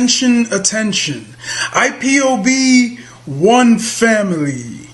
Attention, attention. IPOB One Family.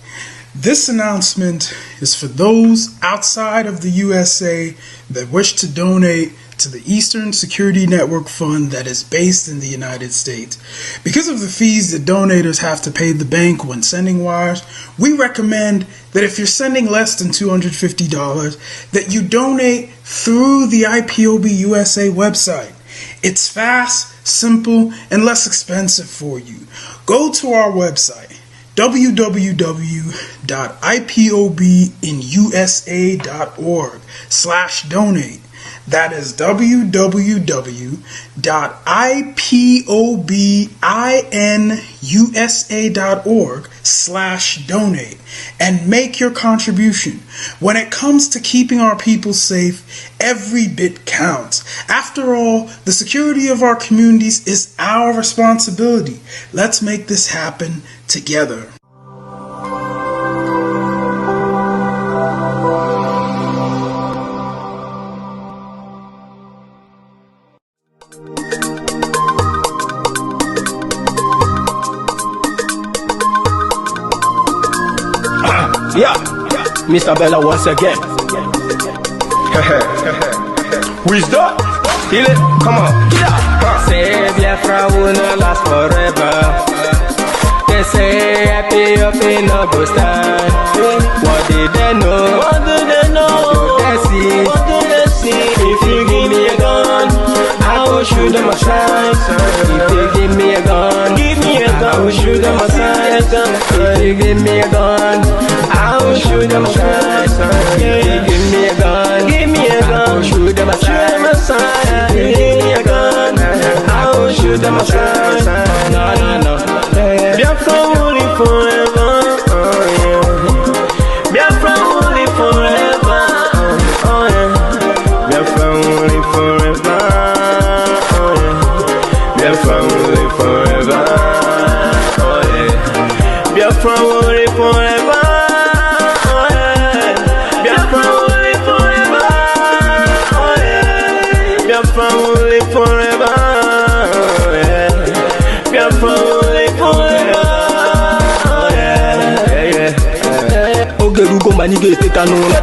This announcement is for those outside of the USA that wish to donate to the Eastern Security Network Fund that is based in the United States. Because of the fees that donators have to pay the bank when sending wires, we recommend that if you're sending less than $250, that you donate through the IPOB USA website. It's fast, simple, and less expensive for you. Go to our website, www.ipobinusa.org/donate. That is www.ipobinusa.org/donate and make your contribution. When it comes to keeping our people safe, every bit counts. After all, the security of our communities is our responsibility. Let's make this happen together. Yeah, Mr. Bella once again. Wisdom, feel it, come on. Yeah. Say Biafra will not last forever. They say happy up in no go stand. What did they know? What do they know? What do they see? What do they see? If you give me a gun, I will shoot them aside. If you give me a gun, give me a gun, I will shoot them aside. If you give me a gun, I will shoot them aside. If you give me a gun, give me a gun, I will shoot them aside. If you give me a gun, I will shoot them aside. No, no, no. Biafra will live forever. Oh yeah. Biafra will live forever. Oh yeah. Biafra will live forever. Oh yeah. Biafra will live forever. Oh yeah. Biafra will live forever. Oh yeah. Biafra will live forever. Oh yeah. Biafra will live forever. Oh yeah. Biafra will live forever. Oh yeah. Ogerugo manige tetanura.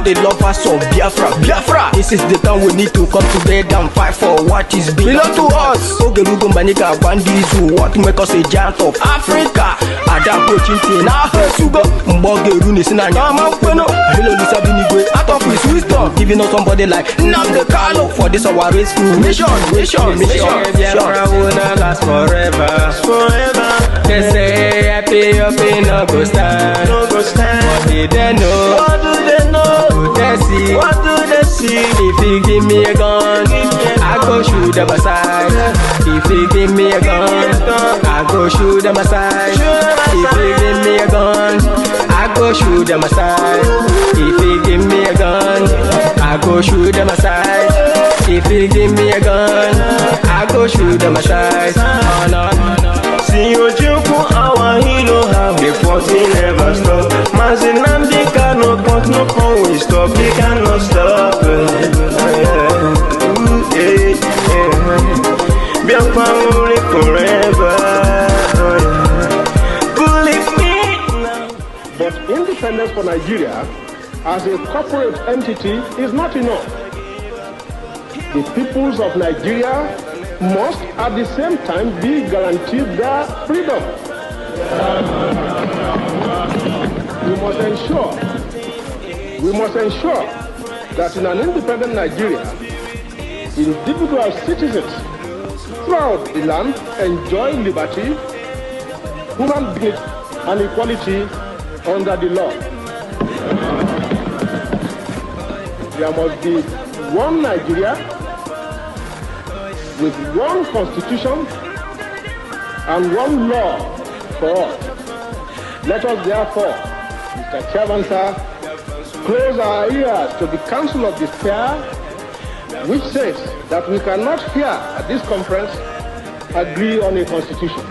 The lovers of Biafra. This is the time we need to come together and fight for what is belong to us. Ogerugo maniga bandizu, what make us a giant of Africa. Adapo chinti na sugo. Mbogeru ni sina nyama kweno. Hello Lisa Binigwe, out of his wisdom, giving us somebody like Nnamdi Kanu for this our rescue mission. Biafra will not last forever. They say happy up in no go stand. What did they know? What do they know? What do they see? What do they see? If you give me a gun, I go shoot them aside. If you give me a gun, I go shoot them aside. If you give me a gun, I go shoot them aside. If you give me a gun, I go shoot them aside. If you give me a gun, I go shoot them aside. Oh no, no, no. See you joke, our hero have the fighting never stop. Nnamdi Kanu, but no can we stop. He cannot stop. Biafra will live forever. Believe me now. But independence for Nigeria as a corporate entity is not enough. The peoples of Nigeria must at the same time be guaranteed their freedom. We must ensure that in an independent Nigeria, individual citizens throughout the land enjoy liberty, human dignity, and equality under the law. There must be one Nigeria with one constitution and one law for all. Let us therefore, Mr. Chairman, sir, close our ears to the counsel of despair, which says that we cannot here at this conference agree on a constitution.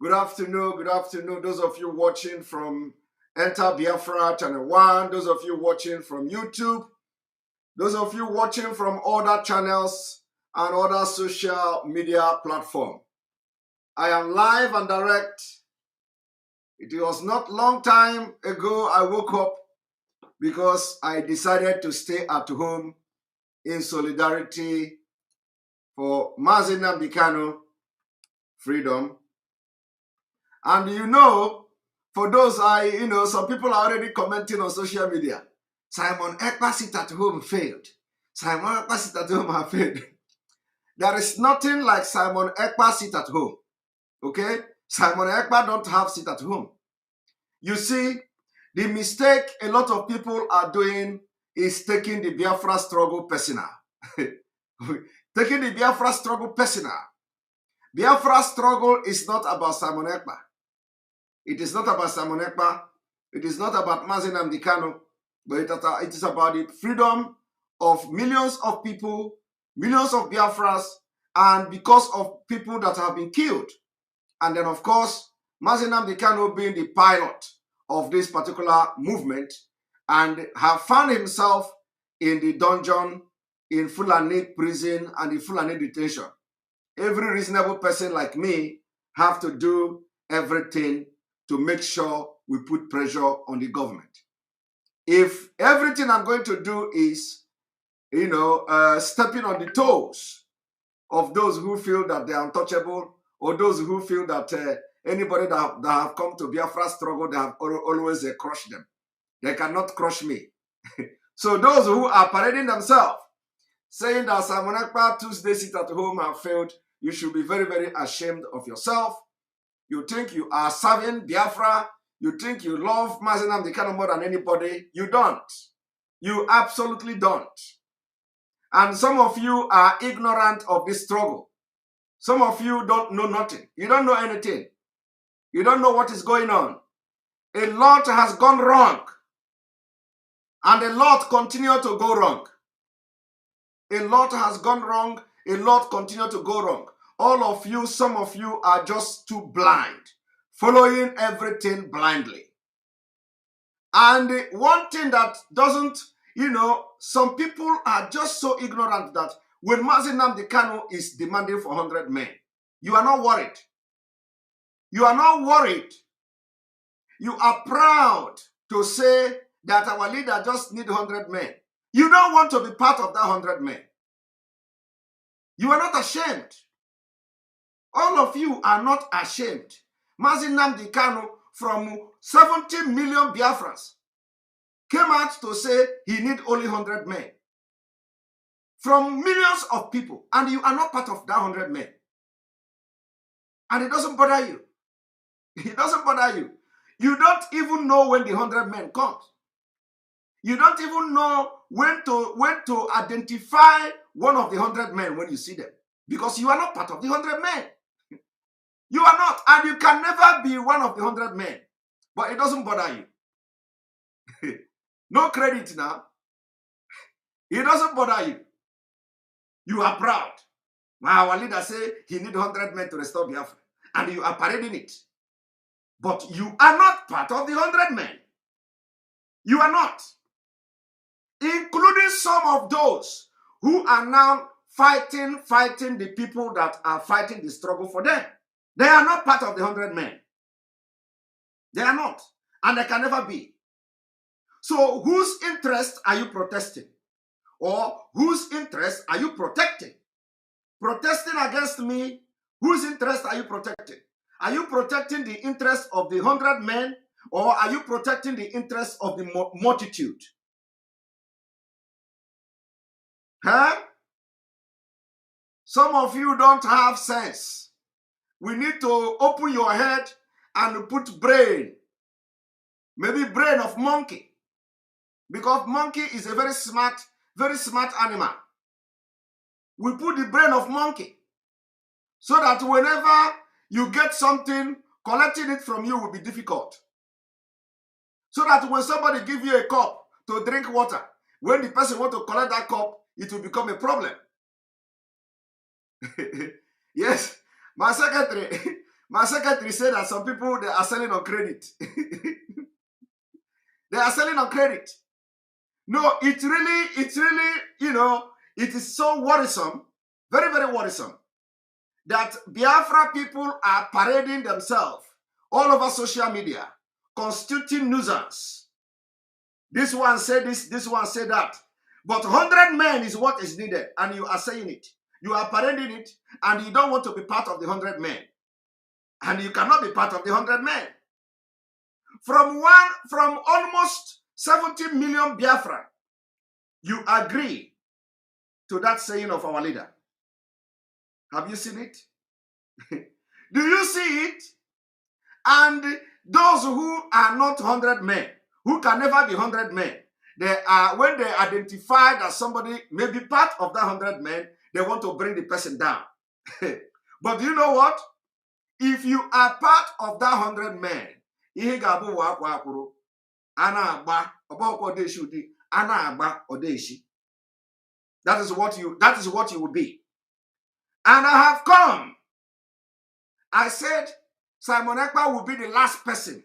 Good afternoon. Those of you watching from Enter Biafra Channel 1, those of you watching from YouTube, those of you watching from other channels and other social media platforms. I am live and direct. It was not long time ago I woke up because I decided to stay at home in solidarity for Mazi Nnamdi Kanu freedom. And for those some people are already commenting on social media. Simon Ekpa sit at home failed. Simon Ekpa sit at home have failed. There is nothing like Simon Ekpa sit at home. Okay? Simon Ekpa don't have sit at home. You see, the mistake a lot of people are doing is taking the Biafra struggle personal. Taking the Biafra struggle personal. Biafra struggle is not about Simon Ekpa. It is not about Simon Ekpa. It is not about Mazi Nnamdi Kanu. But it is about the freedom of millions of people, millions of Biafras, and because of people that have been killed. And then, of course, Mazi Nnamdi Kanu being the pilot of this particular movement and have found himself in the dungeon, in Fulani prison and in Fulani detention. Every reasonable person like me have to do everything to make sure we put pressure on the government. If everything I'm going to do is, stepping on the toes of those who feel that they are untouchable, or those who feel that anybody that have come to Biafra struggle, they have always crushed them. They cannot crush me. So those who are parading themselves, saying that Simon Ekpa Tuesday sit at home have failed, you should be very, very ashamed of yourself. You think you are serving Biafra. You think you love Mazi Nnamdi Kanu more than anybody. You don't. You absolutely don't. And some of you are ignorant of this struggle. Some of you don't know nothing. You don't know anything. You don't know what is going on. A lot has gone wrong. And a lot continue to go wrong. A lot has gone wrong. A lot continue to go wrong. All of you, some of you are just too blind, following everything blindly. And one thing that doesn't, some people are just so ignorant that when Mazi Nnamdi Kanu is demanding for 100 men, you are not worried. You are not worried. You are proud to say that our leader just need 100 men. You don't want to be part of that 100 men. You are not ashamed. All of you are not ashamed. Mazi Nnamdi Kanu, from 70 million Biafrans, came out to say he need only 100 men. From millions of people, and you are not part of that 100 men. And it doesn't bother you. It doesn't bother you. You don't even know when the 100 men comes. You don't even know when to identify one of the 100 men when you see them. Because you are not part of the 100 men. You are not, and you can never be one of the 100 men. But it doesn't bother you. No credit now. It doesn't bother you. You are proud. Our leader say he need 100 men to restore Biafra. And you are parading it. But you are not part of the 100 men. You are not. Including some of those who are now fighting the people that are fighting the struggle for them. They are not part of the 100 men. They are not. And they can never be. So whose interest are you protesting? Or whose interest are you protecting? Protesting against me, whose interest are you protecting? Are you protecting the interest of the 100 men? Or are you protecting the interest of the multitude? Huh? Some of you don't have sense. We need to open your head and put brain. Maybe brain of monkey. Because monkey is a very smart animal. We put the brain of monkey. So that whenever you get something, collecting it from you will be difficult. So that when somebody gives you a cup to drink water, when the person wants to collect that cup, it will become a problem. Yes, my secretary, My secretary said that some people, they are selling on credit. They are selling on credit. No, it's really, you know, it is so worrisome, very, very worrisome, that Biafra people are parading themselves all over social media, constituting nuisance. This one said this one said that. But 100 men is what is needed, and you are saying it. You are parading it, and you don't want to be part of the 100 men. And you cannot be part of the 100 men. From almost 70 million Biafra, you agree to that saying of our leader. Have you seen it? Do you see it? And those who are not 100 men, who can never be 100 men, they are, when they identify that somebody may be part of that 100 men, they want to bring the person down. But do you know what? If you are part of that 100 men, that is what you will be. And I have come. I said Simon Ekpa will be the last person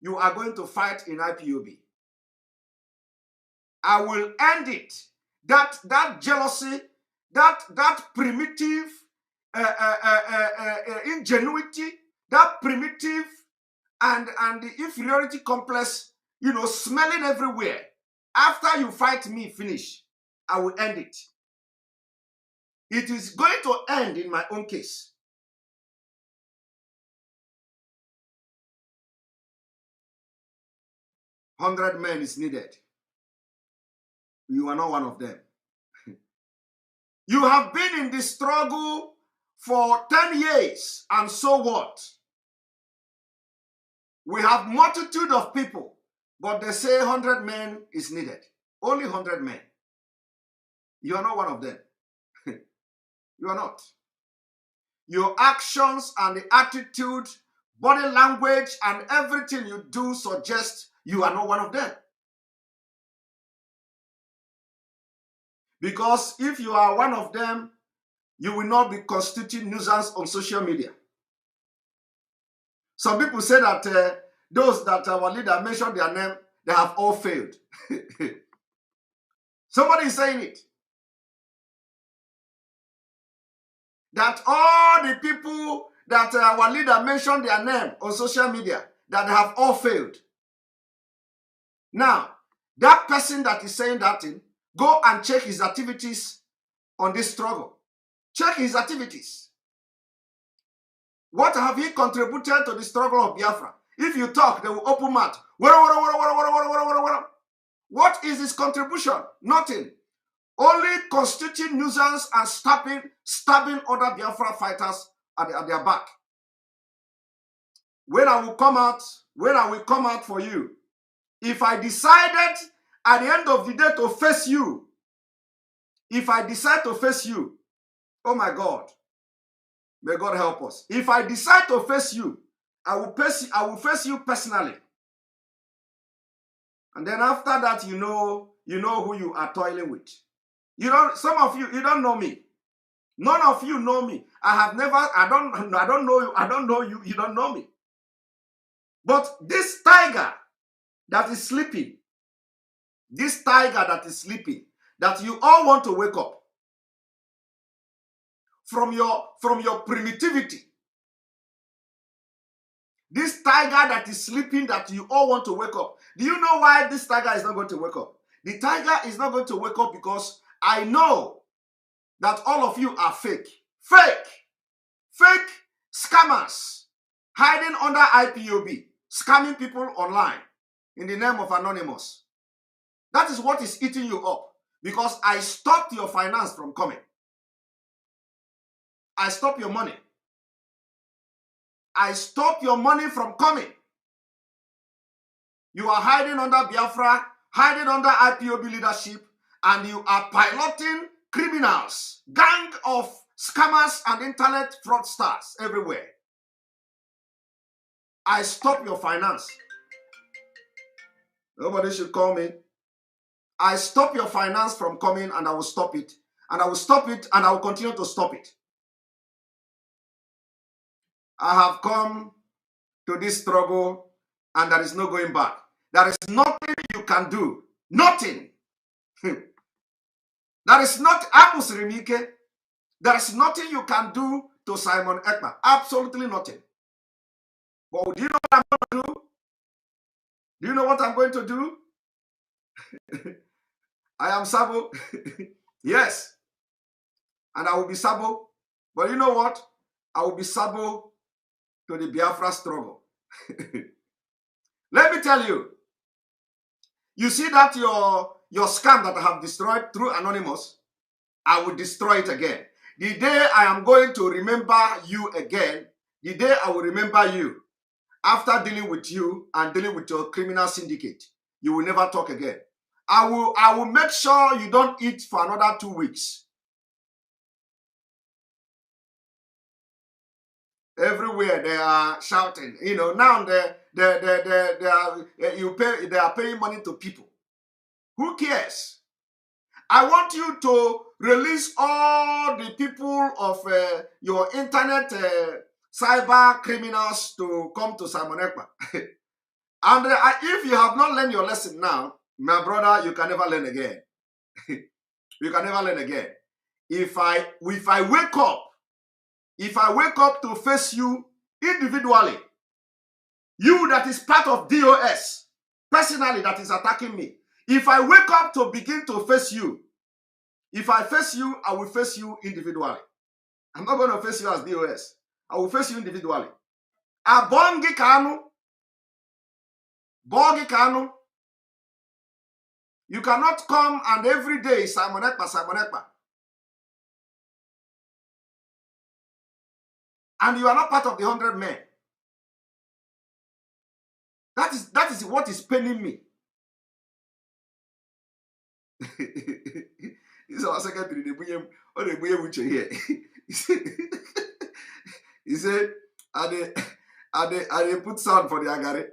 you are going to fight in IPOB. I will end it. That jealousy, that primitive ingenuity, that primitive and the inferiority complex, you know, smelling everywhere. After you fight me, finish, I will end it. It is going to end in my own case. $100 men is needed. You are not one of them. You have been in this struggle for 10 years, and so what? We have multitude of people, but they say 100 men is needed. Only 100 men. You are not one of them. You are not. Your actions and the attitude, body language, and everything you do suggest you are not one of them. Because if you are one of them, you will not be constituting nuisance on social media. Some people say that those that our leader mentioned their name, they have all failed. Somebody is saying it. That all the people that our leader mentioned their name on social media, that they have all failed. Now, that person that is saying that thing, go and check his activities on this struggle. Check his activities. What have he contributed to the struggle of Biafra? If you talk, they will open mouth. What is his contribution? Nothing. Only constituting nuisance and stabbing other Biafra fighters at their back. When I will come out for you, if I decided at the end of the day to face you, if I decide to face you, oh my God, may God help us. If I decide to face you, I will face you personally. And then after that, you know who you are toiling with. Some of you, you don't know me. None of you know me. I don't know you. I don't know you. You don't know me. But this tiger that is sleeping, that you all want to wake up from your primitivity. This tiger that is sleeping, that you all want to wake up. Do you know why this tiger is not going to wake up? The tiger is not going to wake up because I know that all of you are fake scammers hiding under IPOB, scamming people online in the name of Anonymous. That is what is eating you up, because I stopped your finance from coming. I stopped your money. I stopped your money from coming. You are hiding under Biafra, hiding under IPOB leadership, and you are piloting criminals, gang of scammers and internet fraudsters everywhere. I stop your finance. Nobody should call me. I stop your finance from coming, and I will stop it. And I will stop it, and I will continue to stop it. I have come to this struggle and there is no going back. There is nothing you can do. Nothing. There is not there is nothing you can do to Simon Ekpa. Absolutely nothing. But do you know what I'm going to do? Do you know what I'm going to do? I am Sabo. Yes. And I will be Sabo. But you know what? I will be Sabo to the Biafra struggle. Let me tell you. You see that your scam that I have destroyed through Anonymous, I will destroy it again. The day I am going to remember you again, the day I will remember you, after dealing with you and dealing with your criminal syndicate, you will never talk again. I will make sure you don't eat for another 2 weeks. Everywhere they are shouting, you know, now they are paying money to people. Who cares? I want you to release all the people of your internet cyber criminals to come to Simon Ekpa. And if you have not learned your lesson now, my brother, you can never learn again. You can never learn again. If I wake up to face you individually, you that is part of DOS, personally that is attacking me, if I wake up to begin to face you, if I face you, I will face you individually. I'm not going to face you as DOS. I will face you individually. Abongi Kanu. Bogi Kanu. You cannot come and every day Simon Ekpa, Simon Ekpa. And you are not part of the 100 men. That is what is paining me. This is our secretary. They here. He said, they put sound for the agare.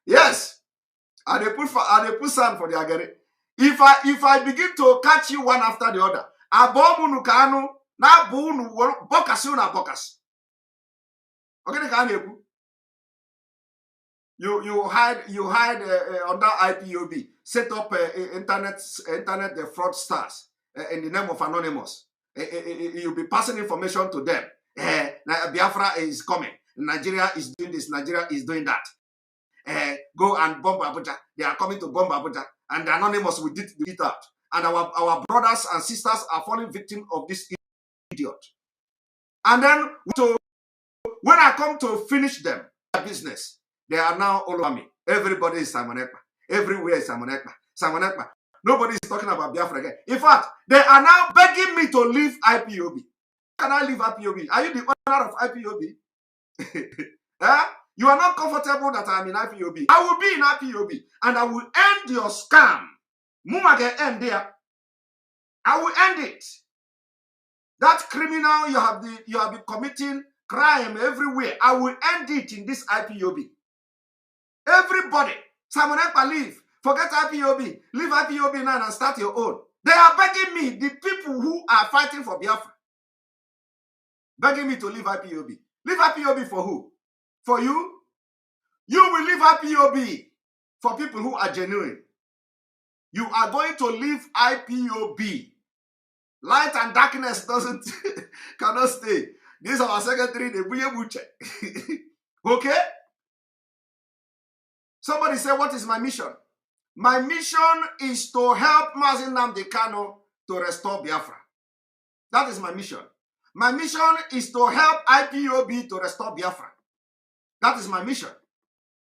Yes, and they put sound for the agare. If I begin to catch you one after the other, abomu nukanu na bunu bokasu na bokas. Okay, can you hide under IPOB, set up internet fraudsters in the name of Anonymous. You'll be passing information to them. Biafra is coming. Nigeria is doing this. Nigeria is doing that. Go and bomb Abuja. They are coming to bomb Abuja. And the Anonymous will do that. And our brothers and sisters are falling victim of this idiot. And then, so when I come to finish them, business, they are now all over me. Everybody is Simon Ekpa. Everywhere is Simon Ekpa. Simon Ekpa. Nobody is talking about Biafra again. In fact, they are now begging me to leave IPOB. Can I leave IPOB? Are you the owner of IPOB? You are not comfortable that I am in IPOB. I will be in IPOB and I will end your scam. Mumage end there. I will end it. That criminal you have been committing crime everywhere. I will end it in this IPOB. Everybody, Simon Ekpa, leave. Forget IPOB. Leave IPOB now and start your own. They are begging me, the people who are fighting for Biafra, begging me to leave IPOB. Leave IPOB for who? For you? You will leave IPOB for people who are genuine. You are going to leave IPOB. Light and darkness cannot stay. This is our secretary, the Buche. Okay? Somebody say, what is my mission? My mission is to help Mazi Nnamdi Kanu to restore Biafra. That is my mission. My mission is to help IPOB to restore Biafra. That is my mission.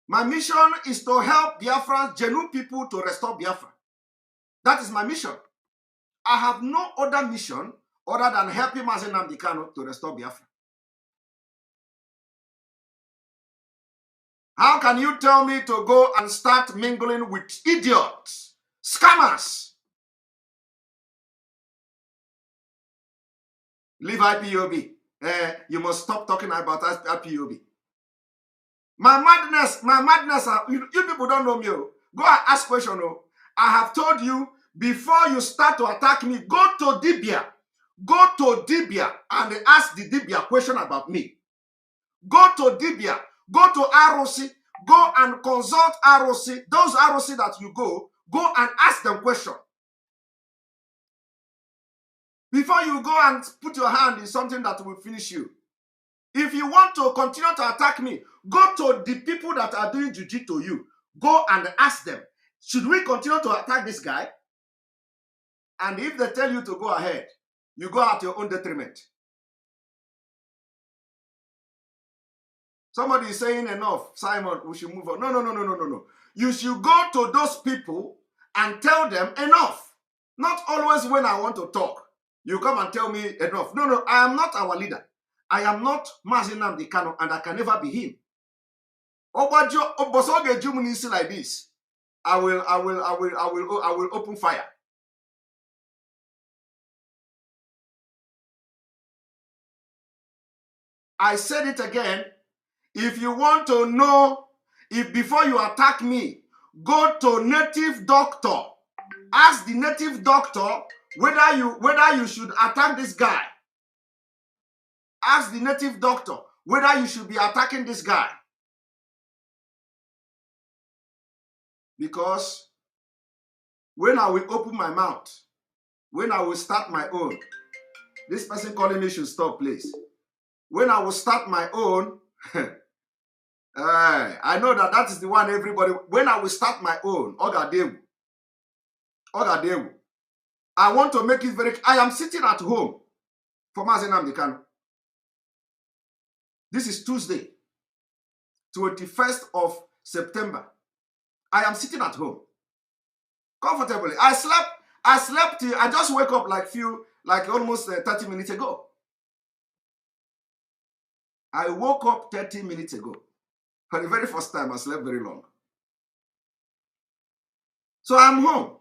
My mission is to help Biafran, genuine people to restore Biafra. That is my mission. I have no other mission other than helping Mazi Nnamdi Kanu to restore Biafra. How can you tell me to go and start mingling with idiots, scammers? Leave IPOB. You must stop talking about IPOB. My madness, you people don't know me. Go and ask question. I have told you, before you start to attack me, go to Dibia. Go to Dibia and ask the Dibia question about me. Go to Dibia, go to Arosi, go and consult Arosi. Those Arosi that you go and ask them questions. Before you go and put your hand in something that will finish you. If you want to continue to attack me, go to the people that are doing juju to you. Go and ask them, should we continue to attack this guy? And if they tell you to go ahead, you go at your own detriment. Somebody is saying enough, Simon, we should move on. No. You should go to those people and tell them enough. Not always when I want to talk. You come and tell me enough. No, I am not our leader. I am not Mazinam the Kano, and I can never be him. Like this. I will open fire. I said it again. If you want to know, if before you attack me, go to native doctor. Ask the native doctor whether you should attack this guy. Ask the native doctor whether you should be attacking this guy. Because when I will open my mouth, when I will start my own, this person calling me should stop, please. When I will start my own, I know that is the one everybody, when I will start my own, Ogadewu, I want to make it very, I am sitting at home for Mazenam Dekano. This is Tuesday, 21st of September. I am sitting at home comfortably. I slept, I just woke up like almost 30 minutes ago. I woke up 30 minutes ago. For the very first time, I slept very long. So I'm home.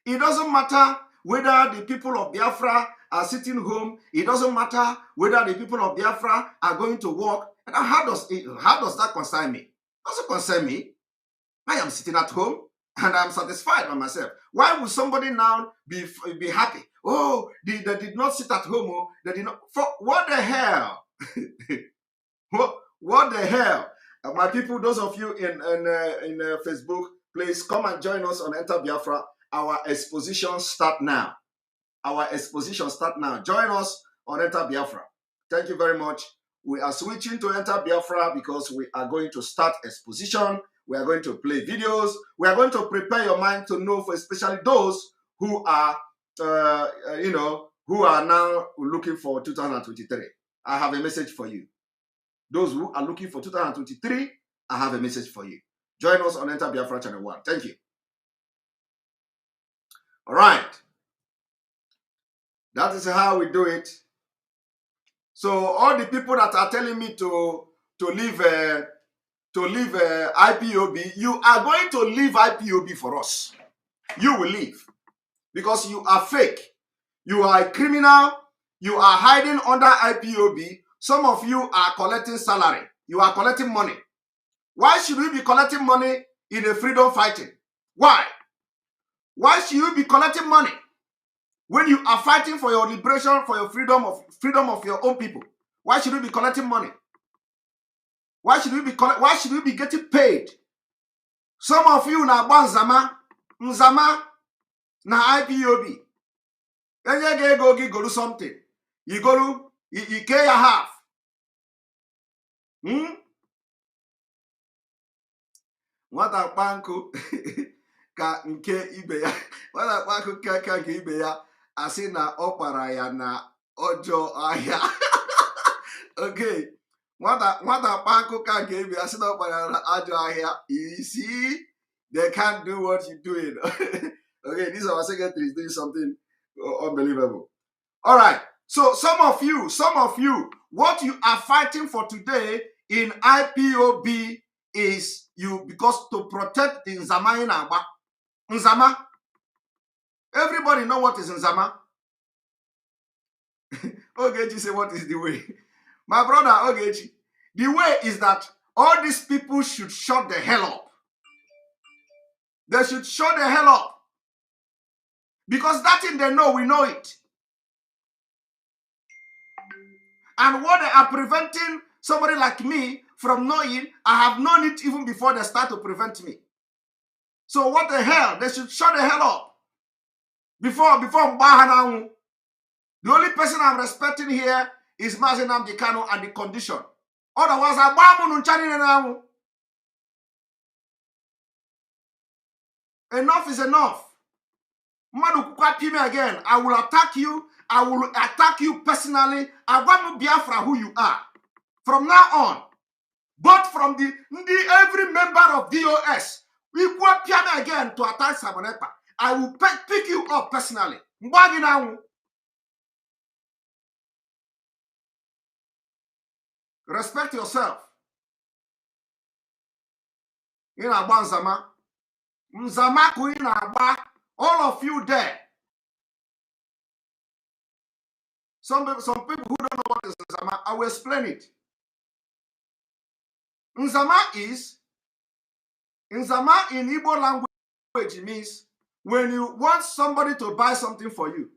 It doesn't matter whether the people of Biafra are sitting home. It doesn't matter whether the people of Biafra are going to work. And how does that concern me? It doesn't concern me. I am sitting at home and I'm satisfied by myself. Why would somebody now be happy? Oh, they did not sit at home. Oh, they did not. For what the hell? What the hell? My people, those of you in Facebook, please come and join us on Enter Biafra. Our exposition start now. Join us on Enter Biafra. Thank you very much. We are switching to Enter Biafra because we are going to start exposition. We are going to play videos. We are going to prepare your mind to know, for especially those who are, who are now looking for 2023. I have a message for you. Those who are looking for 2023, I have a message for you. Join us on Enter Biafra Channel 1. Thank you. All right. That is how we do it. So all the people that are telling me to leave IPOB, you are going to leave IPOB for us. You will leave because you are fake. You are a criminal. You are hiding under IPOB. Some of you are collecting salary. You are collecting money. Why should we be collecting money in a freedom fighting? Why? Why should you be collecting money when you are fighting for your liberation, for your freedom of your own people? Why should we be collecting money? Why should we be getting paid? Some of you na Nzama na IPOB. Then you go do something. You care your half. Nwata kpanku ka nke ibe ya. Nwata kpanku ka nke ibe ya asị na ọ kpara ya na ọjọọ ahịa. Okay. Nwata kpanku ka nke ibe ya asị na ọ kpara ya na ọjọọ ahịa. You see, they can't do what you're doing. Okay, these are our secretaries doing something unbelievable. All right. So some of you, what you are fighting for today in IPOB is because to protect the Nzama in Agba. Nzama. Everybody know what is Nzama. Ogechi say, what is the way? My brother Ogechi, the way is that all these people should shut the hell up. They should shut the hell up. Because that thing they know, we know it. And what they are preventing somebody like me from knowing. I have known it even before they start to prevent me. So what the hell? They should shut the hell up. Before Mbahanau. The only person I'm respecting here is Mazi Nnamdi Kanu and the condition. Otherwise, enough is enough. Again, I will attack you. I will attack you personally. I want to Biafra who you are. From now on, both from every member of DOS, we go again to attack Simon Ekpa. I will pick you up personally. Respect yourself. In Agba Nzama. Nzama ku in Agba. All of you there. Some people who don't know what is Nzama, I will explain it. Nzama in Igbo language means when you want somebody to buy something for you,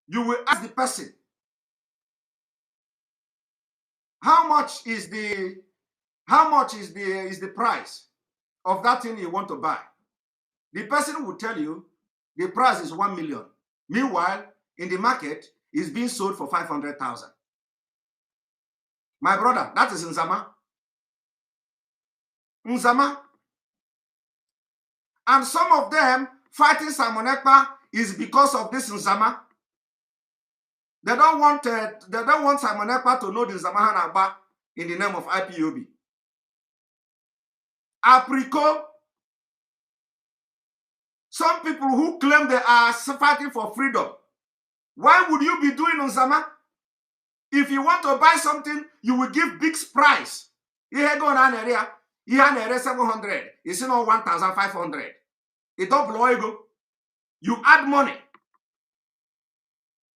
you will ask the person, how much is the price of that thing you want to buy? The person will tell you the price is 1 million. Meanwhile, in the market, it's being sold for 500,000. My brother, that is Nzama. Nzama. And some of them fighting Simon Ekpa is because of this Nzama. They don't want Simon Ekpa to know the Nzama Hanagba in the name of IPOB. Apricot. Some people who claim they are fighting for freedom. Why would you be doing Nzama? If you want to buy something, you will give big price. You go on area, you have 700. It's not 1,500. It don't blow ego. You add money.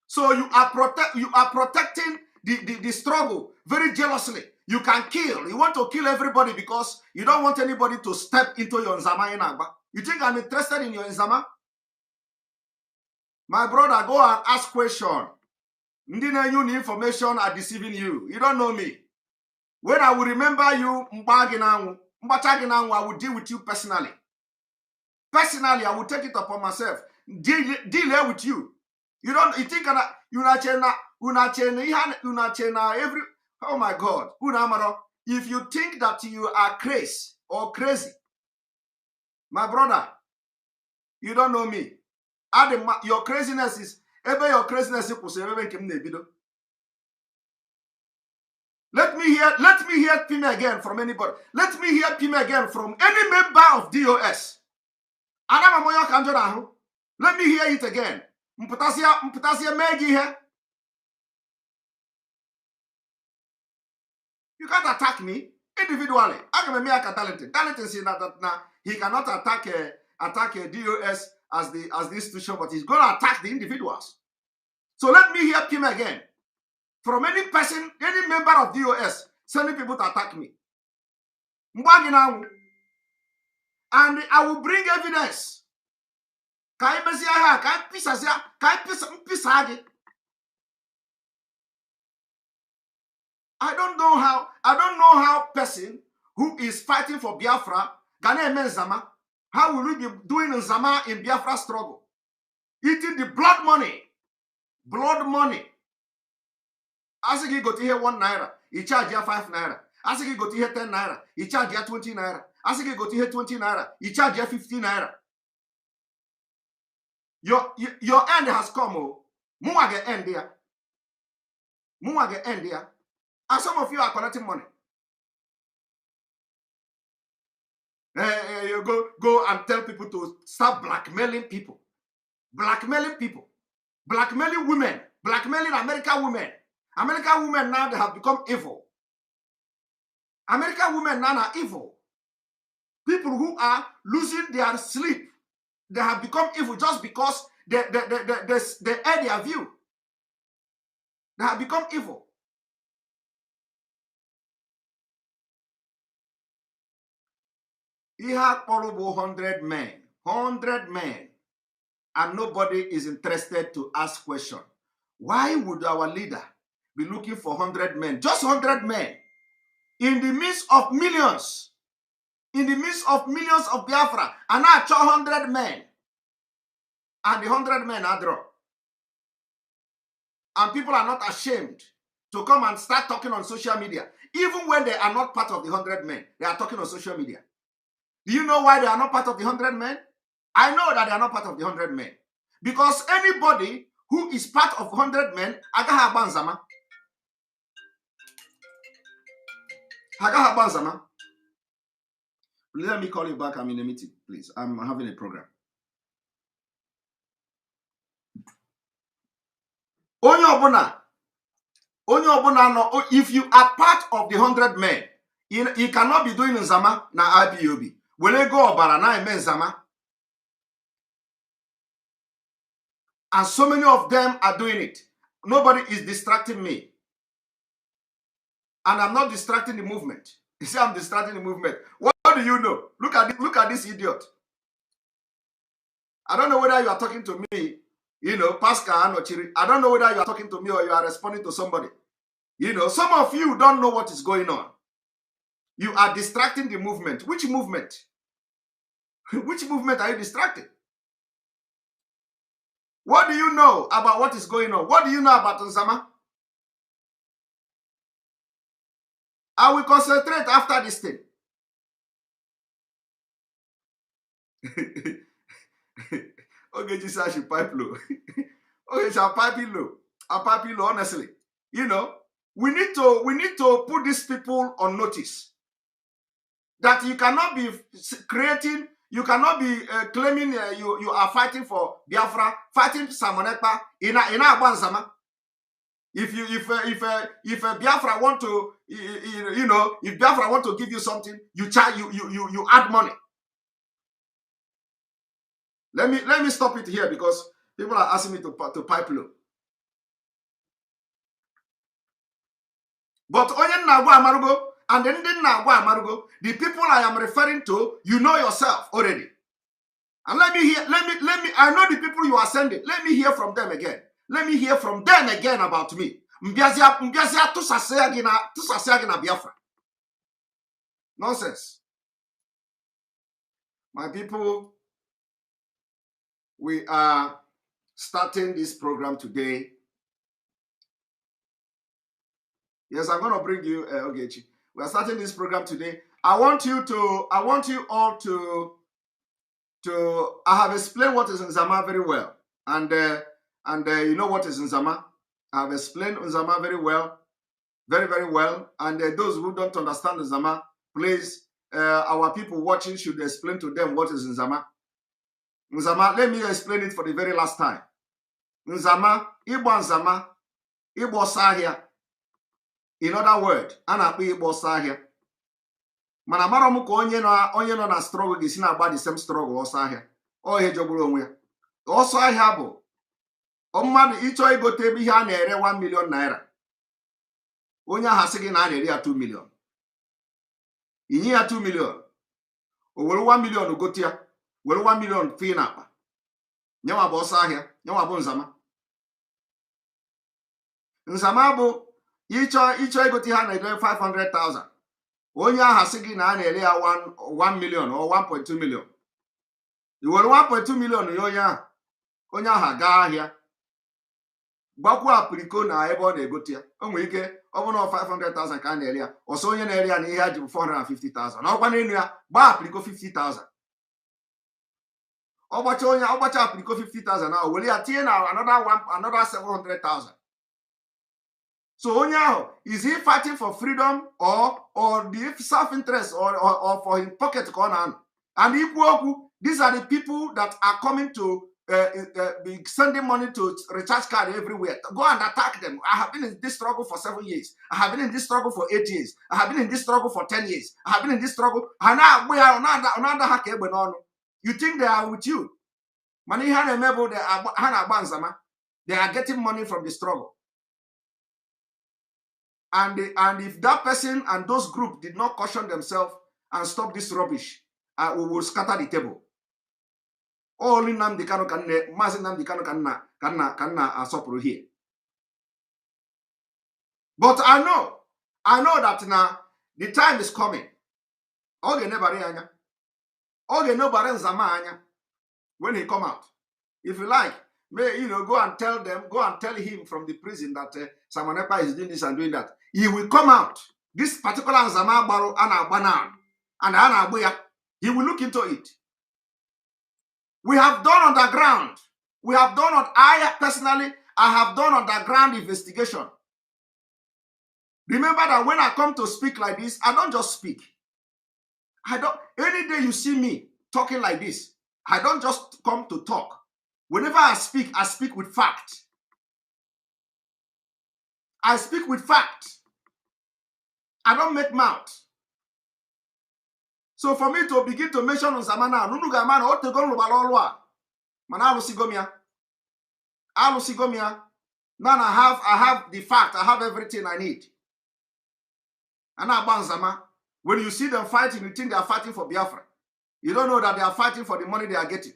So you are protecting the struggle very jealously. You can kill. You want to kill everybody because you don't want anybody to step into your Nzama in Agba. You think I'm interested in your Nzama? My brother, go and ask question. Ndine information are deceiving you. You don't know me. When I will remember you, I will deal with you personally. Personally, I will take it upon myself. Deal here with you. You think every, oh my God. If you think that you are crazy or crazy, my brother, you don't know me. Your craziness is let me hear Pime again from anybody. Let me hear Pime again from any member of DOS. Let me hear it again. You can't attack me individually. I can make a talented. Talented say that he cannot attack DOS as the institution, but he's going to attack the individuals. So let me hear him again. From any person, any member of DOS, sending people to attack me. And I will bring evidence. I don't know how person who is fighting for Biafra, Ghanaian Nzama, how will we be doing Nzama in Biafra struggle? Eating the blood money. Blood money. As he go to here 1 naira, he charge you 5 naira. As he go to here 10 naira, he charge you 20 naira. As he go to here 20 naira, he charge you 15 naira. Your end has come. Oh, Muage end there. Muage end there. And some of you are collecting money. You go and tell people to stop blackmailing people. Blackmailing people. Blackmailing women. Blackmailing American women. American women now, they have become evil. American women now are evil. People who are losing their sleep, they have become evil just because they air their view. They have become evil. He had probably 100 men, and nobody is interested to ask question. Why would our leader be looking for 100 men, just 100 men, in the midst of millions, of Biafra, and I 100 men, and the 100 men are drawn. And people are not ashamed to come and start talking on social media. Even when they are not part of the 100 men, they are talking on social media. Do you know why they are not part of the 100 men? I know that they are not part of the 100 men. Because anybody who is part of 100 men, agaha banzama. Agaha banzama. Let me call you back. I'm in a meeting, please. I'm having a program. Onye obuna no, if you are part of the 100 men, you cannot be doing nzama na IPOB. When they go obara na eme nzama. And so many of them are doing it. Nobody is distracting me. And I'm not distracting the movement. You see, I'm distracting the movement. What do you know? Look at this idiot. I don't know whether you are talking to me, you know, Pascal or Chiri. I don't know whether you are talking to me or you are responding to somebody. You know, some of you don't know what is going on. You are distracting the movement. Which movement? Which movement are you distracting? What do you know about what is going on? What do you know about Nzama? I will concentrate after this thing. Okay, Jesus, I should pipe low. Okay, shall pipe low. I'll pipe low, honestly. You know, we need to put these people on notice that you cannot be creating, you cannot be claiming you are fighting for Biafra, fighting Simon Ekpa in Abanzama. If Biafra want to, you know, if Biafra want to give you something, you charge, you add money. Let me stop it here because people are asking me to pipe low. But Oyen Nagwa Amarugo and then Nagwa Amarugo, the people I am referring to, you know yourself already. And let me I know the people you are sending. Let me hear from them again. Let me hear from them again about me. Mbiazia tusasea Biafra. Nonsense. My people, we are starting this program today. Yes, I'm going to bring you Ogechi. We are starting this program today. I want you all to I have explained what is Nzama very well. And you know what is Nzama? I have explained Nzama very well. Very, very well. And those who don't understand Nzama, please, our people watching should explain to them what is Nzama. Nzama, let me explain it for the very last time. Nzama, Nzama, Igbo Sahia. In other words, ana akpọ Igbo Sahia. Mana mara m ka onye nọ na struggle ga-esi na-agba the same struggle ọsọ ahịa. Ọ ihe jogburu onwe ya. Ọsọ ahịa bụ mmadụ ịchọ igote ebe ihe a na-ere 1 million naira. Onye ahụ sị gị na a na-ere ya 2 million. Inye ya 2 million. O were 1 million gote ya. Were 1 million fee na akpa. Nyewa bụ ọsọ ahịa. Nyewa bụ Nzama. Nzama bụ ịchọ igote ha na-ere 500,000. Onye aha sị gị na a na-ere ya 1 million or 1.2 million. I were 1.2 million ya onye aha gaa ahịa. Gbakwa apriko na ebe ọ na-egote ya. O nwere ike ọ bụrụ na 500,000 ka a na-ere ya. Ọsọ onye na-ere ya na ihe ha ji 450,000. Ọkwa n'elu ya gbaa apriko 50,000. Ọgbacha apriko 50,000 ahụ were ya tinye na another 700,000. So onye ahụ, is he fighting for freedom or the self-interest or for his pocket ka ọ na-anọ? And ikwu okwu, these are the people that are coming to be sending money to recharge card everywhere. Go and attack them. I have been in this struggle for 7 years. I have been in this struggle for 8 years. I have been in this struggle for 10 years. I have been in this struggle. You think they are with you? They are getting money from the struggle. And if that person and those groups did not caution themselves and stop this rubbish, we will scatter the table. Only Nnamdi Kanu Mazi Nnamdi Kanu can asopro here. But I know that now the time is coming. Okay, nobody anya. Okay, nobody anya when he come out. If you like, may go and tell him from the prison that Simon Ekpa is doing this and doing that. He will come out. This particular Nzama Baro and Anabuya, he will look into it. We have done underground. I personally have done underground investigation. Remember that when I come to speak like this, I don't just speak. Any day you see me talking like this, I don't just come to talk. Whenever I speak with fact. I speak with fact. I don't make mouth. So for me to begin to mention on Zamana, Nunugamana, Otegon Rubalolwa, Manalusigomia. Alusigomia. Now I have the fact, I have everything I need. And Abanzama, when you see them fighting, you think they are fighting for Biafra. You don't know that they are fighting for the money they are getting.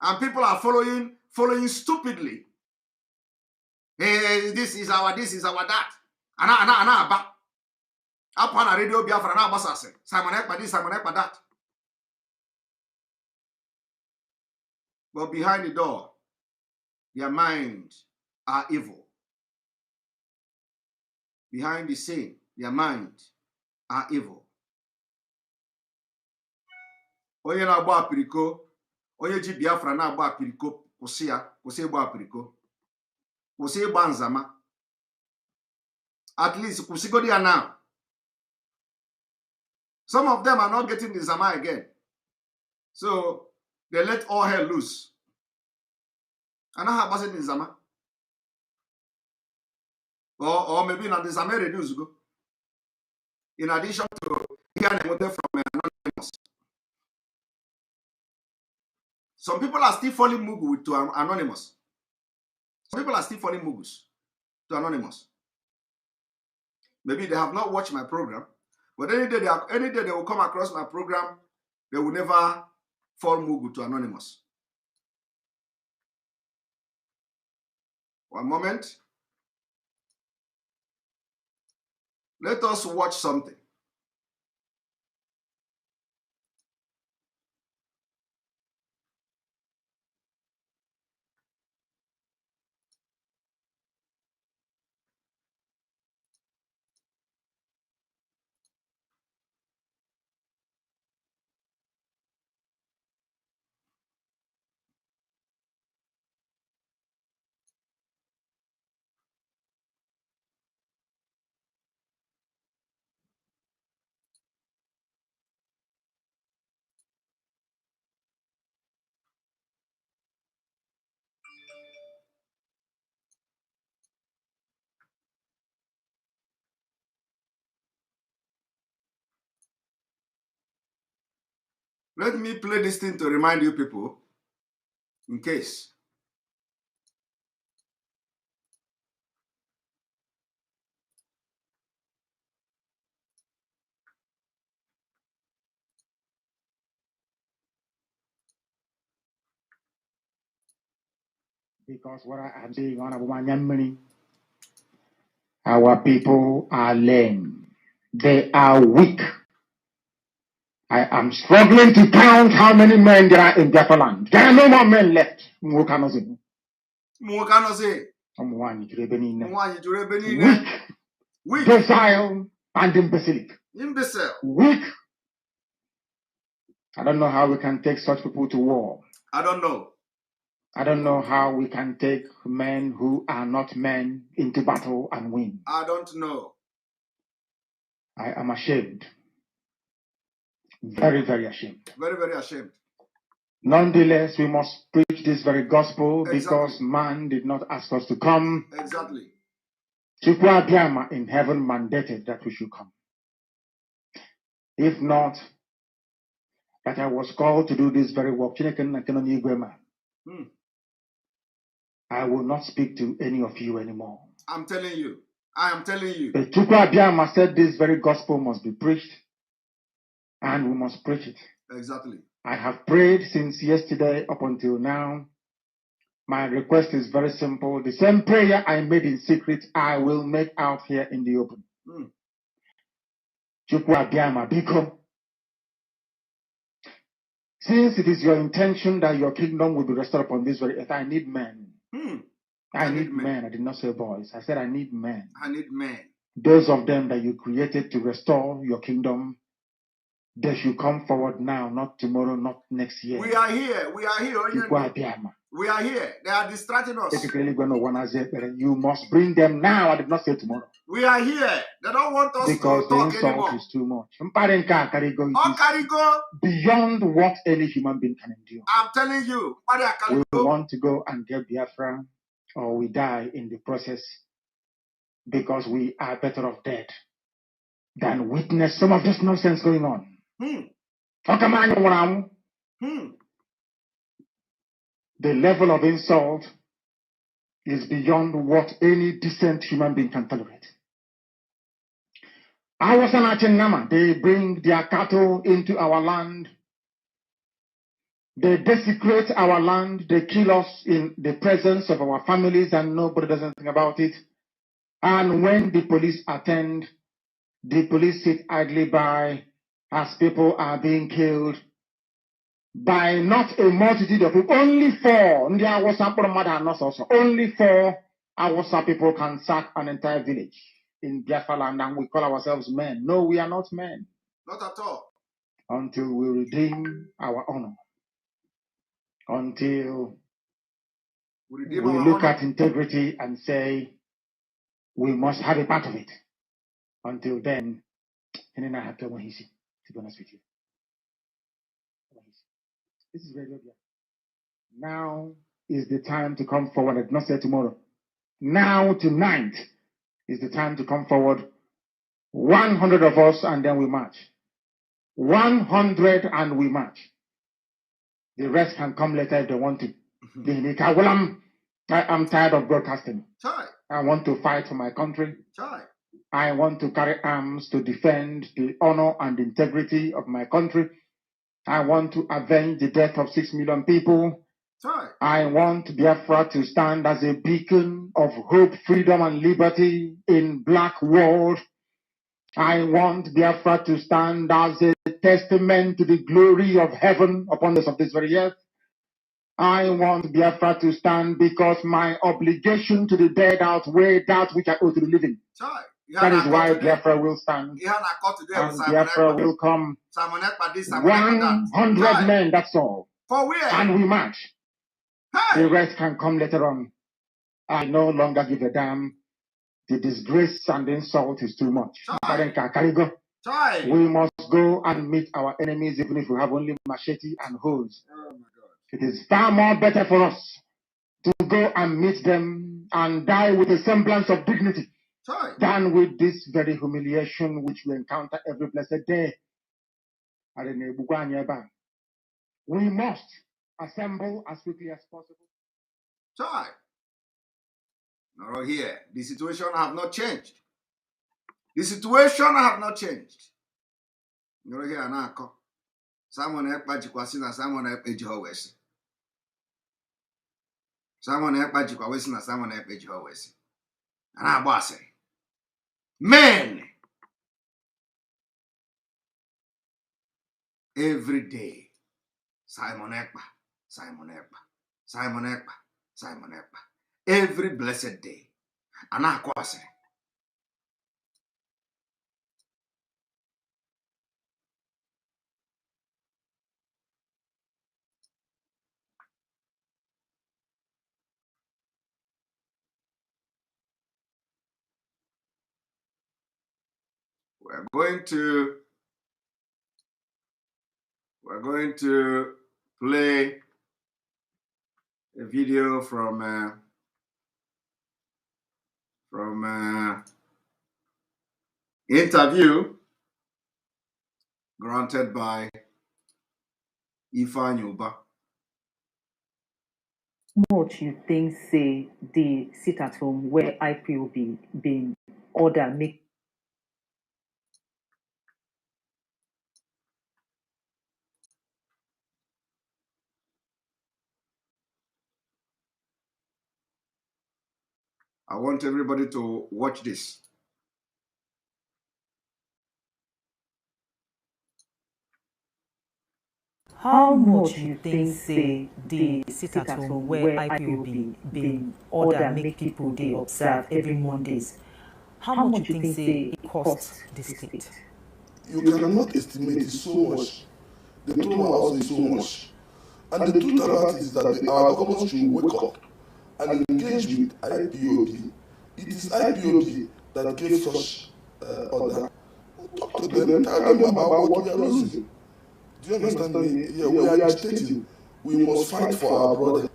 And people are following stupidly. Hey, this is our that. Ana up on a radio Biafra na basase. Simon Ekpa this, Simon Ekpa that. But behind the door, their minds are evil. Behind the scene, their minds are evil. Onye na-agba apiriko, onye ji Biafra na-agba apiriko, kwụsị ịgba apiriko. Kwụsị ịgba nzama. At least kwụsịgodi ya now. Some of them are not getting the zama again. So they let all hell loose. And how about the zama? Or maybe not the zama reduce go. In addition to hearing from anonymous. Some people are still falling mugu to anonymous. Some people are still falling mugus to anonymous. Maybe they have not watched my program, but any day they will come across my program, they will never fall mugu to anonymous. One moment. Let us watch something. Let me play this thing to remind you people, in case. Because what I am saying on Abumanyamini, our people are lame. They are weak. I am struggling to count how many men there are in Biafra land. There are no more men left. Weak, docile, and imbecilic. Weak. I don't know how we can take such people to war. I don't know. I don't know how we can take men who are not men into battle and win. I don't know. I am ashamed. Very, very ashamed. Very, very ashamed. Nonetheless, we must preach this very gospel Exactly. because man did not ask us to come. Exactly. Chukwu Abiyama in heaven mandated that we should come. If not, that I was called to do this very work, I will not speak to any of you anymore. I'm telling you. I am telling you. But Chukwu Abiyama said this very gospel must be preached, and we must preach it. Exactly. I have prayed since yesterday up until now My request is very simple. The same prayer I made in secret, I will make out here in the open. Since it is your intention that your kingdom will be restored upon this very earth, I need men. I need men. I did not say boys. I said I need men. I need men. Those of them that you created to restore your kingdom, they should come forward now, not tomorrow, not next year. We are here. We are here. We are here. They are distracting us. You must bring them now. I did not say tomorrow. We are here. They don't want us because to talk the insult anymore. is too much. Beyond what any human being can endure. I'm telling you. We want to go and get Biafra, or we die in the process, because we are better off dead than witness some of this nonsense going on. The level of insult is beyond what any decent human being can tolerate. I was an Nama. They bring their cattle into our land. They desecrate our land. They kill us in the presence of our families, and nobody does anything about it. And when the police attend, the police sit idly by as people are being killed by not a multitude of people. Only four. Only four Awasa people can sack an entire village in Biafra land, and we call ourselves men. No, we are not men. Not at all. Until we redeem our honor. Until we look at integrity and say we must have a part of it. Until then, and then I have to be honest with you. This is very good. Now is the time to come forward. I did not say tomorrow. Now, tonight, is the time to come forward. 100 of us, and then we march. 100 and we march. The rest can come later if they want to. I'm tired of broadcasting. I want to fight for my country. I want to carry arms to defend the honor and integrity of my country. I want to avenge the death of 6 million people. I want Biafra to stand as a beacon of hope, freedom, and liberty in black world. I want Biafra to stand as a testament to the glory of heaven upon the surface of this very earth. I want Biafra to stand because my obligation to the dead outweigh that which I owe to the living. That is why Biafra will stand. And Biafra will come. 100 men, that's all. And we march. The rest can come later on. I no longer give a damn. The disgrace and insult is too much. We must go and meet our enemies, even if we have only machete and hoes. It is far more better for us to go and meet them and die with a semblance of dignity than with this very humiliation which we encounter every blessed day. We must assemble as quickly as possible. Now here, the situation have not changed. The situation have not changed. You're here now. Someone Ekpa jikwasi na someone Ekpa Jehowesi. Someone Ekpa jikwasi na someone Ekpa Jehowesi. And I boss it. Men. Every day. Simon Ekpa. Simon Ekpa. Simon Ekpa. Simon Ekpa. Every blessed day. And I boss it. We're going to play a video from interview granted by Ekpa Nyoba. Much you think say the sit at home where IPOB being order make I want everybody to watch this. How much you think say the sit at home where IPOB been order make people they observe every Mondays? How much you think say it cost the state? You cannot estimate it so much. The trauma also is so much. And the truth about it is that our government should wake up and engage with IPOB. It is IPOB that gave such order. Talk to them, tell them about what we are losing. Do you understand me? Yeah, we are agitating. We must fight for our brother.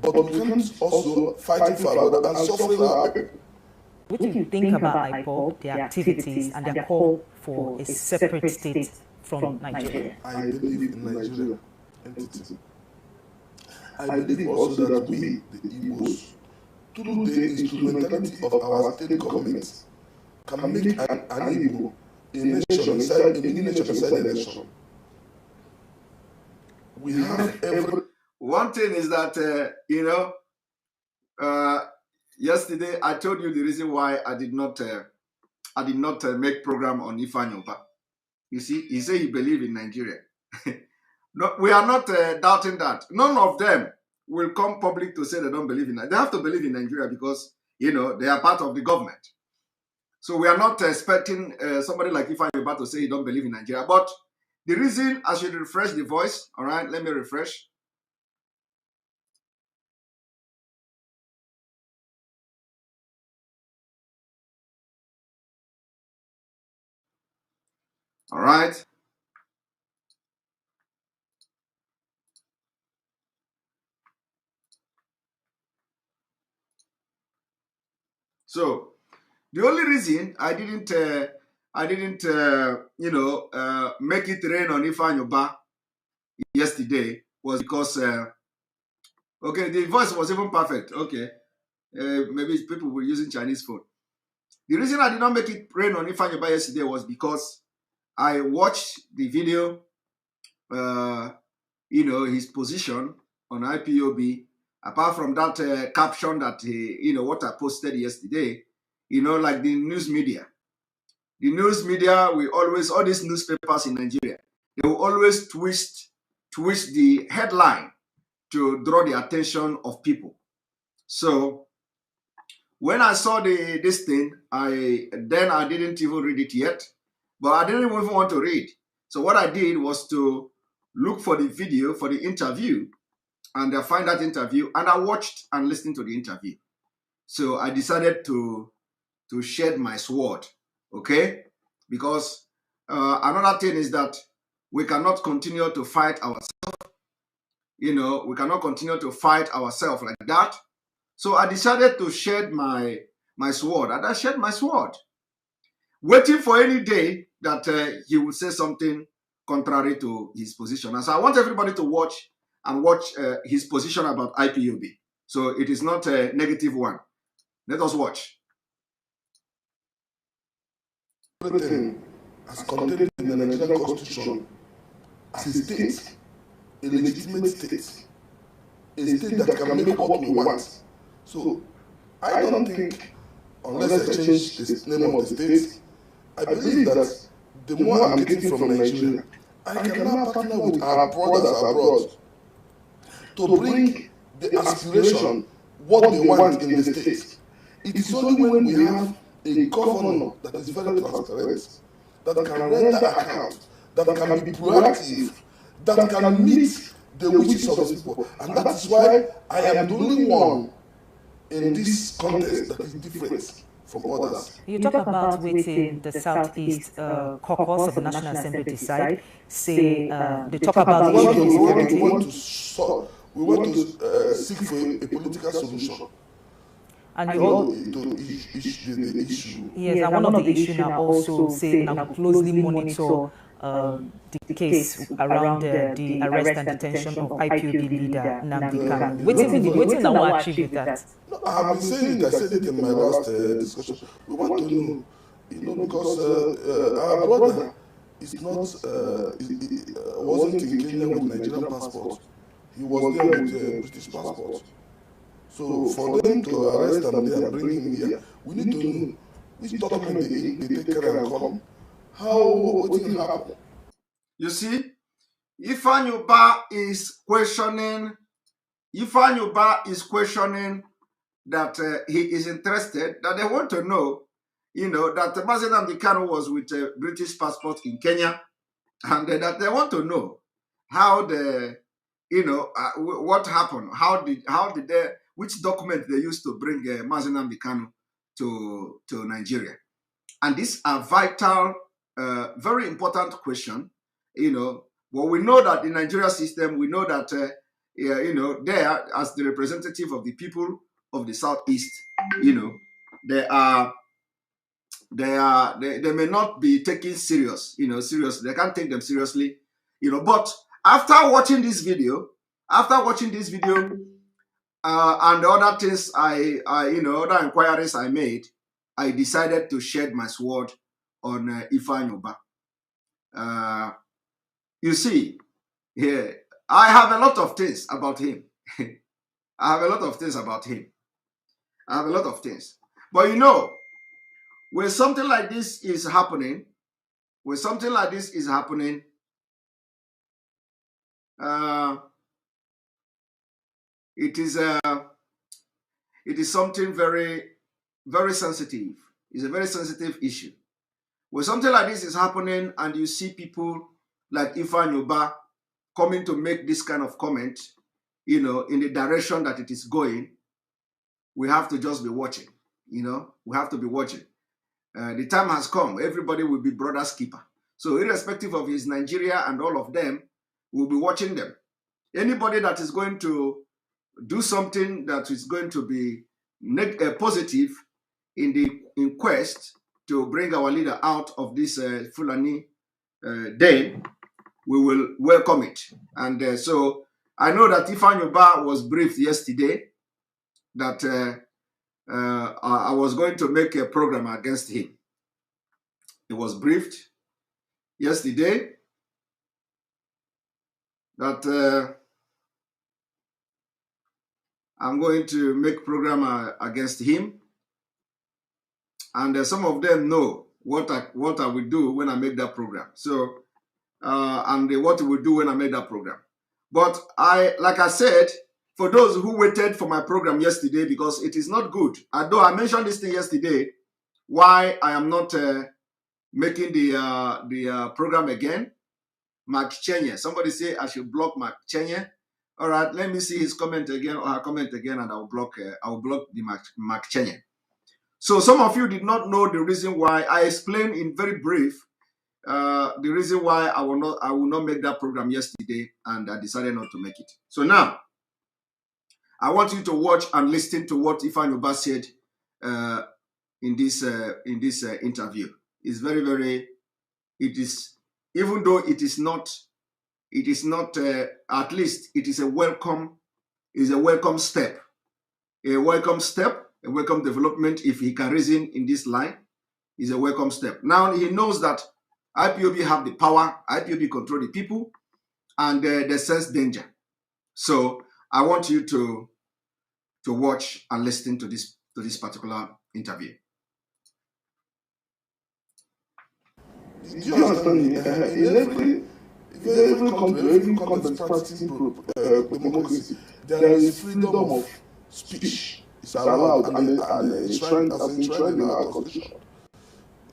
But we can't also fight for our brother and suffering our people. What do you think about IPOB, their activities, and their call for a separate state from Nigeria? I believe in Nigeria entity. I believe also that we, the Igbos, through the instrumentality of our state government, can make an Igbo a nation inside a mini nation inside a nation. We have every. One thing is that yesterday I told you the reason why I did not make program on Ifanyoba. You see, he said he believe in Nigeria. No, we are not doubting that. None of them will come public to say they don't believe in Nigeria. They have to believe in Nigeria because they are part of the government. So we are not expecting somebody like Ifanyoba to say he don't believe in Nigeria. But the reason I should refresh the voice, all right, let me refresh. All right. So the only reason I didn't make it rain on Ifanyoba yesterday was because okay, the voice was even perfect. Okay, maybe people were using Chinese phone. The reason I did not make it rain on Ifanyoba yesterday was because I watched the video, his position on IPOB. Apart from that caption that what I posted yesterday, like the news media. The news media will always, all these newspapers in Nigeria, they will always twist the headline to draw the attention of people. So when I saw this thing, I didn't even read it yet, but I didn't even want to read. So what I did was to look for the video for the interview, and I find that interview, and I watched and listened to the interview. So I decided to shed my sword, okay? Because another thing is that we cannot continue to fight ourselves. We cannot continue to fight ourselves like that. So I decided to shed my sword, and I shed my sword, waiting for any day that he would say something contrary to his position. And so I want everybody to watch his position about IPOB. So it is not a negative one. Let us watch. Everything as contained in the Nigerian Constitution as a state, a legitimate state, a state that can make what we want. So I don't think, unless I change the name of the state, I believe that the more I'm getting from Nigeria, I can now partner with our brothers abroad to bring the aspiration, what they want in the state. It is only when we have a governor that is very transparent, that can render account, that can be proactive, that can meet the wishes of the people. And that is why I am the only one in this contest that is different from others. You talk about waiting the Southeast caucus of the National Assembly decide. Say they talk about the issue of insecurity. We want to seek for a political solution. And you all, the issue. yes, and one of the issues now also say now closely monitor the case around the arrest and detention of IPOB leader Nnamdi Kanu. Waiting now will achieve with that. No, I have been saying it. I said it in my last discussion. We want to know, because our brother is not wasn't in Kenya with Nigerian passport. He was there with a British passport. So for them to arrest him there and bring him here, we need to know which document they take care and come. What will happen? You see, Ifeanyi is questioning. Ifeanyi is questioning that he is interested, that they want to know, that Mazi Nnamdi Kanu was with a British passport in Kenya, and that they want to know how what happened, which document they used to bring Mazi Nnamdi Kanu to Nigeria. And these are vital, very important question. Well, we know that the Nigeria system, we know that, there as the representative of the people of the Southeast, they may not be taken seriously. They can't take them seriously, but after watching this video, and the other things other inquiries I made, I decided to shed my sword on Ifeanyi. You see, yeah, I have a lot of things about him. I have a lot of things. But when something like this is happening, it is something very, very sensitive. It's a very sensitive issue. When something like this is happening and you see people like Ifeanyi coming to make this kind of comment, in the direction that it is going, we have to just be watching. We have to be watching. The time has come. Everybody will be brother's keeper. So irrespective of his Nigeria and all of them, we'll be watching them. Anybody that is going to do something that is going to be positive in the quest to bring our leader out of this Fulani den, we will welcome it. And so I know that Ifeanyi was briefed yesterday that I was going to make a program against him. He was briefed yesterday that I'm going to make program against him. And some of them know what I will do when I make that program. So, and what we will do when I make that program. But like I said, for those who waited for my program yesterday, because it is not good. Although I mentioned this thing yesterday, why I am not making the program again. Mark Chenye. Somebody say I should block Mark Chenye. All right, let me see his comment again or her comment again, and I will block the Mark Chenye. So some of you did not know the reason why. I explained in very brief the reason why I will not make that program yesterday, and I decided not to make it. So now I want you to watch and listen to what Ifeanyi said in this interview. It's very, very. It is, even though it is not. At least it is a welcome. Is a welcome step. A welcome development. If he can reason in this line, is a welcome step. Now he knows that IPOB have the power. IPOB control the people, and they sense danger. So I want you to watch and listen to this particular interview. Do you understand me? In every country, every country practicing democracy, there is freedom of speech. It's allowed and enshrined in our constitution.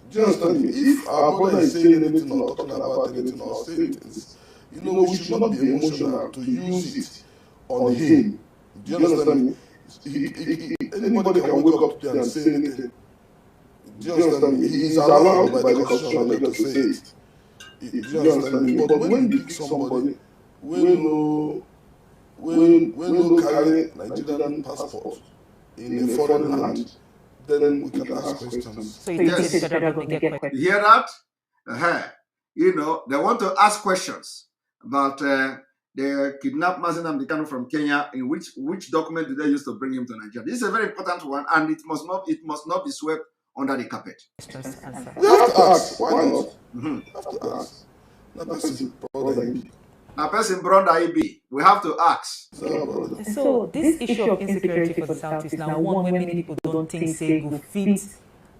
Do you understand me? If our brother is saying anything or talking about anything or saying things, we should not be emotional to use it on him. Do you understand me? Anybody can wake up today and say anything. Do you understand me? He is allowed by the constitution to say it. Do you understand me? But when you pick somebody when no carry Nigerian passport in a foreign land, then we can ask questions. So you Yes. think the federal government get questions? You hear that? They want to ask questions about they kidnapped Mazi Nnamdi Kanu from Kenya. In which document did they use to bring him to Nigeria? This is a very important one, and it must not be swept under the carpet. We have to ask. Why not? We have to ask. That person, brother, a person brother IB, we have to ask. So this issue of insecurity for the South is now one where many people don't think say go fit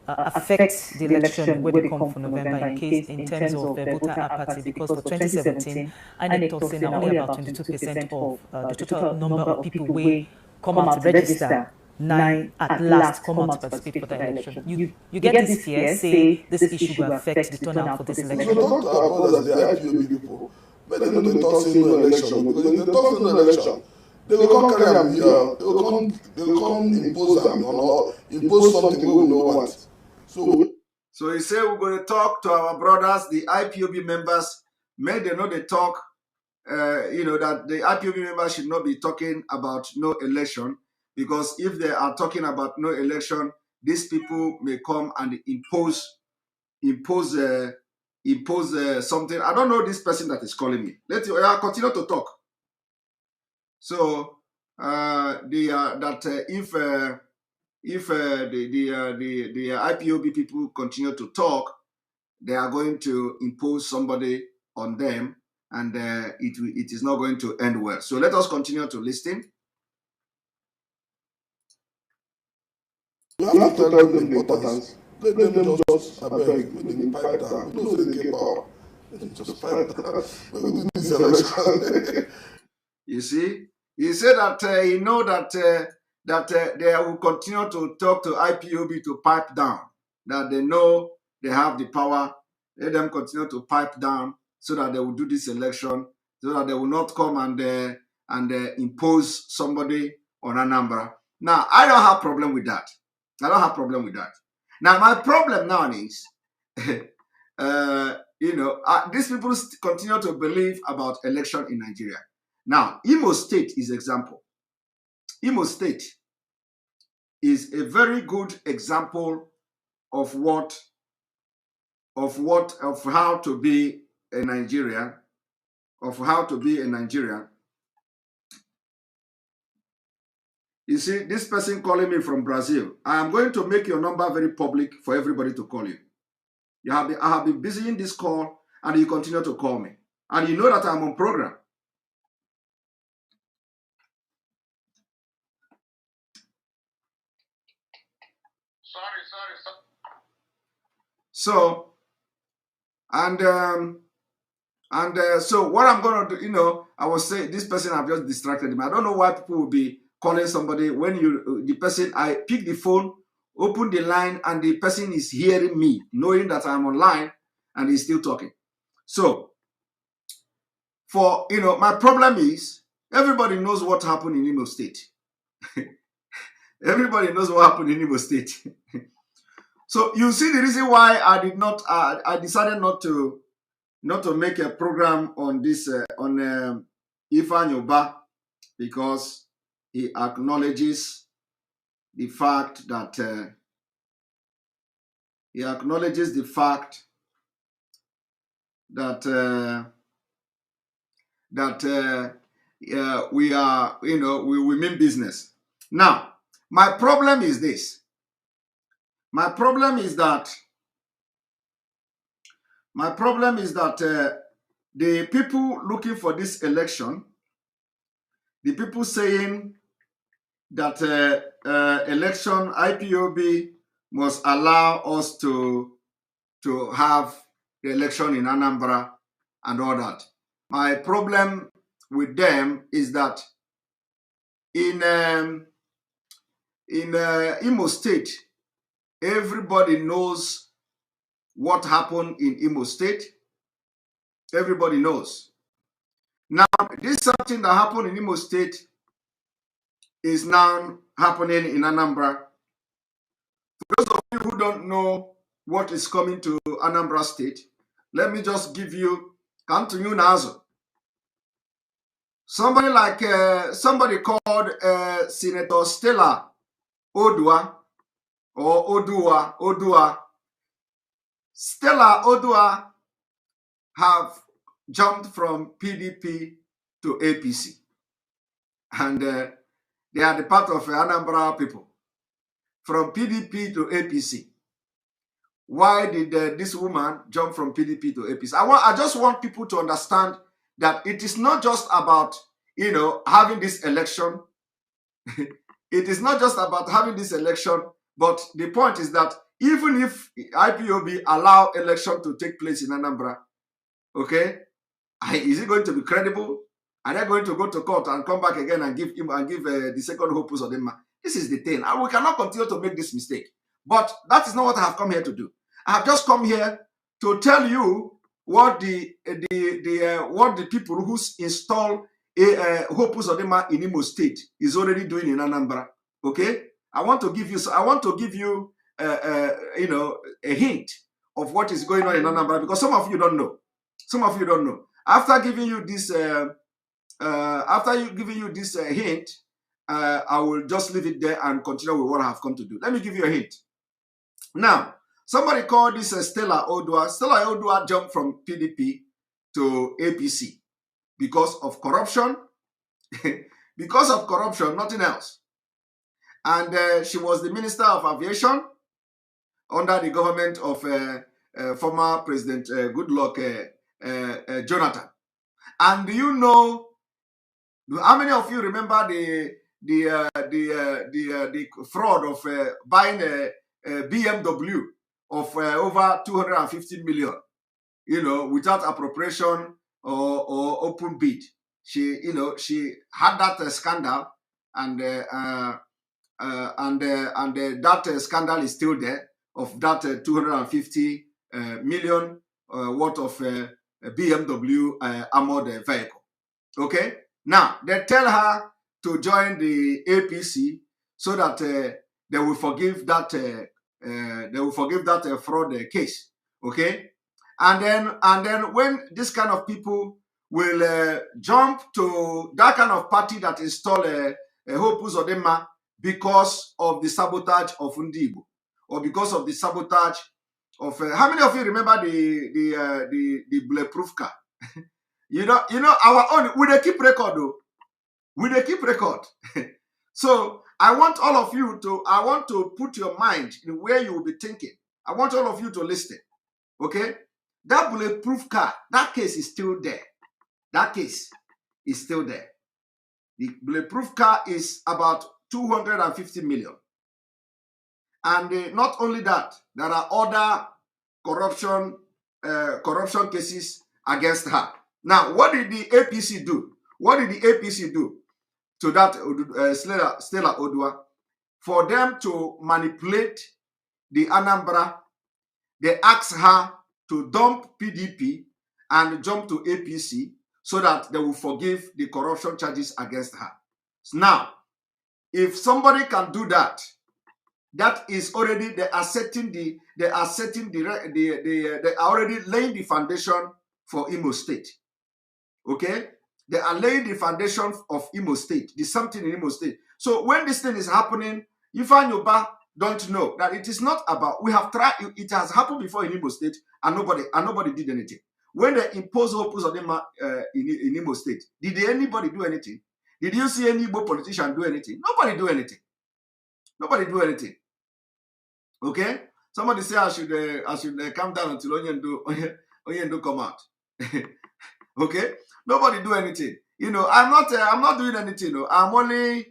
affect the election where they come for November in terms of voter apathy, because for 2017 INEC thought say now only about 22% of the total number of people wey come out to register nine at last come out to participate for the election. You get this fear say this issue will affect the turnout for this election. So talk to our brothers, the IPOB people. But they don't talk say no election, because if they talk no election, they will come carry them here. They will come impose them or impose something we don't want. So he said we're going to talk to our brothers, the IPOB members. May they know they talk. That the IPOB members should not be talking about no election, because if they are talking about no election, these people may come and impose something. I don't know this person that is calling me. Let's continue to talk. So if the IPOB people continue to talk, they are going to impose somebody on them, and it is not going to end well. So let us continue to listen. You have to tell them the importance. Let them just beg, when they pipe down. We don't say they get power. Let them just pipe down. But we do this election. You see, he said that he know that they will continue to talk to IPOB to pipe down. That they know they have the power. Let them continue to pipe down so that they will do this election, so that they will not come and impose somebody on Anambra. Now, I don't have problem with that. I don't have problem with that. Now, my problem now is, these people continue to believe about election in Nigeria. Now, Imo State is example. Imo State is a very good example of how to be a Nigerian, You see, this person calling me from Brazil, I am going to make your number very public for everybody to call you. I have been busy in this call, and you continue to call me. And you know that I'm on program. Sorry. So, so what I'm going to do, I was saying, this person have just distracted me. I don't know why people will be calling somebody when I pick the phone, open the line, and the person is hearing me, knowing that I'm online, and he's still talking. So, my problem is, everybody knows what happened in Imo State. Everybody knows what happened in Imo State. So, you see the reason why I decided not to make a program on this, on Ifeanyi Ubah, because he acknowledges the fact that we are, we mean business. Now, my problem is this. My problem is that the people looking for this election, the people saying that election IPOB must allow us to have the election in Anambra and all that. My problem with them is that in Imo State, everybody knows what happened in Imo State. Everybody knows. Now, this something that happened in Imo State is now happening in Anambra. For those of you who don't know what is coming to Anambra State, let me just give you, come to you now. Somebody called Senator Stella Odua, or Odua. Stella Odua have jumped from PDP to APC. And they are the part of Anambra people. From PDP to APC. Why did this woman jump from PDP to APC? I just want people to understand that it is not just about, having this election. It is not just about having this election, but the point is that even if IPOB allow election to take place in Anambra, okay, is it going to be credible? Are they going to go to court and come back again and give the second hope of them? This is the thing, and we cannot continue to make this mistake. But that is not what I have come here to do. I have just come here to tell you what what the people who install Hope Uzodinma in Imo State is already doing in Anambra. Okay, I want to give you a hint of what is going on in Anambra, because some of you don't know. Some of you don't know. After giving you this hint, I will just leave it there and continue with what I have come to do. Let me give you a hint. Now, somebody called this Stella Odua. Stella Odua jumped from PDP to APC because of corruption. Because of corruption, nothing else. And she was the Minister of Aviation under the government of former President Goodluck Jonathan. And do you know, how many of you remember the fraud of buying a BMW of over 250 million, without appropriation or open bid? She had that scandal, and that scandal is still there, of that 250 million worth of BMW armored vehicle. Okay, now they tell her to join the APC so that they will forgive that fraud case. Okay, and then when this kind of people will jump to that kind of party that install Hope Uzodinma because of the sabotage of Ndibo, or because of the sabotage of how many of you remember the bulletproof car? you know our own. We dey keep record though. We dey keep record. So I want all of you to put your mind in where you will be thinking. I want all of you to listen. Okay, that bulletproof car, that case is still there. That case is still there. The bulletproof car is about 250 million. And not only that, there are other corruption cases against her. Now, what did the APC do? What did the APC do to that Stella Odua? For them to manipulate the Anambra, they asked her to dump PDP and jump to APC so that they will forgive the corruption charges against her. Now, if somebody can do that, that is already, they are already laying the foundation for Imo State. Okay, they are laying the foundation of Imo State. There's something in Imo State. So when this thing is happening, you find your back, don't know that it is not about, we have tried, it has happened before in Imo State, and nobody did anything. When they imposed Hope Uzodinma in Imo State, did anybody do anything? Did you see any Igbo politician do anything? Nobody do anything. Nobody do anything. Okay? Somebody say I should calm down until Onyendo come out. Okay? Nobody do anything. I'm not doing anything. I'm only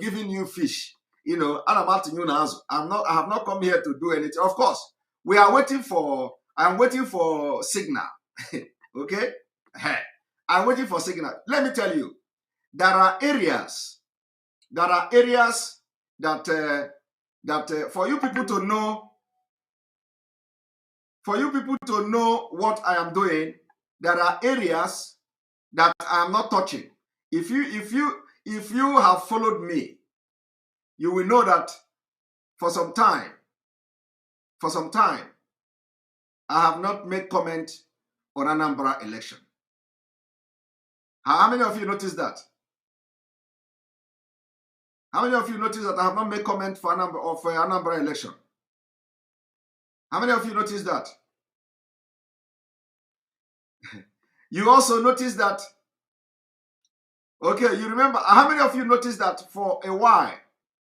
giving you fish. I have not come here to do anything. Of course, I'm waiting for signal. Okay? I'm waiting for signal. Let me tell you, there are areas that for you people to know what I am doing, there are areas that I am not touching. If you have followed me, you will know that for some time, I have not made comment on Anambra election. How many of you noticed that? How many of you noticed that I have not made comment for Anambra election? How many of you noticed that? You also noticed that, okay, you remember, how many of you noticed that for a while,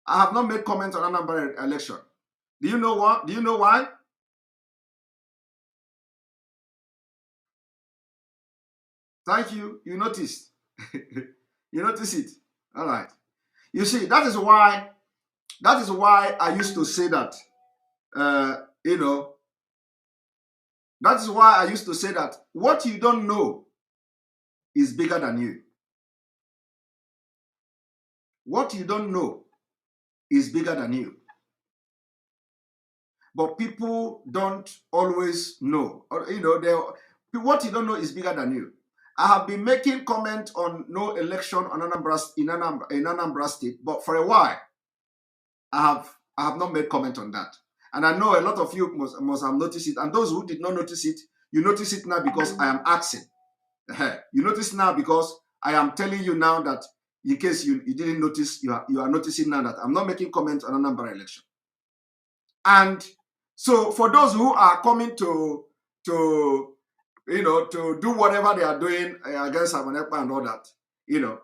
I have not made comment on Anambra election? Do you know what? Do you know why? Thank you. You noticed. You notice it. All right. You see, that is why I used to say that, you know, that is why I used to say that what you don't know is bigger than you. What you don't know is bigger than you. But people don't always know. Or, you know, what you don't know is bigger than you. I have been making comment on no election on in Anambra State, but for a while, I have not made comment on that. And I know a lot of you must have noticed it. And those who did not notice it, you notice it now because I am asking. You notice now because I am telling you now that in case you didn't notice, you are noticing now that I'm not making comment on Anambra election. And so for those who are coming to you know, to do whatever they are doing against Ekpa and all that, you know,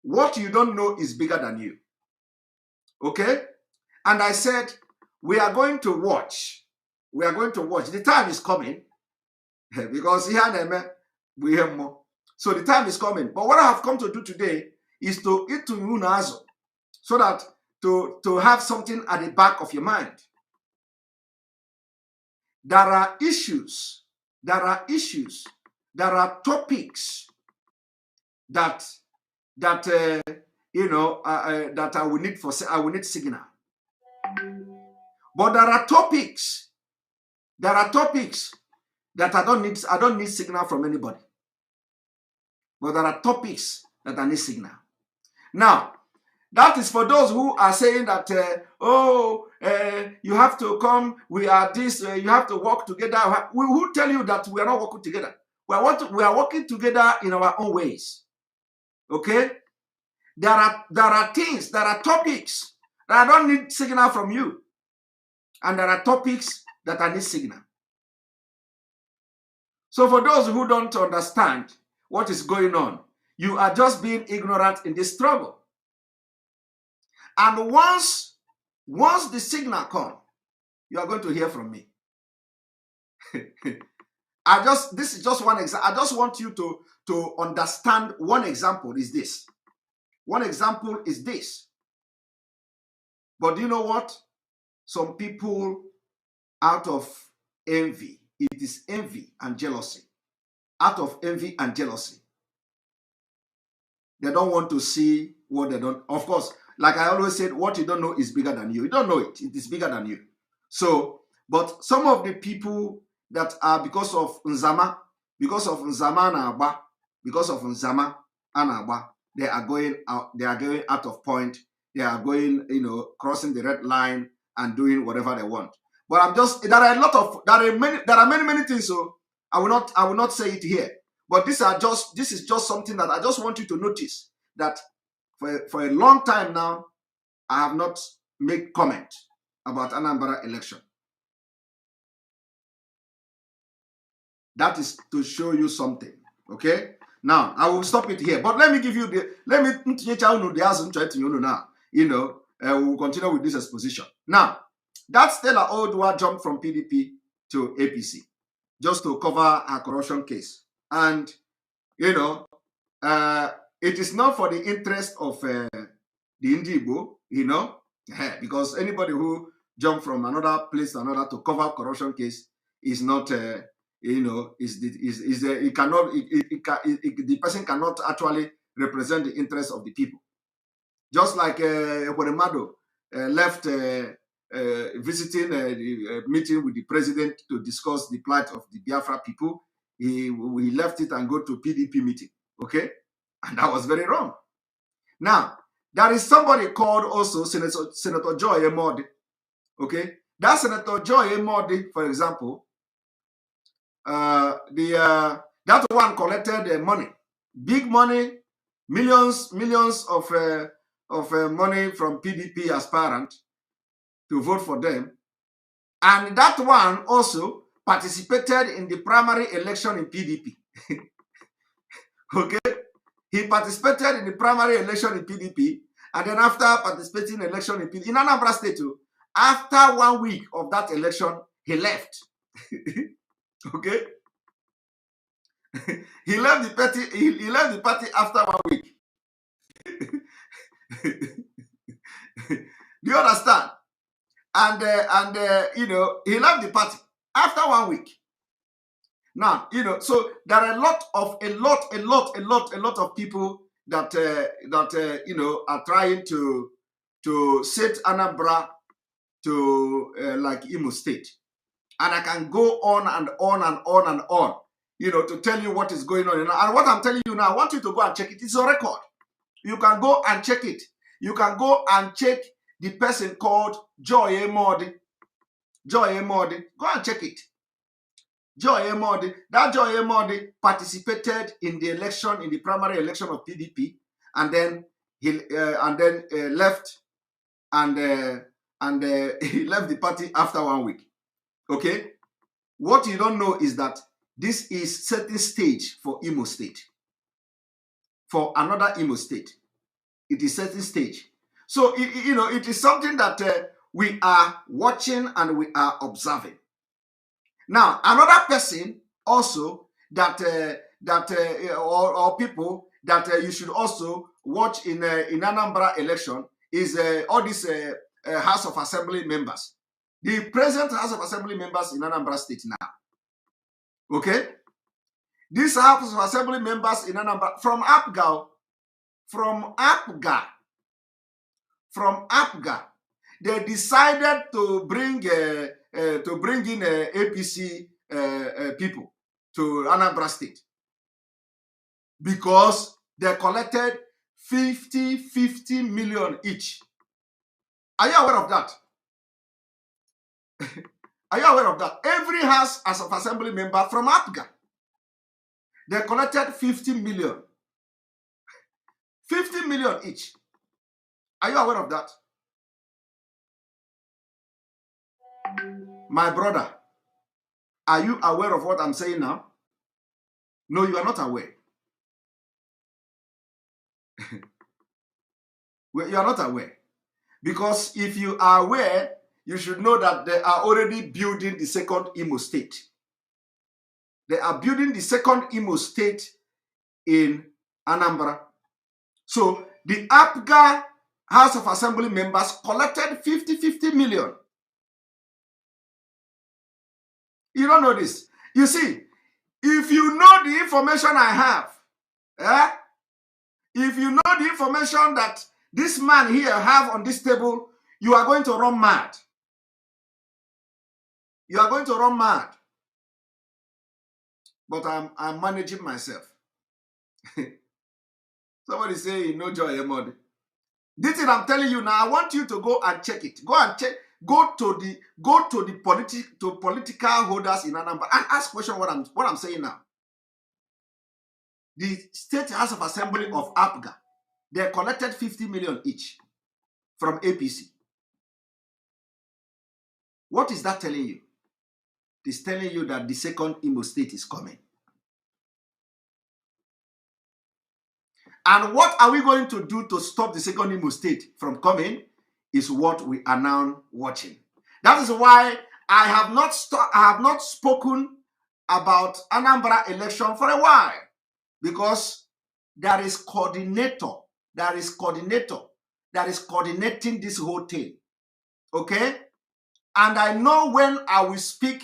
what you don't know is bigger than you. Okay? And I said, we are going to watch. We are going to watch. The time is coming because here we have more. So the time is coming. But what I have come to do today is to eat to Unazo so that to have something at the back of your mind. There are issues, there are topics that you know that I will need signal. But there are topics that I don't need signal from anybody. But there are topics that I need signal. Now, that is for those who are saying that, you have to come, we are this, you have to work together. Who tell you that we are not working together? We are working together in our own ways. Okay? There are things, there are topics that I don't need signal from you. And there are topics that I need signal. So for those who don't understand what is going on, you are just being ignorant in this struggle. And once the signal comes, you are going to hear from me. This is just one example. I just want you to understand. One example is this. One example is this. But do you know what? Some people, out of envy, it is envy and jealousy. Out of envy and jealousy, they don't want to see what they don't. Of course, like I always said, what you don't know is bigger than you. You don't know it. It is bigger than you. So, but some of the people that are because of Nzama and Agba, they are going out. They are going out of point. They are going, you know, crossing the red line and doing whatever they want. But there are many things. So I will not say it here. But this is just something that I just want you to notice, that for a long time now, I have not made comment about Anambra election. That is to show you something. Okay? Now, I will stop it here. But let me give you now. You know, we will continue with this exposition. Now, that Stella Oduwa jumped from PDP to APC just to cover her corruption case. And, you know, it is not for the interest of the Indigo, you know, because anybody who jumped from another place to another to cover corruption case is not, you know, the person cannot actually represent the interest of the people. Just like Ekweremadu left visiting the meeting with the president to discuss the plight of the Biafra people, he left it and go to PDP meeting. Okay, and that was very wrong. Now there is somebody called also Senator Joy Emodi. Okay, that Senator Joy Emodi, for example, that one collected money, big money, millions of money from PDP aspirant to vote for them. And that one also participated in the primary election in PDP. Okay? He participated in the primary election in PDP, and then after participating in election in PDP, in Anambra State, after 1 week of that election, he left. Okay? he left the party. He left the party after 1 week. Do you understand? And you know, he left the party after 1 week. Now, you know, so there are a lot of people that you know, are trying to set Anambra to like Imo State, and I can go on and on and on and on, you know, to tell you what is going on. And what I'm telling you now, I want you to go and check it. It's a record. You can go and check it. You can go and check the person called Joy Emodi. Joy Emodi. Go and check it. Joy Emodi. That Joy Emodi participated in the election, in the primary election of PDP, and then he left, and he left the party after 1 week. Okay? What you don't know is that this is setting stage for Imo State. For another Imo State. It is setting stage. So, you know, it is something that we are watching and we are observing. Now, another person also that or people that you should also watch in Anambra election is all these House of Assembly members. The present House of Assembly members in Anambra State now. Okay? These House of Assembly members in Anambra, from APGA, they decided to bring in APC people to Anambra State because they collected 50 million each. Are you aware of that? Are you aware of that? Every House of Assembly member from APGA, they collected 50 million. 50 million each. Are you aware of that? My brother, are you aware of what I'm saying now? No, you are not aware. Well, you are not aware. Because if you are aware, you should know that they are already building the second Imo State. They are building the second Imo State in Anambra. So the APGA House of Assembly members collected 50 million. You don't know this. You see, if you know the information I have, if you know the information that this man here have on this table, you are going to run mad. You are going to run mad. But I'm managing myself. Somebody say, you know, Joy Emodi. This thing I'm telling you now, I want you to go and check it. Go and check. Go to the political holders in Anambra and ask question what I'm saying now. The State House of Assembly of APGA, they collected 50 million each from APC. What is that telling you? It is telling you that the second Imo State is coming. And what are we going to do to stop the second Imo State from coming is what we are now watching. That is why I have not spoken about Anambra election for a while, because there is coordinator that is coordinating this whole thing. Okay? And I know when I will speak,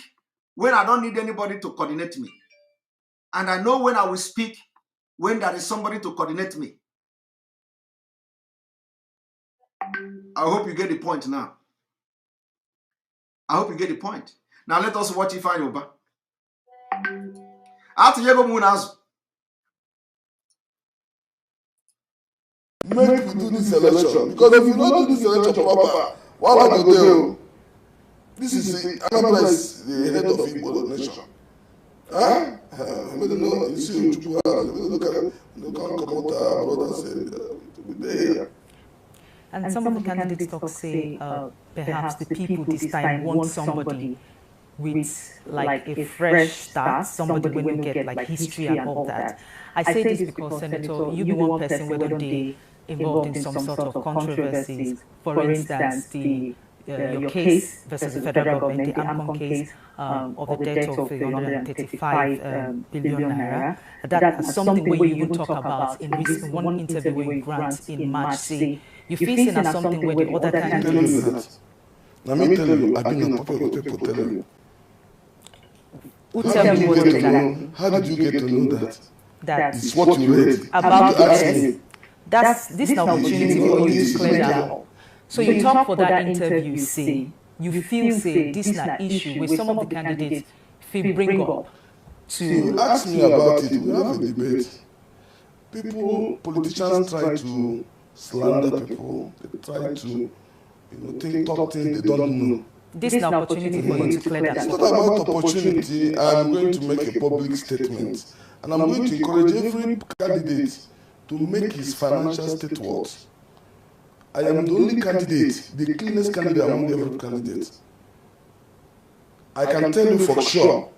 when I don't need anybody to coordinate me. And I know when I will speak, when there is somebody to coordinate me. I hope you get the point now. I hope you get the point. Now let us watch Ifeanyi Uba. Make we do this election, because if you don't do this election proper, what am I going to do? This is Anambra is the head of Igbo nation. Huh? You see, look at them, look at our brothers and there. And some of the candidates talk say perhaps the people this time want somebody with like a fresh start, somebody when you get like history and all that. I say this because, Senator, you be one person whether they involved in some sort of controversies. For instance, the your case versus the federal government, the AMCON case of the debt of 335 billion naira. That's something where you even talk about in one interview where you grant in March, say you feel seen as something where the other candidates. Let me tell you, I've been a public people tell you. Who tell me what exactly? How did you get to know that? That It's what you read. about the that's this is an opportunity for you to clear that up. So you talk for that interview, say you feel say this is an issue with some of the candidates feel bring up to. You ask me about it, we have a debate. People, politicians try to slander people, they try to talk things they don't know. This is an opportunity for you to clear that It's up. not about opportunity. I'm going to make a public statement, and I'm going to encourage every candidate to make his financial state worth. I am the only candidate, the cleanest candidate among every candidate. I can tell you for sure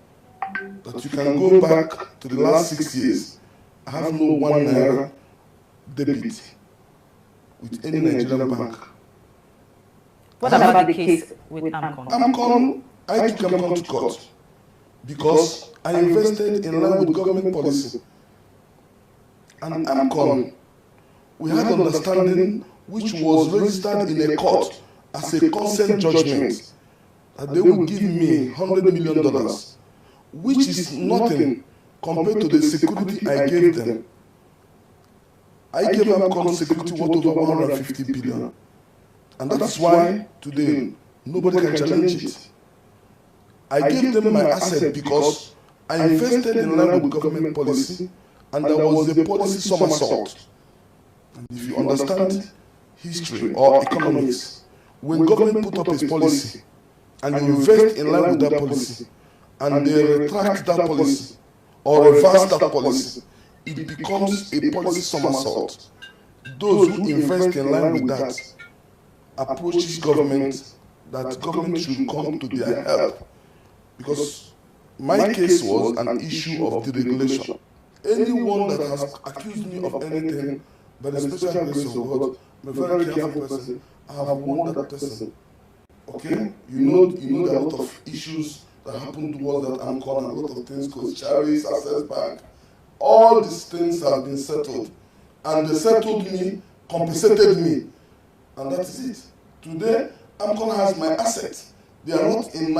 that you can go back to the last 6 years. I have no 1 naira debit with any Nigerian bank. What about the case with AMCON? I took AMCON to court because I invested in line with government policy. And AMCON, we had understanding which was registered in a court as a consent judgment that they will give me $100 million, which is nothing compared to the security I gave them. I gave AMCON security worth over 150 billion. And that's why today nobody can challenge it. I gave them my asset because I invested in line with government policy, and there was a policy somersault. And if you understand history or economics, when government put up its policy and you invest in line with that policy and they retract that policy or reverse that policy, it becomes a policy somersault. Those who invest in line with that approaches government that government should come to their help, because my case was an issue of deregulation. Anyone that has accused me of anything, by the special grace of God, I'm a very careful person, I have warned that person. Okay? You know there are a lot of issues that happened towards that AMCON, a lot of things called Charities, Access Bank. All these things have been settled. And they settled me, compensated me. And that is it. Today, AMCON has my assets. They are not in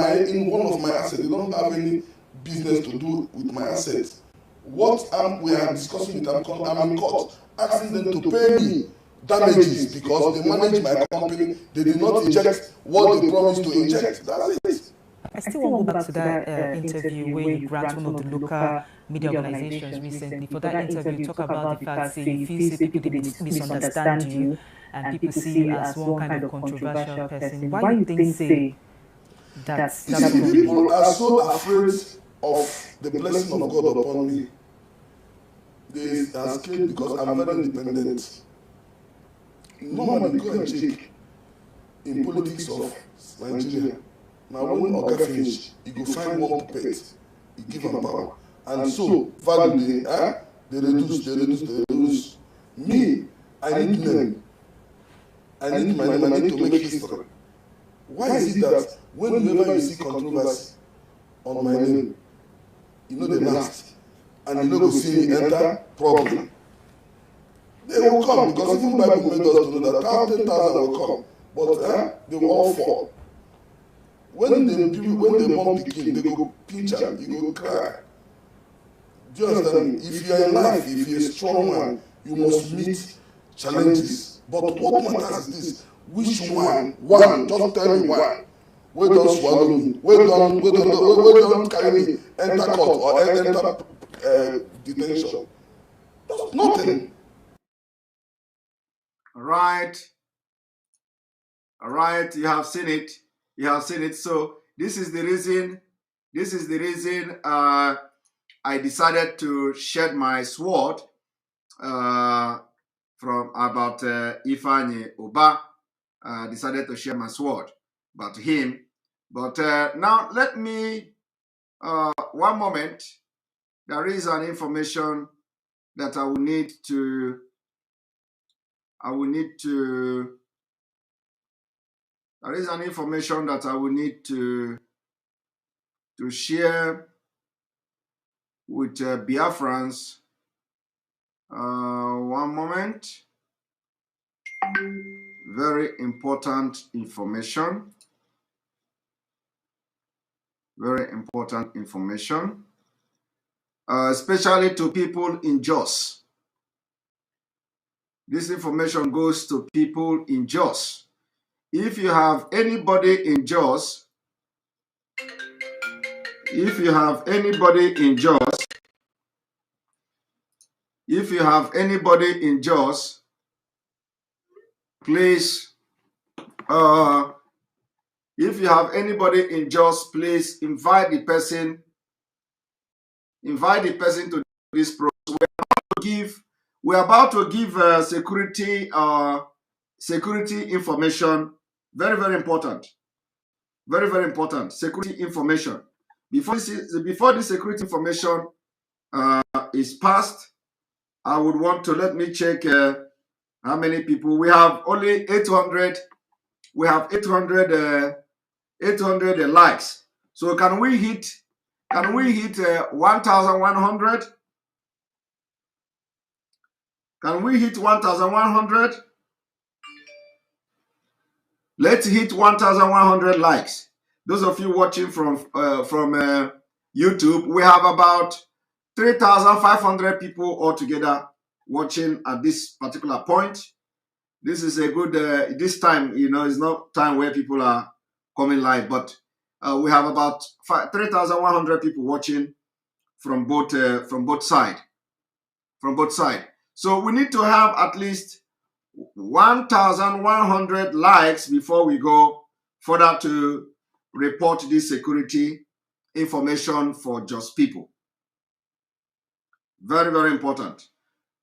one of my assets. They don't have any business to do with my assets. What we are discussing with AMCON, I'm in court, asking them to pay me damages because they manage my company. They did not inject what they promised to inject. That's it. I still want to go back to that interview where you grant one of the local media organizations recently. For that interview, you talk about the fact that you feel people did misunderstand you and people see you as one kind of controversial person. Why do you think say that's people are so afraid of the blessing of God upon me? They are scared because I'm very independent. Normally, go and check in politics of Nigeria. Now, when Oga finish, you go find one puppet, you give them power. And so, value they reduce. Me, I need name. I need my name, I need to make history. Why is it that whenever you see controversy on my name, you know they last, and you know go see me enter problem? They will come, because even Bible made us to know that 10,000 will come, but they will all fall. When they born pikin, they go pinch am, you go cry. Do you understand me? If you are in life, if you are a strong man, you must meet challenges. But what matters is this: which one? One, just tell me one. We don't swallow me. We don't carry me enter court or enter detention. That's nothing. All right. You have seen it. So this is the reason I decided to shed my sword from about Ifeanyi Oba. Decided to share my sword about him. But now let me one moment. There is an information that I will need to There is an information that I will need to share with Biafrans. One moment. Very important information. Very important information. Especially to people in Jos. This information goes to people in Jos. If you have anybody in Jos, please invite the person to this process. We're about to give security information. Very, very important. Very, very important. Security information. Before the security information is passed, I would want to let me check how many people. We have only 800. We have 800 likes. So can we hit 1,100? Can we hit 1,100? Let's hit 1,100 likes. Those of you watching from YouTube, we have about 3,500 people altogether watching at this particular point. This is a good, this time, it's not time where people are coming live, but we have about 3,100 people watching from both sides. So we need to have at least 1,100 likes before we go further to report this security information for Jos people. Very, very important.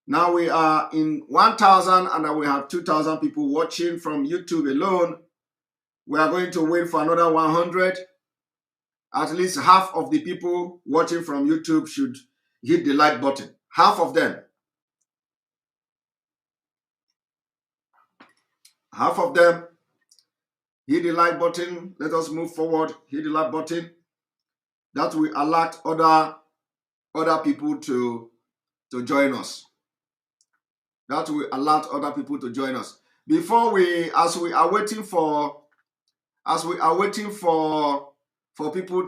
Now we are in 1,000 and we have 2,000 people watching from YouTube alone. We are going to wait for another 100. At least half of the people watching from YouTube should hit the like button. Half of them. Half of them hit the like button. Let us move forward. Hit the like button. That will alert other people to join us. That will alert other people to join us. Before as we are waiting for people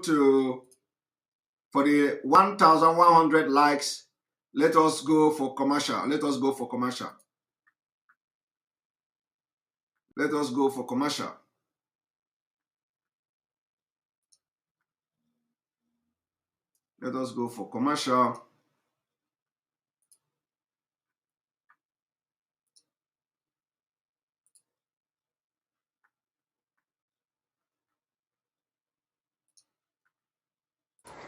for the 1,100 likes, let us go for commercial. Let us go for commercial. Let us go for commercial. Let us go for commercial.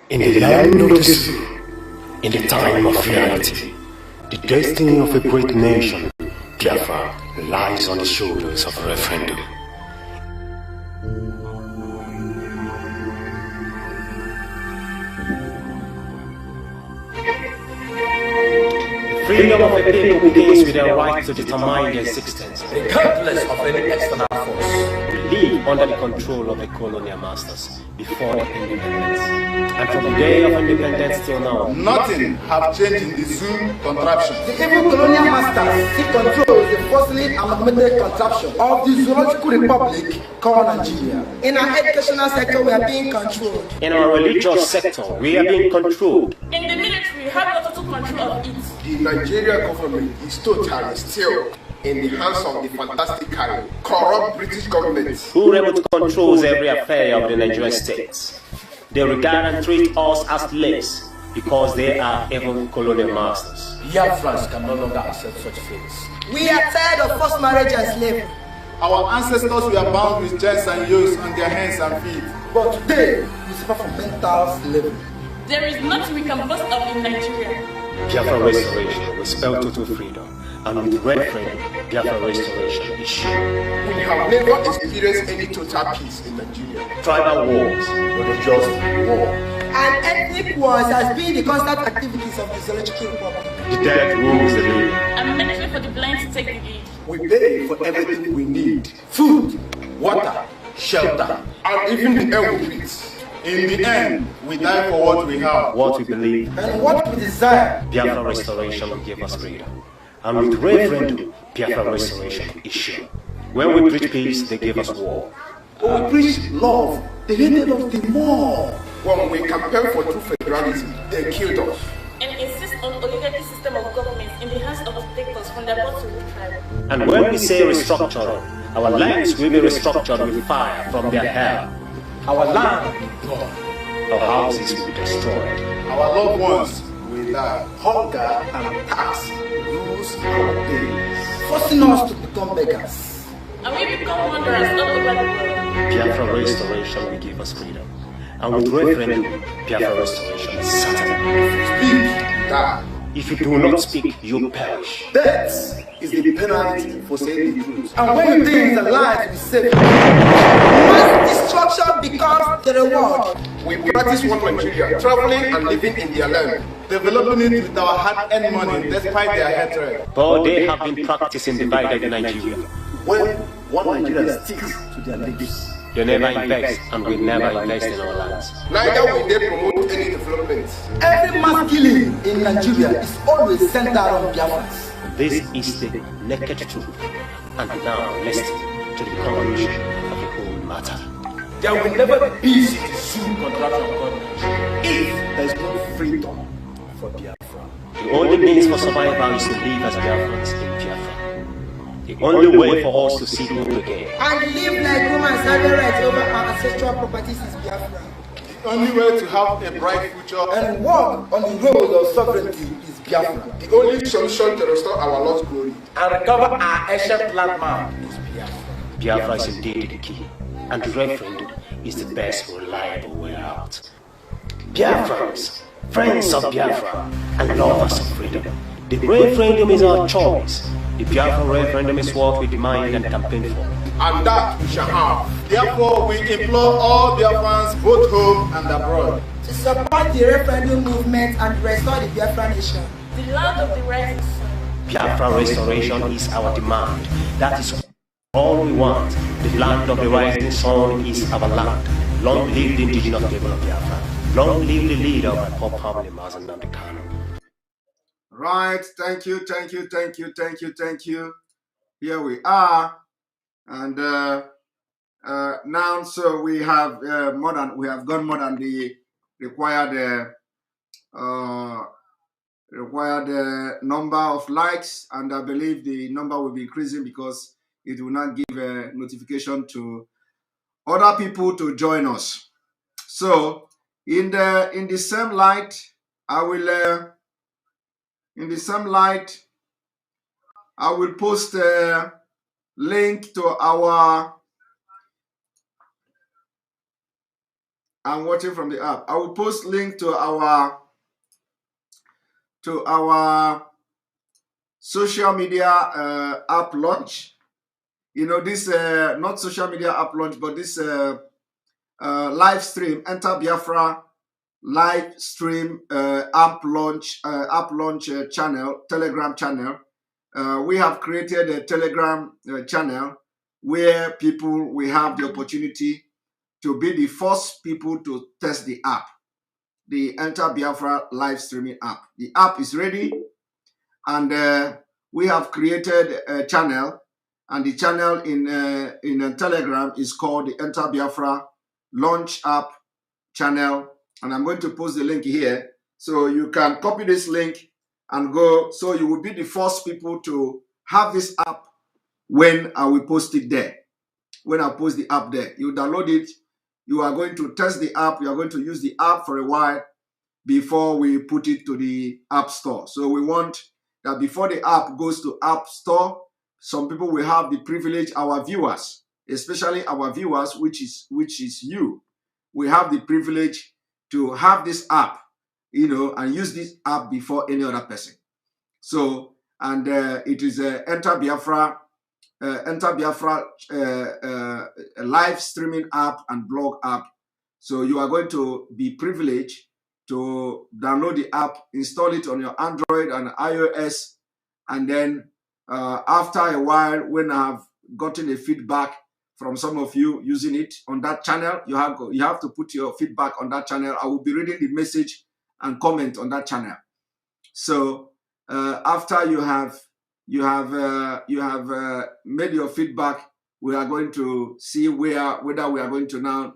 In the land of the sea, in the time of reality, the destiny of a great nation, Biafra, lies on the shoulders of a referendum. Freedom of a people begins with their right to determine their existence, regardless of any external force. We live under the control of the colonial masters before independence. And from the day of independence till now, Nothing have changed in the zoo contraption. The evil colonial masters take control the falsely amalgamated contraption of the zoological republic called Nigeria. In our educational sector, we are being controlled. in our religious sector, we are being controlled. In the military, we have total control of it. The Nigerian government is totally still in the hands of the fantastically corrupt British government, Who remote controls every affair of the Nigerian state. They regard and treat us as slaves because they are evil colonial masters. Biafrans can no longer accept such things. We are tired of forced marriage and slavery. our ancestors were bound with chains and yokes on their hands and feet. But today, we suffer from mental slavery. There is nothing we can boast of in Nigeria. Biafra restoration will spell total freedom, and with referendum, Biafra restoration is sure. We have never experienced any total peace in Nigeria. Tribal wars, Religious war. And ethnic wars has been the constant activities of the zoological republic. the dead rules the living. I'm making for the blind to take the lead. We pay for everything we need: food, water, shelter, and even the air we breathe. In the end, we die for what we have, what we believe, and what we desire. Biafra restoration will give us freedom. And with referendum, Biafra restoration is sure. When we preach peace, they give us war. When we preach love, they hated us the more. When we campaign for true federalism, they killed us. And insist on oligarchy system of government in the hands of dictators from the bottom of the tribe. And when we say restructuring, our lives will be restructured with fire from their hell. Our land will be gone. Our houses will be destroyed. Our loved ones will die. Hunger and tax rules our days, forcing us to become beggars. And we become wanderers all over the world. Biafra restoration will give us freedom. And with referendum, Biafra restoration is certain. Speak, die. If you do not speak, you perish. Death is the penalty for saying the truth. And when you think the life is safe, mass destruction becomes the reward. We practice one Nigeria, traveling and living in their land, developing it with our hard-earned money despite their hatred. But they have been practicing divided Nigeria. When one Nigeria sticks to their lips, They never invest and will never invest in our lands. Neither will they promote any development. every mass killing in Nigeria is always centered on Biafrans. This is the naked truth. And now listen to the conclusion of the whole matter. There will never be peace in the Zoom contraction of government if there is no freedom for Biafra. The only means for survival is to live as Biafrans in Biafra. The only way for us to see home again. And live like humans having rights over our ancestral properties is Biafra. The only way to have a bright future And walk on the road of sovereignty is Biafra. the only solution to restore our lost glory. And recover our ancient landmark is Biafra. Biafra is indeed the key, and the referendum is the best reliable way out. Biafrans, friends of Biafra, and lovers of freedom, the referendum is our choice. The Biafra referendum is what we demand and campaign for. And that we shall have. Therefore, we implore all Biafrans, both home and abroad, To support the referendum movement and restore the Biafra nation. The land of the rising sun. Biafra restoration is our demand. That is all we want. The land of the rising sun is our land. Long live the indigenous people of Biafra. Long live the leader of the Pope Family Mazen and the Kano. Right, thank you. Here we are, and now so we have gone more than the required number of likes, and I believe the number will be increasing because it will not give a notification to other people to join us. So in the same light, I will. In the same light, I will post a link to our. I'm watching from the app. I will post link to our social media app launch. You know, this not social media app launch, but this live stream, Enter Biafra live stream app launch channel, Telegram channel. We have created a Telegram channel where people will have the opportunity to be the first people to test the app, the Enter Biafra live streaming app. The app is ready, and we have created a channel, and the channel in Telegram is called the Enter Biafra launch app channel. And I'm going to post the link here, so you can copy this link and go. So you will be the first people to have this app when I will post it there. When I post the app there, you download it. You are going to test the app. You are going to use the app for a while before we put it to the App Store. So we want that before the app goes to App Store, some people will have the privilege, our viewers, especially our viewers, which is you. We have the privilege to have this app, you know, and use this app before any other person. So, and it is a Enter Biafra live streaming app and blog app. So you are going to be privileged to download the app, install it on your Android and iOS, and then after a while, when I have gotten a feedback from some of you using it on that channel. You have to put your feedback on that channel. I will be reading the message and comment on that channel. So after you have made your feedback, we are going to see whether we are going to now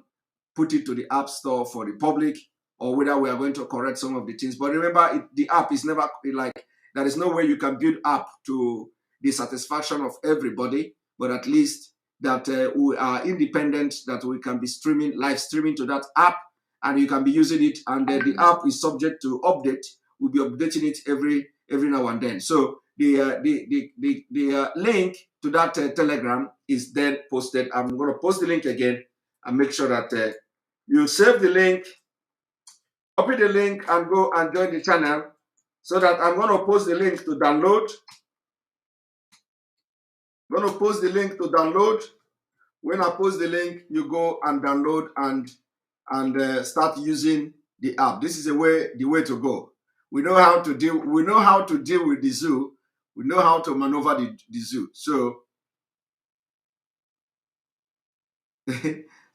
put it to the App Store for the public, or whether we are going to correct some of the things. But remember, the app is never like, there is no way you can build app to the satisfaction of everybody, but at least that we are independent, that we can be live streaming to that app, and you can be using it, and the app is subject to update. We'll be updating it every now and then. So the link to that Telegram is then posted. I'm going to post the link again and make sure that you save the link, copy the link, and go and join the channel, so that I'm going to post the link to download. I'm going to post the link to download. When I post the link, you go and download and start using the app. This is the way to go. We know how to deal. We know how to deal with the zoo. We know how to maneuver the zoo. So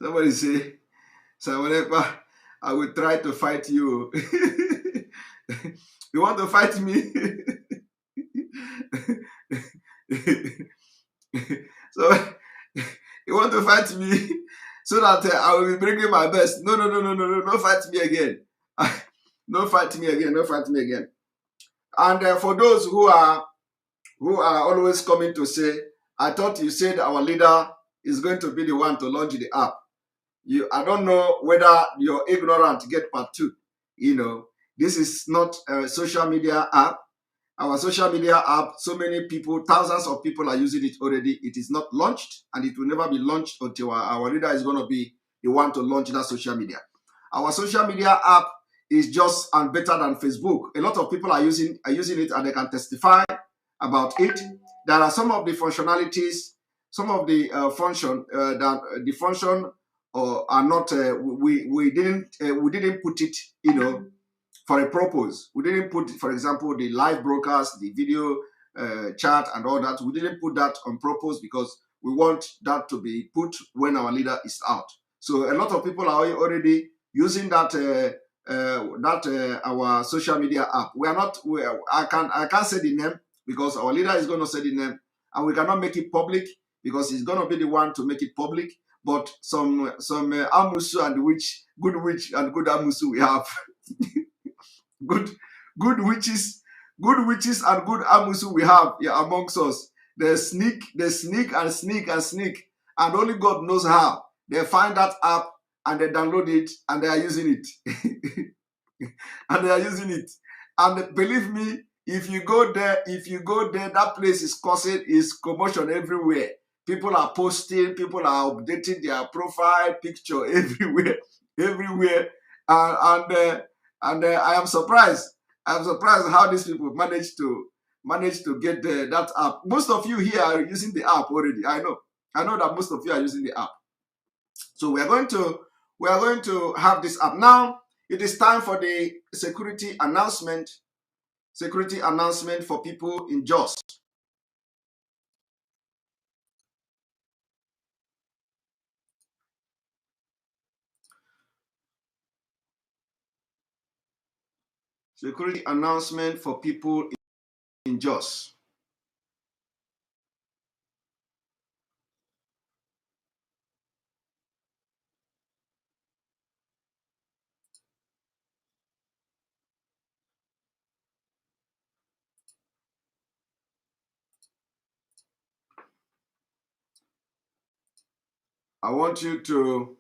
somebody say, Ekpa, I will try to fight you. You want to fight me? So you want to fight me so that I will be bringing my best. No, no fight me again. No fight me again, no fight me again. And for those who are always coming to say, I thought you said our leader is going to be the one to launch the app. I don't know whether you're ignorant get part two. You know, this is not a social media app. Our social media app, so many people, thousands of people are using it already. It is not launched, and it will never be launched until our leader is going to be the one to launch that social media. Our social media app is just and better than Facebook. A lot of people are using it, and they can testify about it. There are some of the functionalities, some of the function are not. We didn't put it, you know, for a purpose. We didn't put, for example, the live broadcast, the video chat and all that. We didn't put that on purpose because we want that to be put when our leader is out. So a lot of people are already using that our social media app. I can't say the name because our leader is going to say the name, and we cannot make it public because he's going to be the one to make it public. But some amusu and good witch and good amusu we have. good witches and good amusu we have here amongst us. They sneak and sneak, and only God knows how. They find that app and they download it and they are using it. And they are using it. And believe me, if you go there, that place is commotion everywhere. People are posting, people are updating their profile picture everywhere. And I am surprised. I'm surprised how these people manage to get that app. Most of you here are using the app already. I know that most of you are using the app. So we are going to have this app now. It is time for the security announcement. Security announcement for people in Jos. Security announcement for people in Jos. I want you to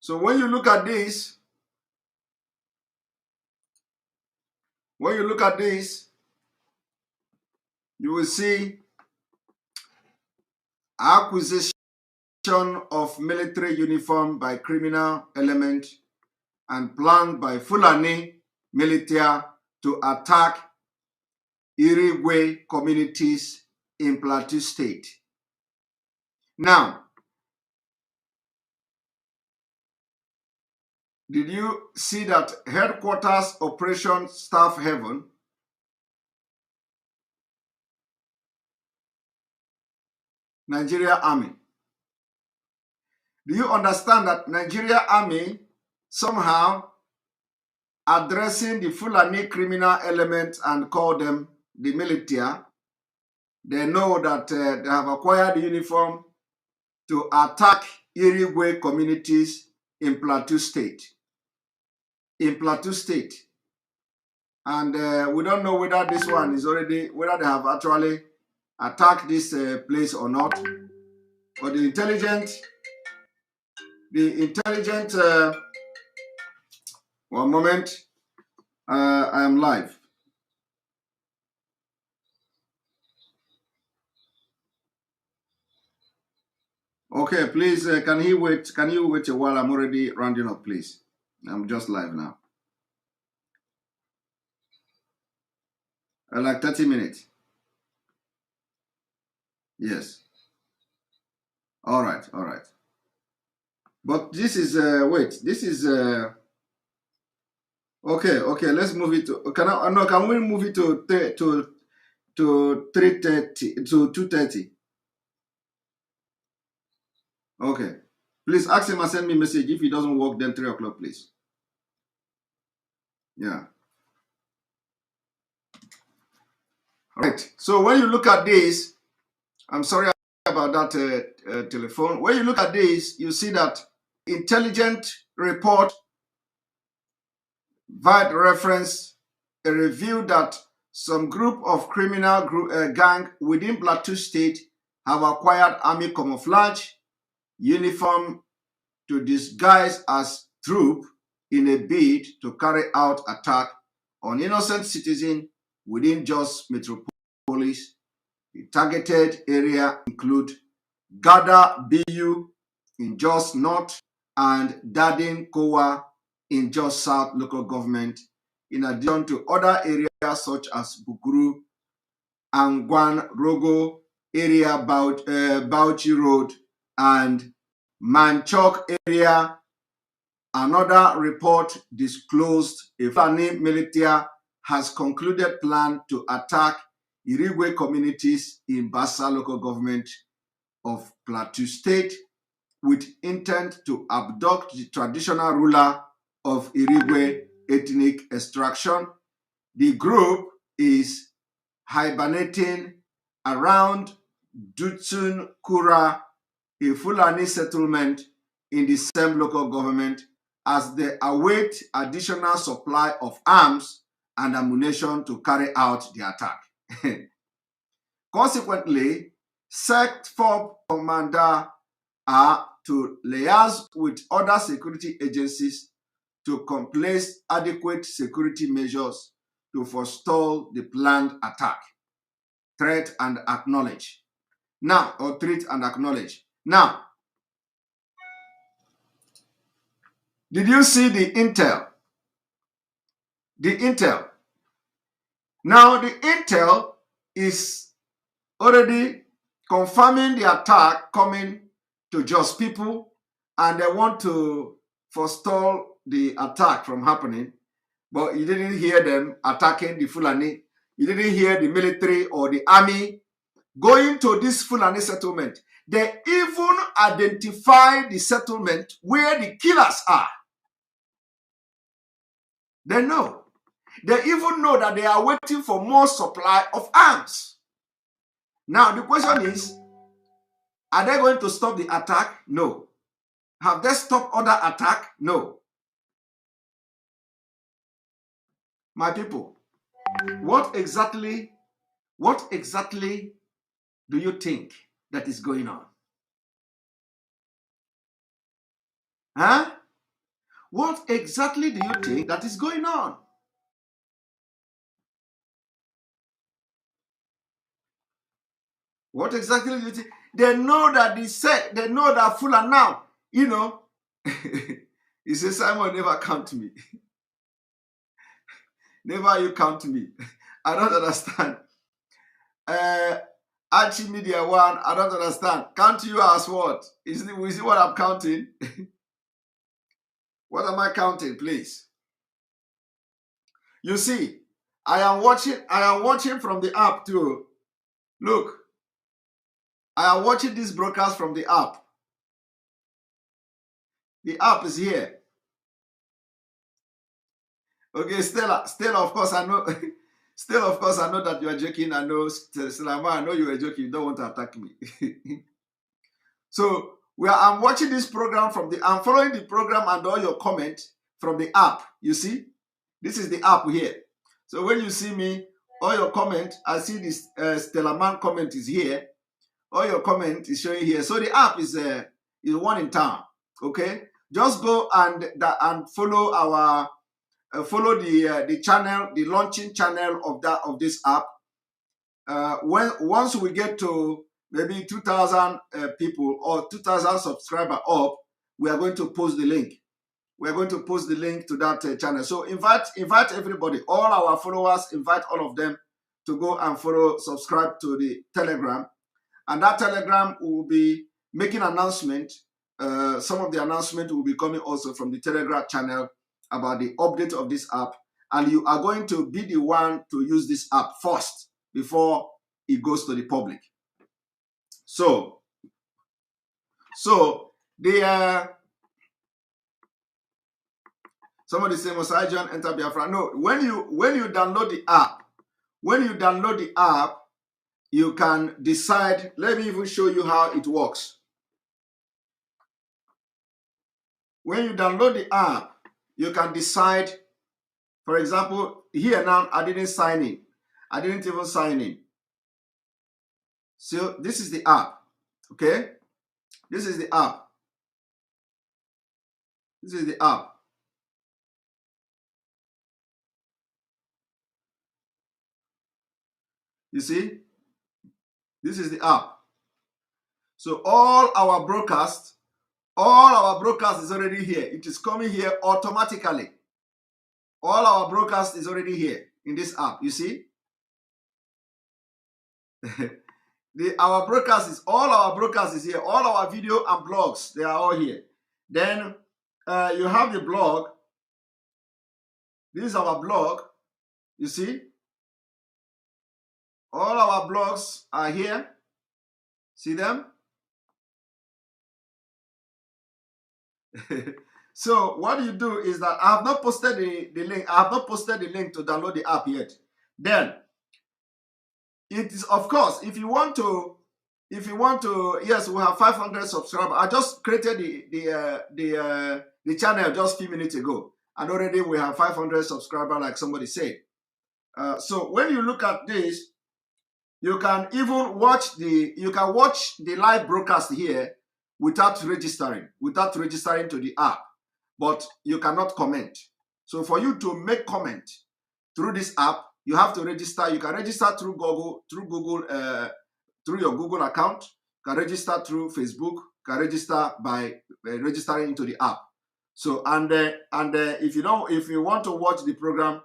so when you look at this, you will see acquisition of military uniform by criminal element and planned by Fulani military to attack Irigwe communities in Plateau State. Now, did you see that headquarters operation staff heaven? Nigeria Army. Do you understand that Nigeria Army somehow addressing the Fulani criminal element and call them the militia? They know that they have acquired the uniform to attack Irigwe communities in Plateau State. In Plateau State. And we don't know whether this one is already, whether they have actually attacked this place or not. But the intelligent, one moment, I am live. Okay, please, can you wait a while? I'm already rounding up, please. I'm just live now. Like 30 minutes. Yes. All right. But this is, this is, okay, let's move it to, can we move it to 3:30, to 2:30? Okay. Please ask him and send me a message. If it doesn't work, then 3 o'clock, please. Yeah. All right. So when you look at this, I'm sorry about that telephone. When you look at this, you see that intelligent report via reference a review that some group of criminal gang within Plateau State have acquired army camouflage uniform to disguise as troop in a bid to carry out attack on innocent citizens within Jos Metropolis. The targeted area include Gada BU in Jos North and Dadin Kowa in Jos South local government, in addition to other areas such as Buguru, Angwan, Rogo area, Bauchi Road, and Manchok area. Another report disclosed a Fulani militia has concluded plan to attack Irigwe communities in Bassa local government of Plateau State with intent to abduct the traditional ruler of Irigwe ethnic extraction. The group is hibernating around Dutsun Kura, a Fulani settlement in the same local government, as they await additional supply of arms and ammunition to carry out the attack. Consequently, Sect 4 commander are to liaise with other security agencies to place adequate security measures to forestall the planned attack. Threat and acknowledge. Now, Now, did you see the intel? The intel. Now, the intel is already confirming the attack coming to Jos people, and they want to forestall the attack from happening. But you didn't hear them attacking the Fulani. You didn't hear the military or the army going to this Fulani settlement. They even identify the settlement where the killers are. They know. They even know that they are waiting for more supply of arms. Now, the question is, are they going to stop the attack? No. Have they stopped other attack? No. My people, what exactly do you think that is going on? Huh? What exactly do you think that is going on? What exactly do you think? They know that they know that Fulani now, you know. He says, Simon, never count me. Never you count me. I don't understand. Archie Media One, I don't understand. Count you as what? We see what I'm counting? What am I counting, please? You see, I am watching from the app too. Look, I am watching this broadcast from the app. The app is here. Okay, Stella, of course, I know. Stella, of course, I know that you are joking. I know, Stella, I know you were joking. You don't want to attack me. So, I'm watching this program I'm following the program and all your comments from the app. You see, this is the app here. So when you see me, all your comment, I see this Stella Man comment is here. All your comment is showing here. So the app is one in town. Okay, just go and follow our follow the channel, the launching channel of this app. Once we get to maybe 2,000 people or 2,000 subscribers up, we are going to post the link. We are going to post the link to that channel. So invite everybody, all our followers, invite all of them to go and subscribe to the Telegram. And that Telegram will be making announcement. Some of the announcement will be coming also from the Telegram channel about the update of this app. And you are going to be the one to use this app first before it goes to the public. So the somebody say Mosai John enter Biafra. No, when you download the app, you can decide. Let me even show you how it works. When you download the app, you can decide. For example, here now I didn't sign in. I didn't even sign in. So this is the app. Okay? This is the app. This is the app. You see? This is the app. So all our broadcast is already here. It is coming here automatically. All our broadcast is already here in this app. You see? All our broadcast is here. All our video and blogs, they are all here. Then you have the blog. This is our blog. You see? All our blogs are here. See them? So what you do is that I have not posted the link. I have not posted the link to download the app yet. Then it is, of course, if you want to, yes, we have 500 subscribers. I just created the channel just a few minutes ago, and already we have 500 subscribers, like somebody said. So when you look at this, you can even watch the live broadcast here without registering to the app, but you cannot comment. So for you to make comment through this app, you have to register. You can register through Google, through your Google account. You can register through Facebook. You can register by registering into the app. So and if you want to watch the program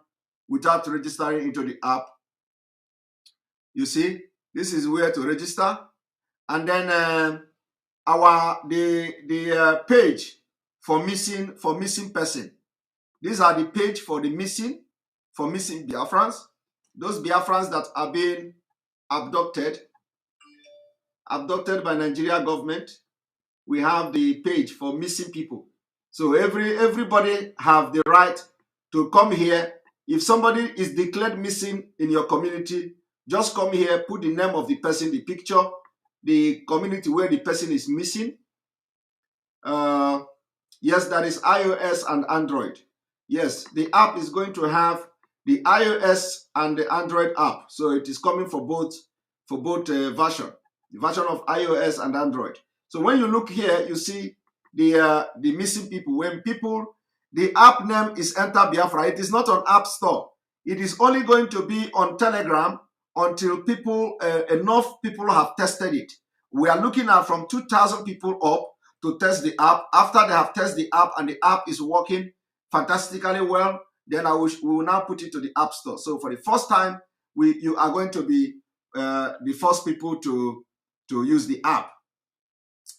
without registering into the app, you see, this is where to register. And then the page for missing person. These are the page for missing Biafrans. Those Biafrans that are being abducted by Nigeria government. We have the page for missing people. So everybody have the right to come here. If somebody is declared missing in your community, just come here, put the name of the person, the picture, the community where the person is missing. Yes, that is iOS and Android. Yes, the app is going to have the iOS and the Android app. So it is coming for both version, the version of iOS and Android. So when you look here, you see the missing people. The app name is Enter Biafra. It is not on App Store. It is only going to be on Telegram until enough people have tested it. We are looking at from 2,000 people up to test the app. After they have tested the app and the app is working fantastically well, then we will now put it to the App Store. So for the first time, you are going to be the first people to use the app.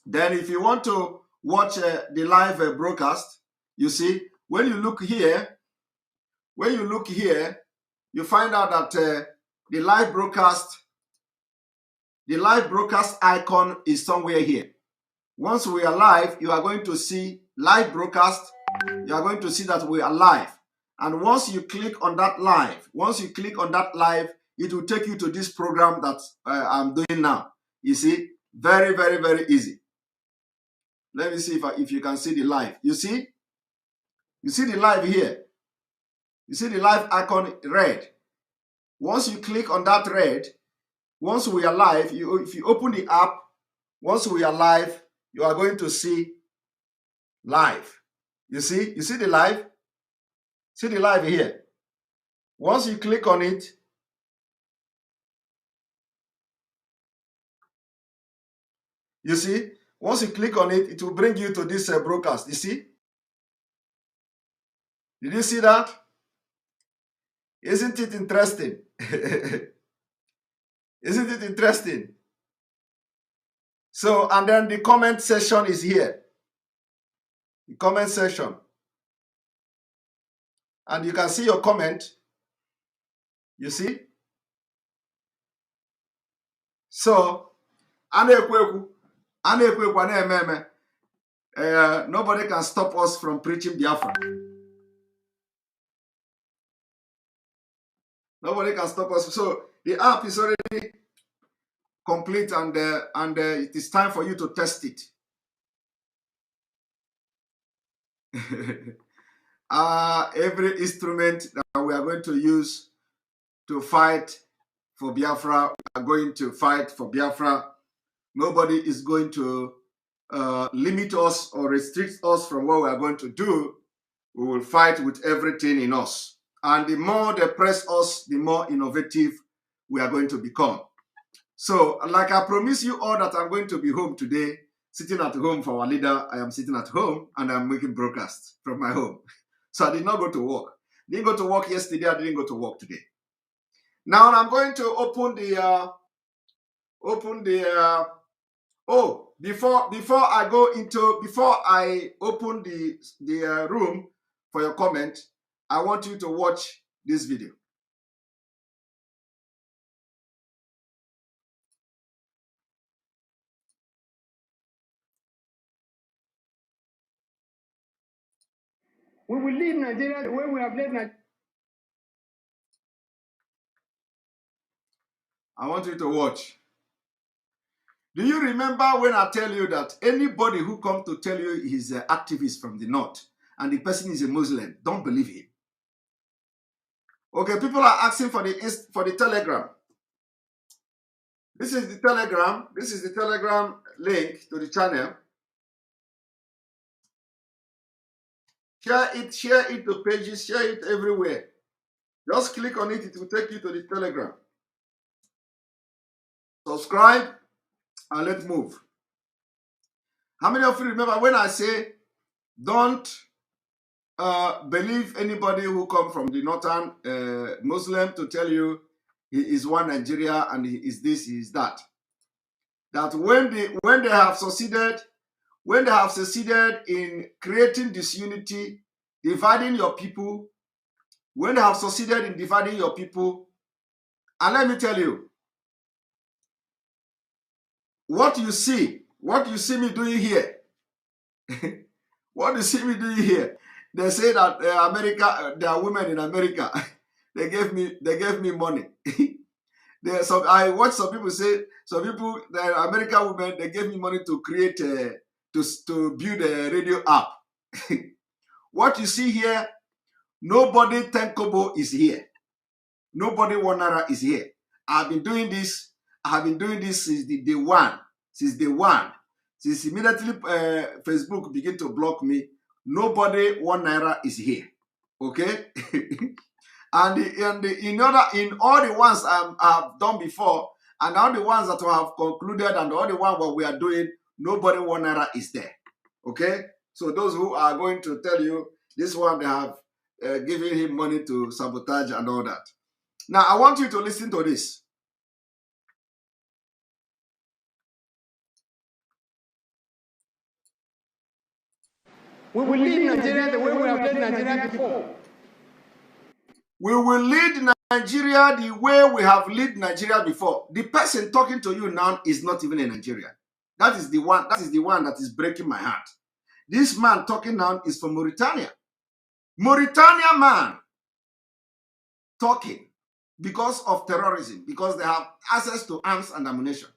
Then if you want to watch the live broadcast, you see, when you look here, you find out that the live broadcast icon is somewhere here. Once we are live, you are going to see live broadcast. You are going to see that we are live. And once you click on that live, it will take you to this program that I'm doing now. You see, very, very, very easy. Let me see if you can see the live. You see the live here. You see the live icon red. Once you click on that red, once we are live, if you open the app, once we are live, you are going to see live. You see the live? See the live here. Once you click on it, you see, once you click on it, it will bring you to this broadcast. You see? Did you see that? Isn't it interesting? Isn't it interesting? So, and then the comment section is here. The comment section. And you can see your comment. You see? So, nobody can stop us from preaching Biafra. Nobody can stop us. So the app is already complete, and it is time for you to test it. Every instrument that we are going to use to fight for Biafra, we are going to fight for Biafra. Nobody is going to limit us or restrict us from what we are going to do. We will fight with everything in us. And the more they press us, the more innovative we are going to become. So, like I promised you all that I'm going to be home today, sitting at home for our leader. I am sitting at home and I'm making broadcasts from my home. So I did not go to work. Didn't go to work yesterday. I didn't go to work today. Now I'm going to open the before I open the room for your comment, I want you to watch this video. We will leave Nigeria the way we have left Nigeria. I want you to watch. Do you remember when I tell you that anybody who comes to tell you he's an activist from the north and the person is a Muslim, don't believe him? Okay, people are asking for the Telegram. This is the Telegram. This is the Telegram link to the channel. Share it to pages, share it everywhere. Just click on it, it will take you to the Telegram. Subscribe and let's move. How many of you remember when I say don't believe anybody who comes from the northern Muslim to tell you he is one Nigeria and he is this, he is that. That when they have succeeded in creating disunity, dividing your people, when they have succeeded in dividing your people, and let me tell you, what you see me doing here, what you see me doing here, they say that America, there are women in America, they gave me money. I watch some people say, the American women, they gave me money to create to build a radio app. What you see here, nobody 10 kobo is here. Nobody 1 naira is here. I've been doing this since the day one. Since immediately Facebook begin to block me, nobody 1 naira is here. Okay? in all the ones I've done before, and all the ones that I have concluded, and all the ones what we are doing, nobody 1 naira is there. Okay? So those who are going to tell you this one, they have given him money to sabotage and all that. Now I want you to listen to this. We will lead Nigeria the way we have led Nigeria before. We will lead Nigeria the way we have led Nigeria before. The person talking to you now is not even a Nigerian. That is the one that is breaking my heart. This man talking now is from Mauritania. Mauritania man talking because of terrorism, because they have access to arms and ammunition.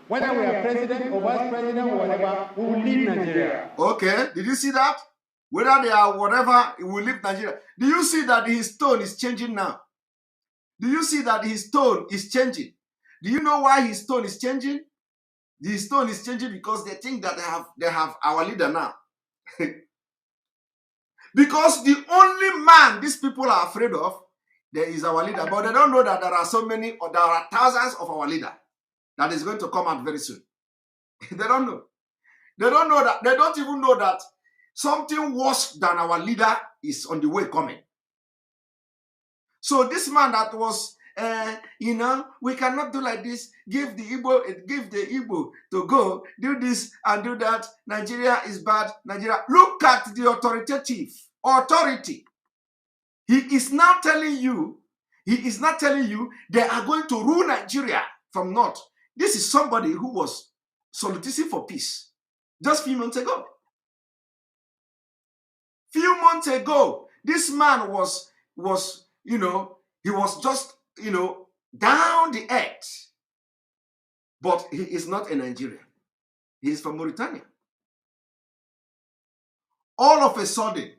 Whether we are president or vice president or whatever, we will lead Nigeria. Okay, did you see that? Whether they are whatever, it will leave Nigeria. Do you see that his tone is changing now? Do you see that his tone is changing? Do you know why his tone is changing? His tone is changing because they think that they have our leader now. Because the only man these people are afraid of, there is our leader. But they don't know that there are so many, or there are thousands of our leader that is going to come out very soon. They don't know. They don't know that. They don't even know that something worse than our leader is on the way coming. So this man that was, we cannot do like this. Give the Igbo to go do this and do that. Nigeria is bad. Nigeria. Look at the authoritative authority. He is now telling you. He is not telling you they are going to rule Nigeria from north. This is somebody who was soliciting for peace just a few months ago. Few months ago, this man was he was just, down the earth. But he is not a Nigerian. He is from Mauritania. All of a sudden,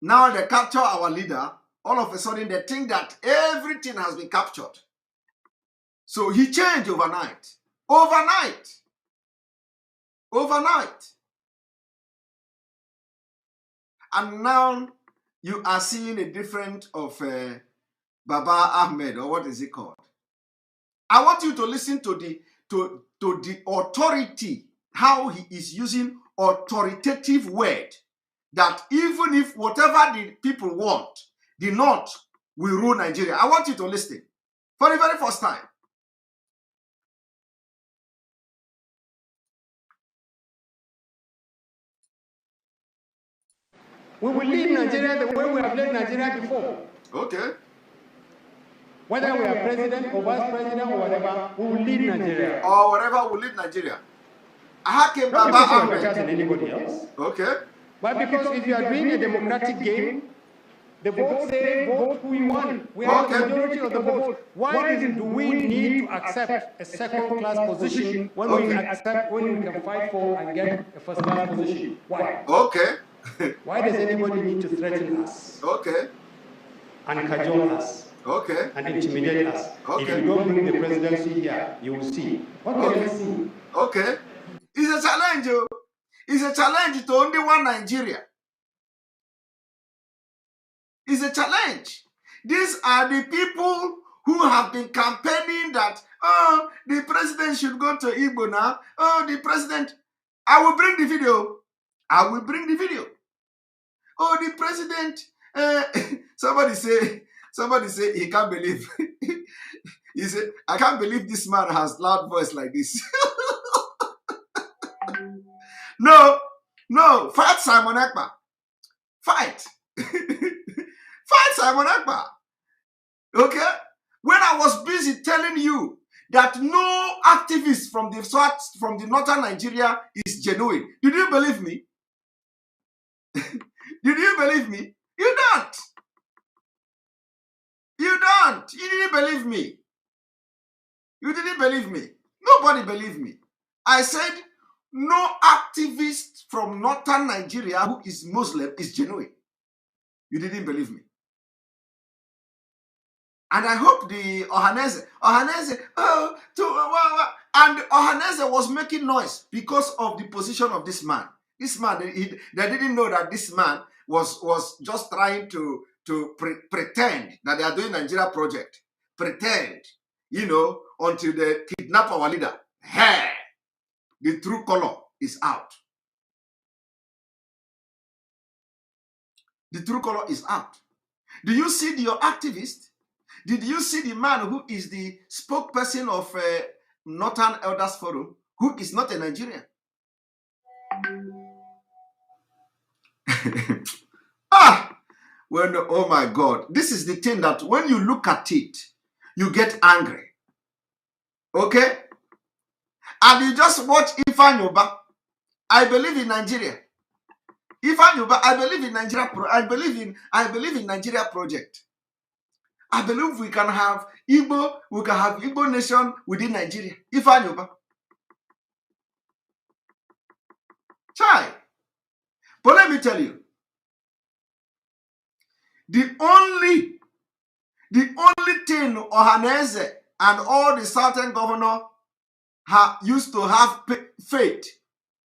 now they capture our leader. All of a sudden, they think that everything has been captured. So he changed overnight. Overnight. And now you are seeing a difference of Baba Ahmed, or what is it called? I want you to listen to the authority, how he is using authoritative word, that even if whatever the people want, the North will rule Nigeria. I want you to listen for the very first time. We will lead Nigeria the way we have led Nigeria before. Okay. Whether we are president or vice president or whatever, we will lead Nigeria. Or whatever will lead Nigeria. Hakim Not Baba because we are Ahmed. better than anybody else. Okay. But because if you are doing a democratic game, the vote say vote who you want. We have the majority of the vote. Why do we need to accept a second-class position when we can fight for and get a first-class position? Why? Okay. Why does anybody need to threaten us? Okay. And cajole us? Okay. And intimidate us? Okay. If you don't bring the presidency here, you will see. Okay, let's see. Okay. It's a challenge. It's a challenge to only one Nigeria. It's a challenge. These are the people who have been campaigning that, the president should go to Igbo now. The president. I will bring the video. Oh, the president. Somebody say he can't believe. He said, I can't believe this man has loud voice like this. No, fight Simon Ekpa. Fight. Fight Simon Ekpa. Okay? When I was busy telling you that no activist from the northern Nigeria is genuine, did you believe me? Did you believe me? You don't. You don't. You didn't believe me. You didn't believe me. Nobody believed me. I said no activist from northern Nigeria who is Muslim is genuine. You didn't believe me. And I hope the Ohanese, and Ohanese was making noise because of the position of this man. This man, they didn't know that this man was just trying to pretend that they are doing Nigeria project. Pretend, until they kidnap our leader. Hey, the true color is out. The true color is out. Do you see your activist? Did you see the man who is the spokesperson of Northern Elders Forum, who is not a Nigerian? Oh my God. This is the thing that when you look at it, you get angry. Okay? And you just watch Ifeanyi. I believe in Nigeria. Ifeanyi, I believe in Nigeria. I believe in Nigeria project. I believe we can have Igbo nation within Nigeria. Ifeanyi. Chai. But let me tell you, the only thing Ohaneze and all the southern governor used to have faith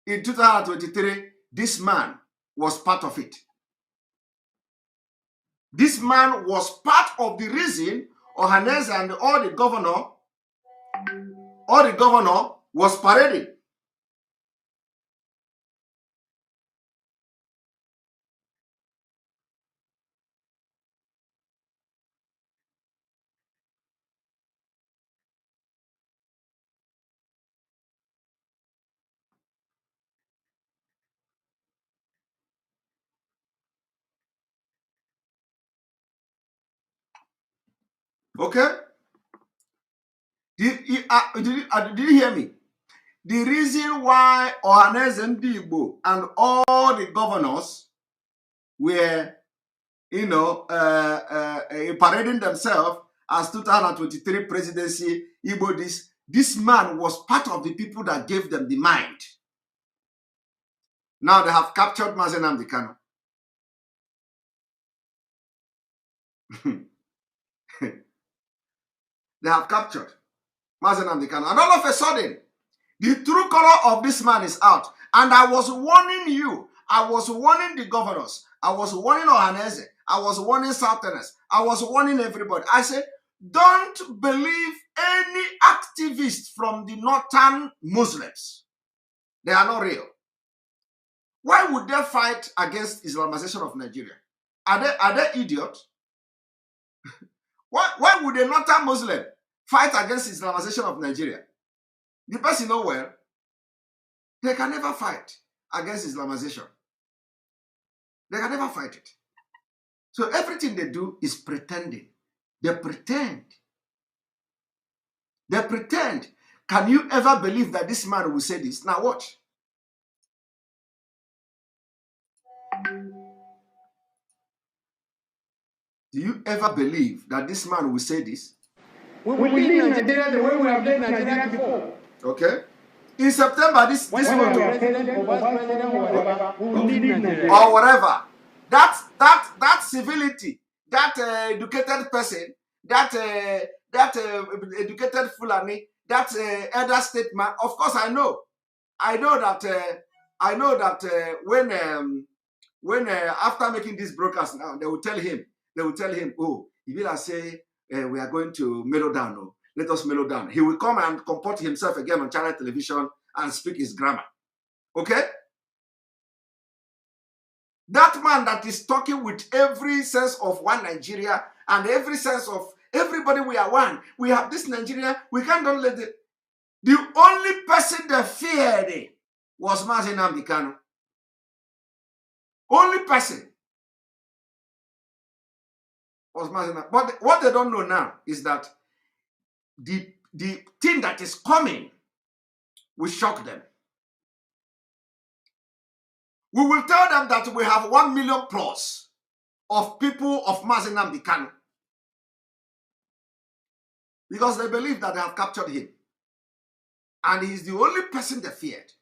in 2023, this man was part of it. This man was part of the reason Ohaneze and all the governor was parading. Okay? Did you hear me? The reason why Ohaneze Ndigbo and all the governors were, parading themselves as 2023 presidency, Igbo, this man was part of the people that gave them the mind. Now they have captured Mazi Nnamdi Kanu. They have captured Mazi Nnamdi Kanu. And all of a sudden, the true color of this man is out. And I was warning you. I was warning the governors. I was warning Ohaneze. I was warning Southerners. I was warning everybody. I said, don't believe any activist from the northern Muslims. They are not real. Why would they fight against Islamization of Nigeria? Are they idiots? Why would a northern Muslim fight against Islamization of Nigeria? The person know well, they can never fight against Islamization. They can never fight it. So everything they do is pretending. They pretend. They pretend. Can you ever believe that this man will say this? Now watch. Do you ever believe that this man will say this? We will leave Nigeria the way we have left Nigeria before. Okay. In September, this When we are president or vice president or whatever, we will leave Nigeria. Or whatever. That civility, that educated person, that educated Fulani, that elder statesman. Of course, I know that when after making this broadcast now, they will tell him, oh, if you say we are going to mellow down, oh, let us mellow down. He will come and comport himself again on channel television and speak his grammar. Okay? That man that is talking with every sense of one Nigeria and every sense of everybody, we are one. We have this Nigeria. We can't don't let it. The only person that feared was Mazi Nnamdi Kanu. Only person was Mazi Nnamdi. But what they don't know now is that the thing that is coming will shock them. We will tell them that we have 1 million plus of people of Mazi Nnamdi Kanu, because they believe that they have captured him. And he is the only person they feared.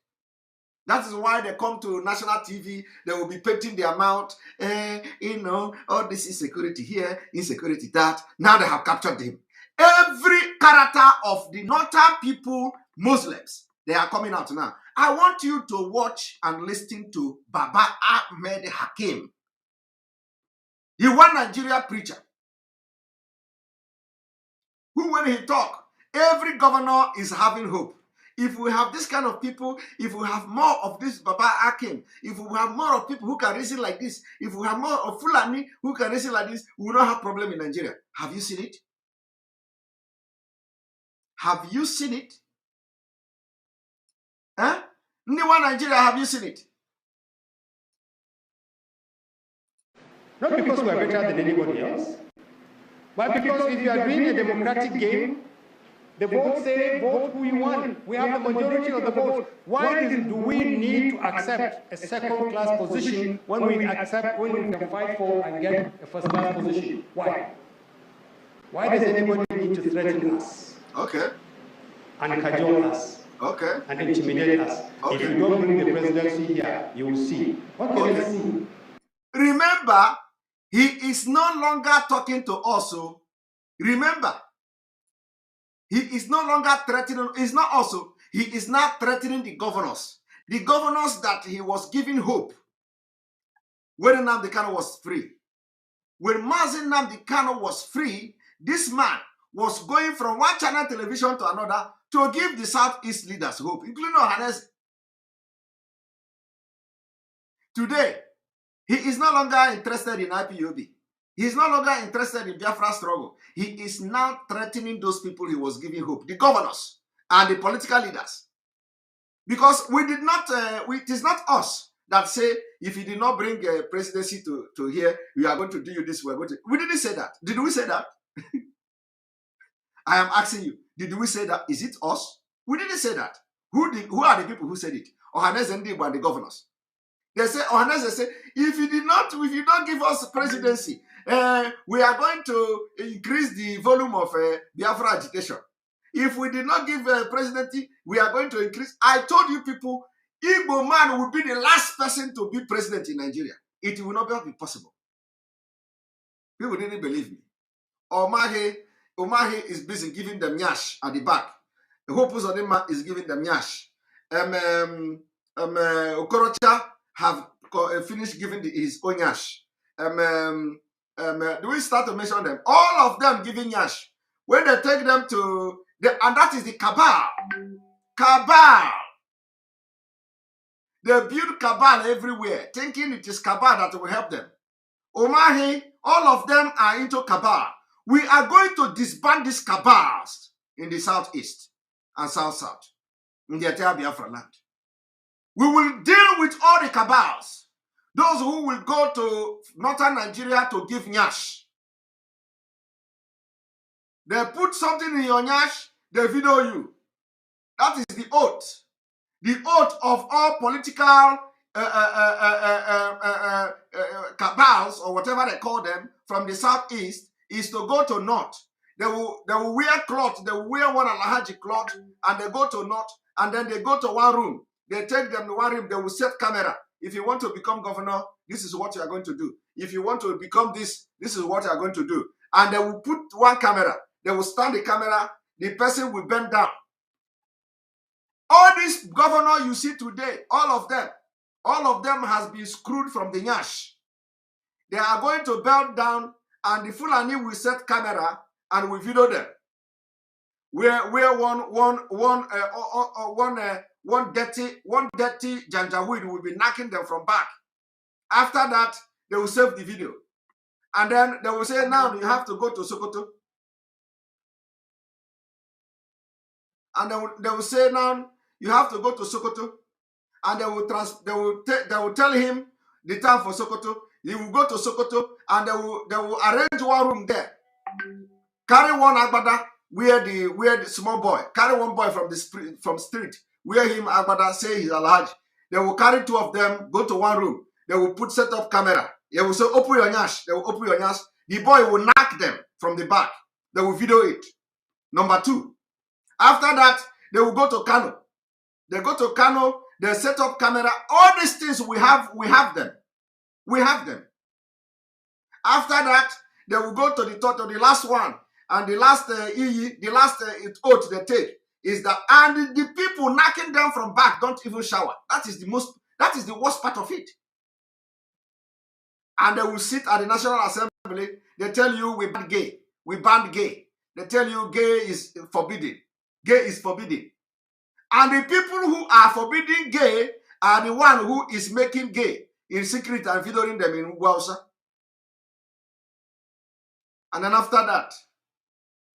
That is why they come to national TV, they will be painting their mouth, oh, this insecurity here, insecurity that. Now they have captured him. Every character of the northern people, Muslims, they are coming out now. I want you to watch and listen to Baba Ahmed Hakim, the one Nigeria preacher, who when he talk, every governor is having hope. If we have this kind of people, if we have more of this Baba Hakim, if we have more of people who can reason like this, if we have more of Fulani who can reason like this, we will not have problem in Nigeria. Have you seen it? Have you seen it? Huh? Nigeria, have you seen it? Not because we are better than anybody else, but because if you are doing a democratic game, the votes say vote who you want. We have the majority of the votes. Why do we need to accept a second-class position when we can fight for and get a first-class position? Why? Why does anybody need to threaten us? Okay. And cajole us? Okay. And intimidate us? Okay. If you don't bring the presidency here, you will see. Okay, let's see. Remember, he is no longer talking to us. So remember, he is no longer threatening. It's not also. He is now threatening the governors. The governors that he was giving hope when Nnamdi Kanu was free. When Mazi Nnamdi Kanu was free, this man was going from one channel television to another to give the Southeast leaders hope, including Ohanes. Today, he is no longer interested in IPOB. He is no longer interested in Biafra struggle. He is now threatening those people he was giving hope, the governors and the political leaders. Because we did not, it is not us that say, if you did not bring a presidency to here, we are going to do you this, we didn't say that. Did we say that? I am asking you, did we say that? Is it us? We didn't say that. Who are the people who said it? Ohanes and the governors. They say, Ohanes, they say, if you don't give us presidency, we are going to increase the volume of Biafra agitation. If we did not give presidency, we are going to increase. I told you people, Igbo man will be the last person to be president in Nigeria. It will not be possible. People didn't believe me. Omahe is busy giving them nyash at the back. The Hope Uzodinma is giving them nyash. Okorocha have finished giving his own nyash. Do we start to mention them? All of them giving nyash. When they take them to, and that is the cabal. Cabal. They build cabal everywhere, thinking it is cabal that will help them. Omahe, all of them are into cabal. We are going to disband these cabals in the southeast and south-south, in the entire Biafra land. We will deal with all the cabals. Those who will go to northern Nigeria to give nyash. They put something in your nyash, they video you. That is the oath. The oath of all political cabals, or whatever they call them, from the southeast, is to go to north. They will wear cloth, they will wear one Alhaji cloth, and they go to north, and then they go to one room. They take them to one room, they will set camera. If you want to become governor, this is what you are going to do. If you want to become this, this is what you are going to do. And they will put one camera. They will stand the camera, the person will bend down. All these governors you see today, all of them has been screwed from the nyash. They are going to bend down, and the Fulani will set camera and will video them. Where one dirty Janjaweed will be knocking them from back. After that, they will save the video. And then they will say, now you have to go to Sokoto. And they will say, now you have to go to Sokoto. And they will tell him the time for Sokoto. He will go to Sokoto, and they will arrange one room there. Carry one agbada, where the small boy. Carry one boy from street. Wear him agbada, say he's Alhaji. They will carry two of them, go to one room. They will set up camera. They will say, open your nyash. They will open your nyash. The boy will knock them from the back. They will video it. Number two. After that, they will go to Kano. They go to Kano. They set up camera. All these things we have them. We have them. After that, they will go to the last one. And the last oath they take is that, and the people knocking them from back don't even shower. That is the worst part of it. And they will sit at the National Assembly. They tell you we ban gay. We banned gay. They tell you gay is forbidden. Gay is forbidden. And the people who are forbidding gay are the one who is making gay in secret and videoing them in Wausa. And then after that,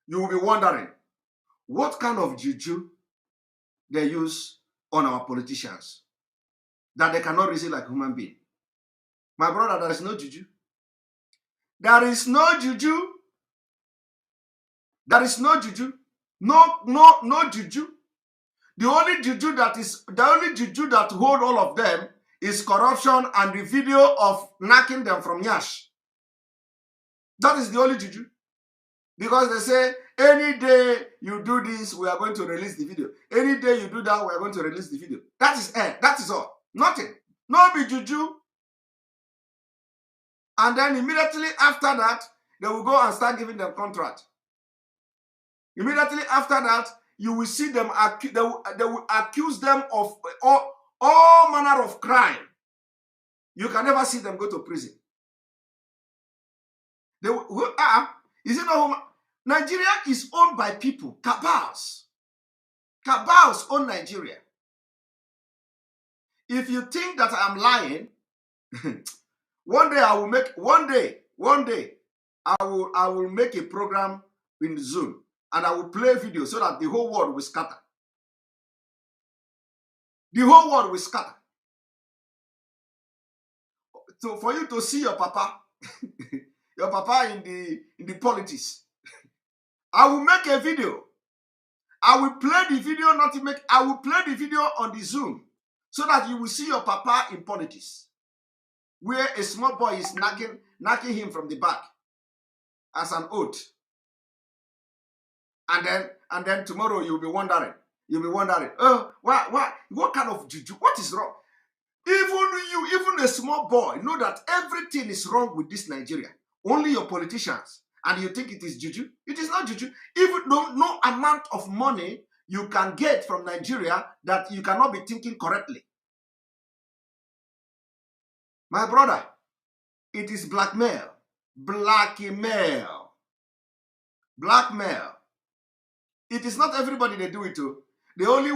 you will be wondering what kind of juju they use on our politicians that they cannot reason like human beings. My brother, there is no juju. There is no juju. There is no juju. No juju. The only juju that hold all of them is corruption and the video of knocking them from Yash. That is the only juju. Because they say, any day you do this, we are going to release the video. Any day you do that, we are going to release the video. That is it. That is all. Nothing. No be juju. And then immediately after that, they will go and start giving them contract. Immediately after that, you will see them, they will accuse them of all manner of crime. You can never see them go to prison. They will, is it not? Nigeria is owned by people, cabals. Cabals own Nigeria. If you think that I am lying, one day I will make a program in Zoom and I will play video so that the whole world will scatter. The whole world will scatter. So for you to see your papa, your papa in the politics, I will make a video. I will play the video, I will play the video on the Zoom so that you will see your papa in politics, where a small boy is knocking him from the back as an oath. And then tomorrow you'll be wondering, oh, what kind of juju? What is wrong? Even a small boy, know that everything is wrong with this Nigeria. Only your politicians. And you think it is juju? It is not juju. Even no amount of money you can get from Nigeria that you cannot be thinking correctly. My brother, it is blackmail. Blackmail. Blackmail. It is not everybody they do it to. They only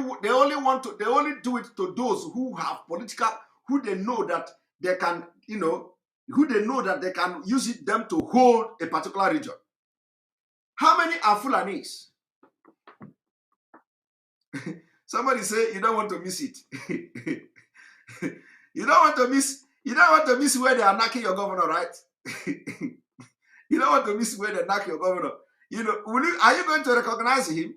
do it to those who have political, who they know that they can, who they know that they can use them to hold a particular region. How many are Fulanis? Somebody say you don't want to miss it. You don't want to miss where they are knocking your governor, right? You don't want to miss where they knock your governor. Are you going to recognize him?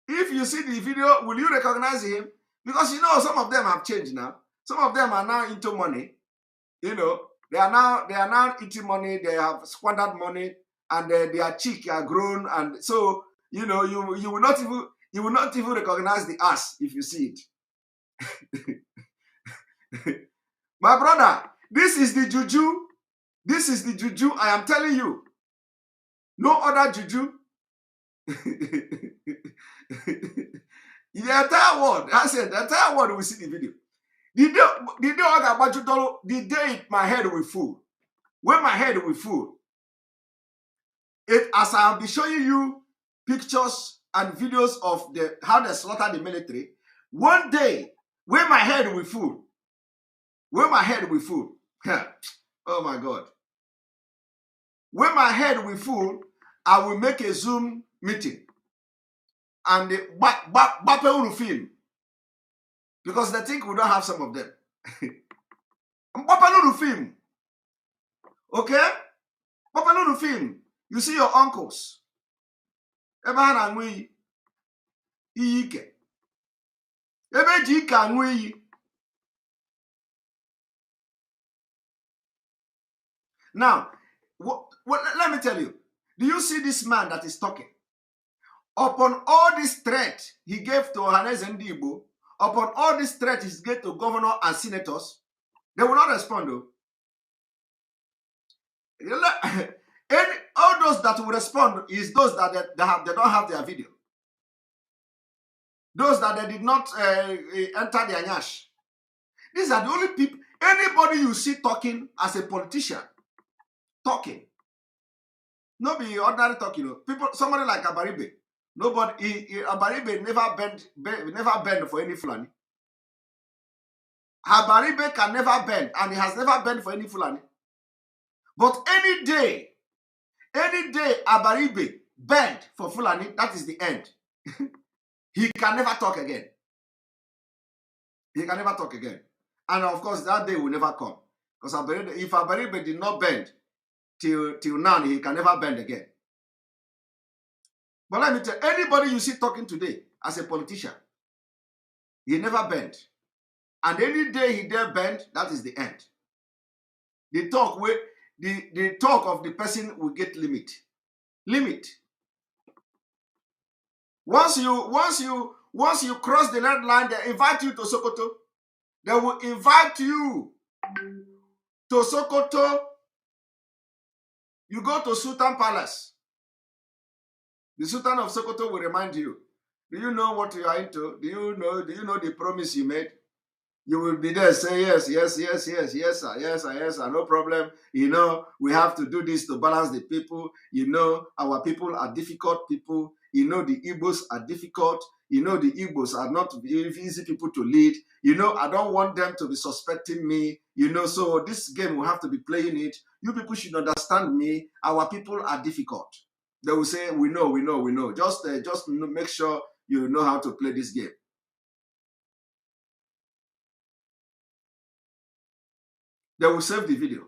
If you see the video, will you recognize him? Because some of them have changed now. Some of them are now into money. They are now eating money. They have squandered money, and their cheek are grown, and so you will not even recognize the ass if you see it. My brother, this is the juju. This is the juju. I am telling you. No other juju. The entire world, I said, the entire world will see the video. The day my head will full. When my head will full, as I'll be showing you pictures and videos of how they slaughter the military, one day, when my head will full, oh my God. When my head will full, I will make a Zoom meeting and the film, because they think we don't have some of them. Film. Okay? Film. You see your uncles. Now, let me tell you. Do you see this man that is talking? Upon all this threat he gave to Ohanes and Igbo, upon all this threat he gave to governor and senators, they will not respond though. All those that will respond is those that they don't have their video. Those that they did not enter their nyash. These are the only people, anybody you see talking as a politician, talking. No be ordinary talking. People, somebody like Abaribe. Abaribe never bend for any Fulani. Abaribe can never bend, and he has never bent for any Fulani. But any day Abaribe bend for Fulani, that is the end. He can never talk again. He can never talk again. And of course, that day will never come. Because if Abaribe did not bend till now, he can never bend again. But let me tell you, anybody you see talking today as a politician, he never bend. And any day he dare bend, that is the end. The talk of the person will get limit. Limit. Once you cross the red line, they invite you to Sokoto. They will invite you to Sokoto. You go to Sultan Palace. The Sultan of Sokoto will remind you. Do you know what you are into? Do you know the promise you made? You will be there, say yes, yes, yes, yes, yes, sir, yes, sir, yes, sir, no problem. You know, we have to do this to balance the people. You know, our people are difficult people. You know, the Igbos are difficult. You know, the Igbos are not easy people to lead. You know, I don't want them to be suspecting me. You know, so this game, we have to be playing it. You people should understand me. Our people are difficult. They will say, we know, we know, we know. Just make sure you know how to play this game. They will save the video.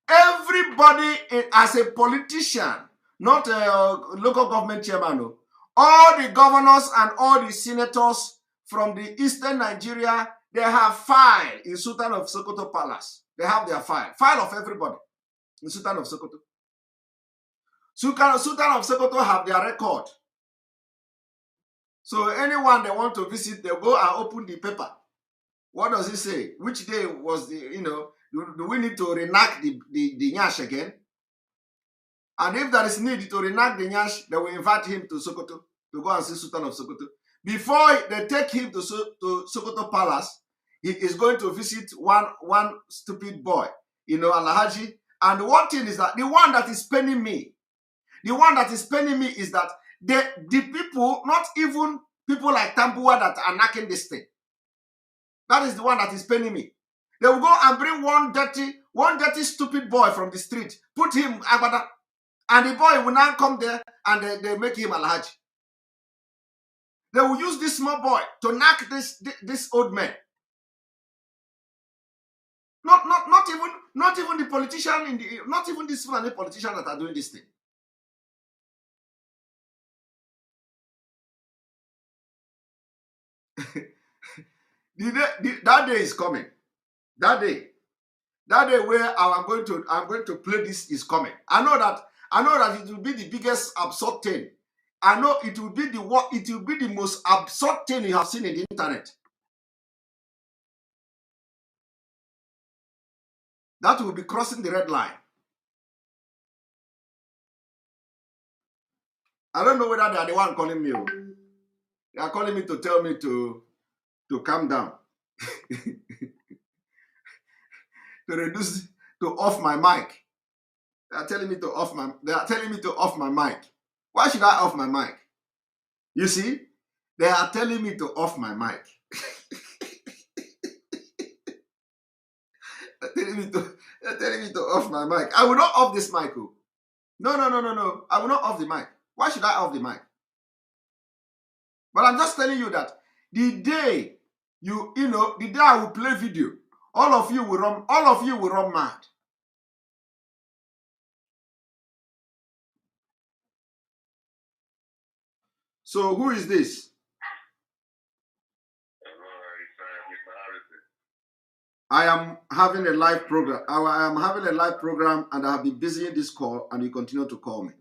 Everybody as a politician, not a local government chairman, all the governors and all the senators from the eastern Nigeria, they have file in Sultan of Sokoto Palace. They have their file of everybody in Sultan of Sokoto. Sultan of Sokoto have their record. So anyone they want to visit, they go and open the paper. What does it say? Which day was the, do we need to reenact the Nyash again? And if there is need to reenact the Nyash, they will invite him to Sokoto to go and see Sultan of Sokoto. Before they take him to Sokoto Palace, he is going to visit one stupid boy, Alhaji. And one thing is that the one that is paining me is that the people, not even people like Tambua that are knocking this thing. That is the one that is paining me. They will go and bring one dirty, stupid boy from the street, put him Agbada, and the boy will now come there and they make him Alhaji. They will use this small boy to knock this old man. Not even the politician not even this Fulani politician that are doing this thing. That day is coming. That day where I'm going to play this is coming. I know that it will be the biggest absurd thing. I know it will be the most absurd thing you have seen in the internet. That will be crossing the red line. I don't know whether they are the one calling me. They are calling me to tell me to calm down. To off my mic. They are telling me to off my mic. Why should I off my mic? You see, they are telling me to off my mic. They're telling me to off my mic. I will not off this mic. No. I will not off the mic. Why should I off the mic? But I'm just telling you that the day the day I will play video, all of you will run mad. So who is this? I am having a live program. I am having a live program and I have been busy in this call and you continue to call me.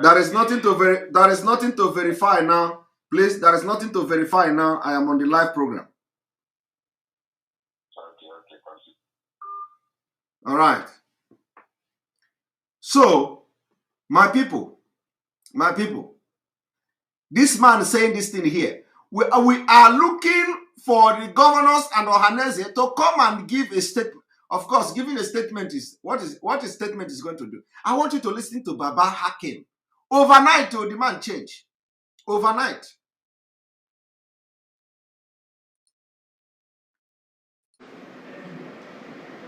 There is nothing to verify now. Please, there is nothing to verify now. I am on the live program. All right. So, my people, this man is saying this thing here. We are looking for the governors and Ohanese to come and give a statement. Of course, giving a statement is what a statement is going to do. I want you to listen to Baba Hakim. Overnight, the man change. Overnight.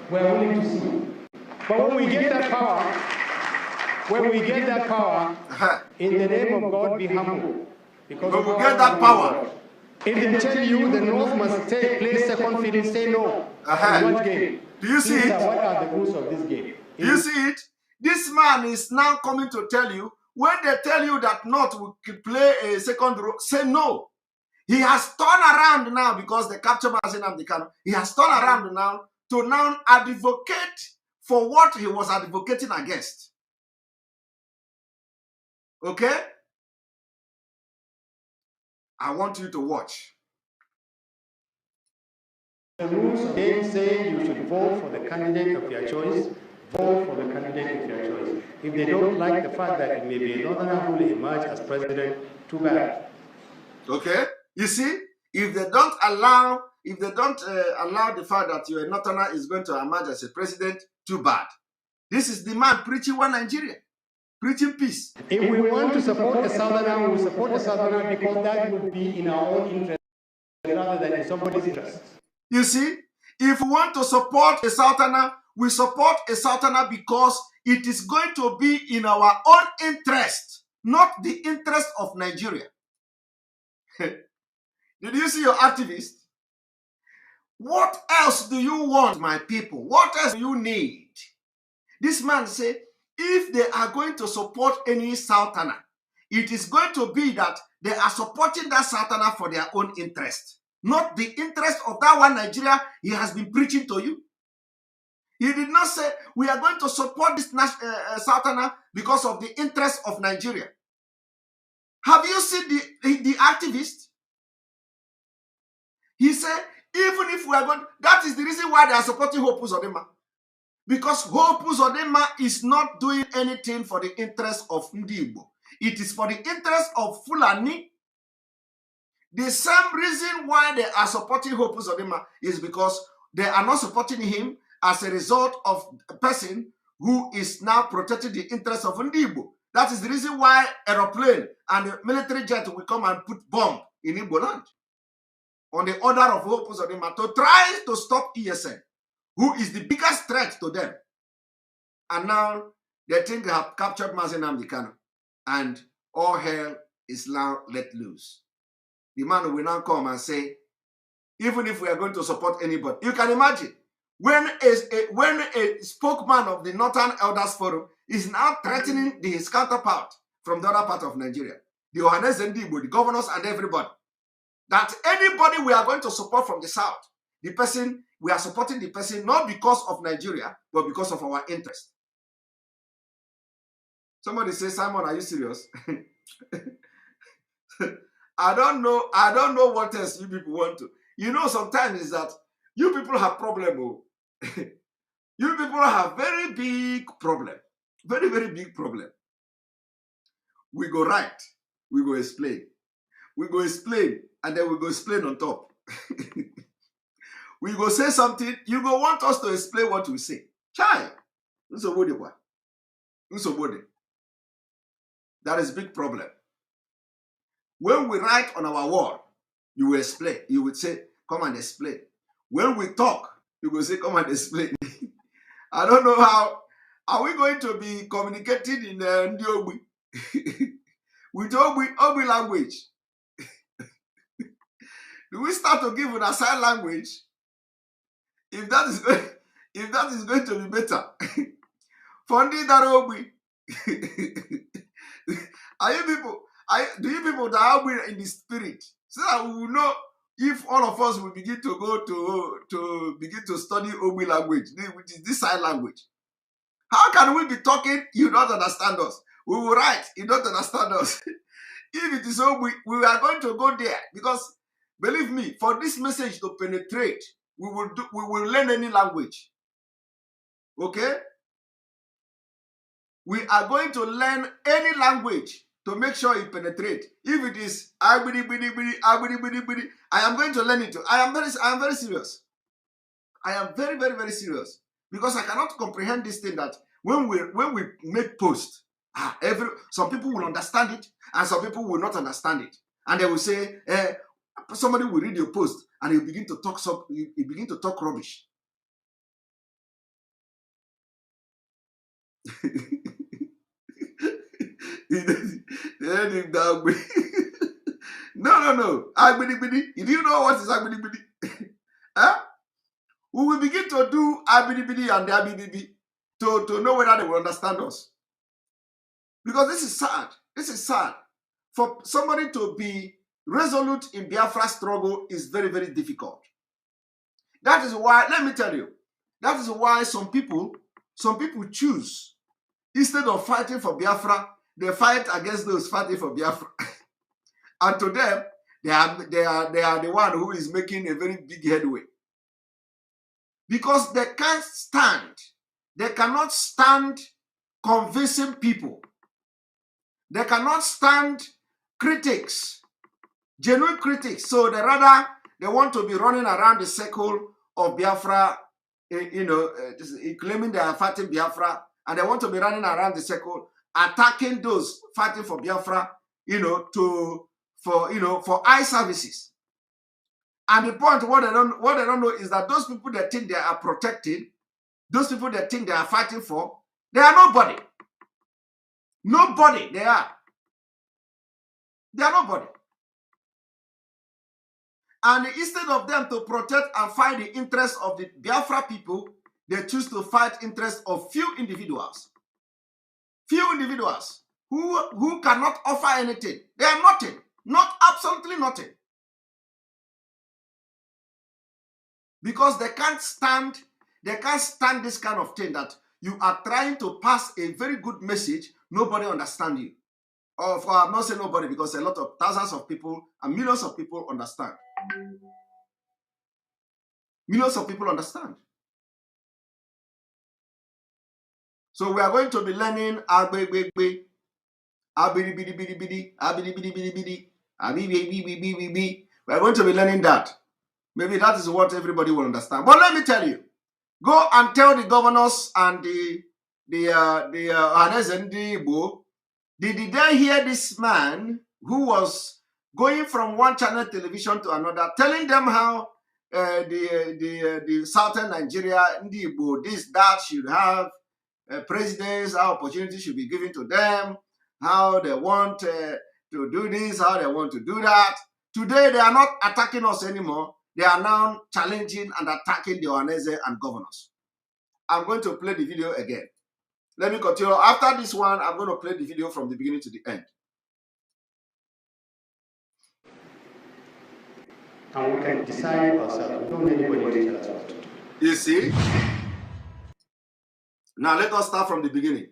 We're willing to see. But when we get that power, in the name of God, be humble. Because when we get that power, If they tell you the North must play second fiddle, say no. In what game? Do you see Please, it? what are the rules of this game? Do you see it? This man is now coming to tell you, when they tell you that North will play a second role, say no. He has turned around now because they captured Mazi Nnamdi Kanu. He has turned around now to now advocate for what he was advocating against. Okay? I want you to watch. The rules of the game say you should vote for the candidate of your choice. Vote for the candidate of your choice. If they don't like the fact that it may be a northerner who will emerge as president, too bad. Okay? You see, if they don't allow the fact that your northerner is going to emerge as a president, too bad. This is the man preaching one Nigeria, preaching peace. If we want to support the southerner, we will support the southerner because that would be in our own interest rather than in somebody's interest. You see, if we want to support a southerner, we support a southerner because it is going to be in our own interest, not the interest of Nigeria. Did you see your activist? What else do you want, my people? What else do you need? This man said, if they are going to support any southerner, it is going to be that they are supporting that southerner for their own interest, not the interest of that one Nigeria he has been preaching to you. He did not say, we are going to support this southerner because of the interest of Nigeria. Have you seen the activist? He said, even if we are going, that is the reason why they are supporting Hope Uzodinma. Because Hope Uzodinma is not doing anything for the interest of Ndi Igbo. It is for the interest of Fulani. The same reason why they are supporting Hope Uzodinma is because they are not supporting him as a result of a person who is now protecting the interest of Ndi Igbo. That is the reason why aeroplane and the military jet will come and put bomb in Igbo land on the order of Hope Uzodinma to try to stop ESN, who is the biggest threat to them. And now they think they have captured Mazi Nnamdi Kanu, and all hell is now let loose. The man will now come and say, even if we are going to support anybody, you can imagine when a spokesman of the Northern Elders Forum is now threatening his counterpart from the other part of Nigeria, the Ohanes and the governors and everybody, that anybody we are going to support from the South, the person, we are supporting the person not because of Nigeria, but because of our interest. Somebody say, Simon, are you serious? I don't know what else you people want to. You know, sometimes is that you people have problem. Oh. You people have very big problem. Very, very big problem. We go write. We go explain. We go explain. And then we go explain on top. We go say something. You go want us to explain what we say. Chai. That is big problem. When we write on our wall, you will explain. You would say, come and explain. When we talk, you will say, come and explain. I don't know how. Are we going to be communicating in Ndiobi? With Obi language? Do we start to give a sign language? If that is going to be better. Fondi Darobi. Do you people that are in the spirit? So that we will know if all of us will begin to go to begin to study Obi language, which is this sign language. How can we be talking, you don't understand us? We will write, you don't understand us. If it is Obi, we are going to go there because believe me, for this message to penetrate, we will learn any language. Okay? We are going to learn any language to make sure it penetrates. If it is I am going to learn it. I am very serious. I am very, very, very serious. Because I cannot comprehend this thing that when we make posts, some people will understand it and some people will not understand it. And they will say, somebody will read your post and you begin to talk rubbish. They heard him that way. No. Agbidi. Do you know what is Agbidi? Huh? We will begin to do Agbidi and the Agbidi to know whether they will understand us. Because this is sad. This is sad. For somebody to be resolute in Biafra struggle is very, very difficult. That is why, let me tell you, that is why some people choose, instead of fighting for Biafra, they fight against those fighting for Biafra. And to them, they are the one who is making a very big headway. Because they cannot stand convincing people. They cannot stand critics, genuine critics. So they want to be running around the circle of Biafra, claiming they are fighting Biafra, and they want to be running around the circle, attacking those fighting for Biafra, for eye services. And the point, what they don't know is that those people that think they are protected, those people that think they are fighting for, they are nobody. Nobody, they are. They are nobody. And instead of them to protect and fight the interests of the Biafra people, they choose to fight interests of few individuals. Few individuals who cannot offer anything. They are nothing. Absolutely nothing. Because they can't stand this kind of thing, that you are trying to pass a very good message, nobody understands you. I'm not saying nobody, because a lot of thousands of people and millions of people understand. Millions of people understand. So we are going to be learning we are going to be learning that. Maybe that is what everybody will understand. But let me tell you, go and tell the governors and the did they hear this man who was going from one channel television to another, telling them how the southern Nigeria, this, that, should have presidents, how opportunities should be given to them, how they want to do this, how they want to do that. Today, they are not attacking us anymore. They are now challenging and attacking the Ohaneze and governors. I'm going to play the video again. Let me continue. After this one, I'm going to play the video from the beginning to the end. And we can decide ourselves. We don't need anybody to tell us what to do. You see? Now let us start from the beginning.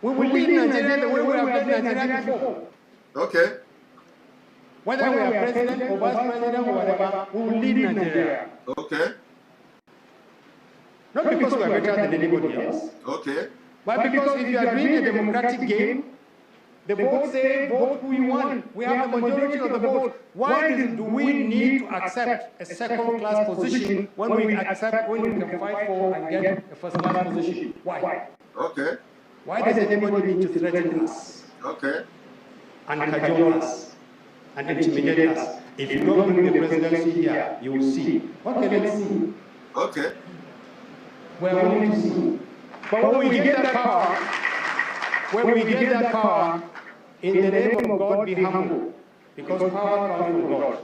We will lead Nigeria the way we have led Nigeria before. Okay. Whether we are president or vice president or whatever, we will lead Nigeria. Okay. Not because we are better than anybody else. Okay. But because if you are doing a democratic game, the votes say vote who you want. We have the majority of the vote. Why do we need to accept a second-class position when we can fight for and get a first-class position? Why? Okay. Why does anybody need to threaten us? Okay. And cajole us and intimidate us? If you don't bring the presidency here, you will see. Okay, let's see. Okay. We are willing to see. But when we get that power, in the name of God, be humble, because power comes from God.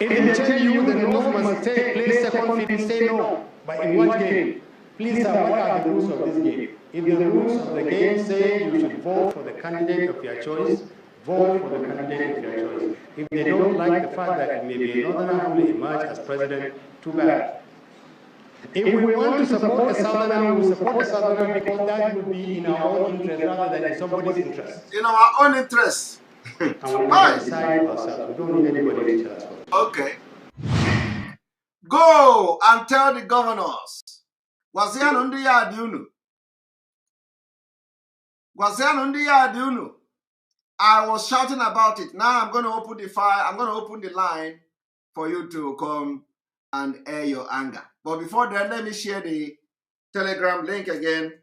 If they tell you the North must play second fiddle, say no. But in what game? Please, sir, what are the rules of this game? If the rules of the game say you should vote for the candidate of your choice, vote for the candidate of your choice. If they don't like the fact that maybe another who will emerge as president, too bad. If we want to support a southerner, we will support a southerner because that will be in our own interest rather than in somebody's interest. In our own interest. And we can decide ourselves. We don't need anybody to tell us what. Okay. Go and tell the governors. I was shouting about it. Now I'm going to open the file. I'm going to open the line for you to come and air your anger. But before then, let me share the Telegram link again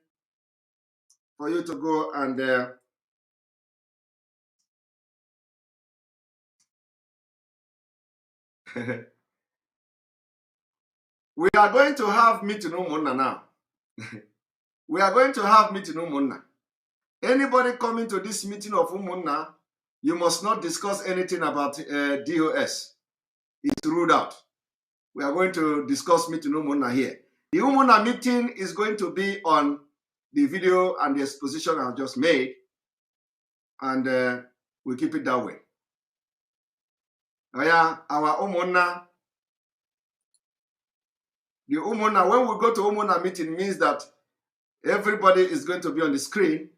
for you to go and we are going to have meeting Umunna now. We are going to have meeting Umunna. Anybody coming to this meeting of Umunna You must not discuss anything about DOS. It's ruled out. We are going to discuss meeting Umuna here. The Umuna meeting is going to be on the video and the exposition I've just made, and we'll keep it that way. Yeah, our Umuna, the Umuna, when we go to Umuna meeting, means that everybody is going to be on the screen,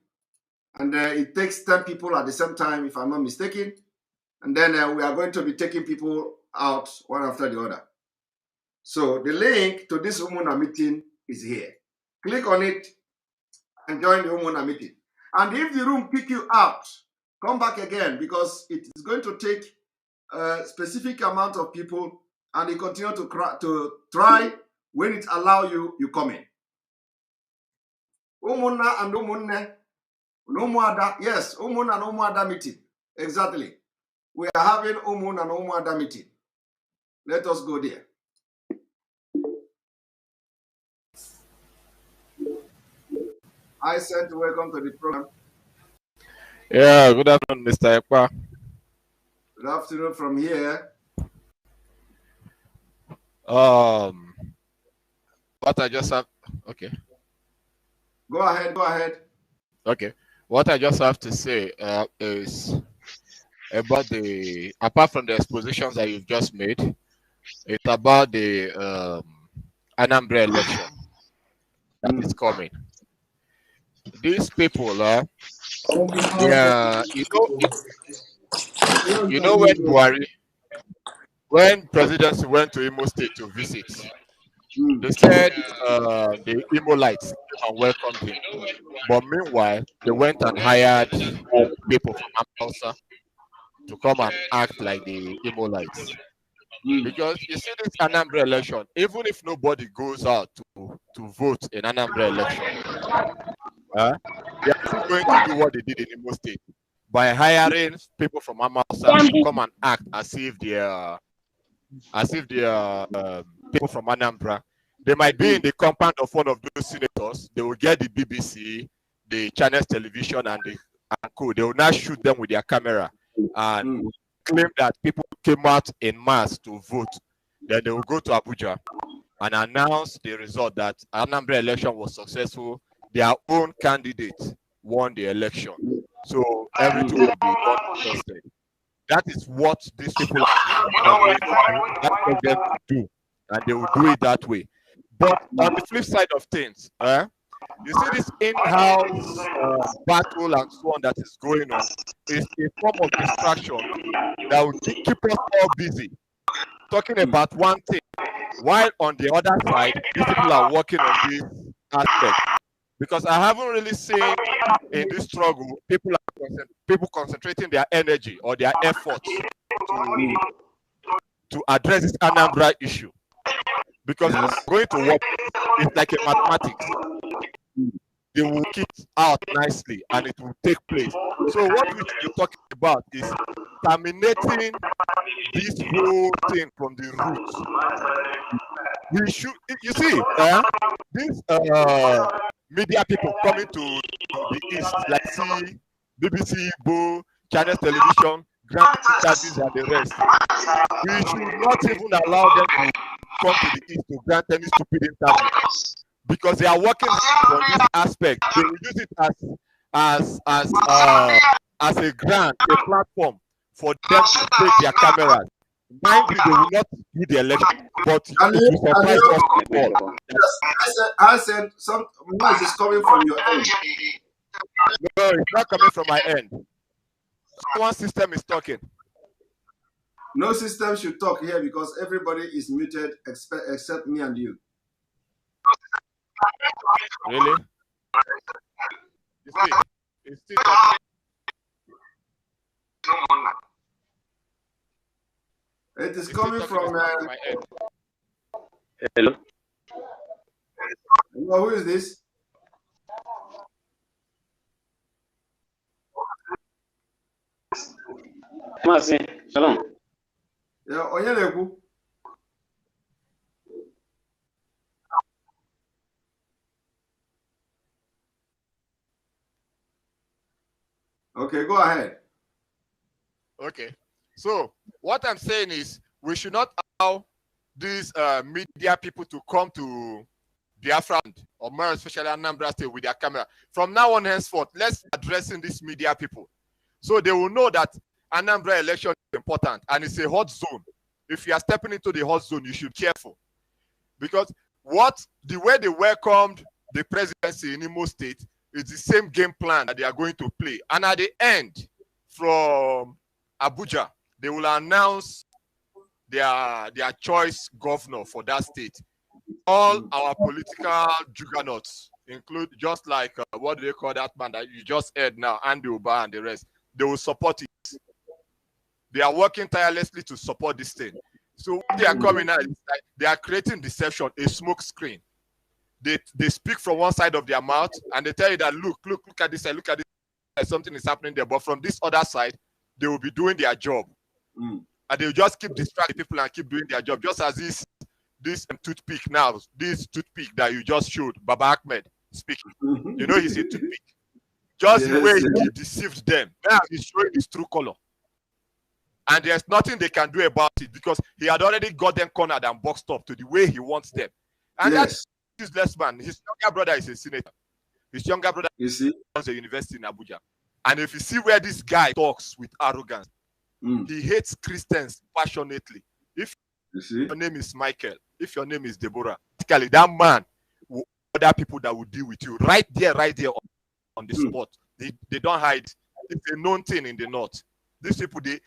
and it takes 10 people at the same time, if I'm not mistaken. And then we are going to be taking people out one after the other. So the link to this Umuna meeting is here. Click on it and join the Umuna meeting. And if the room kick you out, come back again, because it is going to take a specific amount of people, and you continue to try. When it allows you, you come in. Umuna and Umunne, Umuada, yes, Umun and Umuada meeting. Exactly. We are having Umun and Umuada meeting. Let us go there. I said welcome to the program. Yeah, good afternoon, Mr. Ekpa. Good afternoon from here. What I just have, okay. Go ahead, go ahead. Okay. What I just have to say is about apart from the expositions that you've just made, it's about the Anambra election that is coming. These people, you know when Buhari, when presidency went to Imo State to visit, they said the Imolites came and welcomed him. But meanwhile, they went and hired people from Amausa to come and act like the Imolites. Because you see this Anambra election, even if nobody goes out to vote in Anambra election, they are still going to do what they did in Imo State by hiring people from Amausa to come and act as if they are people from Anambra. They might be in the compound of one of those senators. They will get the BBC, the Channels Television, and co. They will now shoot them with their camera and claim that people came out in mass to vote. Then they will go to Abuja and announce the result that Anambra election was successful. Their own candidate won the election. So everything will be contested. That is what these people are going to do. That's what them to do. And they will do it that way. But on the flip side of things, you see this in-house battle and so on that is going on is a form of distraction that will keep us all busy talking about one thing, while on the other side, these people are working on this aspect. Because I haven't really seen in this struggle people concentrating their energy or their efforts to address this Anambra issue. Because it's going to work, it's like a mathematics. They will work it out nicely and it will take place. So what we should be talking about is terminating this whole thing from the roots. We should, you see, these media people coming to the east, like BBC, Bo, Channels Television, grant interviews and the rest. We should not even allow them to come to the east to grant any stupid interview, because they are working on this aspect. They will use it as a grant, a platform for them to take their cameras. Mind you, they will not do the election, but it will surprise us all. I said some noise is coming from your end. No, it's not coming from my end. One system is talking. No system should talk here because everybody is muted except me and you. Really? You see, it's still talking. It is coming from my end. Hello. Who is this? Shalom. Yeah, Onyeleku. Okay, go ahead. Okay. So what I'm saying is we should not allow these media people to come to Biafra or more especially Anambra State with their camera. From now on henceforth, let's addressing these media people. So they will know that Anambra election is important and it's a hot zone. If you are stepping into the hot zone, you should be careful. Because the way they welcomed the presidency in Imo State is the same game plan that they are going to play. And at the end, from Abuja, they will announce their choice governor for that state. All our political juggernauts, include just like what do they call that man that you just heard now, Andy Uba and the rest, they will support it. They are working tirelessly to support this thing. So what they are coming out is like they are creating deception, a smoke screen. They speak from one side of their mouth and they tell you that look at this side, look at this, something is happening there. But from this other side, they will be doing their job. And they'll just keep distracting people and keep doing their job. Just as this toothpick now, this toothpick that you just showed, Baba Ahmed speaking. You know he's a toothpick. Just the way he deceived them. Now he's showing his true color. And there's nothing they can do about it because he had already got them cornered and boxed up to the way he wants them. And that's useless man. His younger brother is a senator. His younger brother runs a university in Abuja. And if you see where this guy talks with arrogance, he hates Christians passionately. If your name is Michael, if your name is Deborah, basically that man will other people that will deal with you right there on the spot. They don't hide. It's a known thing in the north. These people, they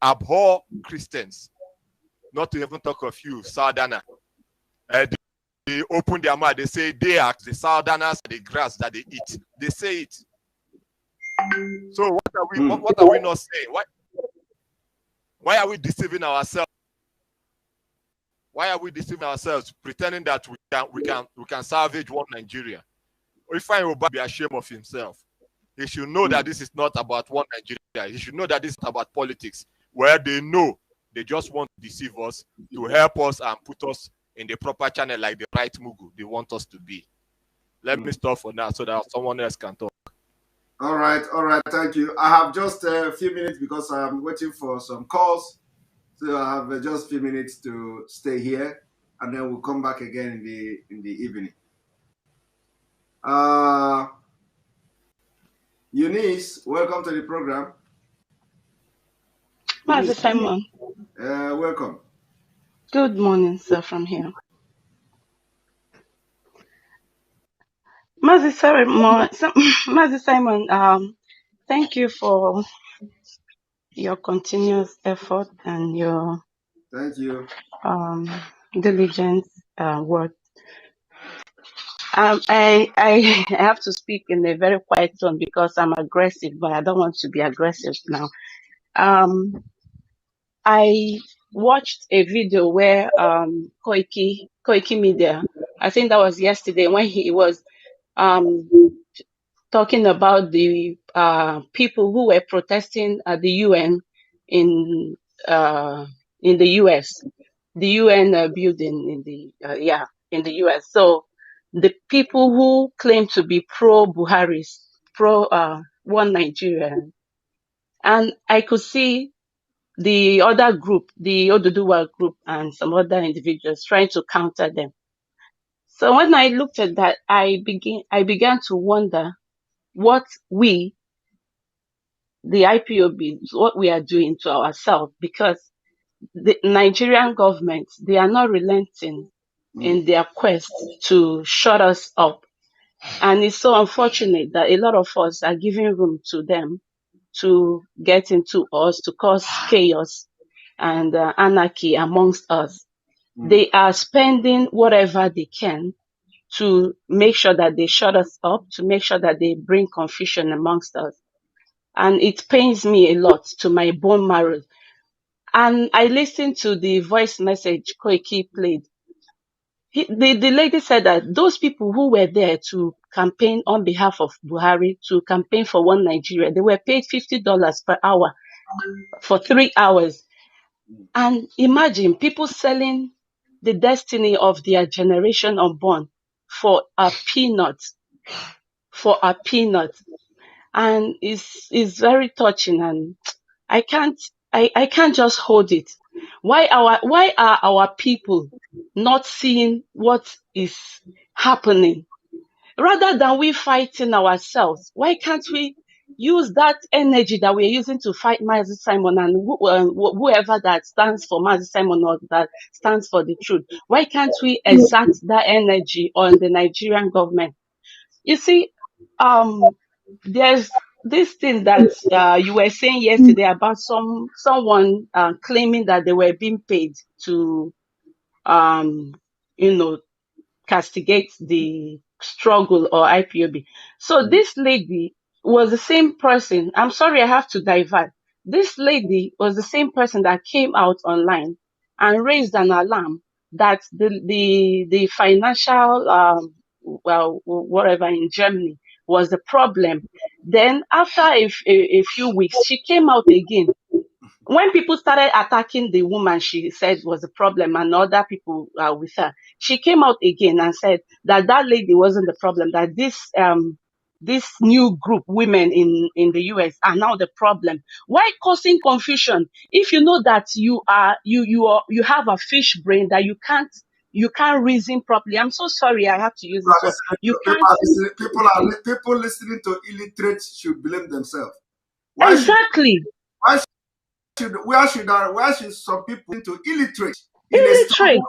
abhor Christians. Not to even talk of you, Southerner. They open their mouth, they say they are the Southerners, the grass that they eat. They say it. So what are we not saying? Why are we deceiving ourselves? Why are we deceiving ourselves, pretending that we can salvage one Nigeria? If I will be ashamed of himself, he should know that this is not about one Nigeria. He should know that this is about politics, where they know they just want to deceive us to help us and put us in the proper channel like the right Mugu they want us to be. Let me stop for now so that someone else can talk. All right, thank you. I have just a few minutes because I'm waiting for some calls. So I have just a few minutes to stay here, and then we'll come back again in the evening. Eunice, welcome to the program. Master Simon. Welcome. Good morning, sir, from here. Master Simon, thank you for your continuous effort and your diligent work. I have to speak in a very quiet tone because I'm aggressive, but I don't want to be aggressive now. I watched a video where Koiki Media, I think that was yesterday, when he was talking about the people who were protesting at the UN in the US, the UN building in the US. So the people who claim to be pro Buhari, pro one Nigeria, and I could see the other group, the Oduduwa group, and some other individuals trying to counter them. So when I looked at that, I began to wonder what we, the IPOB, what we are doing to ourselves, because the Nigerian government, they are not relenting in their quest to shut us up. And it's so unfortunate that a lot of us are giving room to them to get into us, to cause chaos and anarchy amongst us. They are spending whatever they can to make sure that they shut us up, to make sure that they bring confusion amongst us. And it pains me a lot to my bone marrow. And I listened to the voice message Koiki played. The lady said that those people who were there to campaign on behalf of Buhari, to campaign for one Nigeria, they were paid $50 per hour for 3 hours. And imagine people selling the destiny of their generation unborn for a peanut. And it's very touching. And I can't just hold it. Why are our people not seeing what is happening? Rather than we fighting ourselves, why can't we use that energy that we're using to fight Mazi Simon and whoever that stands for Mazi Simon or that stands for the truth? Why can't we exert that energy on the Nigerian government? You see, there's this thing that you were saying yesterday about someone claiming that they were being paid to um, you know, castigate the struggle or IPOB. So this lady was the same person. I'm sorry, I have to divert. This lady was the same person that came out online and raised an alarm that the financial well, whatever in Germany was the problem. Then after a few weeks, she came out again when people started attacking the woman she said was the problem and other people with her. She came out again and said that that lady wasn't the problem, that this new group women in the US are now the problem. Why causing confusion if you know that you have a fish brain that you can't reason properly? I'm so sorry I have to use this word. You can't. People listening to illiterates should blame themselves. Exactly. Why should some people into illiterate in a Illiterate.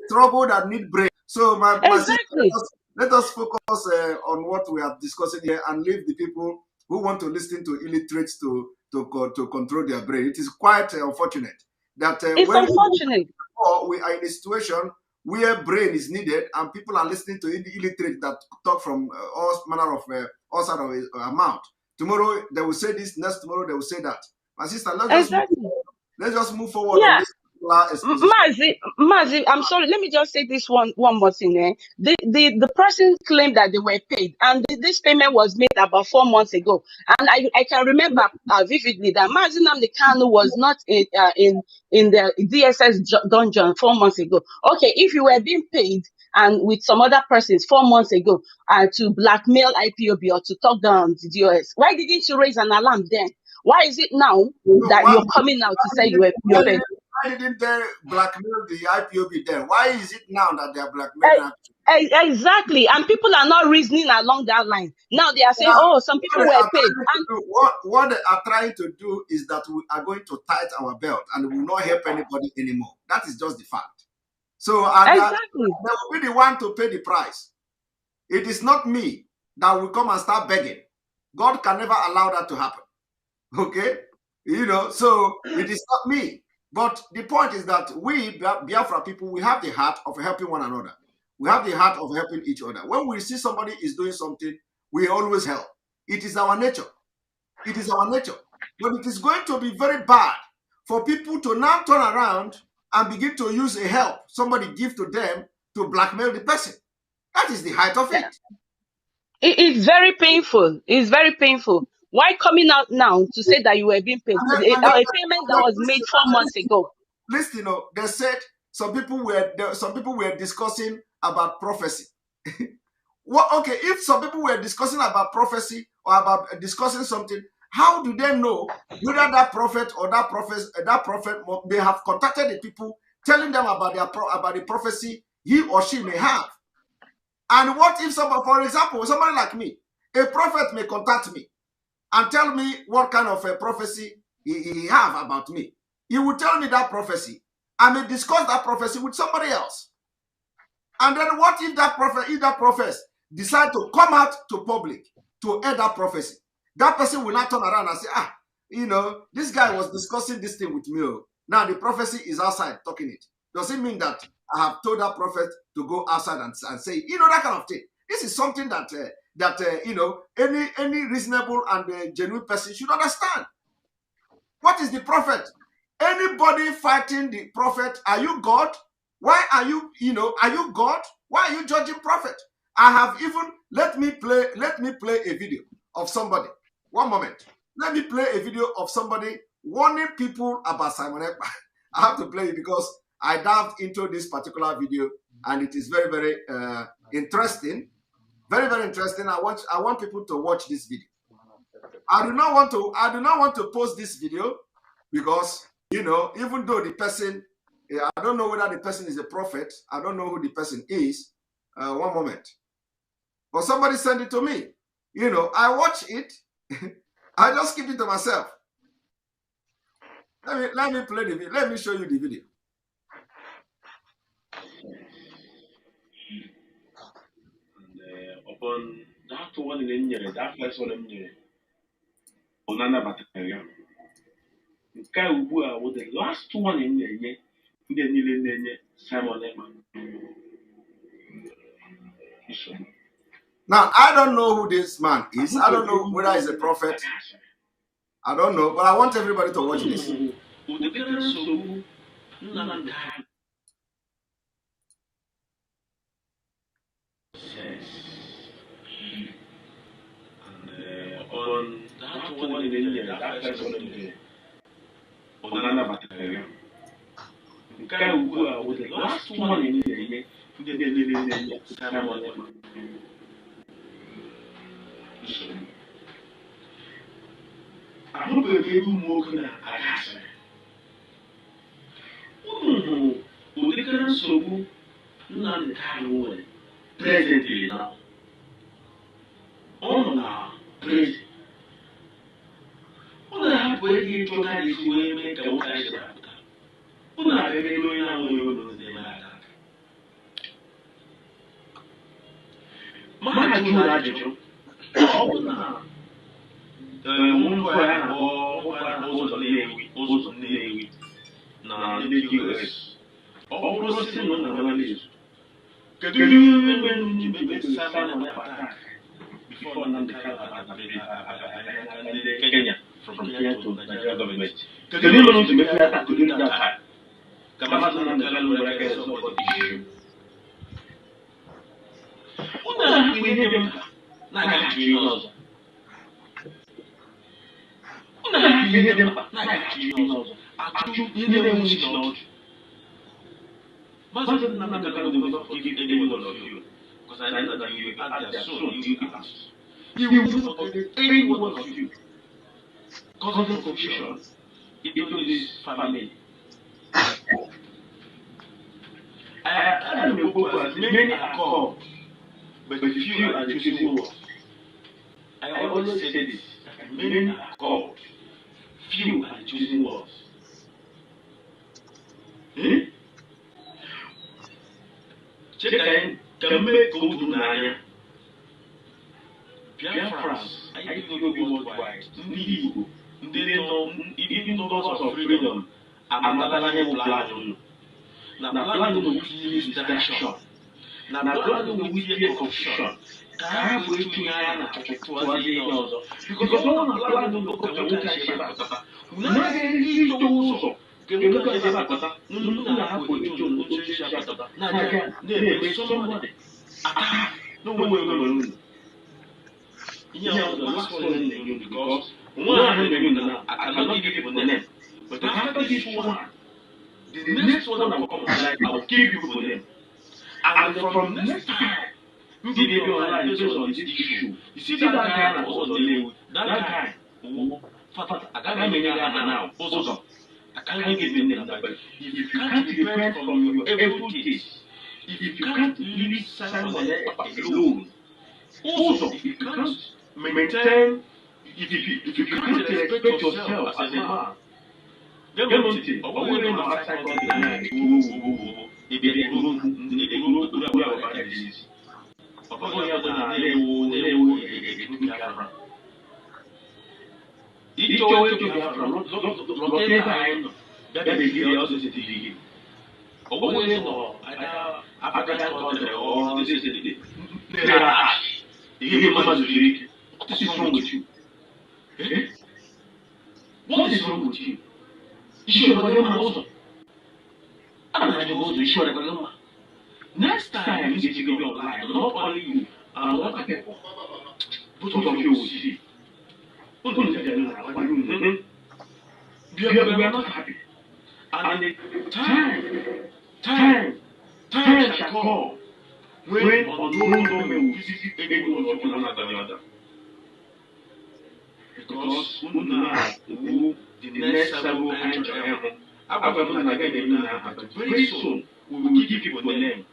struggle that need brain? So my sister, Exactly. let us focus on what we are discussing here and leave the people who want to listen to illiterates to control their brain. It is quite unfortunate that It's when unfortunate. we are in a situation where brain is needed and people are listening to illiterate that talk from all manner of all sort of amount. Tomorrow they will say this, next tomorrow they will say that. My sister, let's just move forward on Yeah. this exposition. Mazi, I'm sorry. Let me just say this one more thing. The person claimed that they were paid, and this payment was made about 4 months ago. And I can remember vividly that Mazi Nnamdi Kanu was not in the DSS dungeon 4 months ago. Okay, if you were being paid and with some other persons 4 months ago to blackmail IPOB or to talk down the DOS, why didn't you raise an alarm then? Why is it now that you're coming out to say you're paid? Why didn't they blackmail the IPOB then? Why is it now that they are blackmailing? Exactly, and people are not reasoning along that line. Now they are saying, "Oh, some people were paid." What they are trying to do is that we are going to tighten our belt and we will not help anybody anymore. That is just the fact. So exactly, they will be the one to pay the price. It is not me that will come and start begging. God can never allow that to happen. Okay, so it is not me. But the point is that we, Biafra people, we have the heart of helping one another. We have the heart of helping each other. When we see somebody is doing something, we always help. It is our nature. It is our nature. But it is going to be very bad for people to now turn around and begin to use a help somebody give to them to blackmail the person. That is the height of it. It's very painful. It's very painful. Why coming out now to say that you were being paid? A payment that was made 4 months ago. Listen, they said some people were discussing about prophecy. Okay, if some people were discussing about prophecy or about discussing something, how do they know whether that prophet or that prophet may have contacted the people telling them about the prophecy he or she may have? And what if somebody, for example, somebody like me, a prophet may contact me and tell me what kind of a prophecy he have about me. He will tell me that prophecy. I may discuss that prophecy with somebody else. And then what if that prophet decide to come out to public to air that prophecy? That person will not turn around and say, this guy was discussing this thing with me. Now the prophecy is outside talking it. Does it mean that I have told that prophet to go outside and say, that kind of thing? This is something that any reasonable and genuine person should understand. What is the prophet? Anybody fighting the prophet, are you God? Why are you God? Why are you judging prophet? I have even, let me play a video of somebody. One moment. Let me play a video of somebody warning people about Simon Ekpa. I have to play it because I dived into this particular video and it is very, very interesting. Very, very interesting. I want people to watch this video. I do not want to post this video Because, you know, even though the person, I don't know whether the person is a prophet, I don't know who the person is. One moment. But somebody sent it to me. You know, I watch it. I just keep it to myself. Let me play the video. Let me show you the video. Upon that one in the that first one in the Onana Bataya. Kai Ubua was the last one in the Simon Now, I don't know who this man is. I don't know whether he's a prophet. I don't know, but I want everybody to watch this. On that one in the that first one in the Onana Bataya. Kai Ubua was the last one in the Simon I hope you more than I ask. So none can presently now. Oh, now, present. What I have waited to that is way make a what I said. What I have been doing now, you know, the matter. My true oh, now. One for an also Navy. Now, the US. All processing on the analysis. Can you remember when you made Simon attack before Nanda Kenya from Kenya to Nigeria government? Can you remember to make that to do that time? Kamasa Nanda Kenya is about the issue. What we need him? Naga knows. What we need him? Naga knows. You need him not. But Nanda Kenya will forgive any one of you. Because I know that you will act as soon you ask. He will not forgive any one of you. Causing confusion into this family. I don't know as many are called, but few are the chosen ones. I always say this, many are called, few are the chosen ones. Check can make go to Nanya. Biafrans, I think will be worldwide. They know, even those of freedom, I'm not going to plan. Now, plan will be distraction. Now, plan will be confusion. Can't wait to Yana to because all the plan will go to Sheba. Now, each also. Can we look at Sheba? No, somebody. No way, the last one in the union because one now, I cannot give you the name. But after this one, the next one that will come online, I will give you the name. And from next time, you give me online based on this issue. You see that guy that was on the that guy who I can't make now. Also, I can't give you the name, but if you can't depend from your everyday, if you can't live Simon alone, also if you can't maintain, if you can't respect yourself as a man, then one thing, or we don't have time for the night, if you each way to Biafra, not that is also city. Always know, African country or this city. They are ash. They give you much lyric. What is wrong with you? What is wrong with you? You should have a also. I'm not supposed to show a next time you get to go online, not only you, and other people. Both of you will see. We are not happy. And the time shall come when unknown men will visit any one of you one after the other. Because the next several but very soon we will give people name.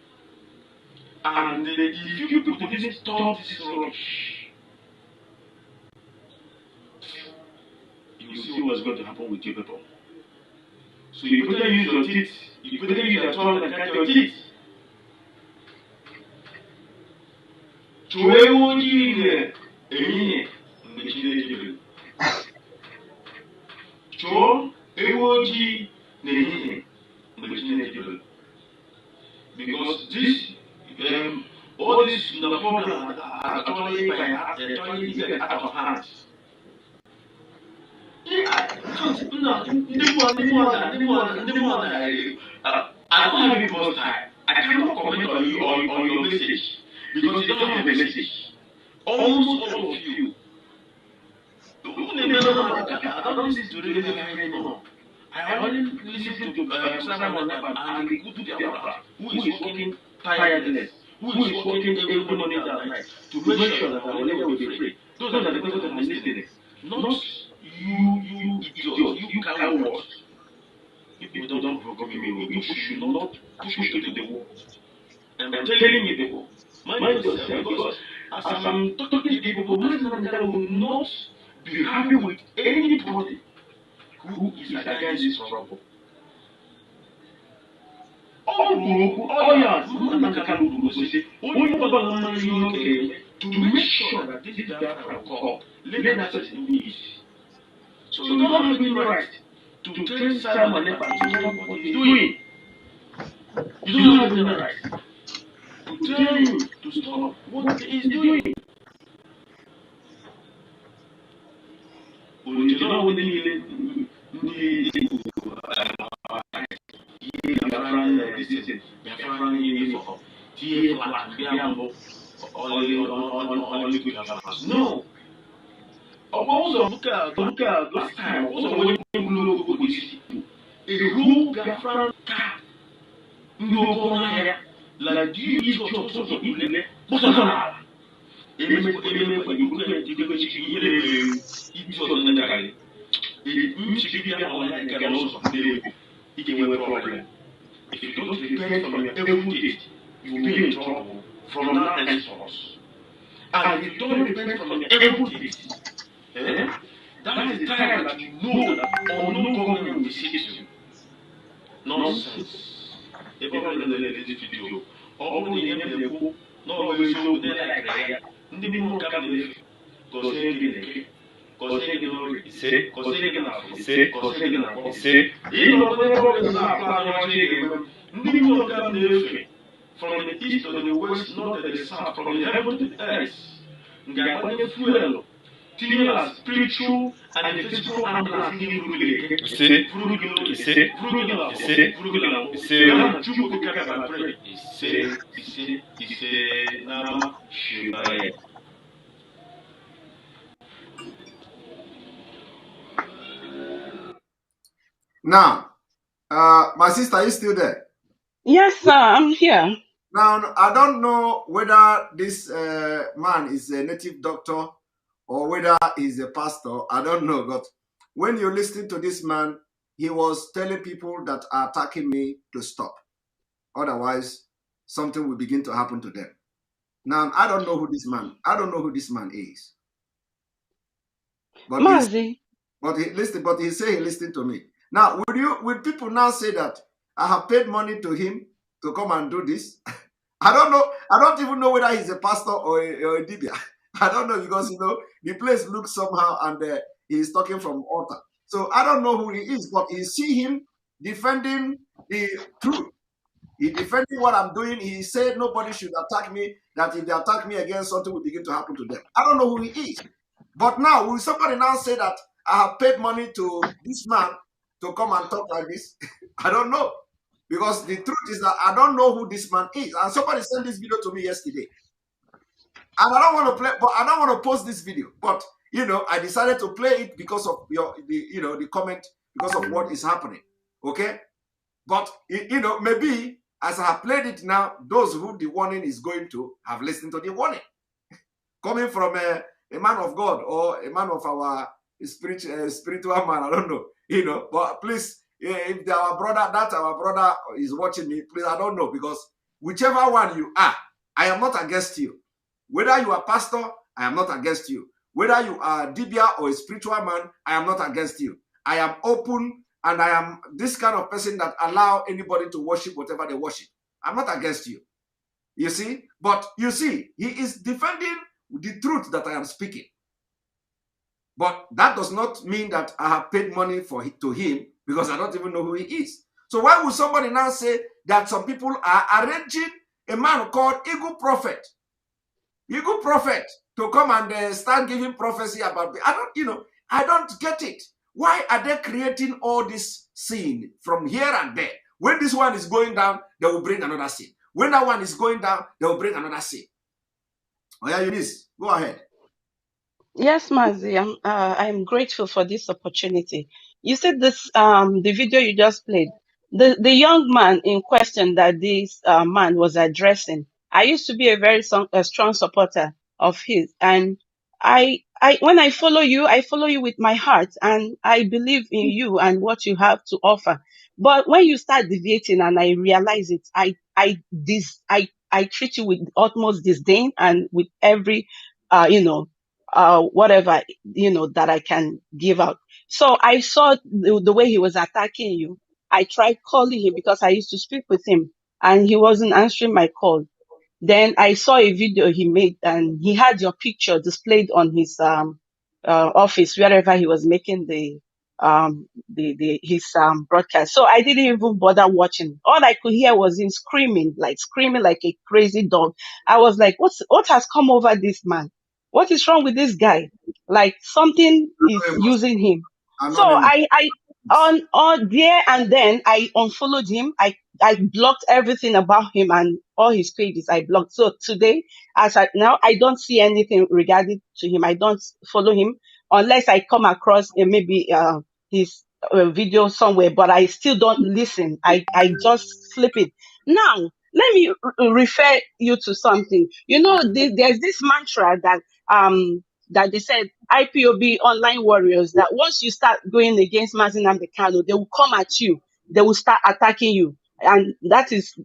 And if you people didn't stop this rubbish, you see what's going to happen with you people. So you better use your teeth. You better use your tongue and cut your teeth. Because this, all this the problem are actually get out of hand. I don't have people's time. I cannot comment on you on your message because you don't have a message. Almost all of you. I don't listen to radio anymore. I only listen to Simon and the good Biafra, who is working tireless, who is working every morning and night to make sure that our labor will be free. Those are the people that are listening. Not you idiots, you cowards. If you don't provoke me, you should not push me to the wall. I'm telling you people, mind yourself, because as I'm talking to people, man will not be happy with anybody who is against this trouble. To make sure that this Biafra will come, let us in peace. So you don't have any right to tell Simon Ekpa to stop what he's doing. You don't have any right to tell him to stop what he's doing. No. Last time, also when a whole Biafran car, like do you eat your toast or eat but if you don't repent from your evil deeds, you will be in trouble from now henceforth. And if you don't repent from your evil deeds, that is the time that you know that no government will visit you. Nonsense. Everybody in this video, all the people, no always show they like prayer. Ndị mmụọ ka na-efe gọzie gị na-eke gọzie gị n'oge ise gọzie gị n'afọ ise gọzie gị n'afọ ise ịnọ n'ebe ọbụla na-akpa n'ọchị ga-eme ndị mmụọ ka na-efe from the east to the west, north to the south, from the heaven to the earth. Ngabanye fuel tinye na spiritual and the physical ambulance ndị furu gị na-eke furu gị n'oge ise furu gị n'afọ furu gị n'afọ ise ya na chukwu gị ka ga pray ise nama shibaye. Now, my sister, are you still there? Yes, sir, I'm here. Now, I don't know whether this man is a native doctor or whether he's a pastor. I don't know. But when you listen to this man, he was telling people that are attacking me to stop. Otherwise, something will begin to happen to them. Now, I don't know who this man. I don't know who this man is. But he say he listened to me. Now, will people now say that I have paid money to him to come and do this? I don't know. I don't even know whether he's a pastor or a dibia. I don't know, because the place looks somehow, and he's talking from altar. So I don't know who he is, but you see him defending the truth. He defending what I'm doing. He said nobody should attack me, that if they attack me again, something will begin to happen to them. I don't know who he is. But now, will somebody now say that I have paid money to this man to come and talk like this? I don't know. Because the truth is that I don't know who this man is. And somebody sent this video to me yesterday. And I don't want to play, but I don't want to post this video. But I decided to play it because of the comment, because of what is happening. Okay? But maybe as I have played it now, those who the warning is going to have listened to the warning. Coming from a man of God or a man of our spiritual man. I don't know, But please, if our brother is watching me, please, I don't know, because whichever one you are, I am not against you. Whether you are pastor, I am not against you. Whether you are dibia or a spiritual man, I am not against you. I am open, and I am this kind of person that allow anybody to worship whatever they worship. I'm not against you. You see? But you see, he is defending the truth that I am speaking. But that does not mean that I have paid money to him, because I don't even know who he is. So why would somebody now say that some people are arranging a man called Eagle Prophet to come and start giving prophecy about? I don't get it. Why are they creating all this scene from here and there? When this one is going down, they will bring another scene. When that one is going down, they will bring another scene. Oh yeah, Eunice, go ahead. Yes, Mazi, I'm grateful for this opportunity. You said this the video you just played. The young man in question that this man was addressing. I used to be a strong supporter of his, and I when I follow you with my heart, and I believe in you and what you have to offer. But when you start deviating, and I realize it, I treat you with utmost disdain and with every whatever that I can give out. So I saw the way he was attacking you. I tried calling him because I used to speak with him, and he wasn't answering my call. Then I saw a video he made, and he had your picture displayed on his office wherever he was making the his broadcast. So I didn't even bother watching. All I could hear was him screaming like a crazy dog. I was like, what has come over this man? What is wrong with this guy? Like something is using him. So I on there and then I unfollowed him. I blocked everything about him and all his pages I blocked. So today, as I now, I don't see anything regarding to him. I don't follow him unless I come across maybe his video somewhere, but I still don't listen. I just flip it. Now, let me refer you to something. There's this mantra that they said IPOB online warriors, that once you start going against Mazi Nnamdi Kanu, they will come at you. They will start attacking you, and that is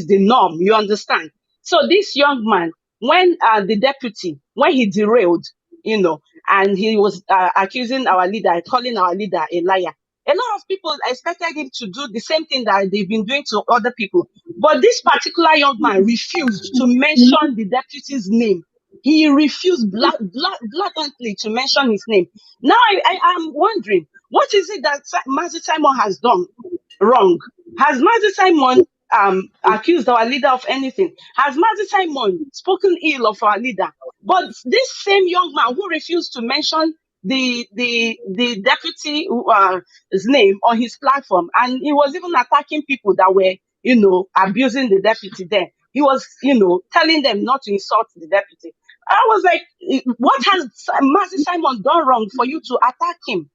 the norm. You understand? So this young man, when the deputy, when he derailed, and he was accusing our leader, calling our leader a liar. A lot of people expected him to do the same thing that they've been doing to other people. But this particular young man refused to mention the deputy's name. He refused blatantly to mention his name. Now I am wondering, what is it that Mazi Simon has done wrong? Has Mazi Simon accused our leader of anything? Has Mazi Simon spoken ill of our leader? But this same young man who refused to mention the deputy his name on his platform, and he was even attacking people that were abusing the deputy there. He was telling them not to insult the deputy. I was like, what has Mazi Simon done wrong for you to attack him?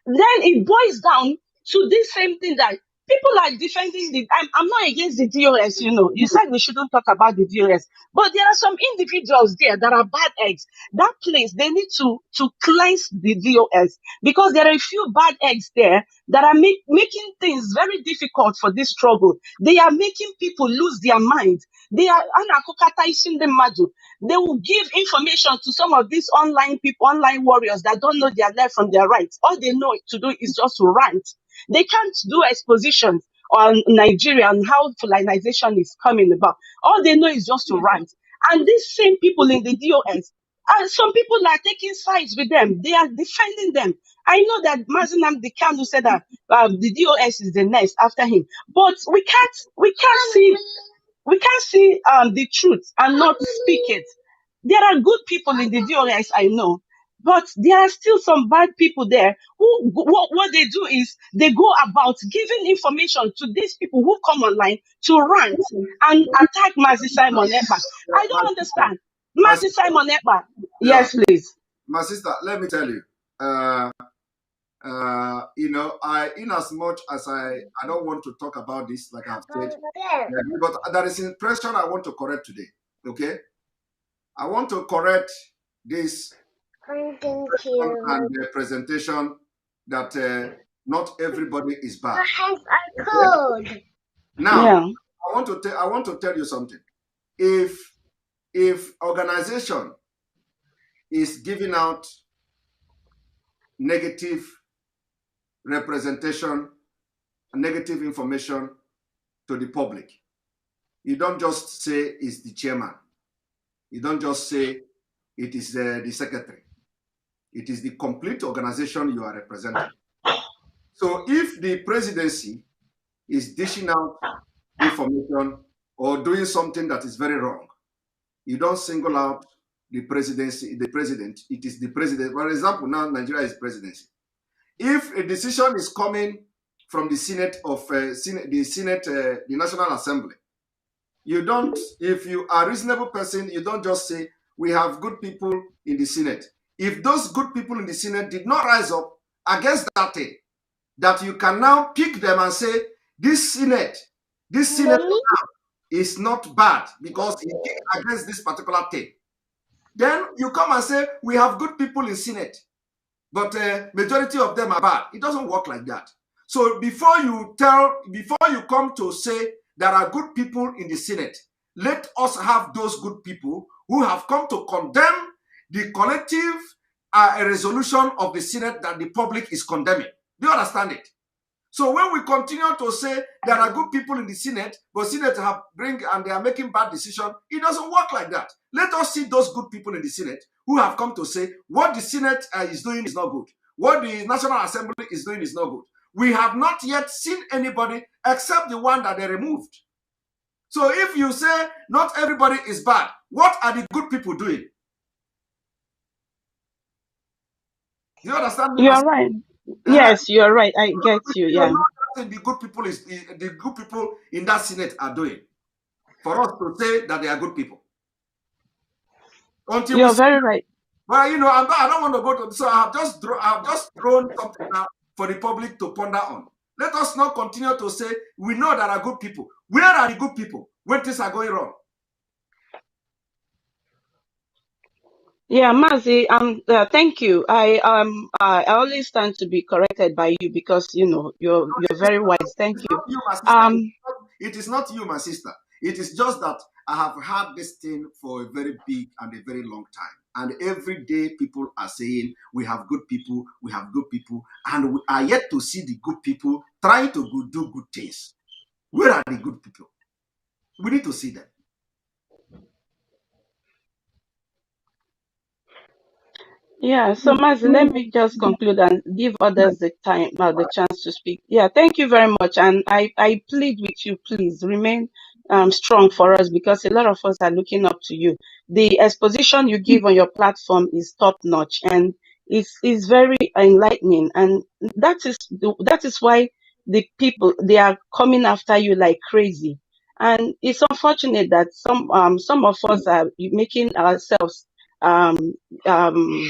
Then it boils down to this same thing that people are defending I'm not against the DOS, You said we shouldn't talk about the DOS, but there are some individuals there that are bad eggs. That place, they need to cleanse the DOS, because there are a few bad eggs there that are making things very difficult for this struggle. They are making people lose their minds. They are they will give information to some of these online people, online warriors that don't know their left from their right. All they know to do is just to rant. They can't do expositions on Nigeria and how fulanisation is coming about. All they know is just to rant. And these same people in the DOS, and some people are taking sides with them. They are defending them. I know that Mazi Nnamdi Kanu said that the DOS is the next after him, but we can't see the truth and not speak it. There are good people in the DOS, I know, but there are still some bad people there who what they do is they go about giving information to these people who come online to rant and attack Mazi Simon Ekpa. I don't understand. Mazi Simon Ekpa. Yes, please. My sister, let me tell you. In as much as I don't want to talk about this, like I've said, but there is impression I want to correct today. Okay, I want to correct this And the presentation that not everybody is bad. Okay? Now, Yeah. I want to tell you something. If organization is giving out negative representation, negative information to the public, you don't just say it's the chairman. You don't just say it is the secretary. It is the complete organization you are representing. So if the presidency is dishing out information or doing something that is very wrong, you don't single out the presidency, the president. It is the president. For example, now Nigeria is presidency. If a decision is coming from the Senate of the National Assembly, you don't. If you are a reasonable person, you don't just say we have good people in the Senate. If those good people in the Senate did not rise up against that thing, that you can now pick them and say this Senate now is not bad because it is against this particular thing. Then you come and say we have good people in Senate, but majority of them are bad. It doesn't work like that. So before you come to say there are good people in the Senate, let us have those good people who have come to condemn the collective resolution of the Senate that the public is condemning. Do you understand it? So when we continue to say there are good people in the Senate, but Senate they are making bad decisions, it doesn't work like that. Let us see those good people in the Senate who have come to say what the Senate is doing is not good. What the National Assembly is doing is not good. We have not yet seen anybody except the one that they removed. So if you say not everybody is bad, what are the good people doing? Do you understand me? You are right. Yes, you are right. I get you. Yeah. The good people in that Senate are doing for us to say that they are good people. You're very right. Well, I don't want to go to. So I have just thrown something now for the public to ponder on. Let us not continue to say we know there are good people. Where are the good people when things are going wrong? Yeah, Mazi, thank you. I always stand to be corrected by you because you're very wise. Thank you. It is not you, my sister. It is just that I have had this thing for a very big and a very long time. And every day people are saying we have good people, and we are yet to see the good people trying to do good things. Where are the good people? We need to see them. Yeah, so Mazi, let me just conclude and give others the chance to speak. Yeah, thank you very much. And I plead with you, please remain strong for us because a lot of us are looking up to you. The exposition you give on your platform is top notch and it's very enlightening. And that is why the people they are coming after you like crazy. And it's unfortunate that some of us are making ourselves um um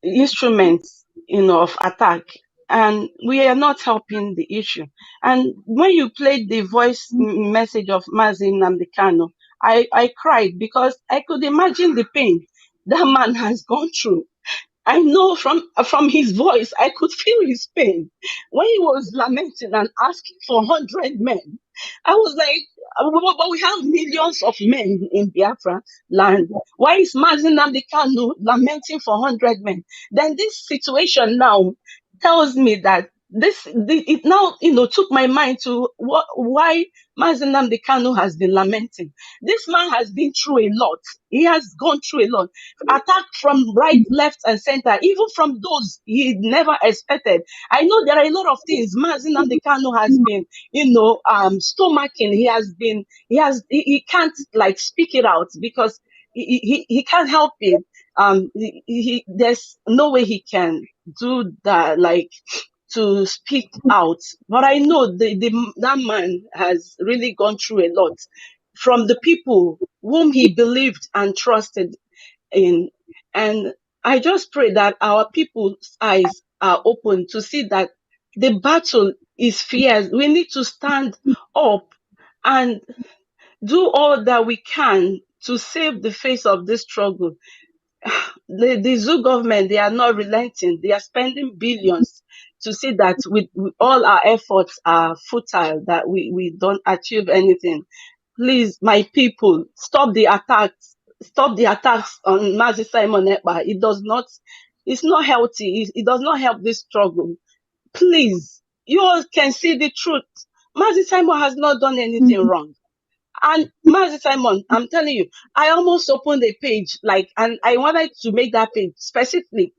instruments of attack, and we are not helping the issue. And when you played the voice message of Mazin Namdekano, I cried because I could imagine the pain that man has gone through. I know from his voice, I could feel his pain when he was lamenting and asking for 100 men. I was like, but we have millions of men in Biafra land. Why is Mazin Nnamdi Kanu lamenting for 100 men? Then this situation now tells me that it now took my mind to why Mazin Nnamdi Kanu has been lamenting. This man has been through a lot. He has gone through a lot, attacked from right, left, and center, even from those he never expected. I know there are a lot of things Mazin Nnamdi Kanu has been, stomaching. He can't like speak it out because he can't help it. There's no way he can do that, like to speak out. But I know that man has really gone through a lot from the people whom he believed and trusted in. And I just pray that our people's eyes are open to see that the battle is fierce. We need to stand up and do all that we can to save the face of this struggle. the zoo government, they are not relenting. They are spending billions to see that with all our efforts are futile, that we don't achieve anything. Please, my people, stop the attacks. Stop the attacks on Mazi Simon Ekpa. It's not healthy. It does not help this struggle. Please, you all can see the truth. Mazi Simon has not done anything wrong. And Mazi Simon, I'm telling you, I almost opened a page, like, and I wanted to make that page specifically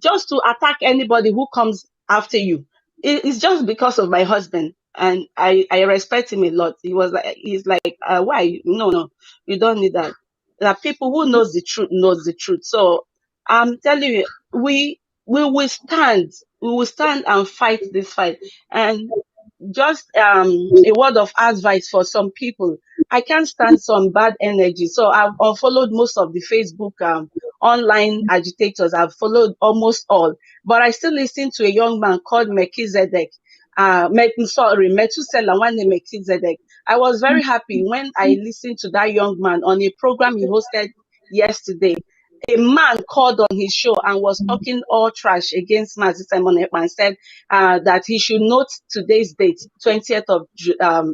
just to attack anybody who comes after you. It's just because of my husband, and I respect him a lot. He's like, why? No, you don't need that. There are people who knows the truth. So I'm telling you, we will stand, and fight this fight. And just a word of advice for some people. I can't stand some bad energy, so I've unfollowed most of the Facebook online agitators. I've followed almost all, but I still listen to a young man called Melchizedek. Methuselah, one name Melchizedek. I was very happy when I listened to that young man on a program he hosted yesterday. A man called on his show and was talking all trash against Mazi Simon Ekpa and said that he should note today's date, 20th of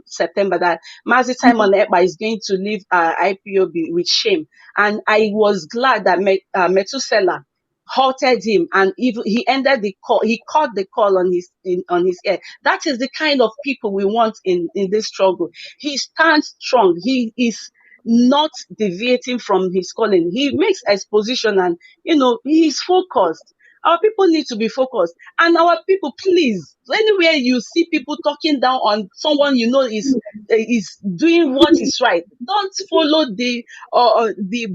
September, that Mazi Simon Ekpa is going to leave IPOB with shame. And I was glad that Methuselah halted him, and even he ended the call. He caught the call on his ear. That is the kind of people we want in this struggle. He stands strong. He is not deviating from his calling. He makes exposition, and he's focused. Our people need to be focused. And our people, please, anywhere you see people talking down on someone is doing what is right, don't follow the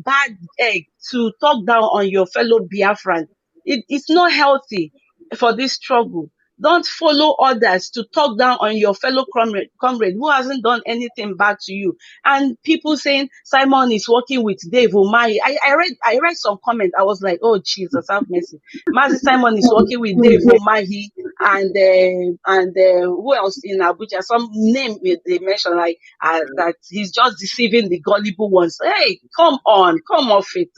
bad egg to talk down on your fellow Biafran. It's not healthy for this struggle. Don't follow others to talk down on your fellow comrade who hasn't done anything bad to you. And people saying Simon is working with Dave Umahi. I read some comment. I was like, oh Jesus, have mercy. Mazi Simon is working with Dave Umahi and who else in Abuja? Some name they mentioned, like that he's just deceiving the gullible ones. Hey, come off it.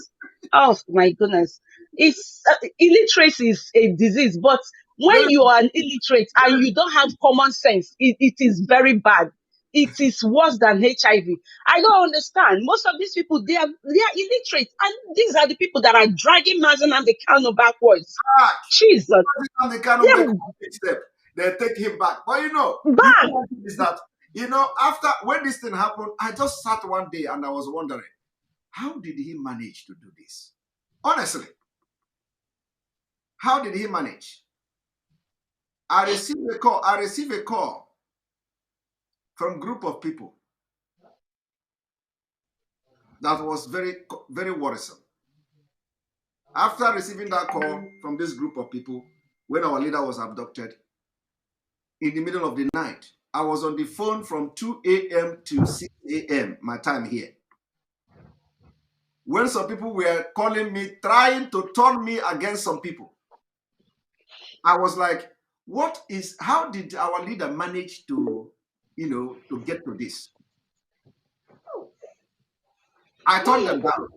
Oh my goodness. It's illiteracy is a disease, but when you are an illiterate and you don't have common sense, it is very bad. It is worse than HIV. I don't understand. Most of these people, they are illiterate, and these are the people that are dragging Mazen and the Kano backwards. Jesus. They cannot make a step. They take him back. But the thing is that after when this thing happened, I just sat one day and I was wondering, how did he manage to do this? Honestly, how did he manage? I received a call from a group of people that was very, very worrisome. After receiving that call from this group of people, when our leader was abducted, in the middle of the night, I was on the phone from 2 a.m. to 6 a.m., my time here. When some people were calling me, trying to turn me against some people, I was like, how did our leader manage to get to this? I turned them down.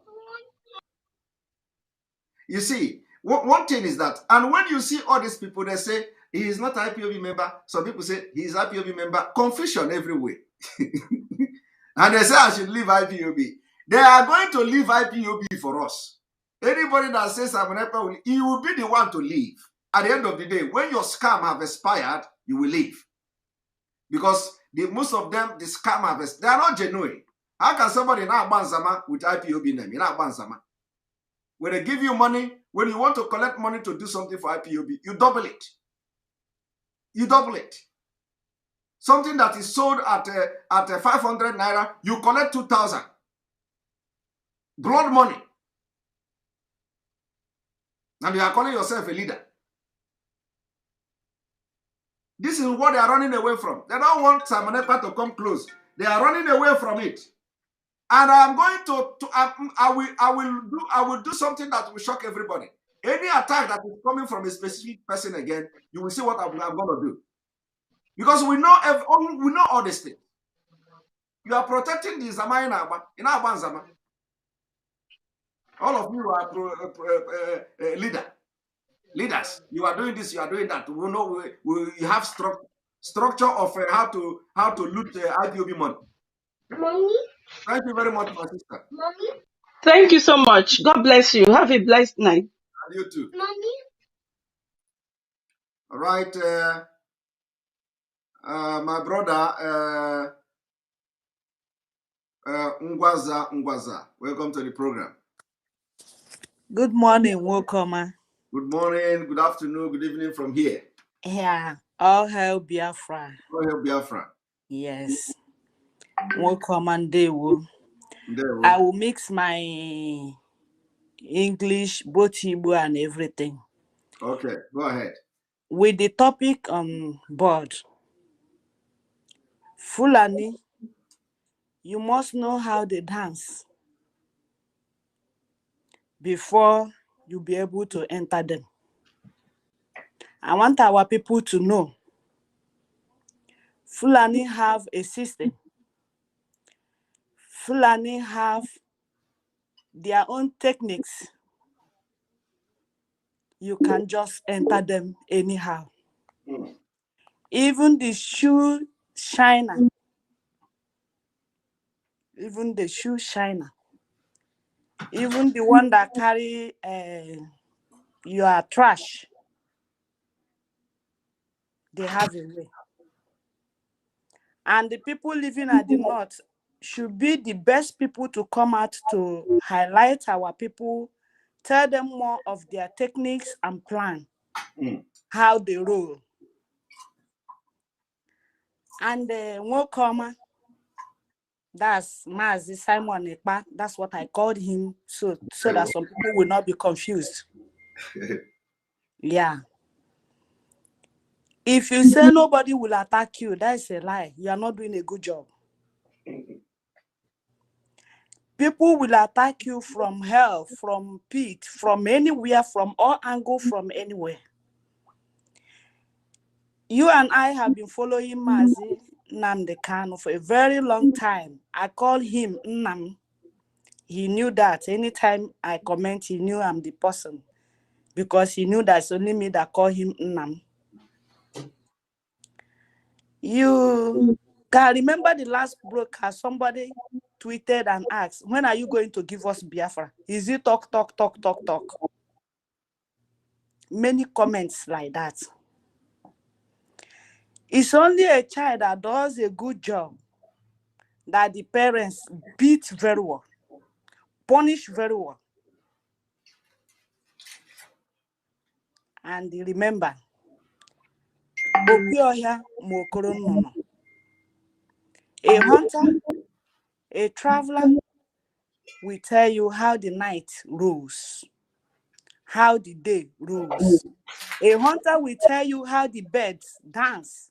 You see, one thing is that, and when you see all these people, they say, he is not IPOB member. Some people say, he is IPOB member. Confusion everywhere. And they say, I should leave IPOB. They are going to leave IPOB for us. Anybody that says, he will be the one to leave. At the end of the day, when your scam have expired, you will leave. Because most of them, the scam have expired. They are not genuine. How can somebody now Banzama with IPOB name? You're not Banzama. When they give you money, when you want to collect money to do something for IPOB, you double it. You double it. Something that is sold at 500 naira, you collect 2,000. Blood money. And you are calling yourself a leader. This is what they are running away from. They don't want Simon Ekpa to come close. They are running away from it. And I'm going I will do something that will shock everybody. Any attack that is coming from a specific person again, you will see what I'm going to do. Because we know all these things. You are protecting the Zama in Aban Zama. All of you are leaders. You are doing this, you are doing that. We know we have structure of how to loot the IPOB money. Mommy. Thank you very much, my sister. Mommy. Thank you so much. God bless you. Have a blessed night. And you too. Mommy. All right, my brother Ngwaza, welcome to the program. Good morning, Wokoma. Good morning, good afternoon, good evening from here. Yeah, all hail Biafra. All hail Biafra. Yes. Wokoma Ndewo. I will mix my English, both Igbo and everything. Okay, go ahead. With the topic on board, Fulani, you must know how they dance before you be able to enter them. I want our people to know Fulani have a system. Fulani have their own techniques. You can just enter them anyhow. Even the shoe shiner, even the one that carry your trash, they have a way. And the people living at the north should be the best people to come out to highlight our people, tell them more of their techniques and plan, how they roll. And Nwokoma, that's Mazi Simon Ekpa, that's what I called him, so that some people will not be confused. Yeah. If you say nobody will attack you, that is a lie. You are not doing a good job. People will attack you from hell, from pit, from anywhere, from all angles, from anywhere. You and I have been following Mazi Nnamdi Kanu for a very long time. I call him Nnam. He knew that. Anytime I comment, he knew I'm the person. Because he knew that it's only me that call him Nnam. You can remember the last broadcast, somebody tweeted and asked, when are you going to give us Biafra? Is it talk? Many comments like that. It's only a child that does a good job that the parents beat very well, punish very well. And remember, a hunter, a traveler will tell you how the night rules, how the day rules. A hunter will tell you how the birds dance.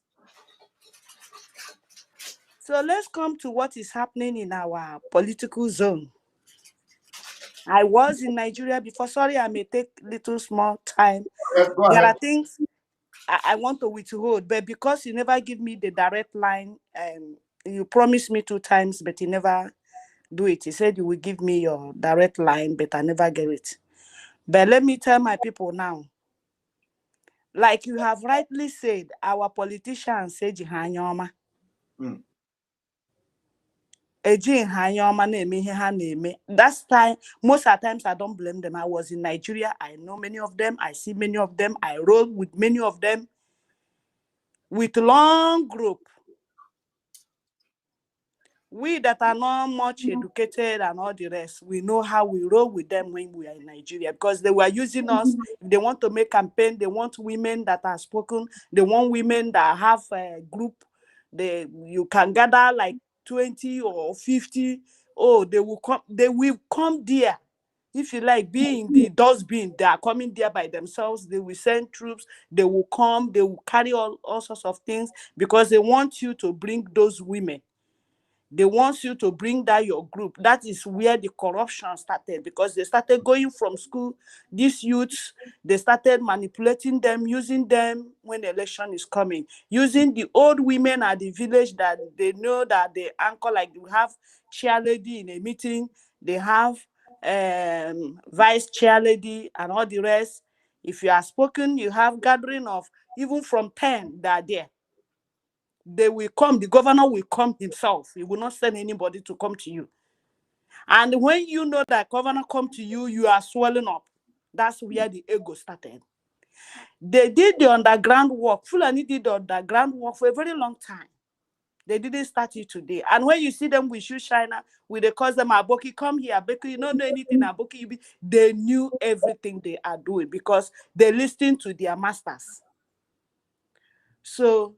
So let's come to what is happening in our political zone. I was in Nigeria before. Sorry, I may take little small time. Yes, go ahead. There are things I want to withhold, but because you never give me the direct line, you promised me 2 times, but you never do it. You said you will give me your direct line, but I never get it. But let me tell my people now. Like you have rightly said, our politicians say Jihanyoma. That's time. Most of the times I don't blame them. I was in Nigeria. I know many of them. I see many of them. I roll with many of them. With long group. We that are not much educated and all the rest, we know how we roll with them when we are in Nigeria, because they were using us. If they want to make campaign, they want women that are spoken. They want women that have a group. You can gather like 20 or 50. Oh, they will come there. If you like, be in the dustbin, they are coming there by themselves. They will send troops. They will come. They will carry all sorts of things because they want you to bring those women. They want you to bring down your group. That is where the corruption started, because they started going from school. These youths, they started manipulating them, using them when the election is coming, using the old women at the village that they know that they anchor, like you have chair lady in a meeting, they have vice chair lady, and all the rest. If you are spoken, you have gathering of even from 10 that are there. They will come, the governor will come himself. He will not send anybody to come to you. And when you know that governor come to you, you are swelling up. That's where the ego started. They did the underground work. Fulani did the underground work for a very long time. They didn't start it today. And when you see them with shoe shiner, with they call them Aboki, come here, Aboki, you don't know anything, Aboki. They knew everything they are doing because they listened to their masters. So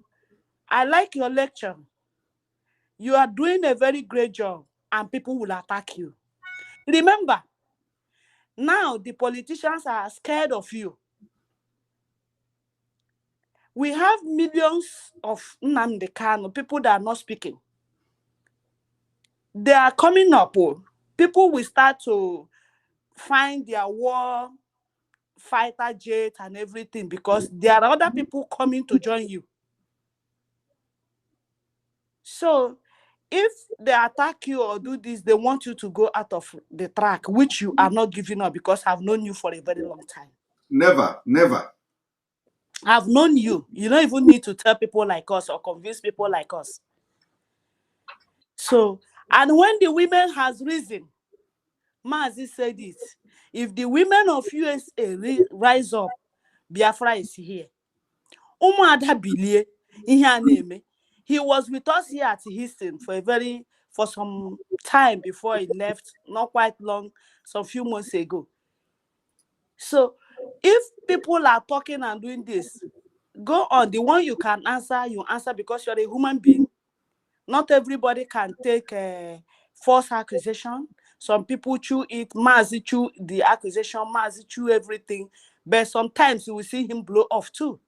I like your lecture. You are doing a very great job and people will attack you. Remember, now the politicians are scared of you. We have millions of Nnamdi Kanu, people that are not speaking. They are coming up. People will start to find their war fighter jet and everything because there are other people coming to join you. So if they attack you or do this, they want you to go out of the track, which you are not giving up because I've known you for a very long time. Never, never. I've known you. You don't even need to tell people like us or convince people like us. So, and when the women has risen, Mazi said it, if the women of USA rise up, Biafra is here. He was with us here at Houston for some time before he left, not quite long, some few months ago. So if people are talking and doing this, go on. The one you can answer, you answer because you're a human being. Not everybody can take a false accusation. Some people chew it, Mazi chew the accusation, Mazi chew everything. But sometimes you will see him blow off too.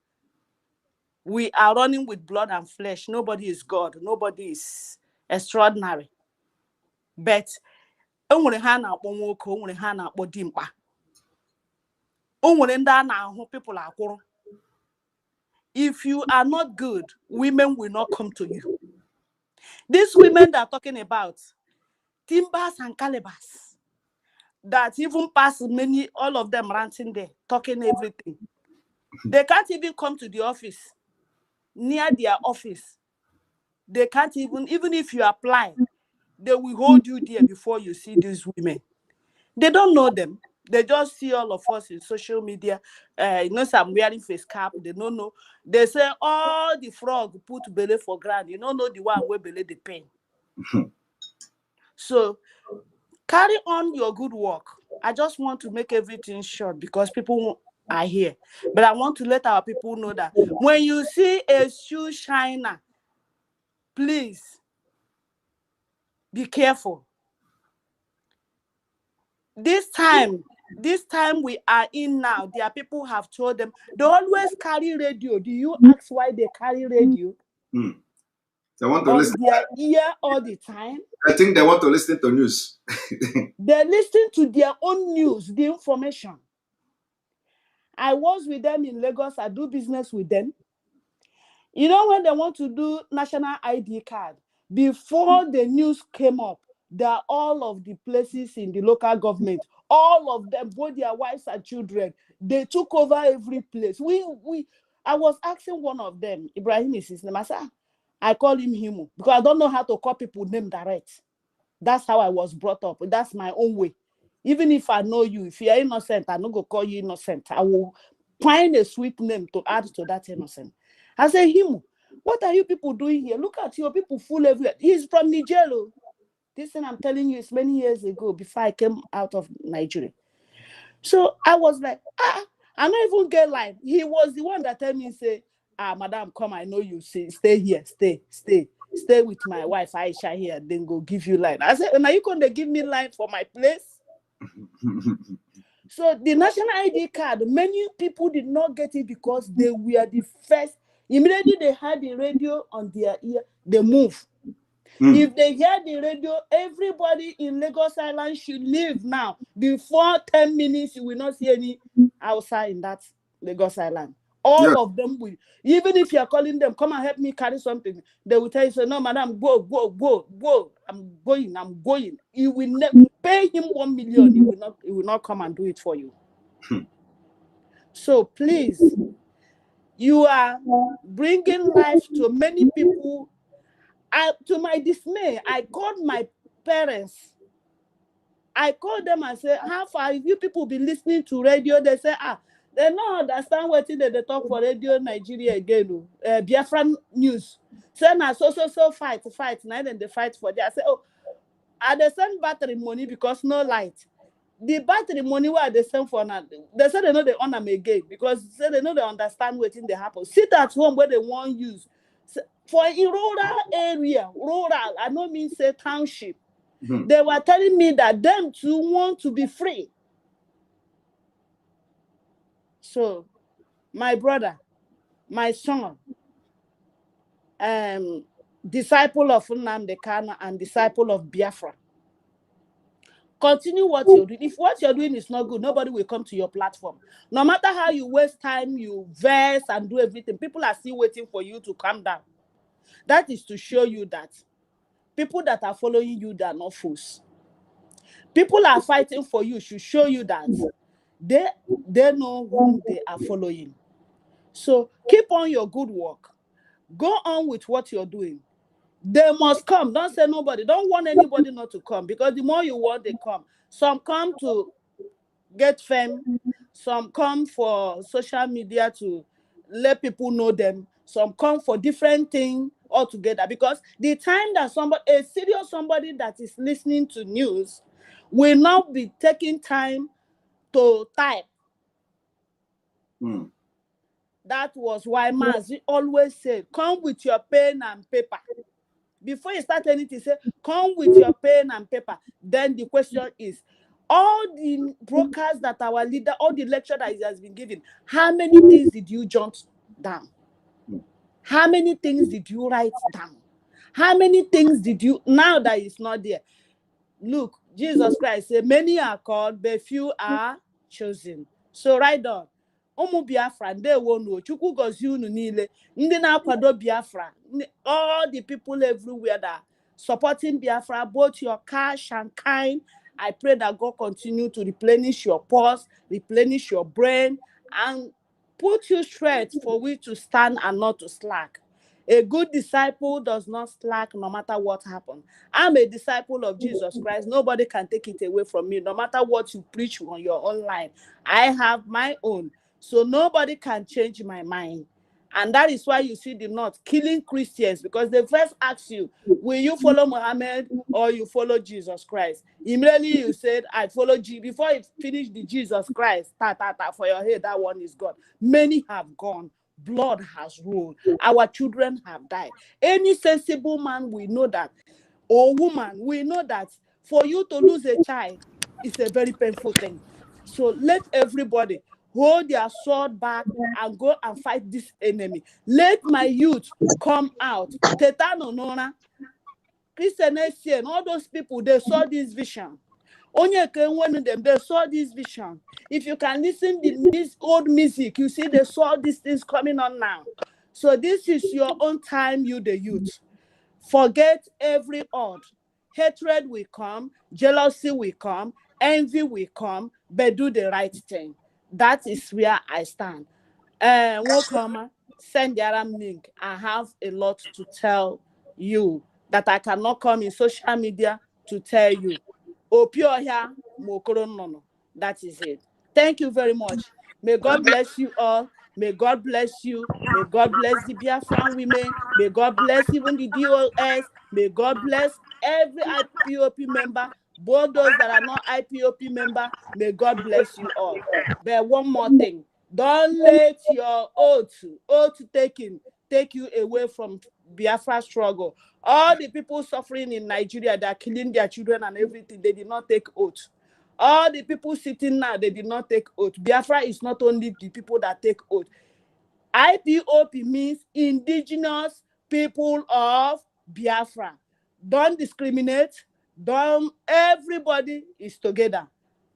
We are running with blood and flesh. Nobody is God. Nobody is extraordinary. But people are. If you are not good, women will not come to you. These women that are talking about timbers and calibers, that even pass many, all of them ranting there, talking everything. They can't even come to the office, near their office. They can't even if you apply, they will hold you there before you see these women. They don't know them. They just see all of us in social media. I'm wearing face cap. They don't know. They say all the frog put belly for ground. You don't know the one where belly the pain. So carry on your good work. I just want to make everything short because people are here. But I want to let our people know that when you see a shoe shiner, please be careful. This time we are in now, there are people who have told them they always carry radio. Do you ask why they carry radio? They want to on listen. their ear all the time. I think they want to listen to news. They listen to their own news, the information. I was with them in Lagos. I do business with them. You know, when they want to do national ID card, before the news came up, there are all of the places in the local government, all of them, both their wives and children, they took over every place. I was asking one of them, Ibrahim is his name. I call him Himu because I don't know how to call people name direct. That's how I was brought up. That's my own way. Even if I know you, if you're innocent, I'm not going to call you innocent. I will find a sweet name to add to that innocent. I say, Himu, what are you people doing here? Look at your people full everywhere. He's from Nigeria. This thing I'm telling you is many years ago before I came out of Nigeria. So I was like, I don't even get line. He was the one that told me, say, madam, come, I know you. Stay here, stay with my wife Aisha here, then go give you line. I said, now you going to give me line for my place? So the national ID card, many people did not get it because they were the first. Immediately they had the radio on their ear, they move. If they hear the radio, everybody in Lagos Island should leave now. Before 10 minutes, you will not see any outside in that Lagos Island. All of them will, even if you are calling them, come and help me carry something, they will tell you, so, no, madam, go. I'm going. You will never pay him 1 million. He will not come and do it for you. So please, you are bringing life to many people. To my dismay, I called my parents. I called them and said, how far you people be listening to radio? They say, they don't understand what they talk for radio Nigeria again. Biafran news. Say now so fight. Now then they fight for that. I say, I they send battery money because no light. The battery money where they send for now, they say they know they own them again because say they know they understand what they happen. Sit at home where they want use. For a rural area, I don't mean say township. They were telling me that them too want to be free. So, my brother, my son, disciple of Nnamdi Kanu and disciple of Biafra, continue what you're doing. If what you're doing is not good, nobody will come to your platform. No matter how you waste time, you verse and do everything, people are still waiting for you to calm down. That is to show you that people that are following you, they are not fools. People are fighting for you should show you that they know whom they are following. So keep on your good work. Go on with what you're doing. They must come. Don't say nobody. Don't want anybody not to come, because the more you want, they come. Some come to get fame. Some come for social media to let people know them. Some come for different things altogether. Because the time that a serious somebody that is listening to news will not be taking time to type. That was why Mazi always said, come with your pen and paper. Before you start anything, say, come with your pen and paper. Then the question is, all the brokers that our leader, all the lecture that he has been given, how many things did you jot down? How many things did you write down? How many things did you, now that it's not there? Look, Jesus Christ said, many are called, but few are chosen. So write down. Ụmụ Biafra ndewo nu Chukwu gozie unu niile ndị na-akwado Biafra, all the people everywhere that supporting Biafra, both your cash and kind. I pray that God continue to replenish your pulse, replenish your brain, and put you straight for we to stand and not to slack. A good disciple does not slack no matter what happens. I'm a disciple of Jesus Christ. Nobody can take it away from me, no matter what you preach on your online. I have my own. So nobody can change my mind. And that is why you see the North killing Christians, because they first ask you, will you follow Muhammad or you follow Jesus Christ? Immediately you said, I follow Jesus. Before you finish the Jesus Christ, for your head, that one is gone. Many have gone. Blood has rolled. Our children have died. Any sensible man will know that, or woman will know that for you to lose a child is a very painful thing. So let everybody hold their sword back and go and fight this enemy. Let my youth come out. Tetano Nona, Christian and all those people, they saw this vision. Only them, they saw this vision. If you can listen to this old music, you see they saw these things coming on now. So this is your own time, you the youth. Forget every odd. Hatred will come, jealousy will come, envy will come, but do the right thing. That is where I stand. Welcome. Send the Aram link. I have a lot to tell you that I cannot come in social media to tell you. Opioya Mokoro Nono. That is it. Thank you very much. May God bless you all. May God bless you. May God bless the Biafran women. May God bless even the DOS. May God bless every IPOP member, both those that are not IPOP member. May God bless you all. But one more thing. Don't let your oath taking take you away from Biafra struggle. All the people suffering in Nigeria, they are killing their children and everything, they did not take oath. All the people sitting now, they did not take oath. Biafra is not only the people that take oath. IPOP means indigenous people of Biafra. Don't discriminate. Everybody is together.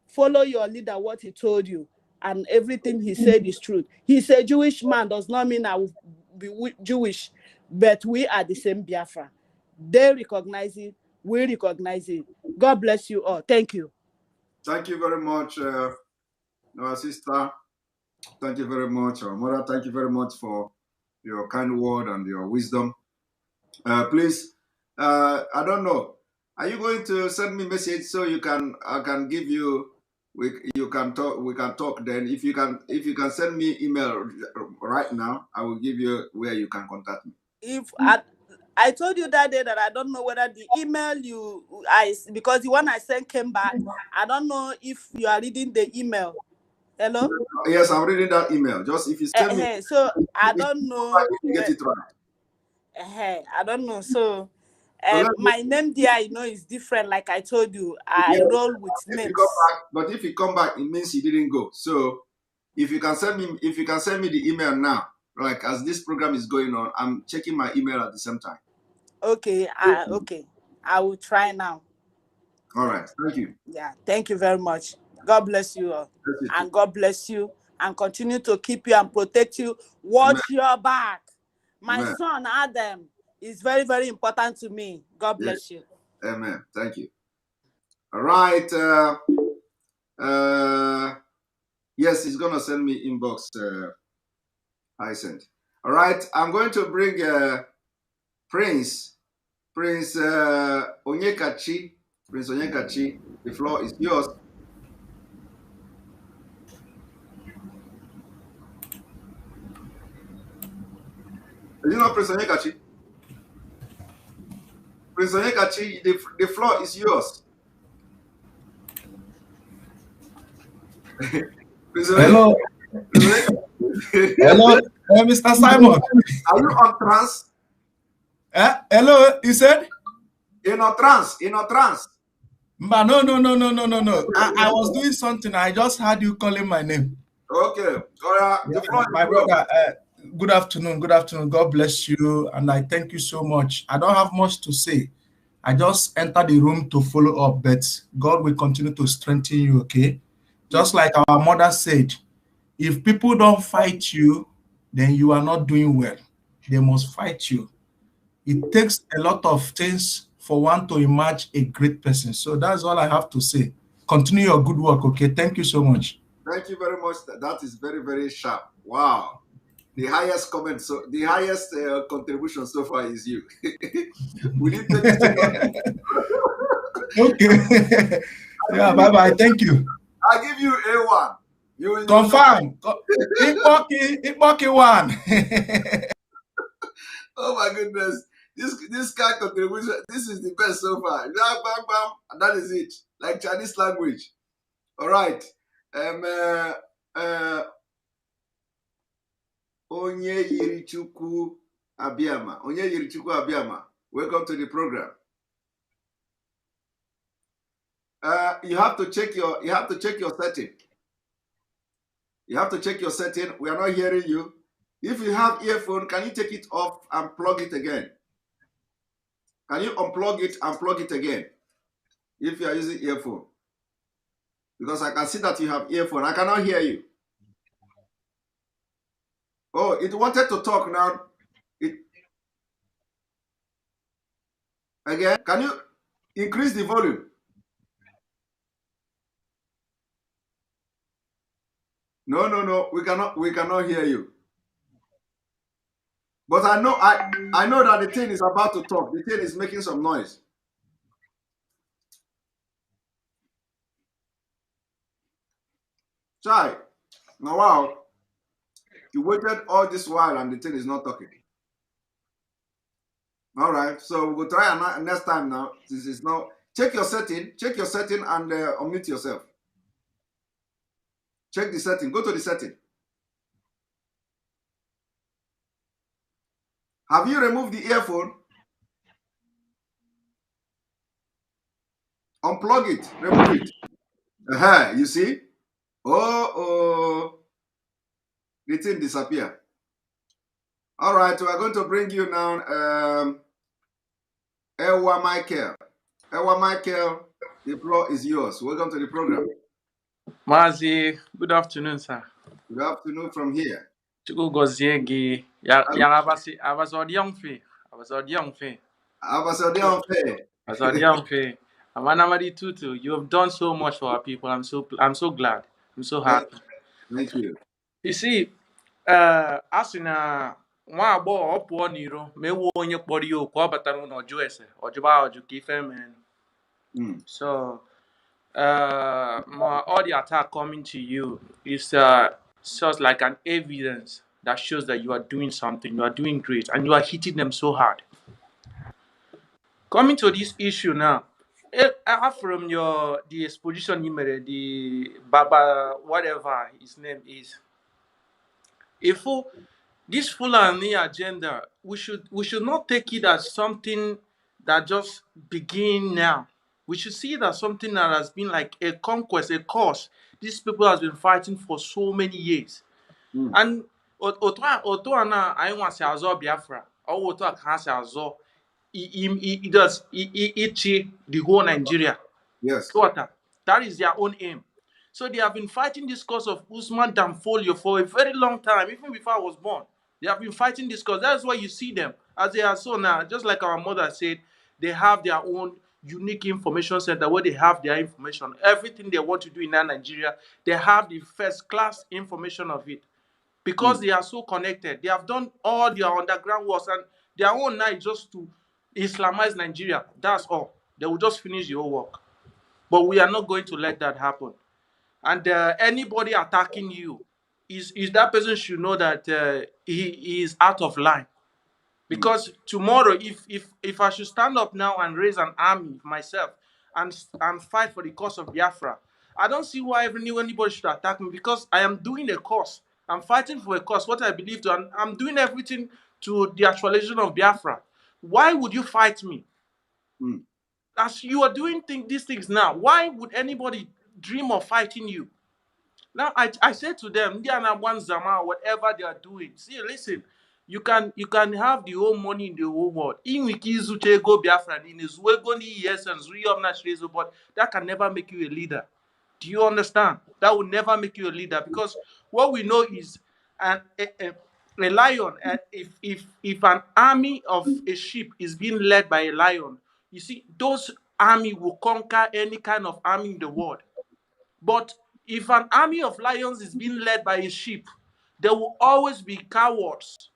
Follow your leader, what he told you. and everything he said is truth. He's a Jewish man, does not mean I will be Jewish, but we are the same Biafra. They recognize it, we recognize it. God bless you all. Thank you. Thank you very much, our sister. Thank you very much, our mother. Thank you very much for your kind word and your wisdom. Please, I don't know. Are you going to send me a message so I can give you we can talk then. If you can send me email right now, I will give you where you can contact me. If I told you that day that I don't know whether the email because the one I sent came back. I don't know if you are reading the email. Hello? Yes, I'm reading that email. Just if you send me, So I don't know. get it right. I don't know. So So my name there, is different. Like I told you, I roll with names. But if you come back, it means you didn't go. So if you can send me the email now, like as this program is going on, I'm checking my email at the same time. Okay, okay. I will try now. All right. Thank you. Yeah, thank you very much. God bless you all. And God bless you and continue to keep you and protect you. Watch your back. My son, Adam, is very, very important to me. God bless you. Amen. Thank you. All right. Yes, he's going to send me inbox. I sent. All right. I'm going to bring Prince Onyekachi. Prince Onyekachi, the floor is yours. Do you know Prince Onyekachi? Prince Onyekachi, the floor is yours. Hello. Hello, Mr. Simon. Are you on trance? Hello, you said? In a trance. No. I was doing something. I just heard you calling my name. Okay. The floor my brother, good afternoon. God bless you. And I thank you so much. I don't have much to say. I just entered the room to follow up, but God will continue to strengthen you, okay? Just like our mother said, if people don't fight you, then you are not doing well. They must fight you. It takes a lot of things for one to emerge a great person. So that's all I have to say. Continue your good work, okay? Thank you so much. Thank you very much. That is very, very sharp. Wow. The highest comment, the highest contribution so far is you. We need 30 seconds. Okay. Yeah, bye-bye. Thank you. I'll give you A1. Confirm. Ikpoki one. Oh my goodness. This kind of contribution, this is the best so far. Bam, bam, and that is it. Like Chinese language. All right. Onye Yirichukwu Abiama. Welcome to the program. You have to check your setting. You have to check your setting. We are not hearing you. If you have earphone, can you take it off and plug it again? Can you unplug it and plug it again? If you are using earphone. Because I can see that you have earphone. I cannot hear you. Oh, it wanted to talk now. Again, can you increase the volume? No. We cannot hear you. But I know that the thing is about to talk. The thing is making some noise. Chai. Now wow. You waited all this while and the thing is not talking. All right. So we'll try next time now. This is now. Check your setting and unmute yourself. Check the setting. Go to the setting. Have you removed the earphone? Unplug it. Remove it. You see? Oh. The thing disappear. All right. We are going to bring you now. Ewa Michael. The floor is yours. Welcome to the program. Mazi, good afternoon, sir. Good afternoon from here. Chuku goziegi. I was on young fee. I was on young fee. I was on young fee. Amanamadi Tutu, you have done so much for our people. I'm so glad. I'm so happy. Thank you. You see, a sị na nwa agbọghọ ọ pụọ n'iro ma ewu onye kpọrọ ya okwu ọ batara ụlọ jụọ ese ọjụba ọjụ ka ife mee. So all the attack coming to you is just like an evidence that shows that you are doing something, you are doing great, and you are hitting them so hard. Coming to this issue now, from the exposition you made, the Baba, whatever his name is, if this Fulani agenda, we should not take it as something that just begin now. We should see it as something that has been like a conquest, a cause. These people has been fighting for so many years. And otu ana anyị nwasị azọ Biafra, ọ otu a ka ha si azọ ichi the whole Nigeria. Yes. That is their own aim. So they have been fighting this cause of Usman Danfolio for a very long time, even before I was born. They have been fighting this cause. That's why you see them as they are so now. Just like our mother said, they have their own unique information center where they have their information. Everything they want to do in Nigeria, they have the first class information of it. Because they are so connected. They have done all their underground wars, and their own now is just to Islamize Nigeria. That's all. They will just finish the whole work. But we are not going to let that happen. And anybody attacking you, is that person should know that he is out of line. Because tomorrow, if I should stand up now and raise an army myself and fight for the cause of Biafra, I don't see why anybody should attack me, because I am doing a cause. I'm fighting for a cause, what I believe to, and I'm doing everything to the actualization of Biafra. Why would you fight me? As you are doing these things now, why would anybody dream of fighting you? Now I said to them, whatever they are doing, see, listen, you can have the whole money in the whole world. But that can never make you a leader. Do you understand? That will never make you a leader, because what we know is a lion. If an army of a sheep is being led by a lion, you see, those army will conquer any kind of army in the world. But if an army of lions is being led by a sheep, there will always be cowards.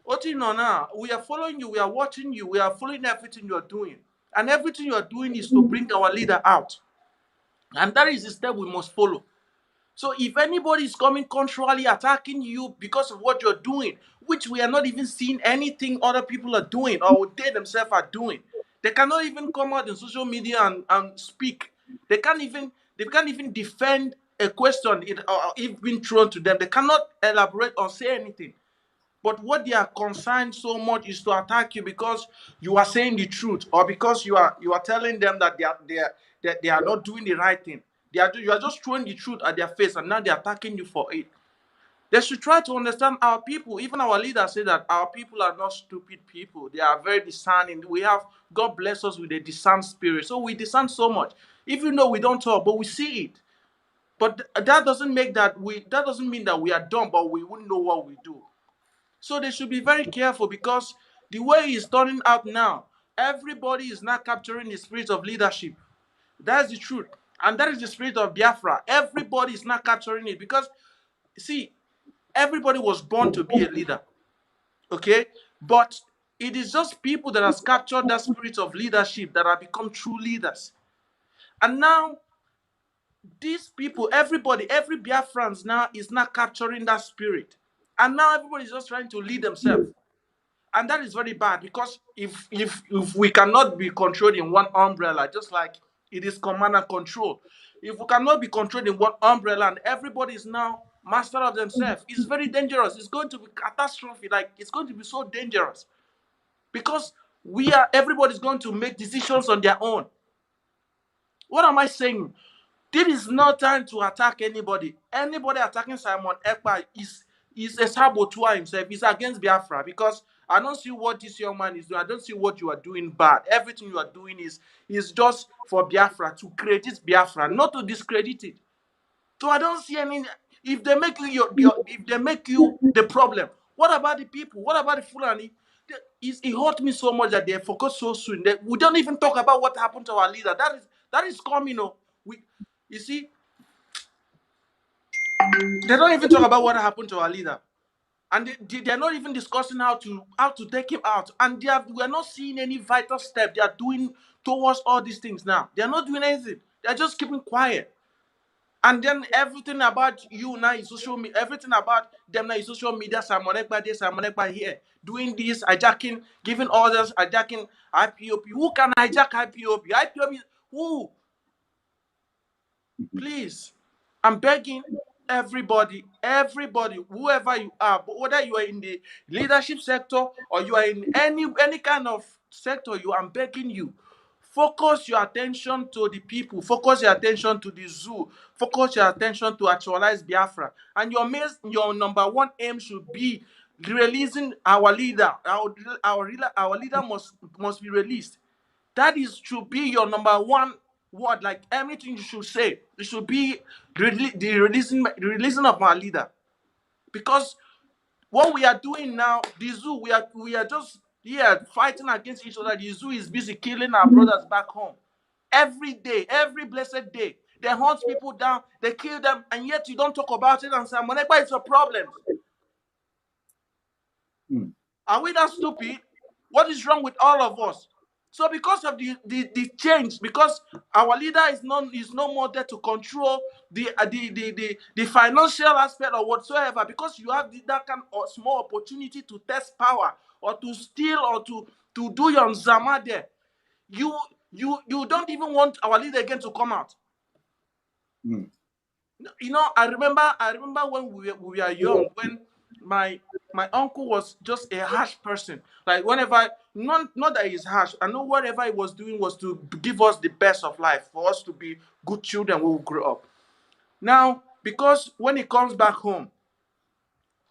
Otinona, we are following you, we are watching you, we are following everything you are doing. And everything you are doing is to bring our leader out. And that is the step we must follow. So if anybody is coming contrarily attacking you because of what you're doing, which we are not even seeing anything other people are doing or they themselves are doing, they cannot even come out in social media and speak. They can't even defend a question if been thrown to them. They cannot elaborate or say anything. But what they are concerned so much is to attack you because you are saying the truth, or because you are telling them that they are not doing the right thing. You are just throwing the truth at their face, and now they're attacking you for it. They should try to understand our people. Even our leaders say that our people are not stupid people. They are very discerning. We have, God bless us with a discern spirit. So we discern so much. Even though we don't talk, but we see it. But that doesn't mean that we are dumb, but we wouldn't know what we do. So they should be very careful, because the way it's turning out now, everybody is not capturing the spirit of leadership. That's the truth. And that is the spirit of Biafra. Everybody is not capturing it, because, see, everybody was born to be a leader. Okay? But it is just people that has captured that spirit of leadership that have become true leaders. And now, these people, every Biafrans now is not capturing that spirit. And now everybody is just trying to lead themselves. And that is very bad, because if we cannot be controlled in one umbrella, just like it is command and control, if we cannot be controlled in one umbrella and everybody is now master of themselves, it's very dangerous. It's going to be catastrophic. Like, it's going to be so dangerous, because everybody's going to make decisions on their own. What am I saying? This is not time to attack anybody. Anybody attacking Simon Ekpa is a saboteur himself. He's against Biafra, because I don't see what this young man is doing. I don't see what you are doing bad. Everything you are doing is just for Biafra, to create this Biafra, not to discredit it. So I don't see any. If they make you if they make you the problem, what about the people? What about the Fulani? It hurt me so much that they focus so soon. We don't even talk about what happened to our leader. That is coming. You see, they don't even talk about what happened to our leader, and they're not even discussing how to take him out. And we are not seeing any vital step they are doing towards all these things now. They are not doing anything. They are just keeping quiet. And then everything about you now is social media. Everything about them now is social media. Simon Ekpa this, Simon Ekpa here, doing this, hijacking, giving orders, hijacking IPOP. Who can hijack IPOP? IPOP, who? Please, I'm begging everybody, whoever you are, but whether you are in the leadership sector or you are in any kind of sector, I'm begging you, focus your attention to the people, focus your attention to the zoo, focus your attention to actualize Biafra, and your number one aim should be releasing our leader. Our leader must be released. That should be your number one word. Like everything you should say, it should be the releasing of our leader. Because what we are doing now, the zoo, we are just here fighting against each other. The zoo is busy killing our brothers back home. Every day, every blessed day, they hunt people down, they kill them, and yet you don't talk about it and say, Monekpa, it's a problem. Are we that stupid? What is wrong with all of us? So because of the change, because our leader is no more there to control the financial aspect or whatsoever, because you have that kind of small opportunity to test power or to steal or to do your zama there, you don't even want our leader again to come out. I remember when we were young, when my uncle was just a harsh person. Like whenever, not that he's harsh, I know whatever he was doing was to give us the best of life, for us to be good children when we grow up. Now, because when he comes back home,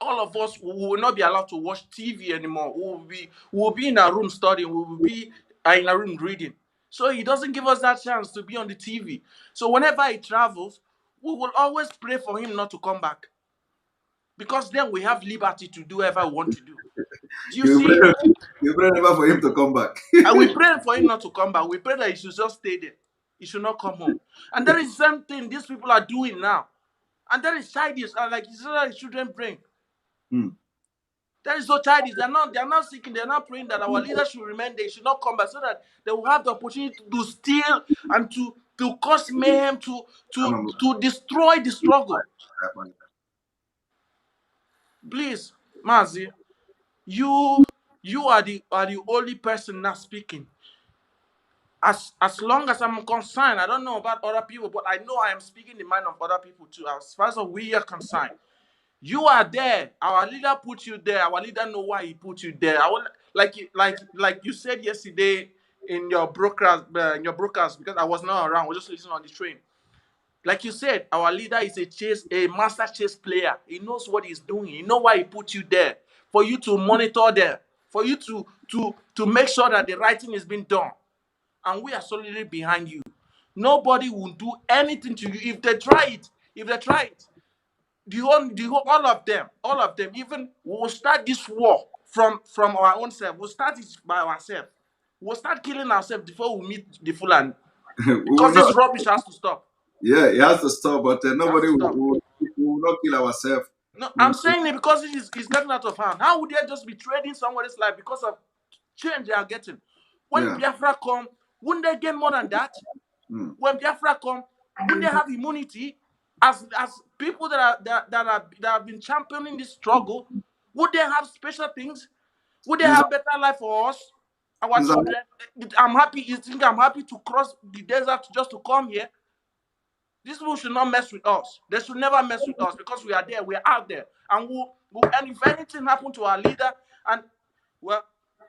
all of us will not be allowed to watch TV anymore. We will be in our room studying. We will be in our room reading. So he doesn't give us that chance to be on the TV. So whenever he travels, we will always pray for him not to come back, because then we have liberty to do whatever we want to do. Do you see? You pray never for him to come back. And we pray for him not to come back. We pray that he should just stay there. He should not come home. And that is the same thing these people are doing now. And that is childish. Like you said, the children praying. That is so childish. They're not seeking, they're not praying that our leaders should remain there, should not come back, so that they will have the opportunity to steal and to cause mayhem, to destroy the struggle. Please, Mazi, you are the only person not speaking. As long as I'm concerned, I don't know about other people, but I know I am speaking the mind of other people too. As far as we are concerned, you are there. Our leader put you there. Our leader know why he put you there. Like you said yesterday in your broadcast, because I was not around. I was just listening on the train. Like you said, our leader is a master chess player. He knows what he's doing. He knows why he put you there, for you to monitor there, for you to make sure that the right thing is being done. And we are solidly behind you. Nobody will do anything to you if they try it. All of them, even we will start this war from our own self. We'll start it by ourselves. We'll start killing ourselves before we meet the Fulani. Because this rubbish has to stop. Yeah, it has to stop, but nobody will not kill ourselves. No, I'm saying it because it's getting out of hand. How would they just be trading somebody's life because of change they are getting? When Biafra come, wouldn't they get more than that? When Biafra come, wouldn't they have immunity? As people that have been championing this struggle, would they have special things? Would they have better life for us, our children? I'm happy. You think I'm happy to cross the desert just to come here? These people should not mess with us. They should never mess with us, because we are there, we are out there. And and if anything happened to our leader, and well,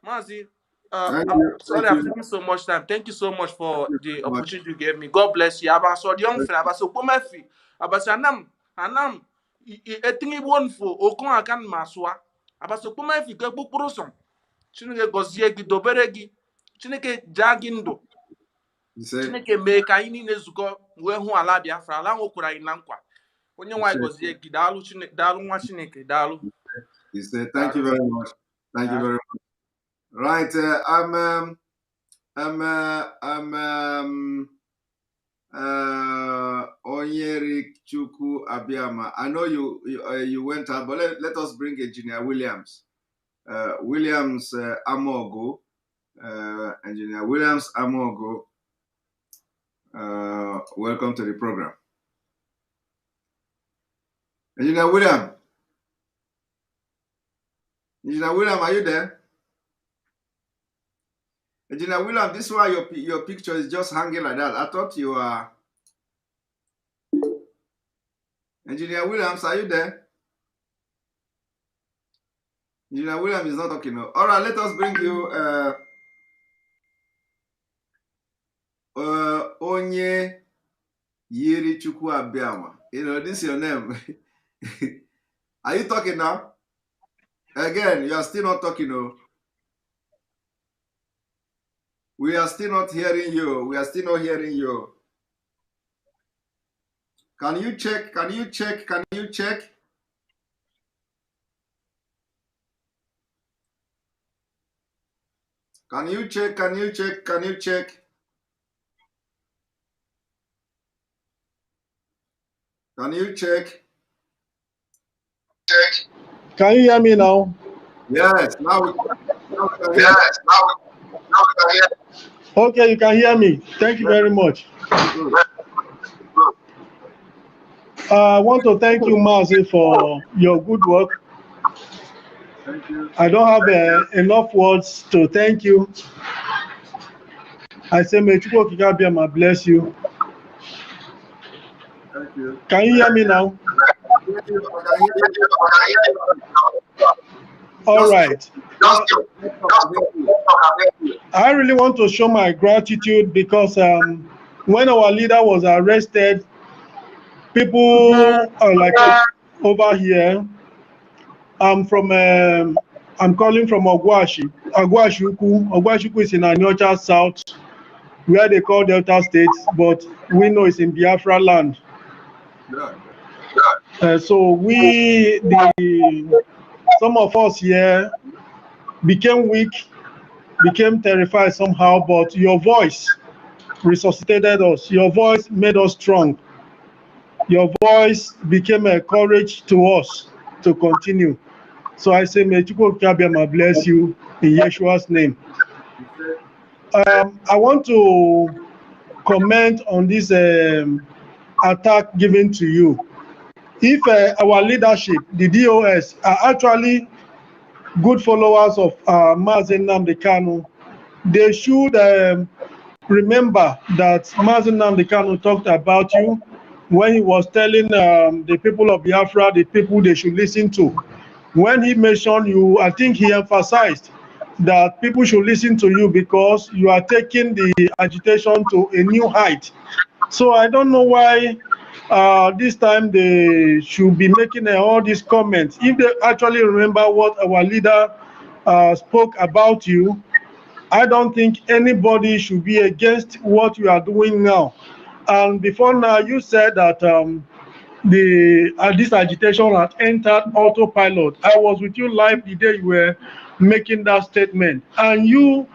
Mazi, I'm sorry I've taken so much time. Thank you so much for the opportunity you gave me. God bless you. Abaso young friend, abaso pomefi, abaso anam etingi wonfo okon akan maswa. Abaso pomefi ke bukurusom. Chineke gọzie gị dobere gị Chineke jaa gị ndụ Ise. Chineke mee ka anyị niile zukọ wee hụ ala Biafra ala nwekwara anyị na nkwa onye nwaanyị gọzie gị daalụ Chineke daalụ nwa Chineke daalụ. Ise. Thank you very much. Thank you very much. Right, Onyeri Chuku Abiama. I know you went out, but let us bring Engineer Williams. Williams Amogo. Engineer Williams Amogo. Welcome to the program. Engineer William. Engineer William, are you there? Engineer William, this is why your picture is just hanging like that. I thought you are. Engineer Williams, are you there? Engineer William is not talking. No. All right, let us bring you Onye Yiri Chukwu Abiama. You know, this is your name. Are you talking now? Again, you are still not talking. No. We are still not hearing you. We are still not hearing you. Can you check? Can you check? Can you check? Can you check? Can you check? Can you check? Can you check? Check. Can you hear me now? Yes, now we can. Yes, now we can hear. Okay, you can hear me. Thank you very much. I want to thank you, Mazi, for your good work. Thank you. I don't have enough words to thank you. I say, may Chukwu Kikabiyama bless you. Thank you. Can you hear me now? All right. I really want to show my gratitude because when our leader was arrested, people are like over here. I'm calling from Ogwashi. Ogwashiku is in Anyocha South, where they call Delta State, but we know it's in Biafra land. So some of us here became weak, became terrified somehow, but your voice resuscitated us. Your voice made us strong. Your voice became a courage to us to continue. So I say, may Chukwu Kabiyama bless you in Yeshua's name. I want to comment on this attack given to you. If our leadership, the DOS, are actually good followers of Mazi Nnamdi Kanu, they should remember that Mazi Nnamdi Kanu talked about you when he was telling the people of Biafra, the people they should listen to. When he mentioned you, I think he emphasized that people should listen to you because you are taking the agitation to a new height. So I don't know why this time they should be making all these comments. If they actually remember what our leader spoke about you, I don't think anybody should be against what you are doing now. And before now, you said that this agitation had entered autopilot. I was with you live the day you were making that statement, and you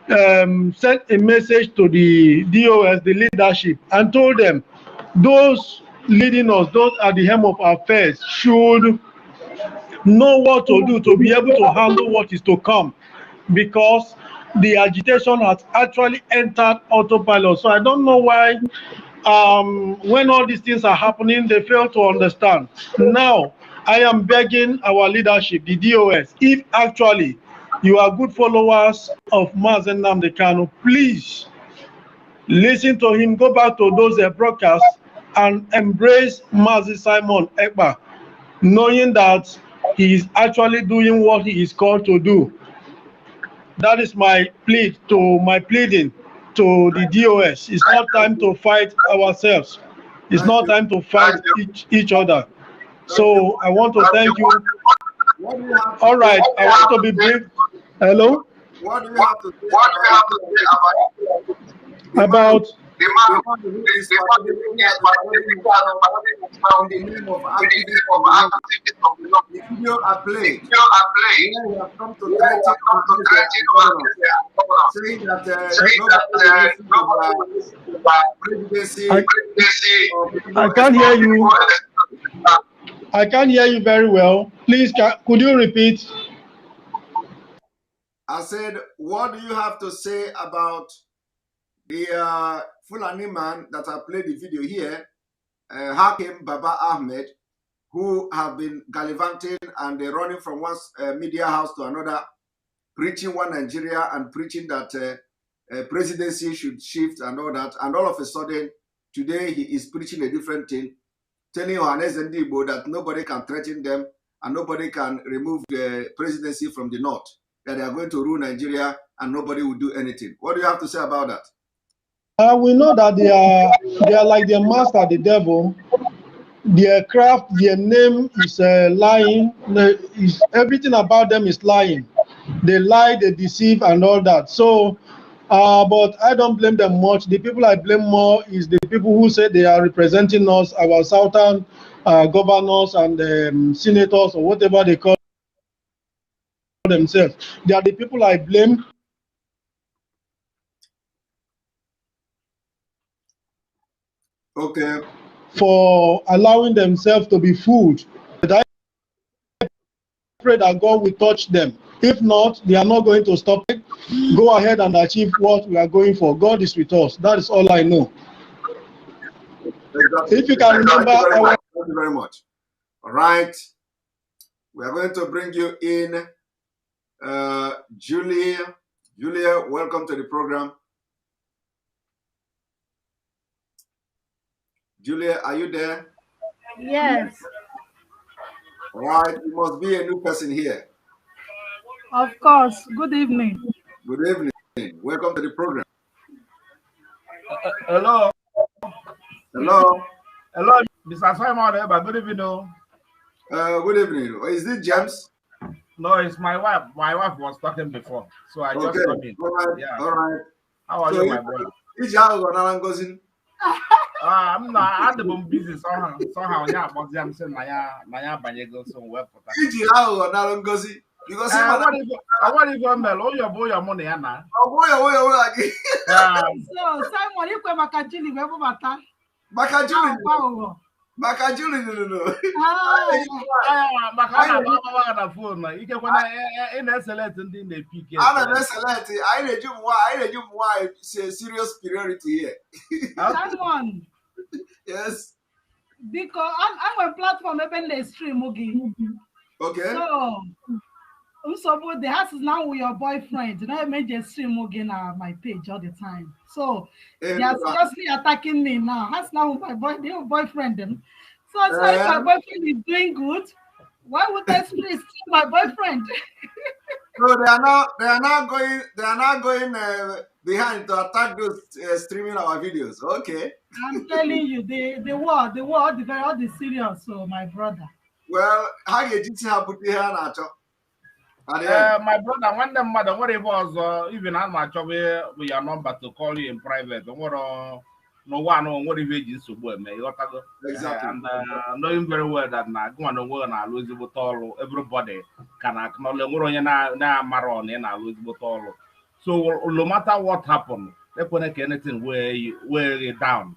sent a message to the DOS, the leadership, and told them those leading us, those at the helm of our affairs, should know what to do to be able to handle what is to come, because the agitation has actually entered autopilot. So I don't know why when all these things are happening, they fail to understand. Now, I am begging our leadership, the DOS, if actually you are good followers of Mazi Nnamdi Kanu, please listen to him, go back to those broadcasts and embrace Mazi Simon Ekpa, knowing that he is actually doing what he is called to do. That is my pleading to the DOS. It's not time to fight ourselves. It's not time to fight each other. So I want to thank you. All right, I want to be brief. Hello? What do you have to say About the man who is parading himself in the name of activists of the North? The video I played, where he has come to threaten and address their governors, saying that nobody will listen to their presidency. I can't hear you. I can't hear you very well. Please, could you repeat? I said, what do you have to say about the Fulani man that I played the video here, Hakim Baba Ahmed, who have been gallivanting and running from one media house to another, preaching one Nigeria and preaching that presidency should shift and all that. And all of a sudden, today he is preaching a different thing, telling Johannes and Igbo that nobody can threaten them and nobody can remove the presidency from the North, that they are going to rule Nigeria and nobody will do anything. What do you have to say about that? We know that they are like their master, the devil. Their craft, their name is lying. Everything about them is lying. They lie, they deceive, and all that. So, but I don't blame them much. The people I blame more is the people who say they are representing us, our southern governors and senators or whatever they call themselves. They are the people I blame. Okay. For allowing themselves to be fooled. But I pray that God will touch them. If not, they are not going to stop it. Go ahead and achieve what we are going for. God is with us. That is all I know. Exactly. If you can remember, thank you very much. All right. We are going to bring you in Julia. Julia, welcome to the program. Julia, are you there? Yes. All right. You must be a new person here. Of course. Good evening. Good evening. Welcome to the program. Hello. Hello. Hello, Mr. Simon. Good evening. Good evening. Is this James? No, it's my wife. My wife was talking before, so I just come in. All right. Yeah. All right. How are you, my brother? I'm not. I'm busy somehow. Yeah, but I'm saying my banyego so well. Because I want to go mail. Oh, your boy, your money, Anna. Oh, boy. So, Simon, you come back at Julie, where Mata? Makajuli. No. Makana phone. You can when select in the PK. I'm select. I need you why serious superiority here. Simon. Yes. Because I'm a platform open the stream, okay. So the house is now with your boyfriend. I made the stream again on my page all the time. So they are seriously attacking me now. That's now my boyfriend. So if my boyfriend is doing good, why would I stream my boyfriend? So they are not going behind to attack those streaming our videos. Okay. I'm telling you, the war, all the serious. So my brother. Well, how did you see how put the hand at my brother, when the mother, what it was, even on my job, we your number to call you in private. What no one on what if it's so good, man. Exactly. And knowing very well that now go on the world and lose it all. Everybody can acknowledge what you now maron and I lose it all. So no matter what happened, they couldn't anything wear you down.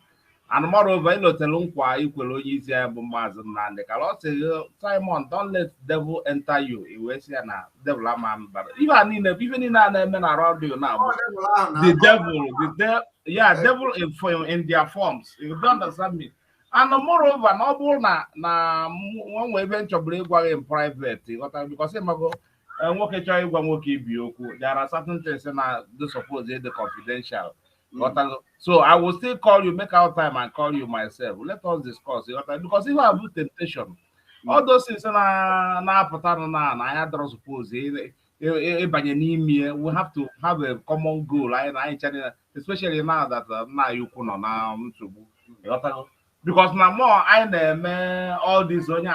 And moreover, you tell why you will use your bombs and the say, Simon, don't let devil enter you. You will see now, devil man. But even in a men around you now, the devil, devil in their forms. You don't understand me. And moreover, no na one way eventually go in private because I'm go and work a child one work there are certain things that they suppose they're confidential. So I will still call you, make out time and call you myself. Let us discuss because if I have temptation, all those things I don't suppose we have to have a common goal. Especially now that now you now because now more I all these we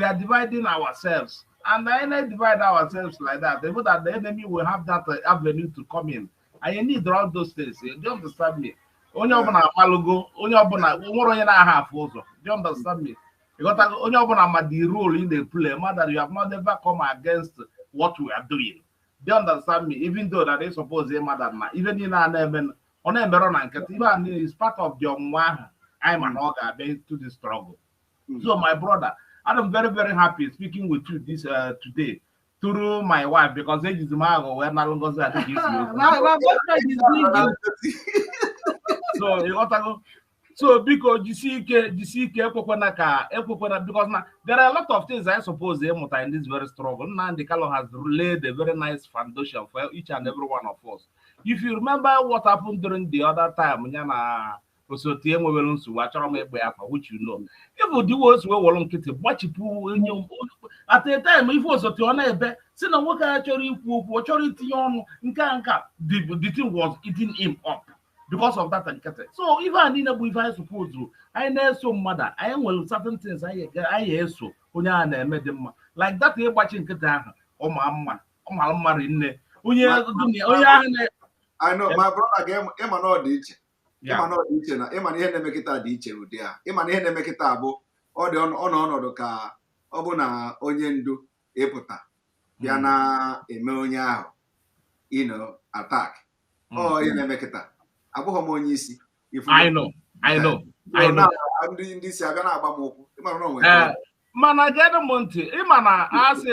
are dividing ourselves And then divide ourselves like that. Even that the enemy will have that avenue to come in. And you need all those things. Do you understand me? Onye ọbụla akwalụgo, onye ọbụla nwere onye na-aha afụ ụzọ. Do you understand me? Because onye ọbụla ma the role in the play, that you have not ever come against what we are doing. Do you understand me? Even though that they suppose they matter now, even in our name, on a better even is part of your man. I'm an organ to the struggle. So my brother, I'm very, very happy speaking with you this today through my wife because they is my where no longer I think my boyfriend is blinking. So you got to go. So because you see, because now there are a lot of things I suppose they must in this very struggle. Now the Carlo has laid a very nice foundation for each and every one of us. If you remember what happened during the other time, which you know, if the words were one kitty, watch you at the time, if was at your neighbor, see no work actually, what on the thing was eating him up. Because of that, so even I suppose I know some mother, I am well certain things I so like that they watching oh my marine. I know my brother again, Emma no ditch. Emma no ditch na Emma ihe na-eme kita dị iche ụdị a. Emma ihe na-eme kita abụ ọ dị ọnọdụ ka ọ bụ na onye ndu ịpụta bịa na eme onye ahụ attack. Oh ihe na-eme kita. I know. Ndị si abịa na-agba m ụkwụ. Mana get monte, Imana as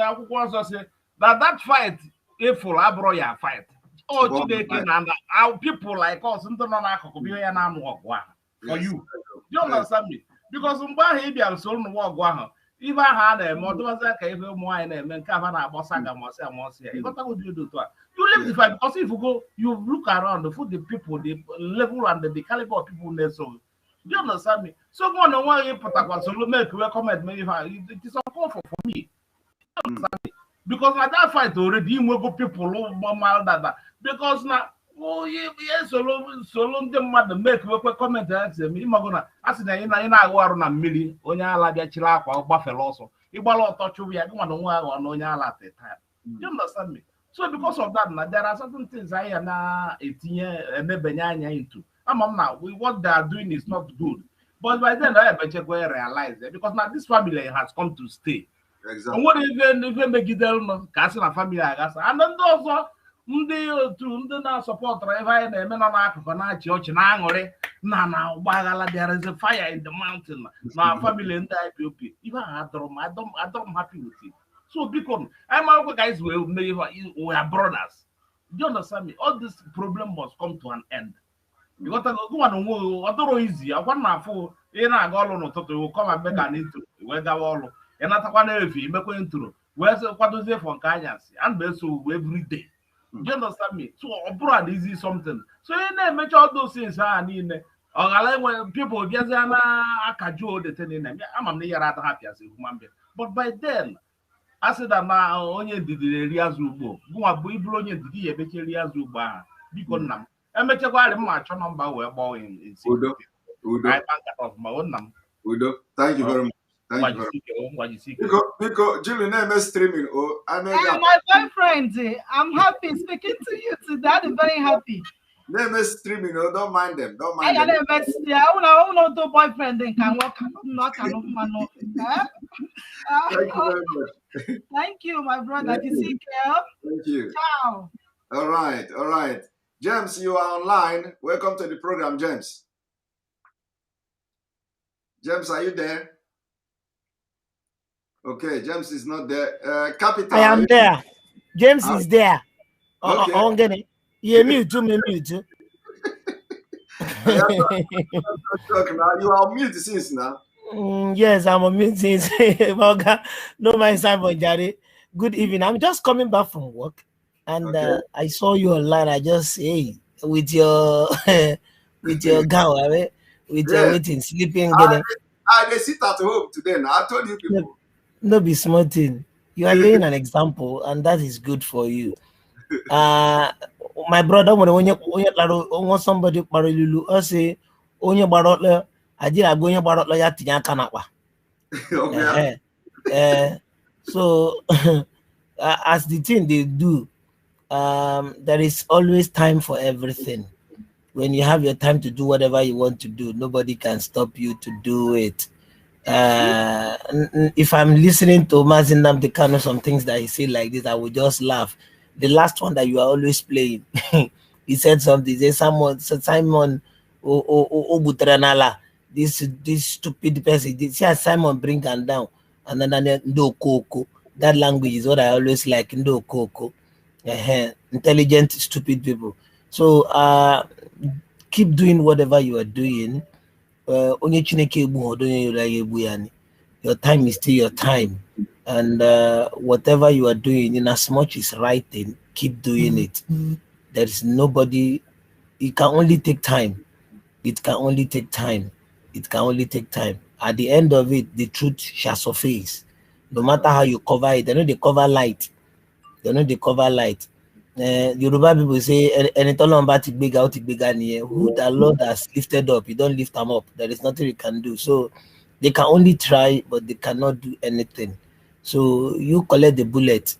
akwụkwọ nsọ say that fight ifụl abụrụ ya fight. Oh, Chineke na our people like us ndị nọ n'akụkụ bụ ya na-anụ ọgụ ahụ for you. You understand me? Because mgbe ahụ ị bịara soro n'ụwa ọgụ ahụ ibe ahụ a na-eme ọdụbazi ka ibe ụmụ nwaanyị na-eme nke ahụ na-agbasa ga-amasị ya. Ịghọtago dị otu a. You leave the fight because if you go, you look around the people, the level and the caliber of people there. So, do you understand me? So go on and why you put a solo make a comment. Maybe it is uncomfortable for me. You understand me? Because at that fight already, you will go people that because now, oh yes, solo the mother make a comment and say me. I'm gonna ask that in a war on a million. Onya la dia chila kwa buffalo also. Ibalo touch you. I don't want to know on onya la the time. You understand me? So because of that, there are certain things I am into. Now, what they are doing is not good. But by then, I realize it because now this family has come to stay. Exactly. And what even make it casting a family, I guess. And then those to support driver and men on church now there is a fire in the mountain. Now family in the IPOP. Even I don't happy with it. So because I'm our guys we are brothers. Do you understand me? All this problem must come to an end. You got to go on easy. I want my phone in a gallon to come and make an intro. Whether all and not one if you make an intro. Where's what do they for kindness and so every day? Do you understand me? So abroad is something. So you make all those things when people just casual the thing. I'm not happy as a human being. But by then I said that now onye did area zubo. Go a boy onye did a better area zuba. Because now I met a while much number we're born in Udo. I of my own name. Udo. Thank you very much. Thank you very much. Because Julie name is streaming. Oh, my boyfriend, I'm happy speaking to you today. I'm very happy. Name is streaming. Oh, don't mind them. Don't mind them. I don't know boyfriend. They can work. Thank you very much. Thank you, my brother. Thank you. Ciao. All right. James, you are online. Welcome to the program, James. James, are you there? Okay, James is not there. Capital. I am there. James is there. Okay. I'm gonna. Yeah, mute. You are mute since now. Yes, I'm on mute since. No, my Simon Jari. Good evening. I'm just coming back from work, and I saw you online. I just with your gown, with your waiting, sleeping. I sit at home today. Now I told you people. No be smart thing. You are laying an example, and that is good for you. My brother, when you somebody parallel, I say, onye barotla, I did a going barotla yatinya kanapa. So as the thing they do, there is always time for everything. When you have your time to do whatever you want to do, nobody can stop you to do it. If I'm listening to Mazin Namdekano, some things that he said like this, I would just laugh. The last one that you are always playing, he said something. He said Simon Obutranala, this stupid person. See Simon bring him down, and then Ndo Koko. That language is what I always like. Ndo Koko, intelligent, stupid people. So keep doing whatever you are doing. Onye Chineke egbu ha, onye yoro ya egbu ya ni. Your time is still your time, and whatever you are doing, in as much as writing, keep doing it. There is nobody. It can only take time. It can only take time. It can only take time. At the end of it, the truth shall surface. No matter how you cover it, they know they cover light. They know they cover light. Yoruba people say, who the Lord has lifted up, you don't lift them up. There is nothing you can do. So they can only try, but they cannot do anything. So you collect the bullet.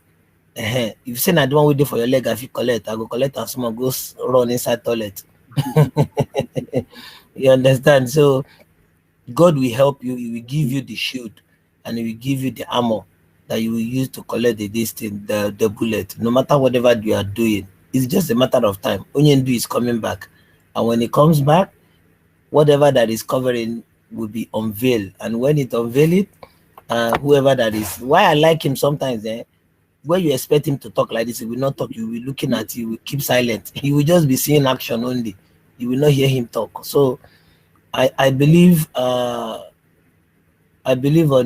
If you say I don't wait for your leg, if you collect, I go collect and someone goes run inside toilet. You understand? So God will help you. He will give you the shield, and He will give you the armor that you will use to collect the bullet. No matter whatever you are doing, it's just a matter of time. Onyendu is coming back, and when he comes back, whatever that is covering will be unveiled. And when it unveil it, whoever that is, why I like him sometimes, when you expect him to talk like this, he will not talk. You will be looking at you, will keep silent. He will just be seeing action only. You will not hear him talk. So I believe on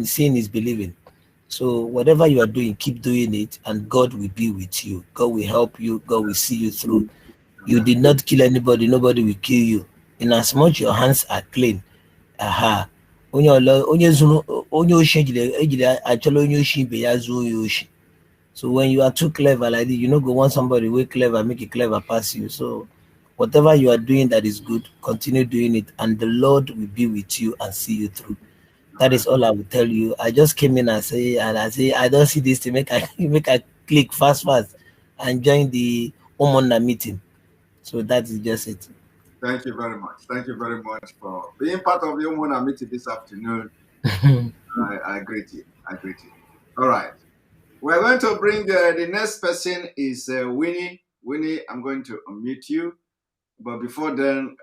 seeing is believing. So whatever you are doing, keep doing it, and God will be with you. God will help you. God will see you through. You did not kill anybody. Nobody will kill you. In as much your hands are clean. Aha. So when you are too clever like this, you know, go want somebody way clever, make it clever pass you. So whatever you are doing that is good, continue doing it, and the Lord will be with you and see you through. That is all I will tell you. I just came in and say I don't see this to make I click fast and join the Omona meeting. So that is just it. Thank you very much. Thank you very much for being part of the Omona meeting this afternoon. I greet you. I greet you. All right. We're going to bring the next person is Winnie. Winnie, I'm going to unmute you. But before then,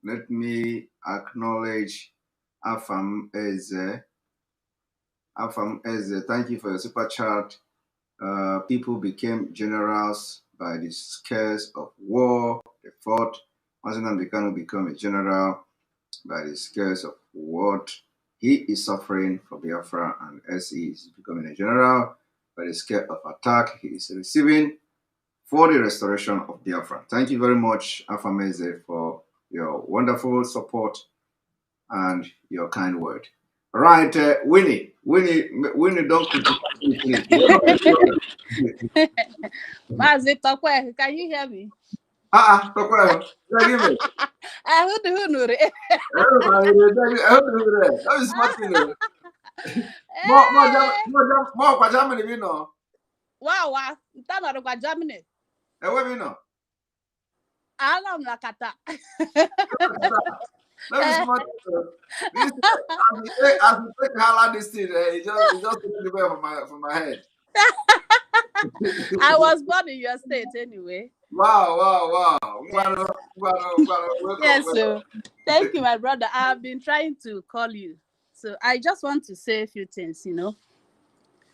let me acknowledge Afam Eze. Afam Eze, thank you for your super chat. People became generals by the scares of war. They fought. Mazinam Dekano became a general by the scares of what he is suffering for Biafra, and as he is becoming a general by the scare of attack he is receiving for the restoration of Biafra. Thank you very much, Afameze, for your wonderful support and your kind word. All right, Winnie, don't criticize me, please. Mazi Tokwe, can you hear me? Tokwe, give me. I heard who knew it. That is smart, you know. More Germany, you know. Wow, Tama kwa Germany. Where you know? Alam la kata. That is smart. This as we take Hala this thing, it just took the way from my head. I was born in your state anyway. Wow. Yes, so thank you, my brother. I've been trying to call you. So I just want to say a few things, you know.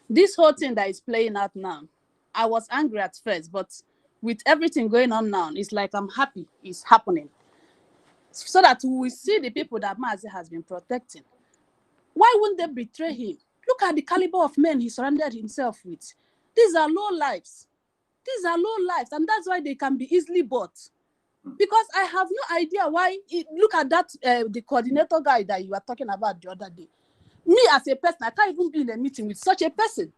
This whole thing that is playing out now, I was angry at first, but with everything going on now, it's like I'm happy it's happening. So that we will see the people that Mazi has been protecting. Why wouldn't they betray him? Look at the caliber of men he surrounded himself with. These are low lives. And that's why they can be easily bought. Because I have no idea why. Look at that, the coordinator guy that you were talking about the other day. Me as a person, I can't even be in a meeting with such a person.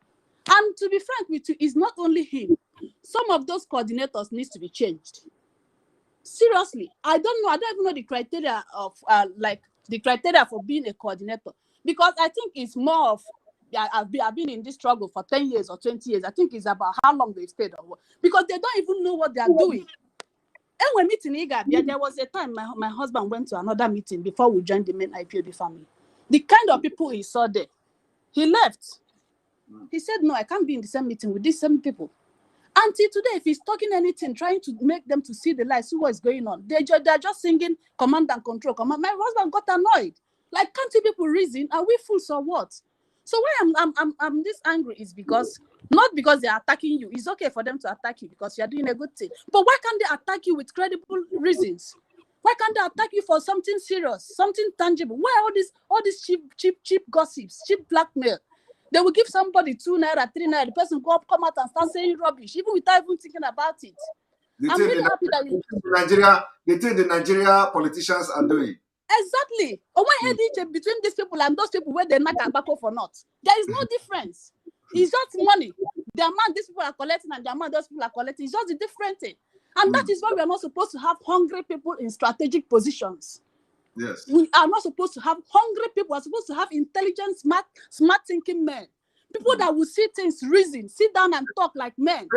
And to be frank with you, it's not only him. Some of those coordinators needs to be changed. Seriously, I don't know. I don't even know the criteria of like the criteria for being a coordinator, because I think it's more of I've been in this struggle for 10 years or 20 years. I think it's about how long they've stayed or what, because they don't even know what they are doing. And when meeting there was a time my husband went to another meeting before we joined the main IPOB family. The kind of people he saw there, he left. He said, no, I can't be in the same meeting with these same people. Until today, if he's talking anything, trying to make them to see the light, see what's going on, they're just singing command and control. Command. My husband got annoyed. Like, can't you people reason? Are we fools or what? So why I'm this angry is because, not because they're attacking you. It's okay for them to attack you because you're doing a good thing. But why can't they attack you with credible reasons? Why can't they attack you for something serious, something tangible? Why all these cheap gossips, cheap blackmail? They will give somebody 2 naira, 3 naira. The person come out and start saying rubbish, even without even thinking about it. I'm really happy that the thing the Nigeria politicians are doing. Exactly. Or when head between these people and those people where they knock and back for not, there is no difference. It's just money. The amount these people are collecting and the amount those people are collecting is just a different thing. And that is why we are not supposed to have hungry people in strategic positions. Yes. We are not supposed to have hungry people. We are supposed to have intelligent, smart thinking men. People that will see things, reason, sit down and talk like men.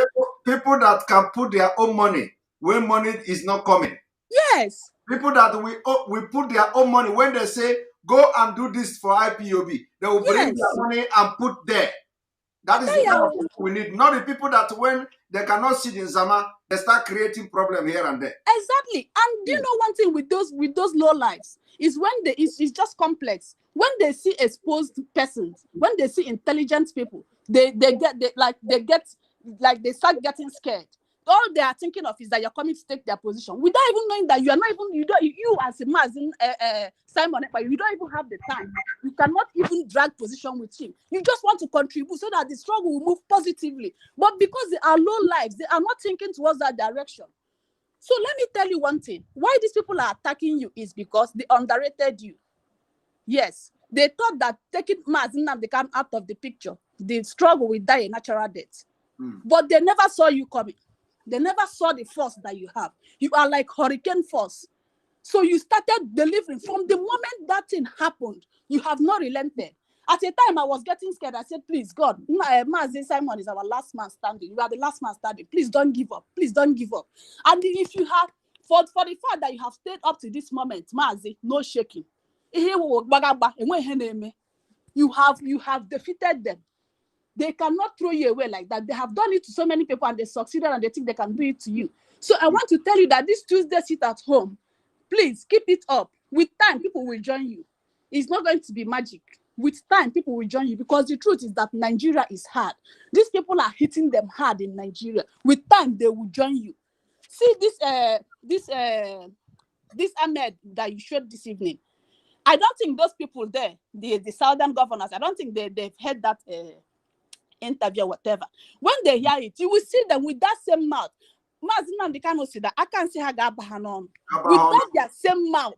People that can put their own money when money is not coming. Yes. People that we put their own money when they say, go and do this for IPOB. They will bring their money and put there. That is the kind of people we need. Not the people that when they cannot sit in Zama, they start creating problem here and there. Exactly. And do you know one thing with those low lives is when it's just complex. When they see exposed persons, when they see intelligent people, they start getting scared. All they are thinking of is that you're coming to take their position without even knowing that you are not even you as a Mazin Simon Ekpa, you don't even have the time. You cannot even drag position with him. You just want to contribute so that the struggle will move positively. But because they are low lives, they are not thinking towards that direction. So let me tell you one thing. Why these people are attacking you is because they underrated you. Yes, they thought that taking Mazin and they come out of the picture, the struggle will die a natural death. But they never saw you coming. They never saw the force that you have. You are like hurricane force. So you started delivering. From the moment that thing happened, you have not relented. At a time, I was getting scared. I said, please, God, Mazin Simon is our last man standing. You are the last man standing. Please don't give up. Please don't give up. And if you have, for the fact that you have stayed up to this moment, Mazin, no shaking. You have defeated them. They cannot throw you away like that. They have done it to so many people and they succeeded and they think they can do it to you. So I want to tell you that this Tuesday sit at home, please keep it up. With time, people will join you. It's not going to be magic. With time, people will join you because the truth is that Nigeria is hard. These people are hitting them hard in Nigeria. With time, they will join you. See this Ahmed that you showed this evening. I don't think those people there, the southern governors, I don't think they've heard that interview or whatever. When they hear it, you will see them with that same mouth. Mazina, they cannot see that. I can't see her Gabahanon. With their same mouth,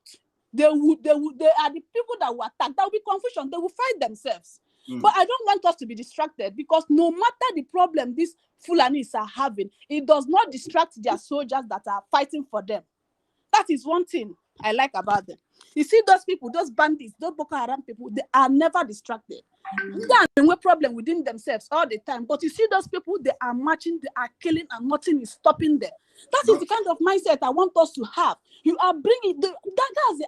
they are the people that will attack. There will be confusion. They will fight themselves. But I don't want us to be distracted because no matter the problem these Fulanis are having, it does not distract their soldiers that are fighting for them. That is one thing I like about them. You see those people, those bandits, those Boko Haram people, they are never distracted. They have a problem within themselves all the time. But you see those people, they are marching, they are killing, and nothing is stopping them. That is the kind of mindset I want us to have. You are bringing,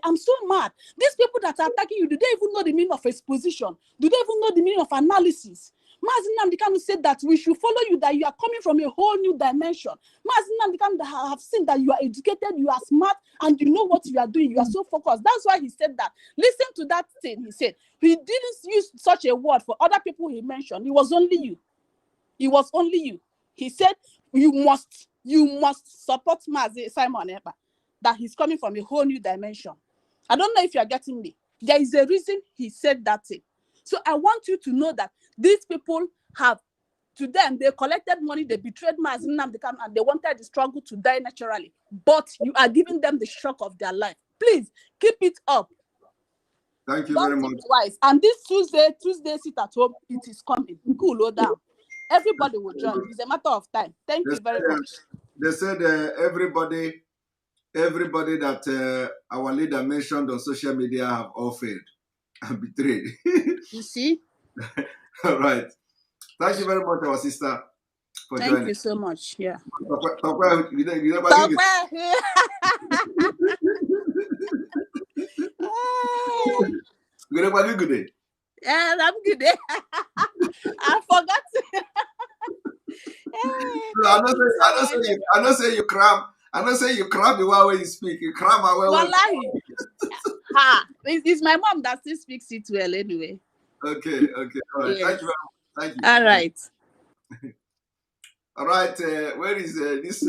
I'm so mad. These people that are attacking you, do they even know the meaning of exposition? Do they even know the meaning of analysis? Mazin Namdekanu said that we should follow you, that you are coming from a whole new dimension. Mazin Namdekanu have seen that you are educated, you are smart, and you know what you are doing. You are so focused. That's why he said that. Listen to that thing he said. He didn't use such a word for other people he mentioned. It was only you. It was only you. He said, you must support Mazin Simon Ekpa, that he's coming from a whole new dimension. I don't know if you are getting me. There is a reason he said that thing. So I want you to know that these people have, to them, they collected money, they betrayed Mazin Namdekanu, and they wanted the struggle to die naturally. But you are giving them the shock of their life. Please, keep it up. Thank you very much. Twice. And this Tuesday sit at home, it is coming. Cool down. Everybody will join. It's a matter of time. Thank you very much. They said everybody everybody that our leader mentioned on social media have all failed and betrayed. You see? All right. Thank you very much, our sister, for Thank joining. you so much. Yeah. Good day. Yeah, I'm good. I forgot. I don't say you cram. I don't say you cram the way you speak. You cram away. Wallahi. Ha! It's my mom that still speaks it well anyway. Okay. All right. Yeah. Thank you very much. Thank you. All right. All right. Where is this?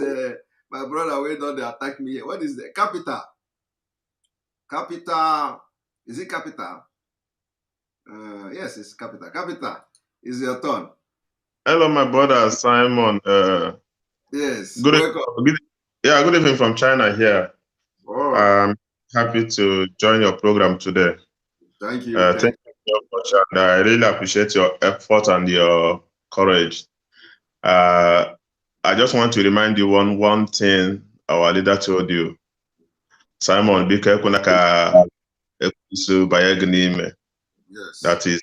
My brother, where don't they attack me? What is the capital? Capital. Is it capital? Yes, it's capital. Capital is your turn. Hello, my brother Simon. Yes. Good Welcome. good evening from China here. Oh. I'm happy to join your program today. Thank you. Thank you very much, and I really appreciate your effort and your courage. I just want to remind you one thing our leader told you. Simon, be careful naka ekwensu banye gị n'ime. That is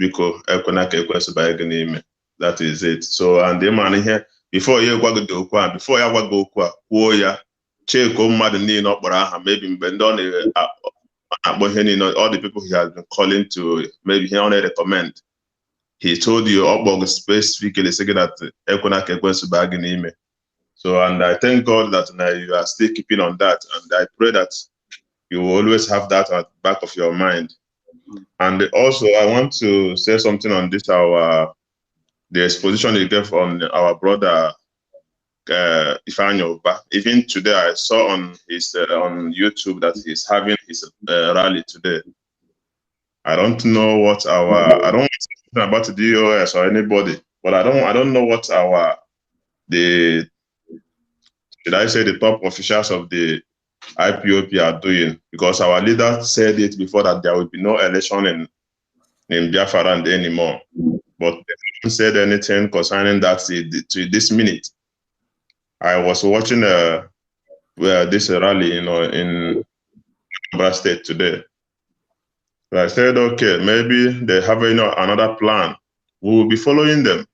biko ekwena ka ekwensu banye gị n'ime. That is it. So, and the man here, before ya gwa gị okwu a, before ya gwa gị okwu a, kwuo ya, cheko mmadụ niile ọ kpọrọ aha, maybe mgbe ndị ọ na-akpọ ihe niile, all the people he has been calling to, maybe he only recommend. He told you specifically saying that ekwena ka ekwensu banye gị n'ime. So, and I thank God that now you are still keeping on that, and I pray that you will always have that at the back of your mind. And also, I want to say something on this, the exposition you gave on our brother Ifeanyi. Even today, I saw on his on YouTube that he's having his rally today. I don't know what I don't know about the DOS or anybody, but I don't know what should I say the top officials of the IPOP are doing, because our leader said it before that there will be no election in Biafra land anymore. But they haven't said anything concerning that to this minute. I was watching this rally, in Anambra State today. So I said, okay, maybe they have another plan. We will be following them.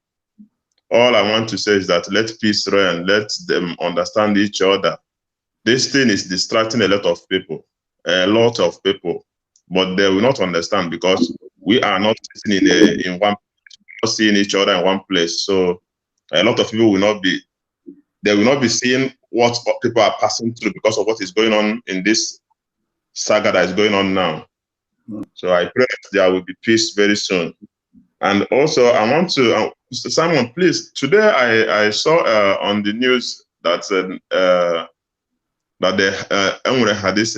All I want to say is that let peace reign, let them understand each other. This thing is distracting a lot of people, but they will not understand because we are not sitting in one place, not seeing each other in one place. So a lot of people will not be seeing what people are passing through because of what is going on in this saga that is going on now. So I pray that there will be peace very soon. And also, I want to, Simon, please, today I saw on the news that they had this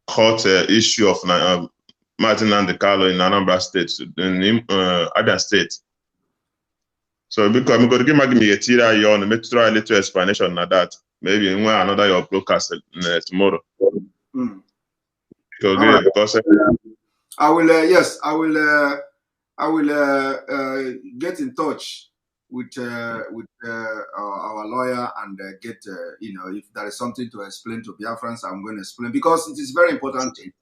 court issue of Martin Nandekalo in Anambra State, in Abia State. So because I'm going to give me a tira and make try a little explanation on that. Maybe in another your broadcast tomorrow. Right. Because I will. Yes, I will. I will get in touch with our lawyer and get if there is something to explain to Biafrans, I'm going to explain, because it is very important thing.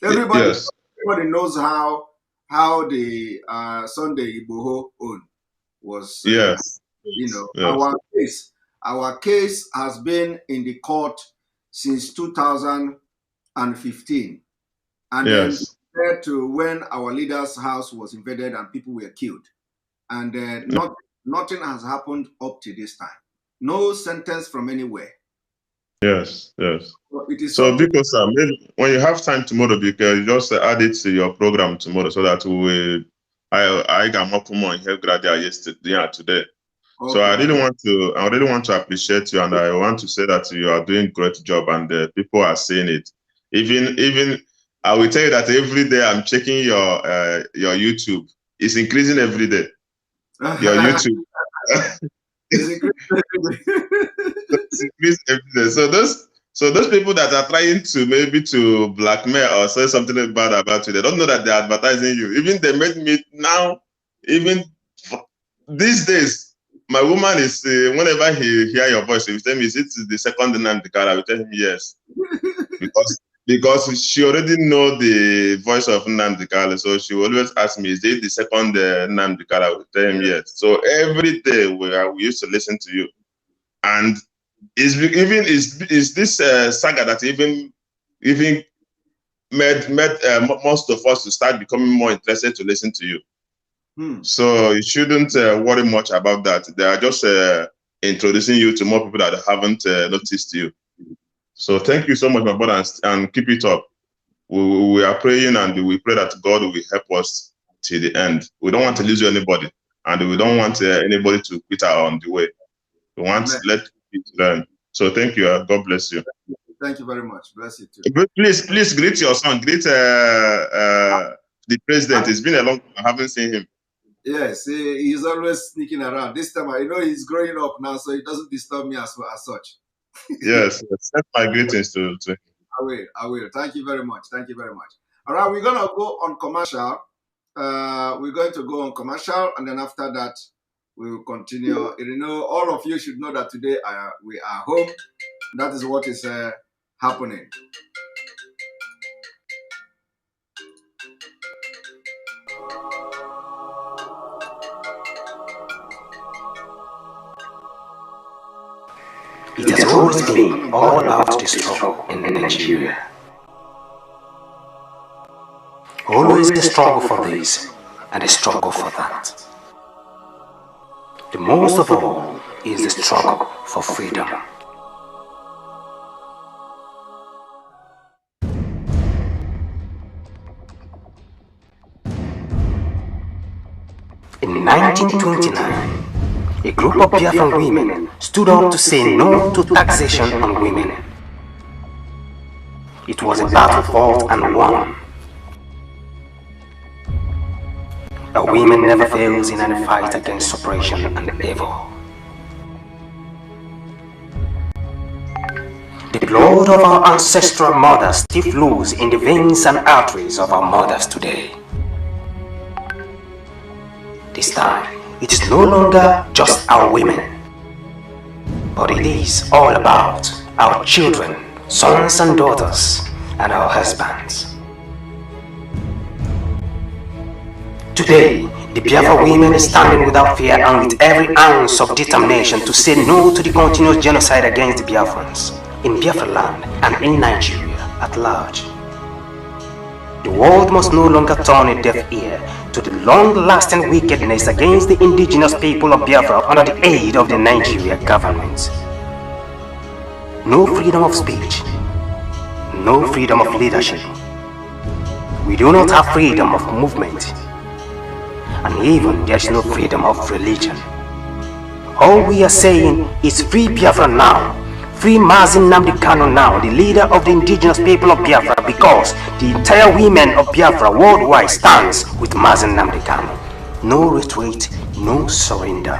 Everybody knows how the Sunday Igboho own was. Our case has been in the court since 2015, and then compared to when our leader's house was invaded and people were killed, and nothing has happened up to this time. No sentence from anywhere. Yes. So because maybe when you have time tomorrow, because just add it to your program tomorrow, so that I got more here yesterday today. Okay. So I really want to appreciate you, and I want to say that you are doing a great job, and people are seeing it. Even I will tell you that every day I'm checking your YouTube. It's increasing every day. Your YouTube. It's increasing every day. So those people that are trying to maybe to blackmail or say something bad about you, they don't know that they're advertising you. Even they made me now, even these days, my woman is whenever he hear your voice, he will tell me, "Is it the second Nnamdi Kanu?" I will tell him yes, because she already know the voice of Nnamdi Kanu, so she will always ask me, "Is it the second Nnamdi Kanu?" I will tell him yes. So every day we used to listen to you, and is this saga that even made most of us to start becoming more interested to listen to you. So you shouldn't worry much about that. They are just introducing you to more people that haven't noticed you. So thank you so much, my brother, and keep it up. We are praying, and we pray that God will help us till the end. We don't want to lose anybody, and we don't want anybody to quit on the way. We want to let it learn. So thank you. God bless you. Thank you very much. Bless you too. Please greet your son. Greet the president. It's been a long time. I haven't seen him. Yes, he's always sneaking around. This time, I know he's growing up now, so he doesn't disturb me as such. Yes, send my greetings to him. I will. Thank you very much. Thank you very much. All right, we're going to go on commercial. We're going to go on commercial, and then after that, we will continue. You know, all of you should know that today we are home. That is what is happening. It has always been all about the struggle in Nigeria. Always the struggle for this and the struggle for that. The most of all is the struggle for freedom. In 1929, a group of Biafran women stood up to say no to taxation on women. It was a battle fought and won. A woman never fails in any fight against suppression and evil. The blood of our ancestral mothers still flows in the veins and arteries of our mothers today. This time, it is no longer just our women, but it is all about our children, sons and daughters, and our husbands. Today, the Biafra women is standing without fear and with every ounce of determination to say no to the continuous genocide against the Biafrans in Biafra land and in Nigeria at large. The world must no longer turn a deaf ear to the long-lasting wickedness against the indigenous people of Biafra under the aid of the Nigeria government. No freedom of speech, no freedom of leadership. We do not have freedom of movement, and even there is no freedom of religion. All we are saying is free Biafra now. Free Mazin Nnamdi Kanu now, the leader of the indigenous people of Biafra, because the entire women of Biafra worldwide stands with Mazin Nnamdi Kanu. No retreat, no surrender.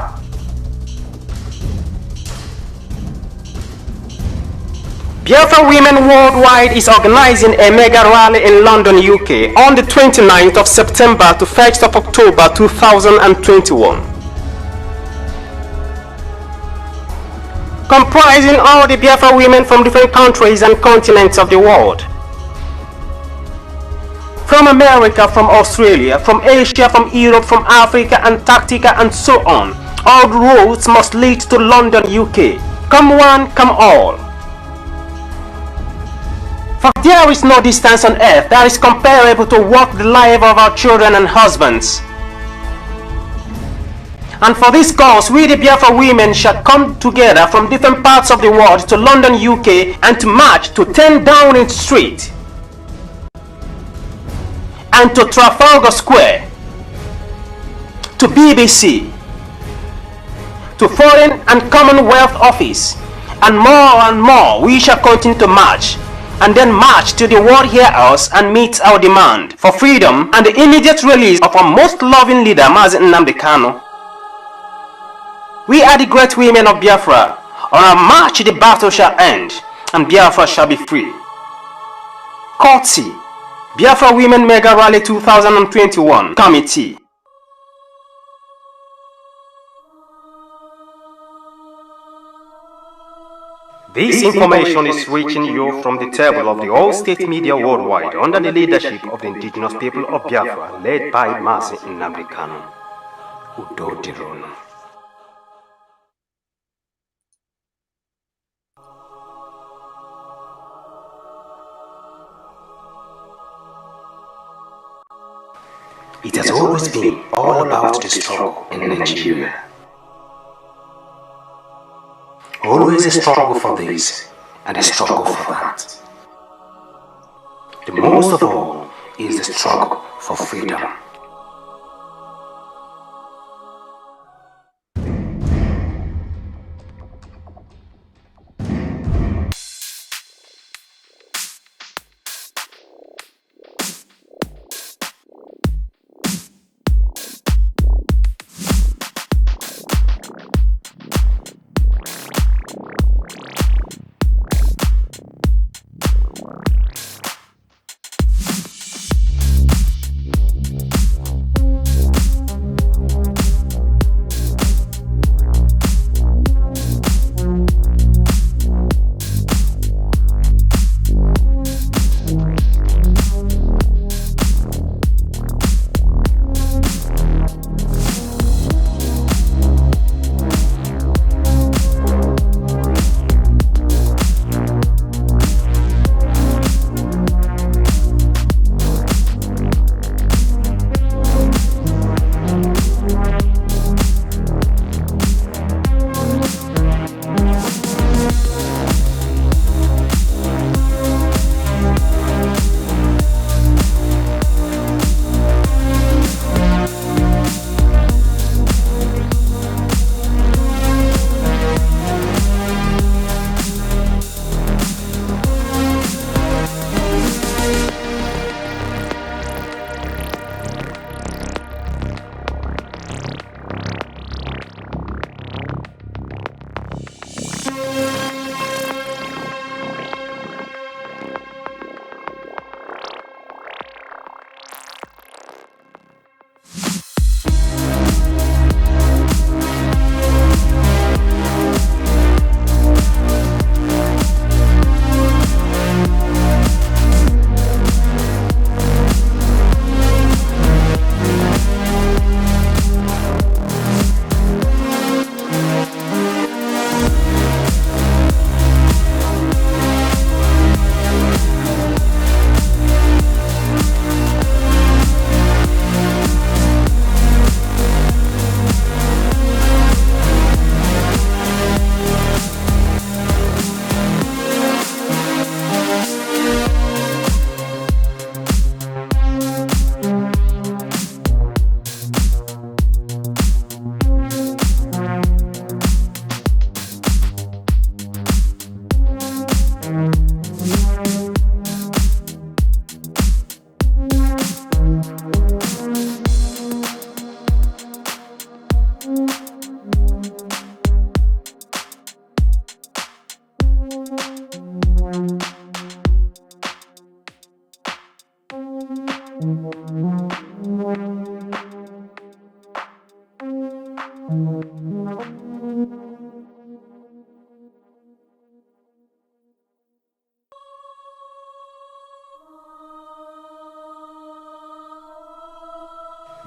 Biafra Women Worldwide is organizing a mega rally in London, UK on the 29th of September to 1st of October 2021. Comprising all the Biafra women from different countries and continents of the world. From America, from Australia, from Asia, from Europe, from Africa, Antarctica, and so on. All roads must lead to London, UK. Come one, come all. For there is no distance on earth that is comparable to walk the life of our children and husbands. And for this cause, we the Biafra women shall come together from different parts of the world to London, UK, and to march to 10 Downing Street and to Trafalgar Square, to BBC, to Foreign and Commonwealth Office, and more we shall continue to march, and then march to the World Warehouse and meet our demand for freedom and the immediate release of our most loving leader, Mazin Nnamdi Kanu. We are the great women of Biafra. On our march the battle shall end, and Biafra shall be free. Courtesy, Biafra Women Mega Rally 2021 Committee. This information is reaching you from the table of the all-state media worldwide under the leadership of the indigenous people of Biafra, led by Mazi Nnamdi Kanu. Udo Dirunu. It has always been all about the struggle in Nigeria. Always a struggle for this and a struggle for that. The most of all is the struggle for freedom.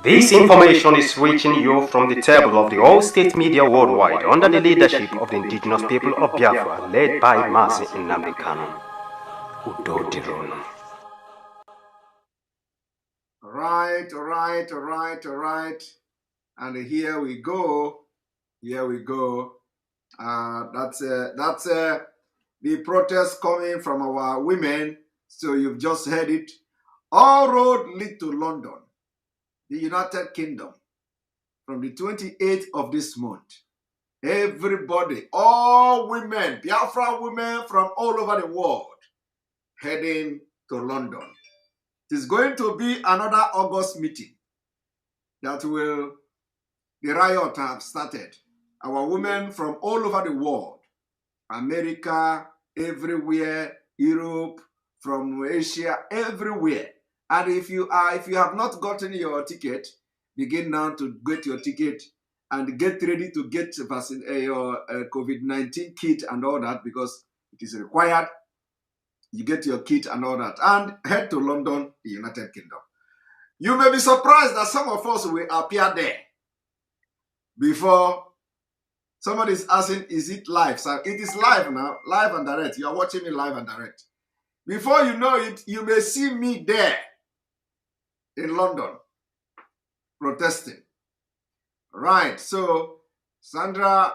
This information is reaching you from the table of the all-state media worldwide under the leadership of the indigenous people of Biafra, led by Mazi Nnamdi Kanu. Udo Dirunu. All right. And here we go. That's the protest coming from our women. So you've just heard it. All roads lead to London, the United Kingdom, from the 28th of this month. Everybody, all women, Biafra women from all over the world, heading to London. It is going to be another August meeting that the riot have started. Our women from all over the world, America, everywhere, Europe, from Asia, everywhere. And if you have not gotten your ticket, begin now to get your ticket and get ready to get your COVID-19 kit and all that, because It is required. You get your kit and all that, and head to London, the United Kingdom. You may be surprised that some of us will appear there before somebody is asking, is it live? So it is live now, live and direct. You are watching me live and direct. Before you know it, you may see me there in London protesting. Right, so Sandra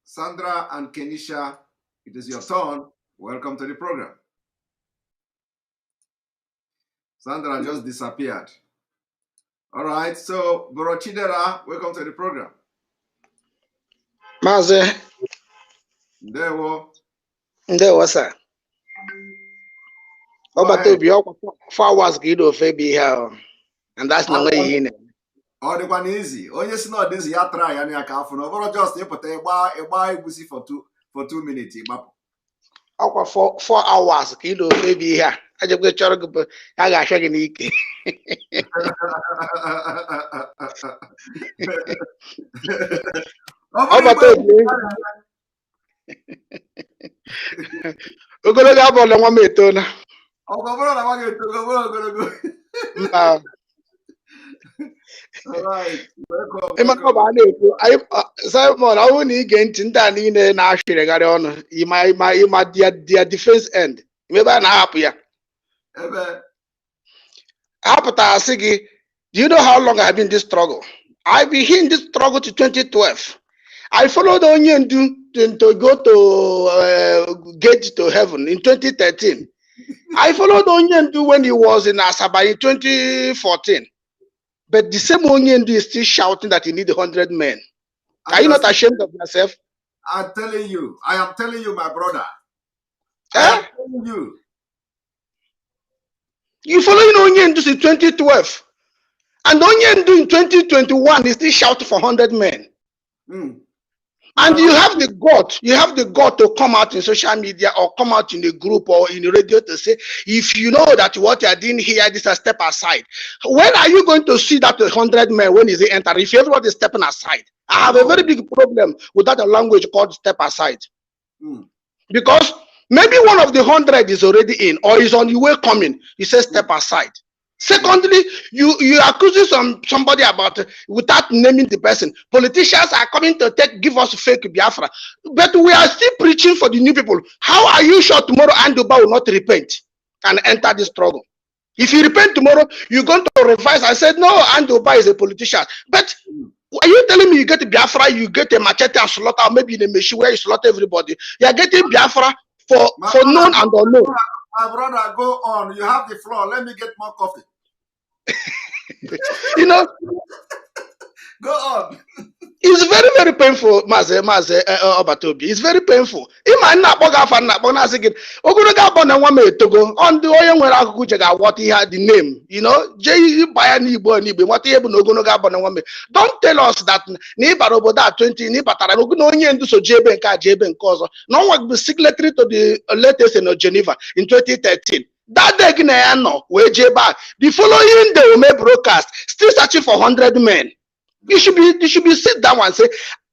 and Kenisha, it is your turn. Welcome to the program. Sandra just disappeared. All right, so Borochidera, welcome to the program. Maze. Ndewo, sir. But to be 4 hours gido febi here, and that's no way in. Ọ dịkwa easy. Onye si na ọdịzi ya try ya n'aka afọ na ọ bụrụ just ịpụta ịgba egwusi for 2 minutes ịgbapụ. Ọkwa 4 hours ka ido febi ihe a. Ajekwe chọrọ gị a ga-ahịa gị n'ike. Ogologo abụọ na nwa m etona. Ọ bụrụ na nwa gị etona ogologo. Alright, Simon, I won't get into that in a national garden. You might their defense end. Maybe I'm happy. Apata Sigi, do you know how long I've been in this struggle? I've been in this struggle to 2012. I followed Onion to go to get to heaven in 2013. I followed Onion when he was in Asaba in 2014. But the same Onyendu is still shouting that you need 100 men. Are you not ashamed of yourself? I am telling you, my brother. I'm telling you. You following Onyendu in 2012. And Onyendu in 2021 is still shouting for 100 men. And you have the God to come out in social media or come out in a group or in the radio to say, if you know that what you are doing here, this is a step aside. When are you going to see that 100 men when is it enter? If everybody is stepping aside, I have a very big problem with that language called step aside. Because maybe one of the 100 is already in or is on the way coming. You say step aside. Secondly, you accusing somebody about without naming the person. Politicians are coming to give us fake Biafra, but we are still preaching for the new people. How are you sure tomorrow Andoba will not repent and enter the struggle? If you repent tomorrow, you're going to revise and say, no, Andoba is a politician. But are you telling me you get Biafra, you get a machete and slaughter, or maybe in a machine where you slaughter everybody? You are getting Biafra for known and unknown. My brother, go on. You have the floor. Let me get more coffee. You know, go on. It's very, very painful, Maze Obatobi. It's very painful. Imagine not Bogafa, not Bonasigan. Ogunaga Bonawame Togo on the oil where Akujaga, what he had the name, you know, J. Bayani Bonibi, what he no Gunaga Bonawame. Don't tell us that Nibaroboda 20 Nibatara, Ogunonian do so Jeben cause. No one was signatory to the latest in Geneva in 2013. That day, the following day, we may broadcast, still searching for 100 men. You should be sit down and say,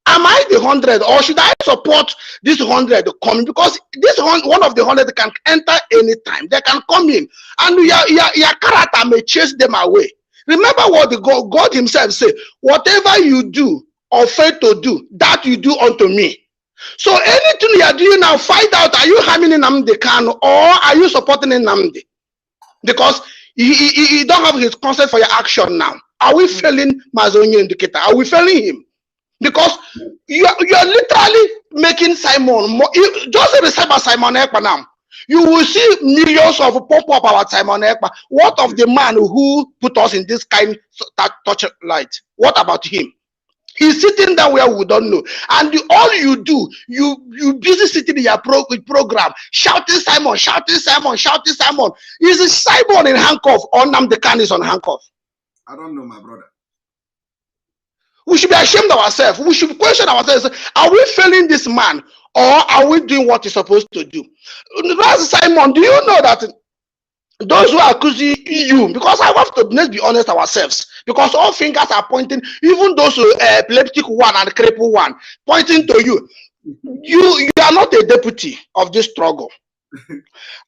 am I the 100 or should I support this 100 coming? Because this one of the 100 can enter anytime. They can come in and your character may chase them away. Remember what the God himself said, whatever you do or fail to do, that you do unto me. So anything you are doing now, find out, are you harming Nnamdi Kanu or are you supporting Nnamdi? Because you don't have his consent for your action now. Are we failing Mazonye Indicator? Are we failing him? Because you are literally making Simon more, just like Simon Ekpa now. You will see millions of pop-up about Simon Ekpa. What of the man who put us in this kind of touch light? What about him? He's sitting down where we don't know. And all you do, you busy sitting in your program, shouting Simon, shouting Simon, shouting Simon. Is Simon in handcuff or Nnamdi Kanu is on handcuff? I don't know, my brother. We should be ashamed of ourselves. We should question ourselves. Are we failing this man or are we doing what he's supposed to do? Simon, do you know that those who are accusing you, because I have to, let's be honest ourselves, because all fingers are pointing, even those epileptic one and crippled one, pointing to you. You are not a deputy of this struggle.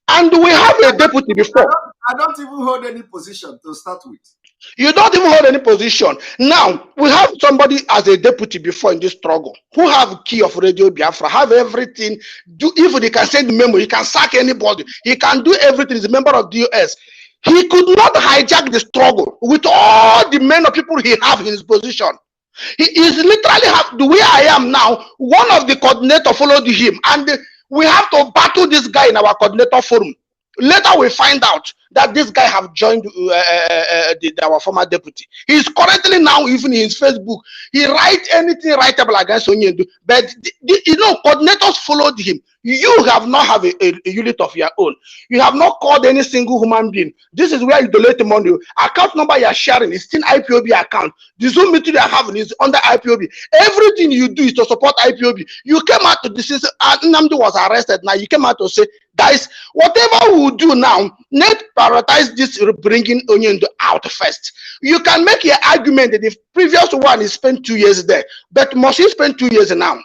And we have a deputy before. I don't even hold any position to start with. You don't even hold any position. Now, we have somebody as a deputy before in this struggle who have key of Radio Biafra, have everything. Do if they can send memo, he can sack anybody. He can do everything. He's a member of DOS. He could not hijack the struggle with all the men of people he have in his position. He is literally have the way I am now. One of the coordinator followed him, and we have to battle this guy in our coordinator forum. Later we find out that this guy have joined our former deputy. He is currently now even in his Facebook. He write anything writable against Onyendu, but coordinators followed him. You have not have a unit of your own. You have not called any single human being. This is where you donate the money. Account number you are sharing is still IPOB account. The Zoom meeting you are having is under IPOB. Everything you do is to support IPOB. You came out to this, Nnamdi was arrested. Now you came out to say, guys, whatever we do now, let's prioritize this bringing Onyendu out first. You can make your argument that the previous one is spent 2 years there, but must he spend 2 years now?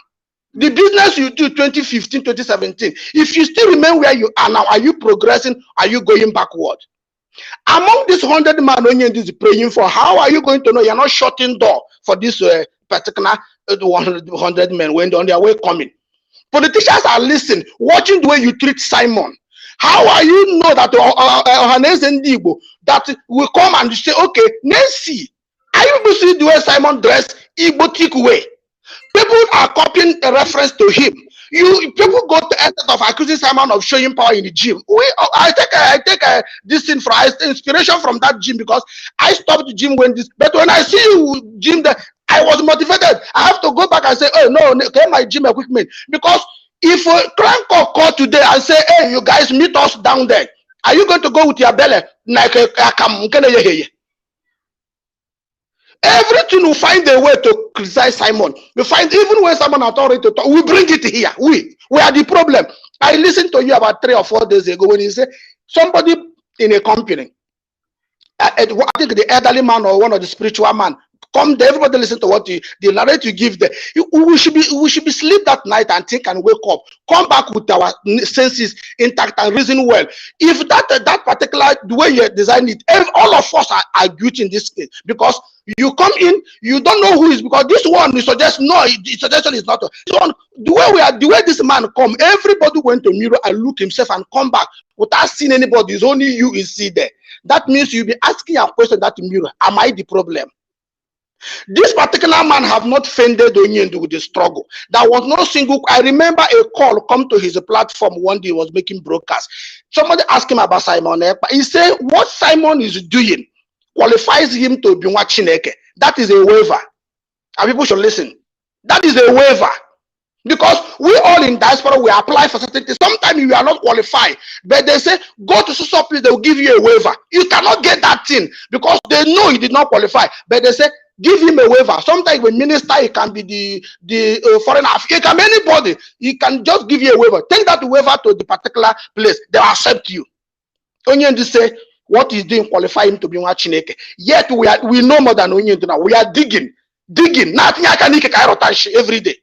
The business you do 2015, 2017, if you still remain where you are now, are you progressing? Are you going backward? Among this 100 man Onyendu is praying for, how are you going to know you're not shutting door for this particular 100 men when they're on their way coming? Politicians are listening, watching the way you treat Simon. How are you know that Ohaneze Ndigbo that will come and say, okay, Nancy, are you able to see the way Simon dressed Igbo thick way? People are copying a reference to him. People go to the end of accusing Simon of showing power in the gym. I take this thing from inspiration from that gym, because I stopped the gym but when I see you gym there, I was motivated. I have to go back and say, oh no, get my gym equipment. Because if Crank call today and say, hey, you guys meet us down there, are you going to go with your belly? Everything will find a way to criticize Simon. We find even when Simon authority to talk, we bring it here. We are the problem. I listened to you about 3 or 4 days ago when you say somebody in a company, I think the elderly man or one of the spiritual man, come there, everybody listen to what the narrative you give there. We should be sleep that night and think and wake up. Come back with our senses intact and reason well. If that particular the way you design it, all of us are guilty in this case, because you come in, you don't know who is, because this one you suggest no, the suggestion is not this one. The way this man come, everybody went to mirror and look himself and come back without seeing anybody. It's only you is see there. That means you'll be asking a question that mirror, am I the problem? This particular man have not fended Onyendu with the struggle. There was no single. I remember a call come to his platform one day. He was making broadcast. Somebody asked him about Simon Ekpa. He said what Simon is doing qualifies him to be Chineke. That is a waiver. And people should listen. That is a waiver. Because we all in diaspora, we apply for certain things. Sometimes you are not qualified, but they say, go to so place, they will give you a waiver. You cannot get that thing because they know you did not qualify. But they say, give him a waiver. Sometimes when minister, it can be the foreign affairs, it can be anybody. He can just give you a waiver. Take that waiver to the particular place. They will accept you. Onyendu say, what he's doing qualify him to be one Chineke. Yet we know more than Onyendu now. We are digging. Nothing I can every day.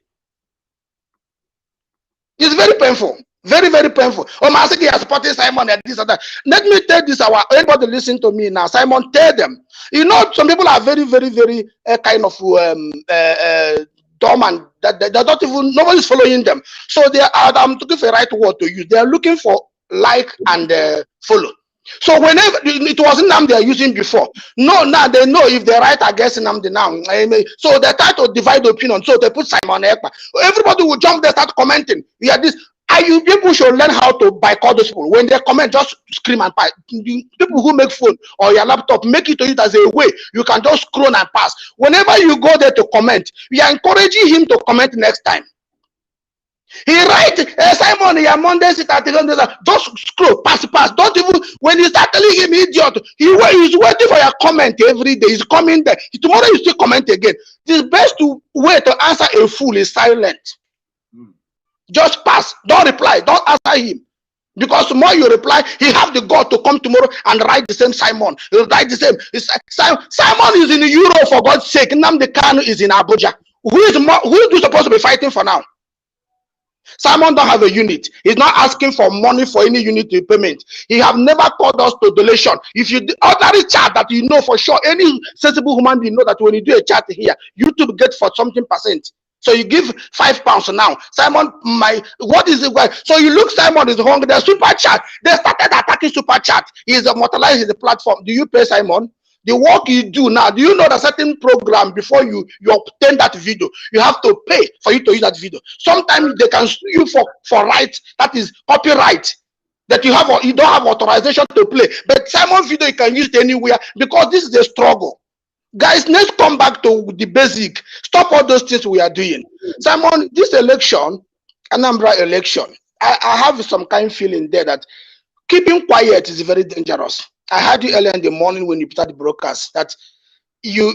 It's very painful. Very, very painful. Oh, my he has supported Simon and this and that. Let me tell this, anybody listen to me now. Simon, tell them. You know, some people are very, very, very kind of dumb, and that they don't even, nobody's following them. So they are, I'm looking for the right word to use. They are looking for like and follow. So whenever it wasn't Nnamdi they are using before. No, now they know if they write against Nnamdi now. So they try to divide opinion. So they put Simon Ekpa. Everybody will jump there, start commenting. Yeah, this. You people should learn how to boycott those people. When they comment, just scream and pass. People who make phone or your laptop, make it to it as a way. You can just scroll and pass. Whenever you go there to comment, we are encouraging him to comment next time. He write, hey, Simon, your Monday sit at just scroll, pass. Don't even, when you start telling him idiot, he's waiting for your comment every day. He's coming there. Tomorrow you still comment again. The best way to answer a fool is silent. Just pass. Don't reply. Don't answer him. Because the more you reply, he have the God to come tomorrow and write the same Simon. He'll write the same. Simon is in Europe, for God's sake. Nnamdi Kanu is in Abuja. Who is supposed to be fighting for now? Simon don't have a unit. He's not asking for money for any unit payment. He have never called us to donation. If you ordinary chat that you know for sure, any sensible human being know that when you do a chat here, YouTube gets for something percent. So you give £5 now. Simon, what is it? So you look, Simon is hungry. The super chat. They started attacking super chat. He's immortalized the platform. Do you pay Simon? The work you do now, do you know that certain program before you obtain that video, you have to pay for you to use that video? Sometimes they can sue you for right, that is copyright, that you don't have authorization to play. But Simon video you can use it anywhere because this is a struggle. Guys, let's come back to the basic. Stop all those things we are doing. Simon, this election, Anambra election, I have some kind of feeling there that keeping quiet is very dangerous. I heard you earlier in the morning when you started the broadcast that you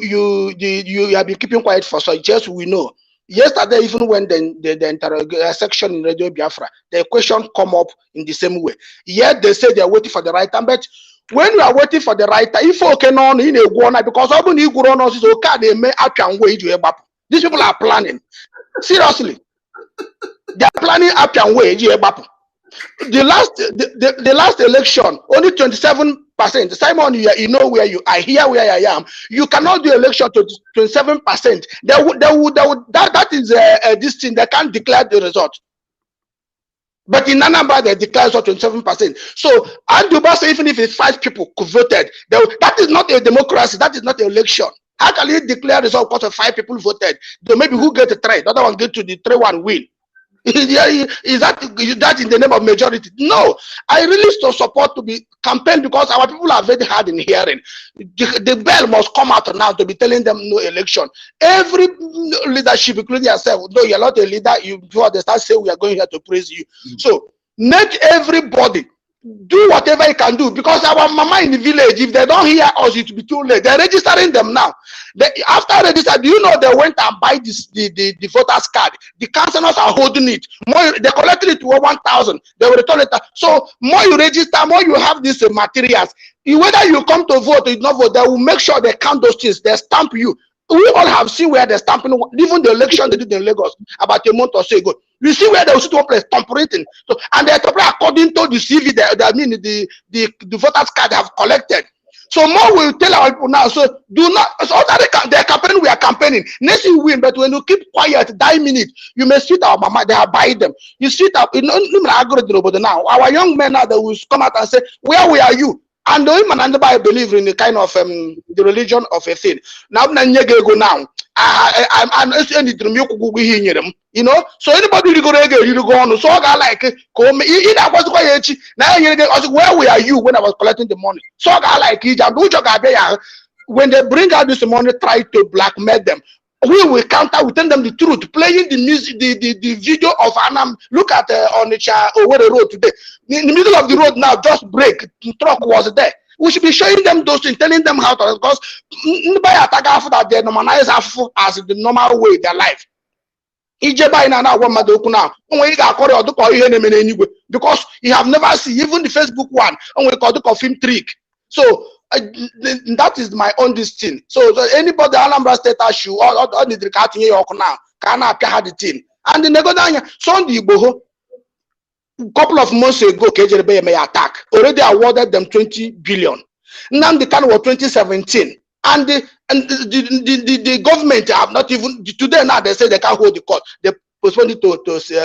have been keeping quiet for so just we know. Yesterday, even when the section in Radio Biafra, the question come up in the same way. Yet they say they are waiting for the right time, but when you are waiting for the right time, if okay on in a corner because often you go on is okay, they may can wait you. These people are planning. Seriously, they are planning up and wait you. The last election, only 27%. Simon, you know where you are, here where I am. You cannot do election to 27%. That is this thing. They can't declare the result. But in Anambra, they declare 27%. So, Anduba say even if it's 5 people who voted, that is not a democracy. That is not an election. How can you declare the result because of 5 people voted? Then maybe who get a 3? The other one get to the 3-1 win. Is that in the name of majority? No, I really still support to be campaign because our people are very hard in hearing. The bell must come out now to be telling them no election. Every leadership, including yourself, no, you're not a leader. Before they start saying we are going here to praise you. So make everybody do whatever you can do because our mama in the village, if they don't hear us, it will be too late. They're registering them now. After register, do you know they went and buy the voters card? The councillors are holding it. More they collected it to 1,000. They will return it. So more you register, more you have these materials. Whether you come to vote or you not vote, they will make sure they count those things. They stamp you. We all have seen where they're stamping, even the election they did in Lagos about a month or so ago. You see where they will sit one place tampering. So, and they're according to the CV, the voters card have collected. So more will tell our people now. So do not. So they're campaigning. We are campaigning. Next you win, but when you keep quiet, 9 minutes, you may sit our mama. They are buying them. You sit up. You know now. Our young men now they will come out and say, "Where are you?" And the women and the Bible believe in the kind of the religion of a thing. Now, you know, so anybody go on. So I like come where were you when I was collecting the money? So I like when they bring out this money, try to blackmail them. We will counter, we tell them the truth, playing the music, the video of Anam. Look at Onitsha over the road today. In the middle of the road now, just break. The truck was there. We should be showing them those things, telling them how to, because nobody attack after that they normalize as the normal way their life. Because you have never seen even the Facebook one, and we call the film trick. So that is my own thing. So anybody Anambra State issue or the cutting here now can appear the team. And the Negodanya Sunday Boho couple of months ago, KJB may attack already awarded them 20 billion. Now the kind was 2017, and the government have not even today. Now they say they can't hold the court. They postponed it to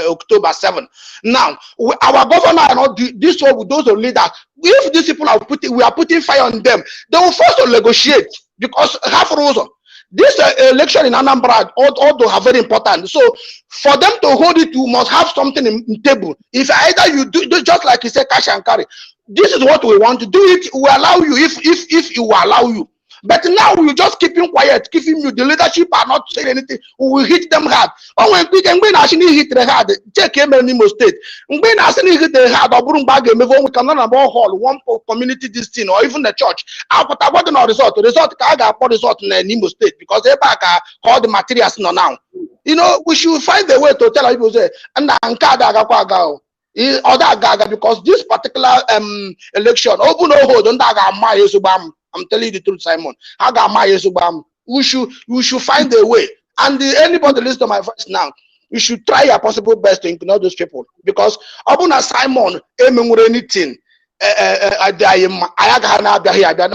October 7. Now our governor and all this one with those leaders. If these people are we are putting fire on them, they will force to negotiate because half reason. This election in Anambra, although are very important. So for them to hold it, you must have something in table. If either you do just like you say, cash and carry. This is what we want to do. It will allow you if it will allow you. But now you just keeping quiet, keeping you. The leadership are not saying anything. We will hit them hard. Oh, when we can actually hit the hard, check him in Imo State. When actually hit the hard, or bring back we cannot have hall, one community this thing, or even the church. But I want no result. The result I got result in Imo State because they back all the materials now. You know, we should find a way to tell people say, and because this particular election, open no hold on that. I'm telling you the truth, Simon. We should find a way. And anybody listen to my voice now. you should try your possible best to ignore those people, because Abuna Simon anything. I got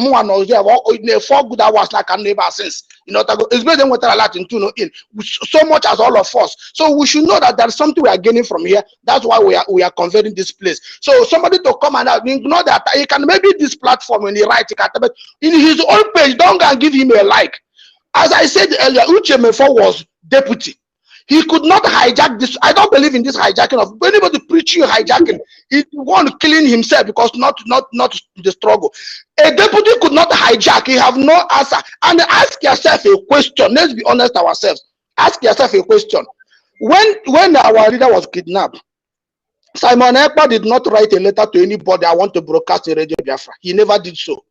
4 good hours like I never since. You know, it's better than what I like to in so much as all of us. So we should know that there's something we are gaining from here. That's why we are converting this place. So somebody to come and ignore that. He can maybe this platform when he writes, in his own page, don't go and give him a like. As I said earlier, Uche Mefo was deputy. He could not hijack this. I don't believe in this hijacking of anybody preaching hijacking. He's the one killing himself because not the struggle. A deputy could not hijack. You have no answer. And ask yourself a question. Let's be honest ourselves. Ask yourself a question. When our leader was kidnapped, Simon Ekpa did not write a letter to anybody. I want to broadcast in Radio Biafra. He never did so.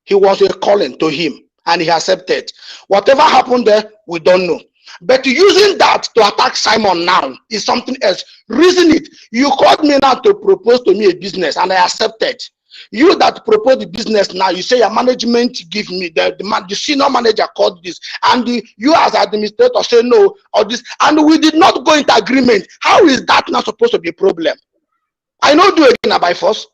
He was a calling to him, and he accepted. Whatever happened there, we don't know. But using that to attack Simon now is something else. Reason it. You called me now to propose to me a business, and I accepted. You that propose the business now, you say your management give me the senior manager called this, and you as administrator say no or this, and we did not go into agreement. How is that not supposed to be a problem? I know do again by force.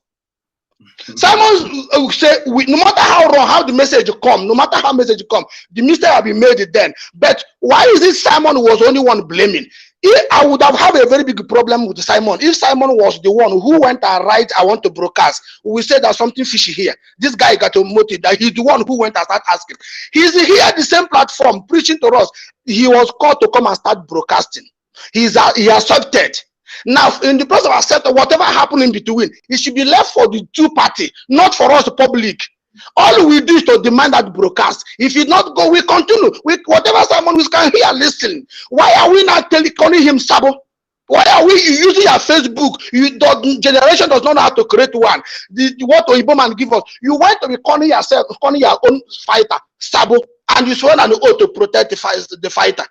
Simon say no matter how wrong, how the message come, no matter how message come, the mistake will be made then. But why is it Simon was only one blaming? I would have had a very big problem with Simon if Simon was the one who went and write, I want to broadcast. We said there's something fishy here. This guy got a motive that he's the one who went and start asking. He's here at the same platform preaching to us. He was called to come and start broadcasting. He accepted. Now, in the process of accepting whatever happened in between, it should be left for the two parties, not for us, the public. All we do is to demand that broadcast. If it not go, we continue with whatever Simon we can hear, listen. Why are we not calling him Sabo? Why are we using your Facebook? Generation does not know how to create one. What Oyibo man give us? You want to be calling yourself, calling your own fighter Sabo, and you swear an oath to protect the fighter.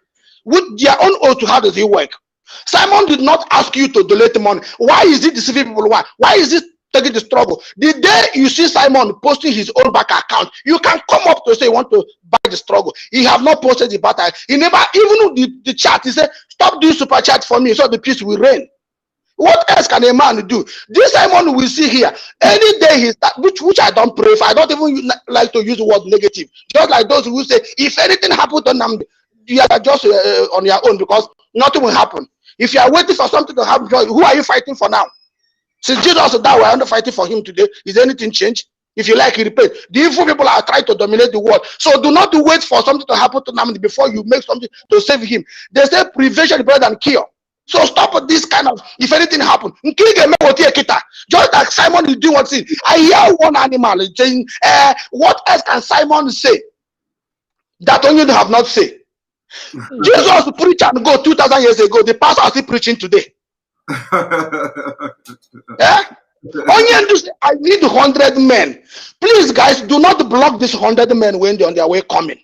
With their own oath, how does it work? Simon did not ask you to donate money. Why is it deceiving people? Why is it taking the struggle? The day you see Simon posting his own bank account, you can come up to say you want to buy the struggle. He have not posted the bank. He never, even the chat, he said, stop doing super chat for me so the peace will reign. What else can a man do? This Simon we see here, any day he start, which I don't pray for. I don't even like to use the word negative. Just like those who say, if anything happened to them, you are just on your own because nothing will happen. If you are waiting for something to happen, who are you fighting for now? Since Jesus died, we are not fighting for him today. Is anything changed? If you like, repent. The evil people are trying to dominate the world. So do not wait for something to happen to Namdi before you make something to save him. They say prevention is better than cure. So stop this kind of, if anything happen. Just like Simon is doing what's it. I hear one animal saying, what else can Simon say that only have not said? Jesus preached and go 2,000 years ago. The pastor is still preaching today. I need 100 men. Please, guys, do not block these 100 men when they're on their way coming.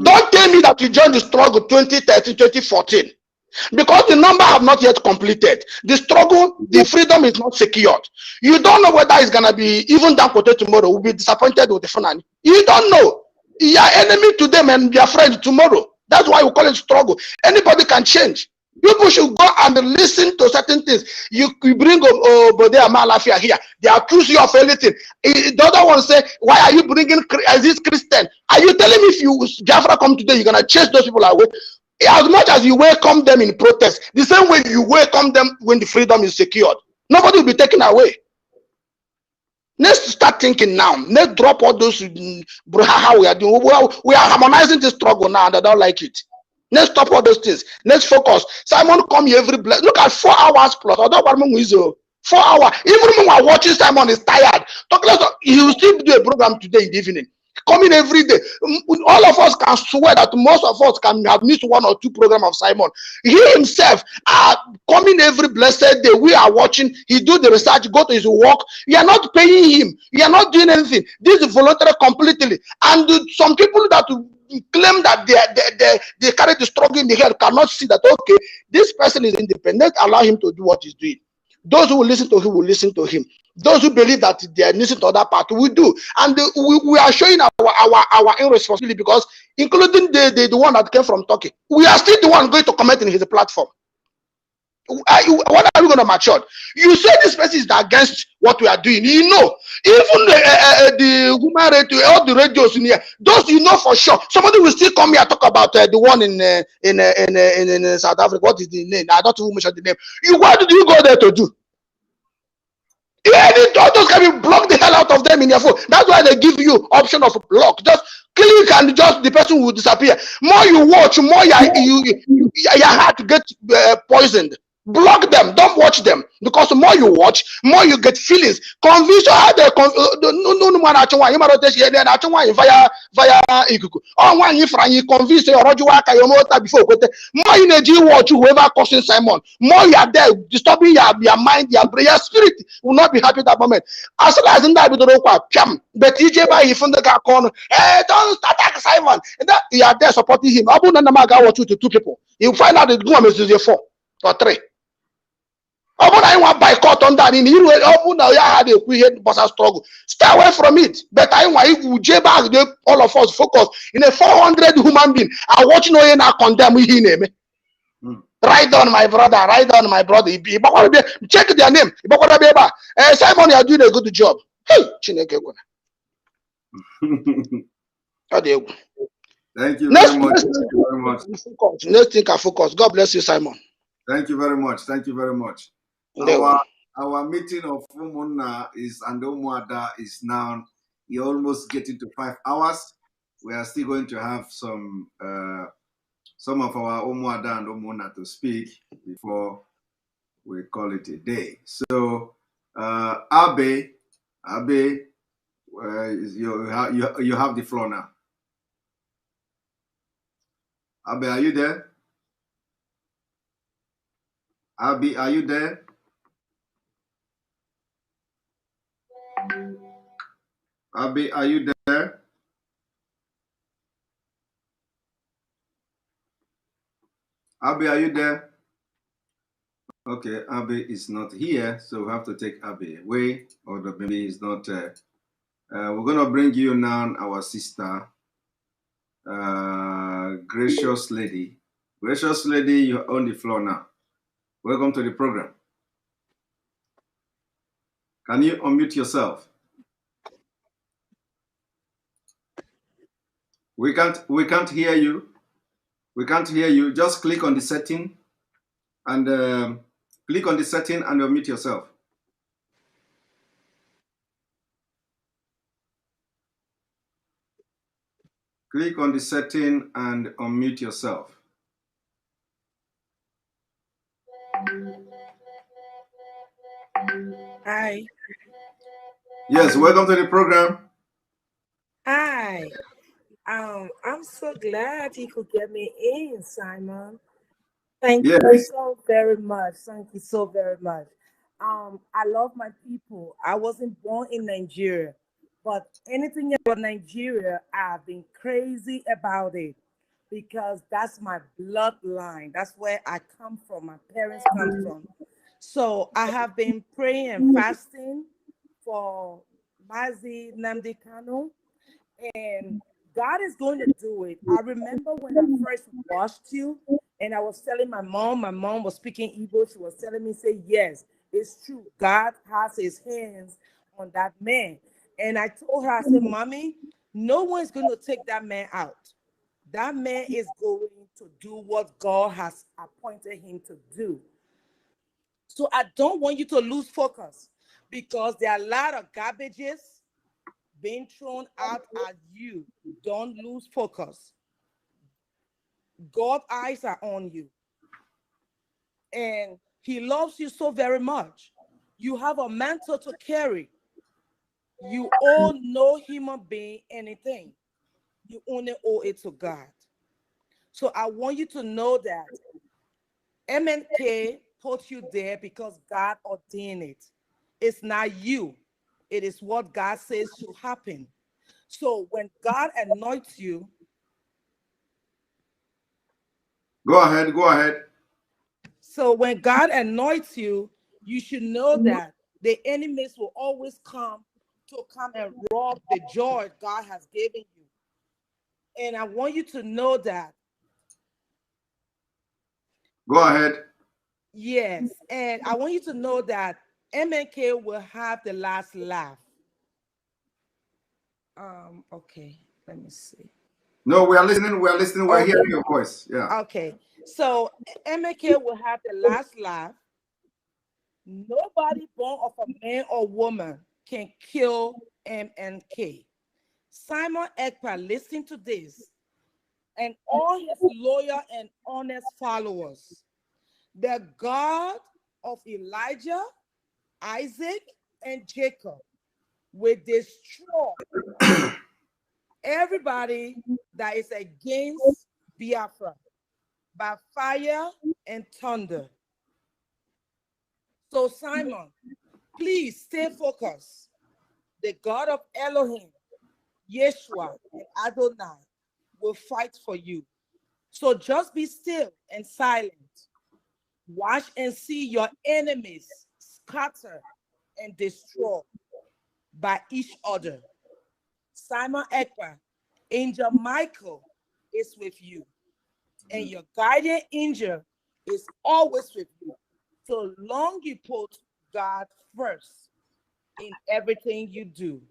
Don't tell me that you joined the struggle 2013, 2014. Because the number have not yet completed. The struggle, the freedom is not secured. You don't know whether it's going to be even down tomorrow. We'll be disappointed with the Fulani. You don't know. You are enemy to them and your friend tomorrow. That's why we call it struggle. Anybody can change. People should go and listen to certain things. You bring Bode Amalafia here. They accuse you of anything. The other one say, why are you bringing this Christian? Are you telling me if you Biafra come today, you're going to chase those people away? As much as you welcome them in protest, the same way you welcome them when the freedom is secured. Nobody will be taken away. Let's start thinking now. Let's drop all those how we are doing. We are harmonizing the struggle now and I don't like it. Let's stop all those things. Let's focus. Simon come here every look at 4 hours plus. I don't know 4 hours. Even when we're watching Simon is tired. He will still do a program today in the evening. Coming every day. All of us can swear that most of us can have missed 1 or 2 programs of Simon. He himself are coming every blessed day. We are watching. He do the research, go to his work. You are not paying him. You are not doing anything. This is voluntary completely. And some people that claim that they carry the struggle in the head cannot see that, okay, this person is independent. Allow him to do what he's doing. Those who will listen to him will listen to him. Those who believe that they are listening to other party, we do. And we are showing our irresponsibility because including the one that came from Turkey, we are still the one going to comment in his platform. What are we going to mature? You say this person is against what we are doing. You know, even the human radio, all the radios in here, those you know for sure. Somebody will still come here and talk about the one in South Africa. What is the name? I don't even mention the name. What did you go there to do? Yeah, all those can be block the hell out of them in your phone. That's why they give you option of block. Just click and just the person will disappear. More you watch, more your heart get poisoned. Block them. Don't watch them, because the more you watch, more you get feelings. Convince how they no man actually you might say then actually via ikuku. Oh, one if you convince your rojuaka your motor before more energy watch whoever causing Simon. More you are there disturbing your mind, your brain, your spirit will not be happy at that moment. As long as in that bit but EJ by if the guy corner, hey, don't attack Simon. And that you are there supporting him. I wouldn't watch you to 2 people. You find out the woman is 4 or 3. Open I want boycott on that in you open now had a quick struggle. Stay away from it. But I want all of us focus in a 400 human being. I watch no na condemn him. Write down my brother, write down my brother. Check their name. Simon, you are doing a good job. Hey, Chineke. Thank you very much. Thank you very much. Let's think and focus. God bless you, Simon. Thank you very much. Thank you very much. Our meeting of Umunna is and Umuada is now almost getting to 5 hours. We are still going to have some of our Umuada and Umunna to speak before we call it a day. So, Abe, you have the floor now. Abe, are you there? Abe, are you there? Abe, are you there? Abe, are you there? Okay, Abe is not here, so we have to take Abe away, or the baby is not. We're going to bring you now, our sister, Gracious Lady. Gracious Lady, you're on the floor now. Welcome to the program. Can you unmute yourself? We can't hear you. We can't hear you. Just click on the setting and click on the setting and unmute yourself. Click on the setting and unmute yourself. Hi. Yes, welcome to the program. Hi. I'm so glad you could get me in, Simon. Thank you so very much. Thank you so very much. I love my people. I wasn't born in Nigeria, but anything about Nigeria, I've been crazy about it because that's my bloodline. That's where I come from. My parents come from. So I have been praying and fasting for Mazi Nnamdi Kanu, and God is going to do it. I remember when I first watched you, and I was telling my mom was speaking Igbo. She was telling me, say, yes, it's true. God has his hands on that man. And I told her, I said, Mommy, no one's going to take that man out. That man is going to do what God has appointed him to do. So I don't want you to lose focus because there are a lot of garbages being thrown out at you. Don't lose focus. God's eyes are on you. And he loves you so very much. You have a mantle to carry. You owe no human being anything. You only owe it to God. So I want you to know that MNK put you there because God ordained it. It's not you. It is what God says should happen. So when God anoints you, Go ahead. So when God anoints you, you should know that the enemies will always come and rob the joy God has given you. And I want you to know that. Go ahead. Yes, and I want you to know that MNK will have the last laugh. Okay, let me see. No, we are listening. We are listening. We're hearing your voice. Yeah. Okay, so MNK will have the last laugh. Nobody born of a man or woman can kill MNK. Simon Ekpa, listen to this, and all his loyal and honest followers. The God of Elijah, Isaac, and Jacob will destroy everybody that is against Biafra by fire and thunder. So, Simon, please stay focused. The God of Elohim, Yeshua, and Adonai will fight for you. So just be still and silent. Watch and see your enemies scatter and destroy by each other. Simon Ekpa, Angel Michael is with you, and your guardian angel is always with you. So long you put God first in everything you do,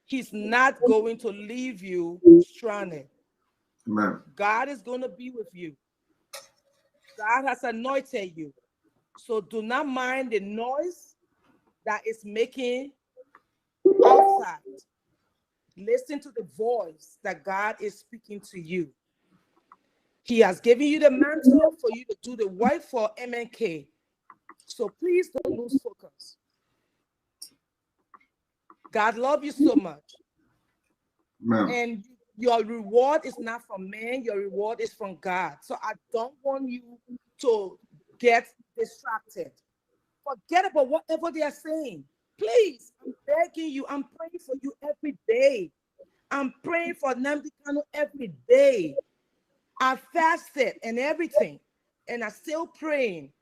He's not going to leave you stranded. Amen. God is going to be with you. God has anointed you. So do not mind the noise that is making outside. Listen to the voice that God is speaking to you. He has given you the mantle for you to do the work for MNK. So please don't lose focus. God loves you so much. Amen. And your reward is not from man, your reward is from God. So I don't want you to get distracted. Forget about whatever they are saying. Please, I'm begging you. I'm praying for you every day. I'm praying for Nnamdi Kanu every day. I fasted and everything, and I'm still praying.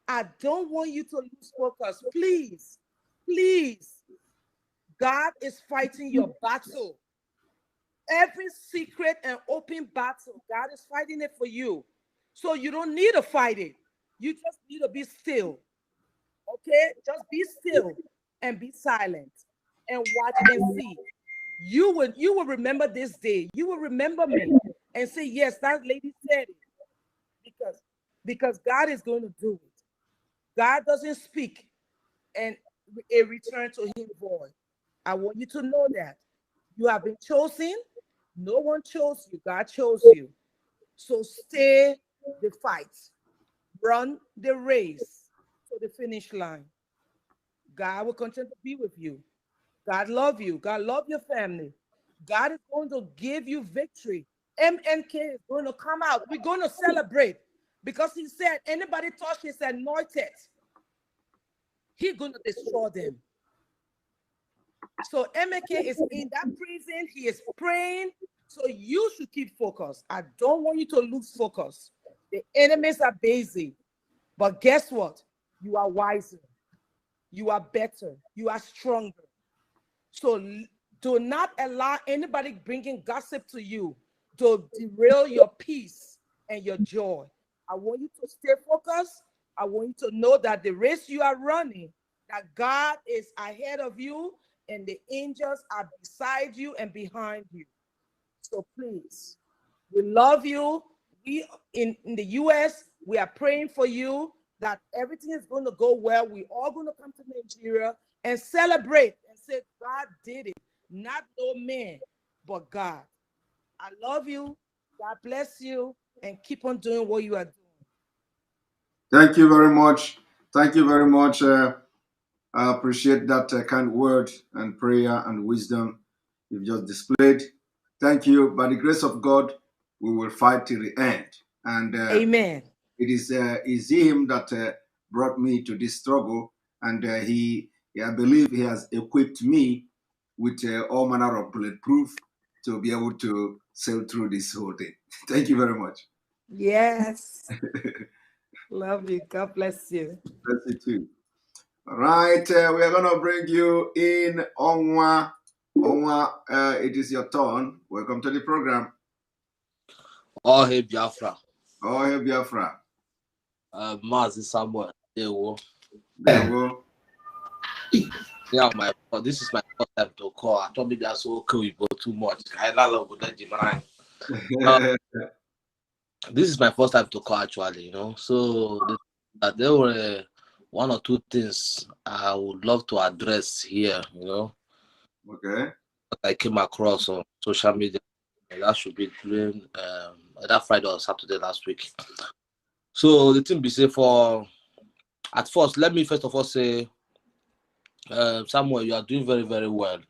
I don't want you to lose focus. Please, please. God is fighting your battle. Every secret and open battle, God is fighting it for you. So you don't need to fight it. You just need to be still. Okay? Just be still and be silent and watch and see. You will remember this day. You will remember me and say, yes, that lady said it. Because God is going to do it. God doesn't speak and it return to him void. I want you to know that. You have been chosen. No one chose you. God chose you. So stay the fight. Run the race to the finish line. God will continue to be with you. God love you. God love your family. God is going to give you victory. MNK is going to come out. We're going to celebrate because he said anybody touch his anointed, he's going to destroy them. So MNK is in that prison. He is praying. So you should keep focused. I don't want you to lose focus. The enemies are busy. But guess what? You are wiser. You are better. You are stronger. So do not allow anybody bringing gossip to you to derail your peace and your joy. I want you to stay focused. I want you to know that the race you are running, that God is ahead of you and the angels are beside you and behind you. So please, we love you. We in the US, we are praying for you that everything is going to go well. We're all going to come to Nigeria and celebrate and say, God did it. Not no man, but God. I love you. God bless you and keep on doing what you are doing. Thank you very much. Thank you very much. I appreciate that kind word and prayer and wisdom you've just displayed. Thank you. By the grace of God, we will fight till the end. And amen. It is him that brought me to this struggle, and I believe he has equipped me with all manner of bulletproof to be able to sail through this whole thing. Thank you very much. Yes. Love you. God bless you. Bless you too. All right, we are going to bring you in, Onwa. Onwa, it is your turn. Welcome to the program. Oh, hey, Biafra. Oh, hey, Biafra. Mazi Samuel. Yeah, this is my first time to call. I thought maybe I saw okay, we go too much. This is my first time to call actually, So there were one or two things I would love to address here, Okay. That I came across on social media. That should be during that Friday or Saturday last week. So the thing be say at first, let me first of all say, Samuel, you are doing very, very well.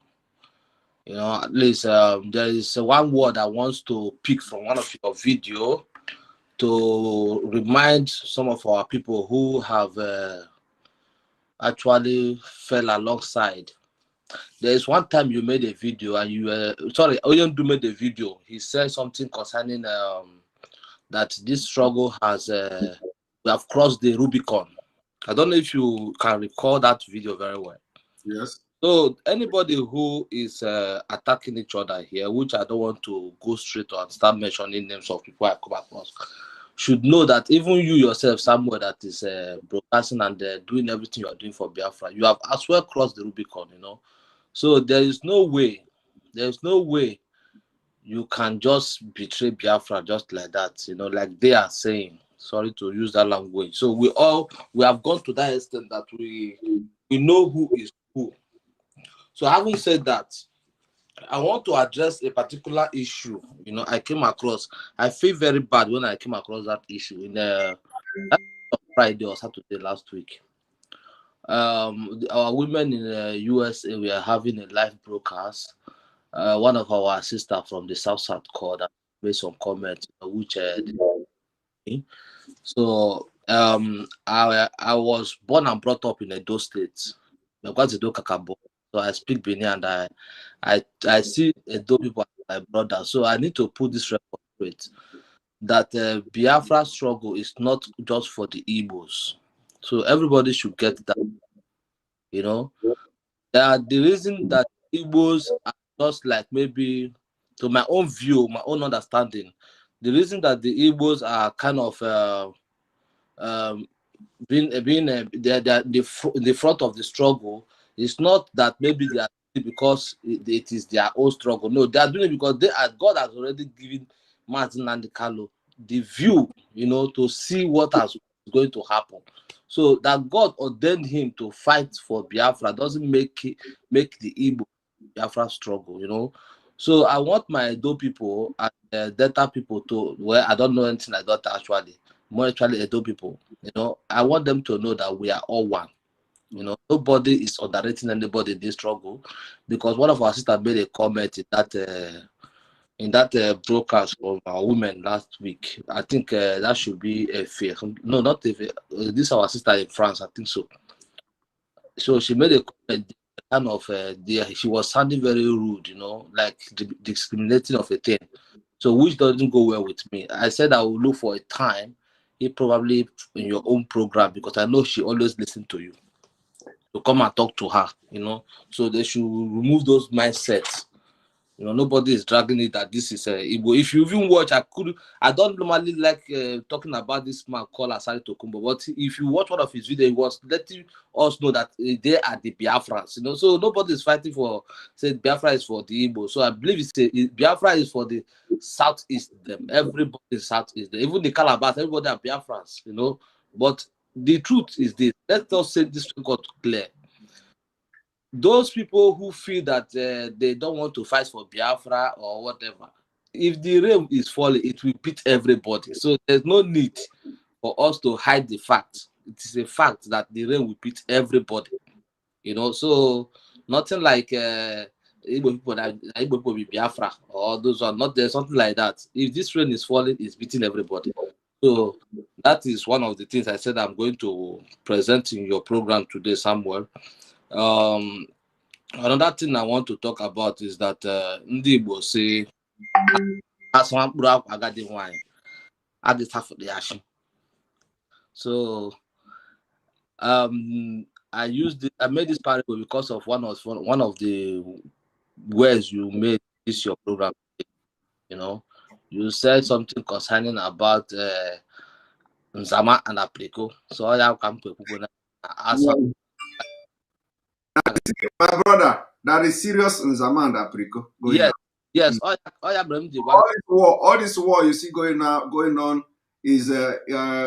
At least there is one word I want to pick from one of your video to remind some of our people who have actually fell alongside. There is one time you made a video and you Oyundu made a video. He said something concerning that this struggle has we have crossed the Rubicon. I don't know if you can recall that video very well. Yes. So anybody who is attacking each other here, which I don't want to go straight on, start mentioning names of people I come across, should know that even you yourself, somewhere that is broadcasting and doing everything you are doing for Biafra, you have as well crossed the Rubicon, So there is no way you can just betray Biafra just like that, like they are saying. Sorry to use that language. So we have gone to that extent that we know who is who. So having said that, I want to address a particular issue. I came across. I feel very bad when I came across that issue in Friday or Saturday last week. Our women in the USA were having a live broadcast. One of our sisters from the South called and made some comments, which so I was born and brought up in Edo State. So I speak Benin and I see Edo people as my brother. So I need to put this record straight that Biafra struggle is not just for the Igbos. So everybody should get that. The reason that Igbos are just like maybe, to my own view, my own understanding, the reason that the Igbos are kind of being they're the front of the struggle is not that maybe they are doing it because it is their own struggle. No, they are doing it because God has already given Martin and Carlo the view, to see what is going to happen. So that God ordained him to fight for Biafra doesn't make the Igbo Biafra struggle. So I want my Edo people and Delta people to, well, I don't know anything like that actually, more actually Edo people, I want them to know that we are all one. Nobody is underrating anybody in this struggle, because one of our sisters made a comment in that broadcast of our women last week. I think that should be a fair. No, not a fair. This is our sister in France, I think so. So she made a comment, kind of she was sounding very rude, like discriminating of a thing. So which doesn't go well with me. I said I will look for a time, probably in your own program, because I know she always listens to you, to come and talk to her, So they should remove those mindsets. Nobody is dragging it that this is Igbo. If you even watch, I don't normally like talking about this man called Asari Tokumbo, but if you watch one of his videos, he was letting us know that they are the Biafrans, So nobody is fighting for, say Biafra is for the Igbo. So I believe Biafra is for the Southeast. Them, everybody is Southeast. Even the Calabas, everybody are Biafrans, But the truth is this. Let us say this record clear. Those people who feel that they don't want to fight for Biafra or whatever, if the rain is falling, it will beat everybody. So there's no need for us to hide the fact. It is a fact that the rain will beat everybody. So nothing like Igbo people be Biafra or those are not there, something like that. If this rain is falling, it's beating everybody. So that is one of the things I said I'm going to present in your program today, Samuel. Another thing I want to talk about is that ndị Igbo say asụ mkpụrụ akwa agadi nwanyị adịta for the ash. So I made this parable because of one of the words you made this your program. You said something concerning about Nzama and Apriko. So I have come to my brother, that is serious Nzama and Apriko going yes, on. yes. All this war you see going on is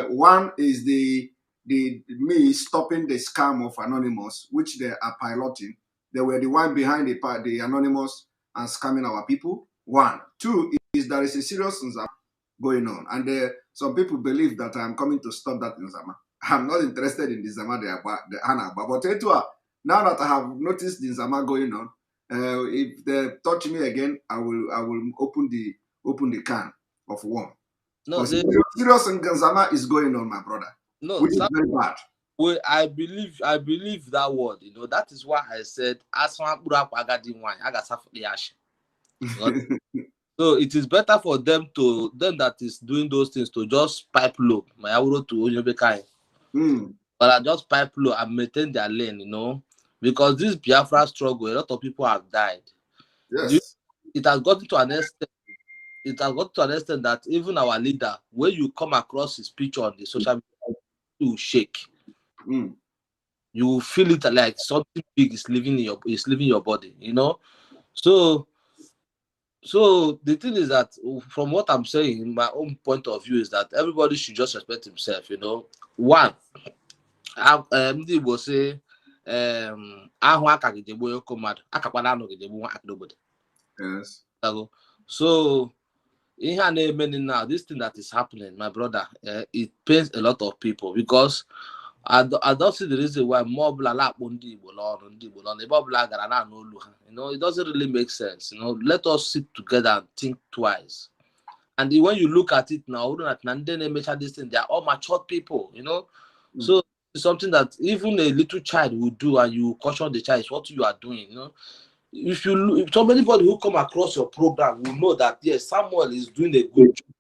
one is the me stopping the scam of Anonymous, which they are piloting. They were the one behind the Anonymous and scamming our people. One, two is there is a serious Nzama going on, and some people believe that I'm coming to stop that Nzama. I'm not interested in the Nzama the Hana, but now that I have noticed the Nzama going on, if they touch me again, I will open the can of worm. No, serious Nzama is going on, my brother. No, which is very bad. Well, I believe that word. You know, that is why I said so it is better for them that is doing those things to just pipe low. My to but I just pipe low and maintain their lane, you know. Because this Biafra struggle, a lot of people have died. Yes. It has gotten to an extent. It has got to an extent that even our leader, when you come across his picture on the social media, you shake. You will feel it like something big is leaving your body, you know. So the thing is that from what I'm saying, my own point of view is that everybody should just respect himself, you know. One, ndị Igbo say ahụ aka gị jegbu onye ọkụ mmadụ akakwana anụ gị jegbu nwa aka n'obodo. Yes. So in now, this thing that is happening, my brother, it pains a lot of people because I don't see the reason why mob you know, it doesn't really make sense. You know, let us sit together and think twice. And when you look at it now, this thing, they are all matured people, you know. So it's something that even a little child will do, and you caution the child, what you are doing, you know. If anybody who come across your program will know that yes, Samuel is doing a good job,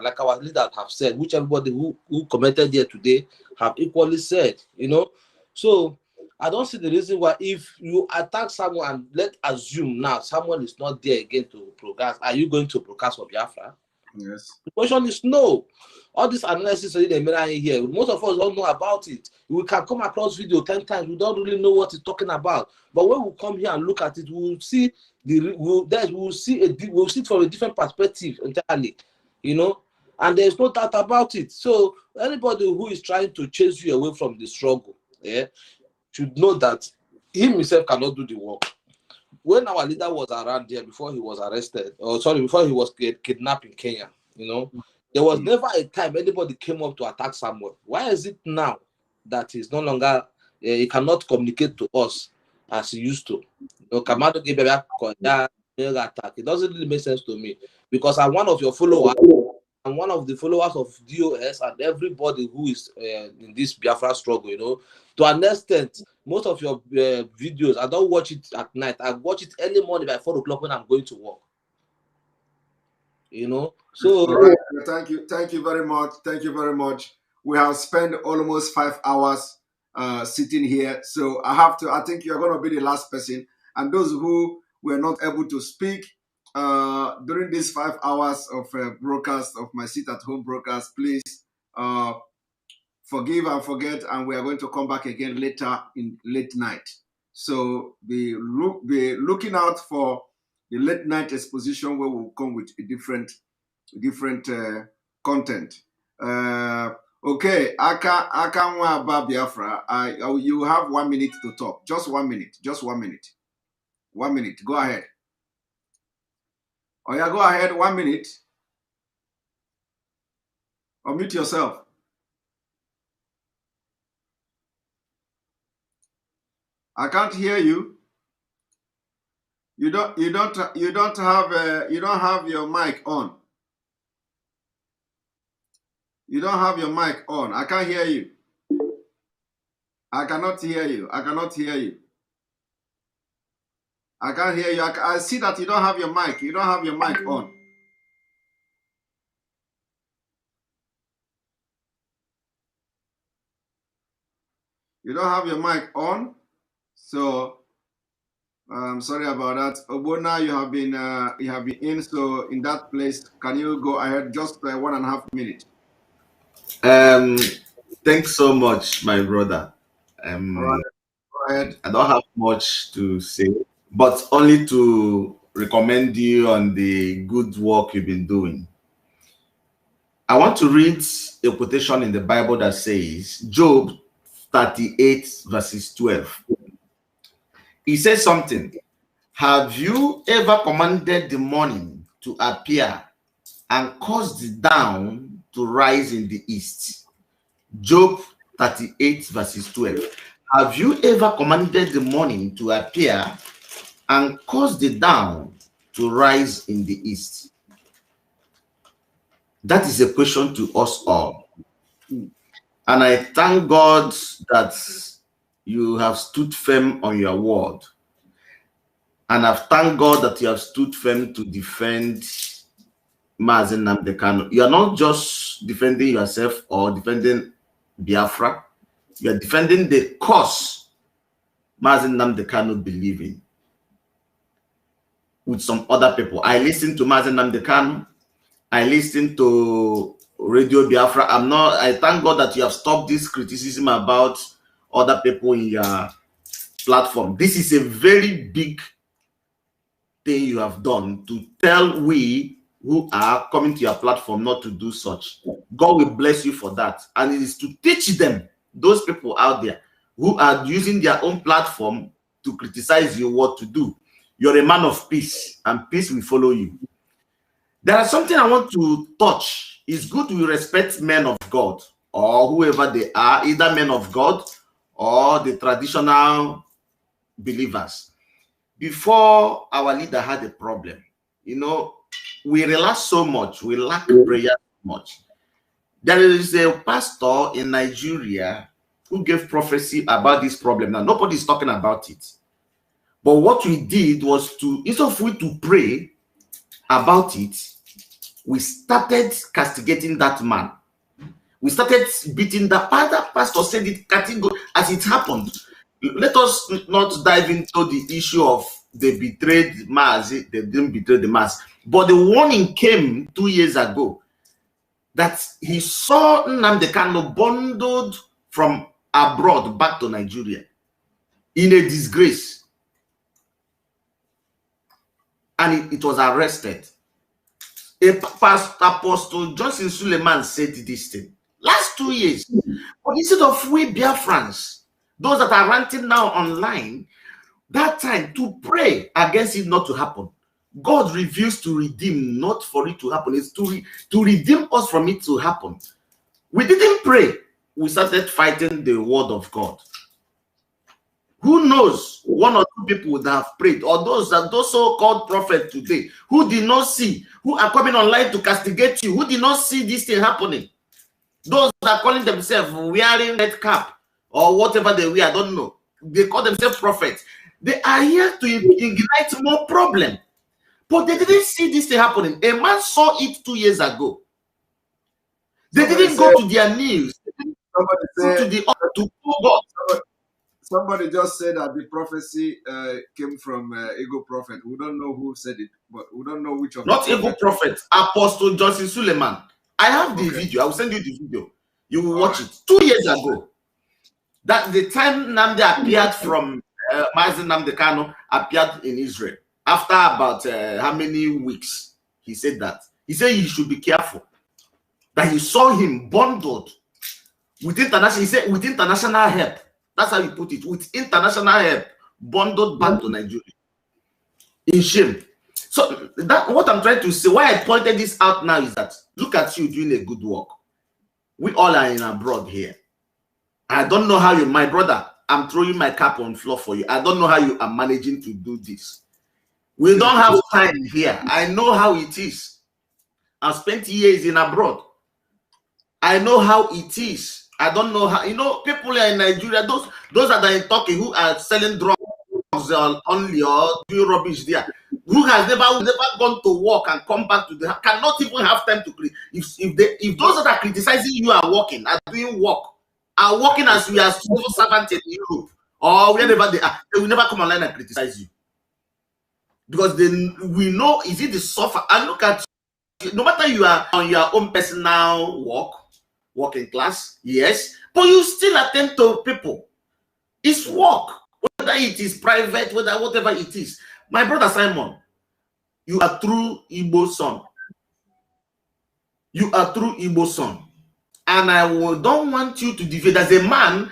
like our leaders have said, which everybody who commented here today have equally said, you know. So I don't see the reason why if you attack someone and let's assume now someone is not there again to broadcast, are you going to broadcast for Biafra? Yes. The question is no. All this analysis here, most of us don't know about it. We can come across video 10 times, we don't really know what it's talking about. But when we come here and look at it, we'll see we'll see it from a different perspective entirely, you know. And there's no doubt about it. So anybody who is trying to chase you away from the struggle, should know that he himself cannot do the work. When our leader was around there before he was arrested, before he was kidnapped in Kenya, you know, there was never a time anybody came up to attack someone. Why is it now that he's no longer, he cannot communicate to us as he used to? You know, Kamado gave attack. It doesn't really make sense to me because I'm one of your followers. I'm one of the followers of DOS and everybody who is in this Biafra struggle, you know. To an extent, most of your videos, I don't watch it at night. I watch it early morning by 4 o'clock when I'm going to work. You know, so all right. Thank you very much. Thank you very much. We have spent almost 5 hours sitting here, so I think you're going to be the last person, and those who were not able to speak during these 5 hours of broadcast of my sit at home broadcast, please forgive and forget, and we are going to come back again later in late night. So be looking out for the late night exposition where we'll come with a different content. Okay, Aka Nwaba Biafra, you have 1 minute to talk. Just 1 minute. Just 1 minute. 1 minute. Go ahead. Oh yeah, go ahead. 1 minute. Unmute yourself. I can't hear you. You don't have your mic on. You don't have your mic on. I can't hear you. I cannot hear you. I cannot hear you. I can't hear you. I see that you don't have your mic. You don't have your mic on. You don't have your mic on. So I'm sorry about that. Obona, you have been in. So in that place, can you go ahead? Just 1.5 minutes. Thanks so much, my brother. I don't have much to say, but only to recommend you on the good work you've been doing. I want to read a quotation in the Bible that says, Job 38 verses 12. He says something. Have you ever commanded the morning to appear and caused the dawn to rise in the east? Job 38 verses 12. Have you ever commanded the morning to appear and caused the dawn to rise in the east? That is a question to us all. And I thank God that you have stood firm on your word. And I've thanked God that you have stood firm to defend Mazen Nnamdi Kanu. You are not just defending yourself or defending Biafra. You are defending the cause Mazen Nnamdi Kanu believe in with some other people. I listened to Mazen Nnamdi Kanu. I listened to Radio Biafra. I thank God that you have stopped this criticism about other people in your platform. This is a very big thing you have done to tell we who are coming to your platform not to do such. God will bless you for that. And it is to teach them, those people out there who are using their own platform to criticize you, what to do. You're a man of peace, and peace will follow you. There is something I want to touch. It's good we respect men of God or whoever they are, either men of God or the traditional believers. Before our leader had a problem, we relax so much, we lack prayer so much. There is a pastor in Nigeria who gave prophecy about this problem. Now, nobody's talking about it. But what we did was instead of we to pray about it, we started castigating that man. We started beating the pastor said it categorically as it happened. Let us not dive into the issue of they betrayed mass, they didn't betray the mass. But the warning came 2 years ago that he saw Nnamdi Kanu bundled from abroad back to Nigeria in a disgrace. And it was arrested. Apostle Johnson Suleiman said this thing last 2 years. But instead of we Biafrans, those that are ranting now online, that time to pray against it not to happen. God reveals to redeem, not for it to happen. It's to redeem us from it to happen. We didn't pray. We started fighting the word of God. Who knows, one or two people would have prayed, or those so-called prophets today who did not see, who are coming online to castigate you, who did not see this thing happening. Those that are calling themselves wearing red cap or whatever they wear, I don't know. They call themselves prophets. They are here to ignite more problem. But they didn't see this thing happening. A man saw it 2 years ago. They didn't go to their knees. Somebody just said that the prophecy came from Ego Prophet. We don't know who said it, but we don't know which of them. Not Ego Prophet, Apostle Johnson Suleiman. I have the video. I will send you the video. You will watch it. 2 years ago. That the time Nnamdi appeared from Mazen Nnamdi Kanu appeared in Israel. After about how many weeks? He said that. He said he should be careful. That he saw him bundled with international. He said with international help. That's how he put it. With international help, bundled back to Nigeria. In shame. So that what I'm trying to say, why I pointed this out now is that look at you doing a good work. We all are in abroad here. I don't know how you, my brother, I'm throwing my cap on the floor for you. I don't know how you are managing to do this. We don't have time here. I know how it is. I've spent years in abroad. I know how it is. I don't know how, people in Nigeria, those that are in Turkey who are selling drugs only or doing rubbish there, who has never gone to work and come back to the cannot even have time to clean. If those that are criticizing you are working, are doing work, are working as we are civil servants in Europe or wherever they are, they will never come online and criticize you. Because we know, is it the suffer? And look at you, no matter you are on your own personal work, working class, yes, but you still attend to people. It's work, whether it is private, whatever it is. My brother Simon, you are true Igbo son. You are true Igbo son. And I don't want you to defeat. There's a man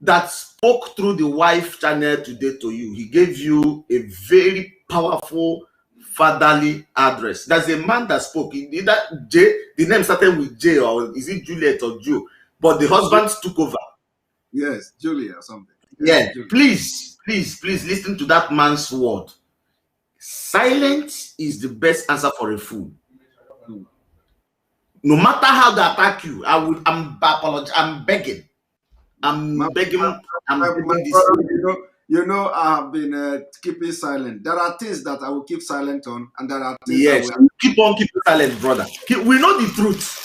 that spoke through the wife channel today to you. He gave you a very powerful fatherly address. There's a man that spoke. Either J, the name started with J, or is it Juliet or Joe? But the husband took over. Yes, Julia or something. Yeah, please listen to that man's word. Silence is the best answer for a fool. No matter how they attack you, I'm begging. I'm begging this. You know, I have been keeping silent. There are things that I will keep silent on, and there are things yes, that will keep on keeping silent, brother. We know the truth.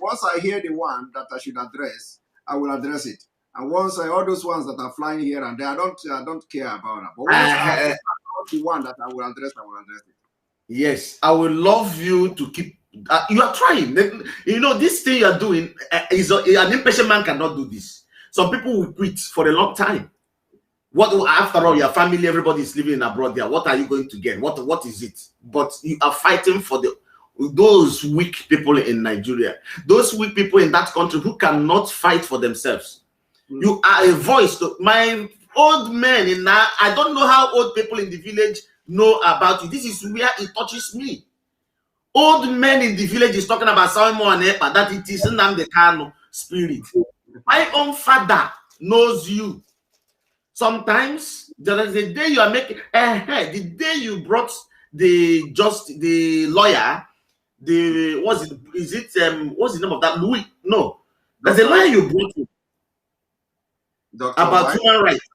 Once I hear the one that I should address, I will address it. And once all those ones that are flying here and there, I don't care about that. But once I hear the one that I will address it. Yes, I will love you to keep. You are trying. You know, this thing you are doing is an impatient man cannot do this. Some people will quit for a long time. What after all, your family, everybody is living abroad there. What are you going to get? What is it? But you are fighting for those weak people in Nigeria, those weak people in that country who cannot fight for themselves. You are a voice to my old men in that. I don't know how old people in the village know about you. This is where it touches me. Old men in the village is talking about Simon and Ekpa, that it is Nnamdi Kanu spirit. My own father knows you. Sometimes there is a day you are making the day you brought the lawyer, what's the name of that? Louis? No, there's a lawyer you brought him about human rights.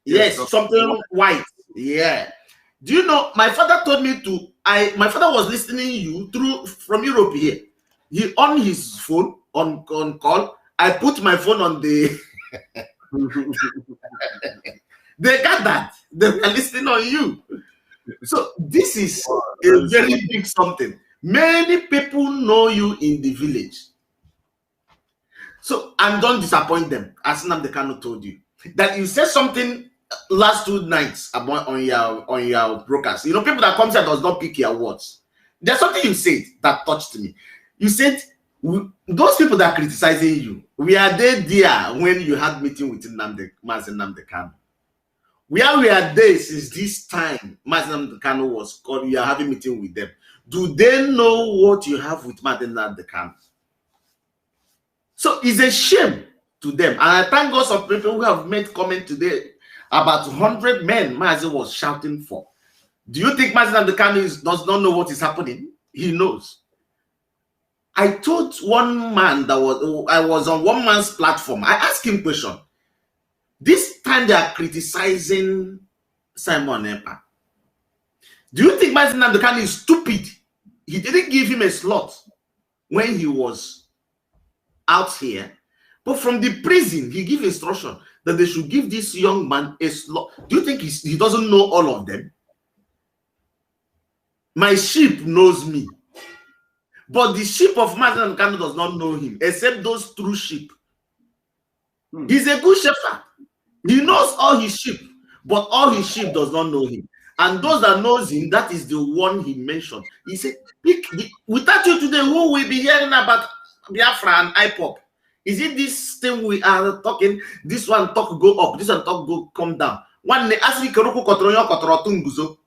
Yes, something white. Yeah. Do you know, my father told me my father was listening you from Europe here. He on his phone on call. I put my phone on the they got that. They are listening on you. So this is a very big something. Many people know you in the village. So, and don't disappoint them, as Nnamdi Kanu told you. That you said something last 2 nights about on your broadcast. You know, people that comes here does not pick your words. There's something you said that touched me. You said those people that are criticizing you, we are there when you had meeting with Nnamdi Kanu. Where we are there since this time Nnamdi Kanu was called, you are having meeting with them. Do they know what you have with Nnamdi Kanu? So it's a shame to them. And I thank God some people who have made comment today about 100 men Mazi was shouting for. Do you think Nnamdi Kanu does not know what is happening? He knows. I told one man I was on one man's platform. I asked him a question. This time they are criticizing Simon Ekpa. Do you think Nnamdi Kanu is stupid? He didn't give him a slot when he was out here. But from the prison, he gave instruction that they should give this young man a slot. Do you think he doesn't know all of them? My sheep knows me. But the sheep of Nnamdi Kanu does not know him, except those true sheep. He's a good shepherd. He knows all his sheep, but all his sheep does not know him. And those that knows him, that is the one he mentioned. He said, without you today, who will be hearing about Biafra and IPOP? Is it this thing we are talking? This one talk go up, this one talk go come down. One as we keruku kotroyo kotrotunguzo.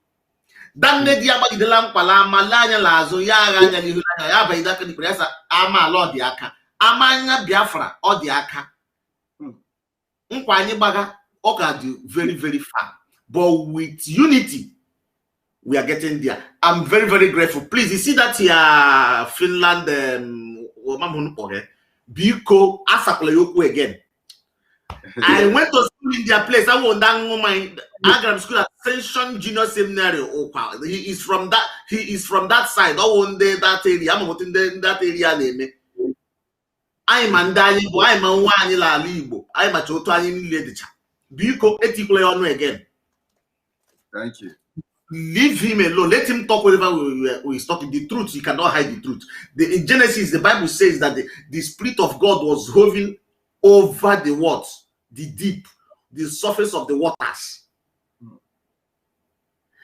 Dan ne dia ba idela mpala malanya lazo ya ganya ni hulanya ya ba idaka ni presa ama lo di aka. Amanya Biafra o di aka. Nkwa anyi baga o ka do very very far. But with unity, we are getting there. I'm very, very grateful. Please, you see that here, Finland, Biko, Asakleyoku again. I went to school in their place. I was down my Agram school at Ascension Junior Seminary. He is from that side. I won't that area. I'm not in that area name. I'm Andalibo. I'm a Wanila Libo. I'm a Chotani Ledicha. Biko Etikleyonu again. Thank you. Leave him alone. Let him talk whatever he's talking. The truth, he cannot hide the truth. In Genesis, the Bible says that the Spirit of God was hovering over the what? The deep, the surface of the waters.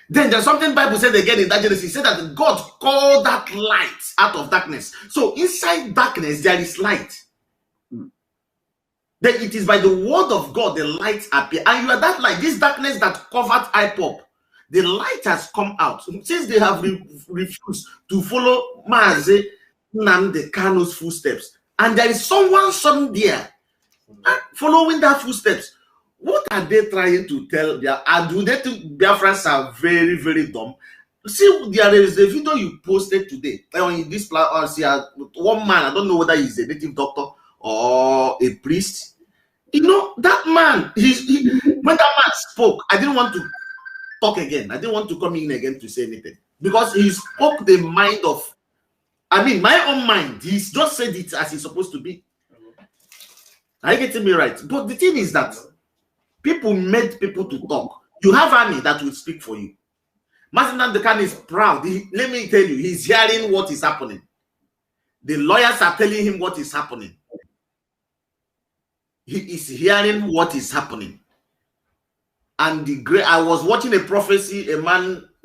Then there's something Bible said again in that Genesis. It said that God called that light out of darkness. So inside darkness, there is light. Then it is by the word of God the light appear. And you are that light. This darkness that covered IPOP, the light has come out. Since they have refused to follow Mazi Nnamdi Kanu's footsteps. And there is someone somewhere following that footsteps. What are they trying to tell? Do they think Biafrans are very, very dumb? See, there is a video you posted today on this platform. One man, I don't know whether he's a native doctor or a priest. You know, that man, when that man spoke, I didn't want to talk again. I didn't want to come in again to say anything. Because he spoke the mind of, my own mind. He's just said it as it's supposed to be. Are you getting me right? But the thing is that people made people to talk. You have army that will speak for you. Mazi Nnamdi Kanu is proud. Let me tell you, he's hearing what is happening. The lawyers are telling him what is happening. He is hearing what is happening. And I was watching a prophecy,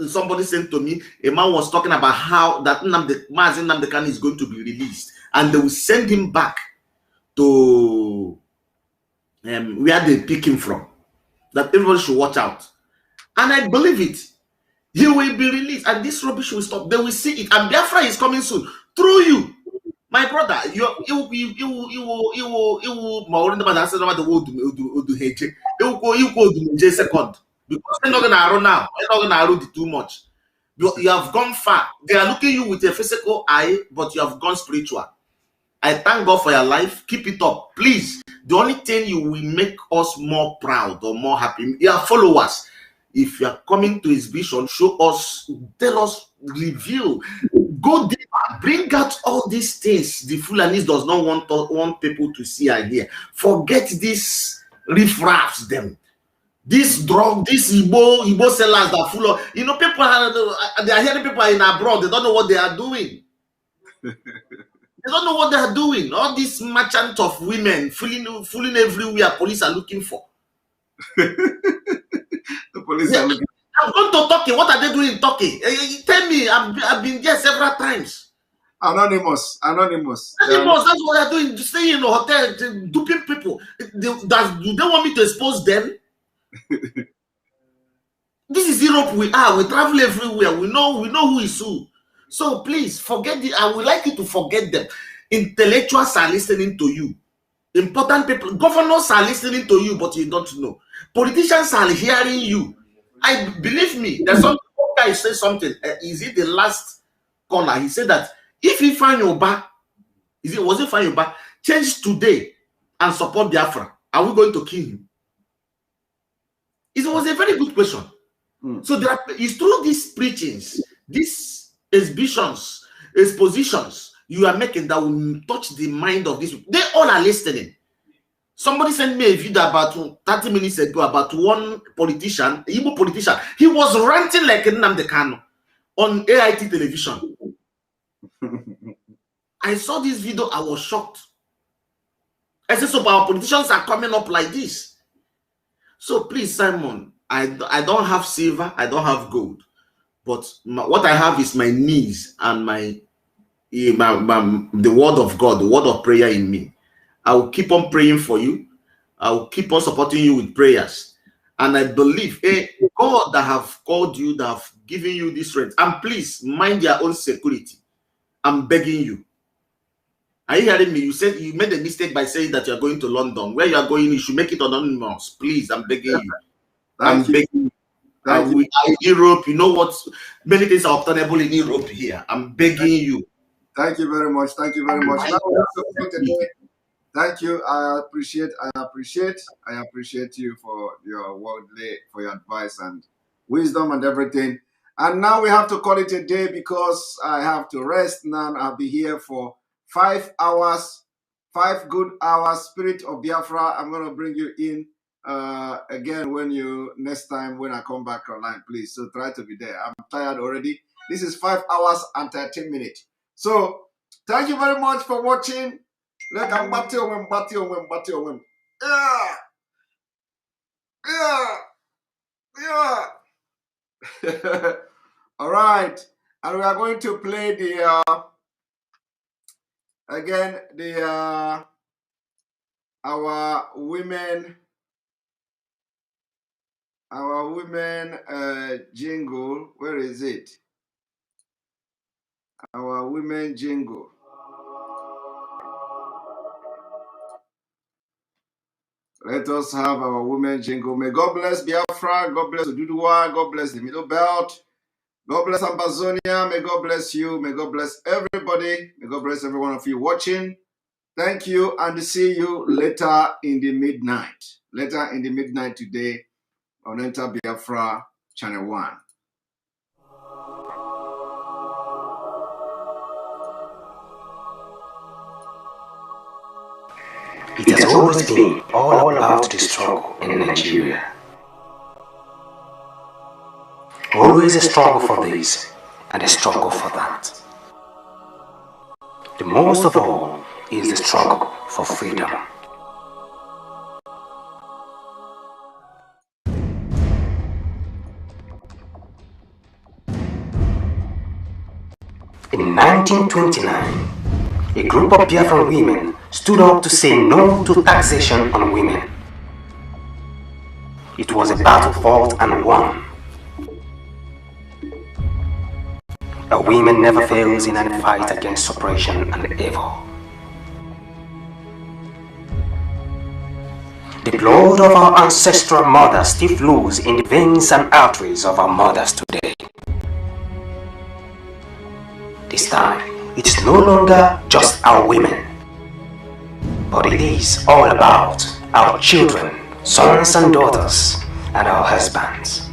somebody sent to me, a man was talking about how that Mazi Nnamdi Kanu is going to be released. And they will send him back to where they pick him from. That everyone should watch out. And I believe it. He will be released and this rubbish will stop. They will see it. And Biafra is coming soon. Through you. My brother, second. Because they're not going to run now. They're not going to run too much. You have gone far. They are looking at you with a physical eye, but you have gone spiritual. I thank God for your life. Keep it up. Please. The only thing you will make us more proud or more happy. Your followers. If you are coming to his vision, show us, tell us, reveal, go deeper, bring out all these things the Fulanis does not want people to see and hear. Forget these riffraffs, them. This drug, these Igbo sellers that full of, people they are hearing people in abroad, they don't know what they are doing. They don't know what they are doing. All these merchant of women fooling everywhere, police are looking for. The police are looking. I'm going to Turkey. What are they doing in Turkey? Tell me. I've been there several times. Anonymous. That's what they're doing. Staying in a hotel, duping people. Do they want me to expose them? This is Europe. We travel everywhere. We know who is who. So please forget it. I would like you to forget them. Intellectuals are listening to you. Important people, governors are listening to you, but you don't know. Politicians are hearing you. I believe me. There's some guy say something. Is it the last caller? He said that if he find your back, was it find your back? Change today and support Biafra. Are we going to kill him? It was a very good question. So it's through these preachings, these exhibitions, expositions you are making that will touch the mind of these people. They all are listening. Somebody sent me a video about 30 minutes ago about one politician, Igbo politician. He was ranting like Nnamdi Kanu on AIT television. I saw this video, I was shocked. I said, so our politicians are coming up like this. So please, Simon, I don't have silver, I don't have gold. But what I have is my knees and the word of God, the word of prayer in me. I will keep on praying for you. I will keep on supporting you with prayers. And I believe, God that have called you, that have given you this strength. And please, mind your own security. I'm begging you. Are you hearing me? You said you made a mistake by saying that you're going to London. Where you are going, you should make it anonymous. Please, I'm begging you. I'm begging you. Europe, you know what? Many things are obtainable in Europe here. I'm begging you. Thank you very much. Thank you very much. Thank you. I appreciate you for your worldly, for your advice and wisdom and everything. And now we have to call it a day because I have to rest now. I'll be here for 5 hours, 5 good hours. Spirit of Biafra, I'm going to bring you in again next time when I come back online, please. So try to be there. I'm tired already. This is 5 hours and 13 minutes. So thank you very much for watching. Look, I'm batting. Yeah. All right. And we are going to play the again our women jingle. Where is it? Our women jingle. Let us have our women jingle. May God bless Biafra. God bless Oduduwa. God bless the Middle Belt. God bless Ambazonia. May God bless you. May God bless everybody. May God bless every one of you watching. Thank you, and see you later in the midnight. Later in the midnight today on Enter Biafra Channel 1. It has always been all about the struggle in Nigeria. Always a struggle for this and a struggle for that. The most of all is the struggle for freedom. In 1929, a group of Biafran women stood up to say no to taxation on women. It was a battle fought and won. A woman never fails in any fight against oppression and evil. The blood of our ancestral mothers still flows in the veins and arteries of our mothers today. This time, it is no longer just our women, but it is all about our children, sons and daughters, and our husbands.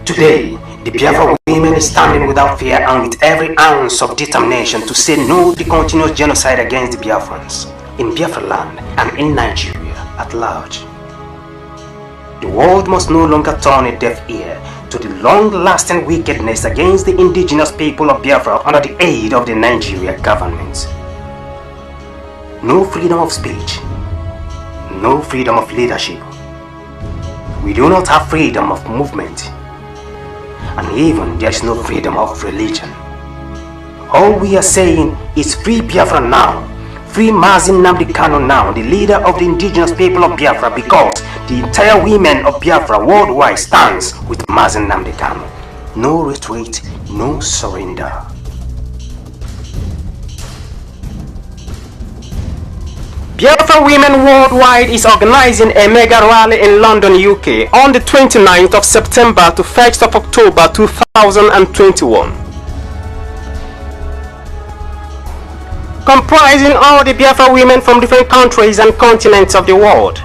Today, the Biafra women is standing without fear and with every ounce of determination to say no to the continuous genocide against the Biafrans in Biafra land and in Nigeria at large. The world must no longer turn a deaf ear to the long-lasting wickedness against the indigenous people of Biafra under the aid of the Nigeria government. No freedom of speech, no freedom of leadership. We do not have freedom of movement, and even there is no freedom of religion. All we are saying is free Biafra now, free Mazi Nnamdi Kanu now, the leader of the indigenous people of Biafra, because the entire women of Biafra worldwide stands with Mazi Nnamdi Kanu. No retreat, no surrender. Biafra Women Worldwide is organizing a mega rally in London, UK on the 29th of September to 1st of October 2021. Comprising all the Biafra women from different countries and continents of the world.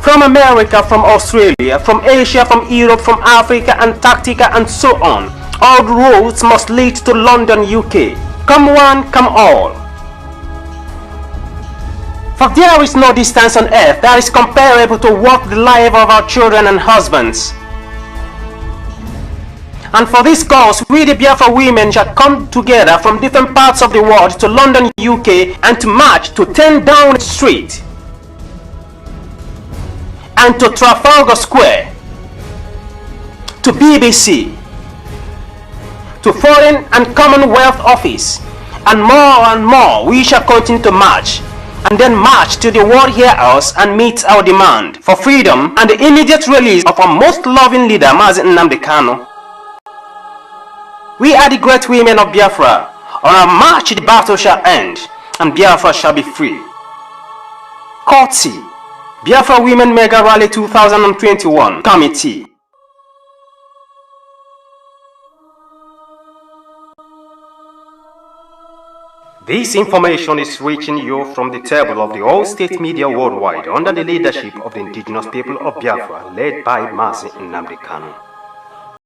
From America, from Australia, from Asia, from Europe, from Africa, Antarctica, and so on. All roads must lead to London, UK. Come one, come all. For there is no distance on earth that is comparable to what the life of our children and husbands. And for this cause, we the Biafra women shall come together from different parts of the world to London, UK, and to march to 10 Downing Street and to Trafalgar Square, to BBC, to Foreign and Commonwealth Office, and more we shall continue to march, and then march to the World Warehouse and meet our demand for freedom and the immediate release of our most loving leader, Mazi Nnamdi Kanu. We are the great women of Biafra. On our march the battle shall end, and Biafra shall be free. Courtesy, Biafra Women Mega Rally 2021 Committee. This information is reaching you from the table of the all-state media worldwide under the leadership of the indigenous people of Biafra, led by Mazi Nnamdi Kanu.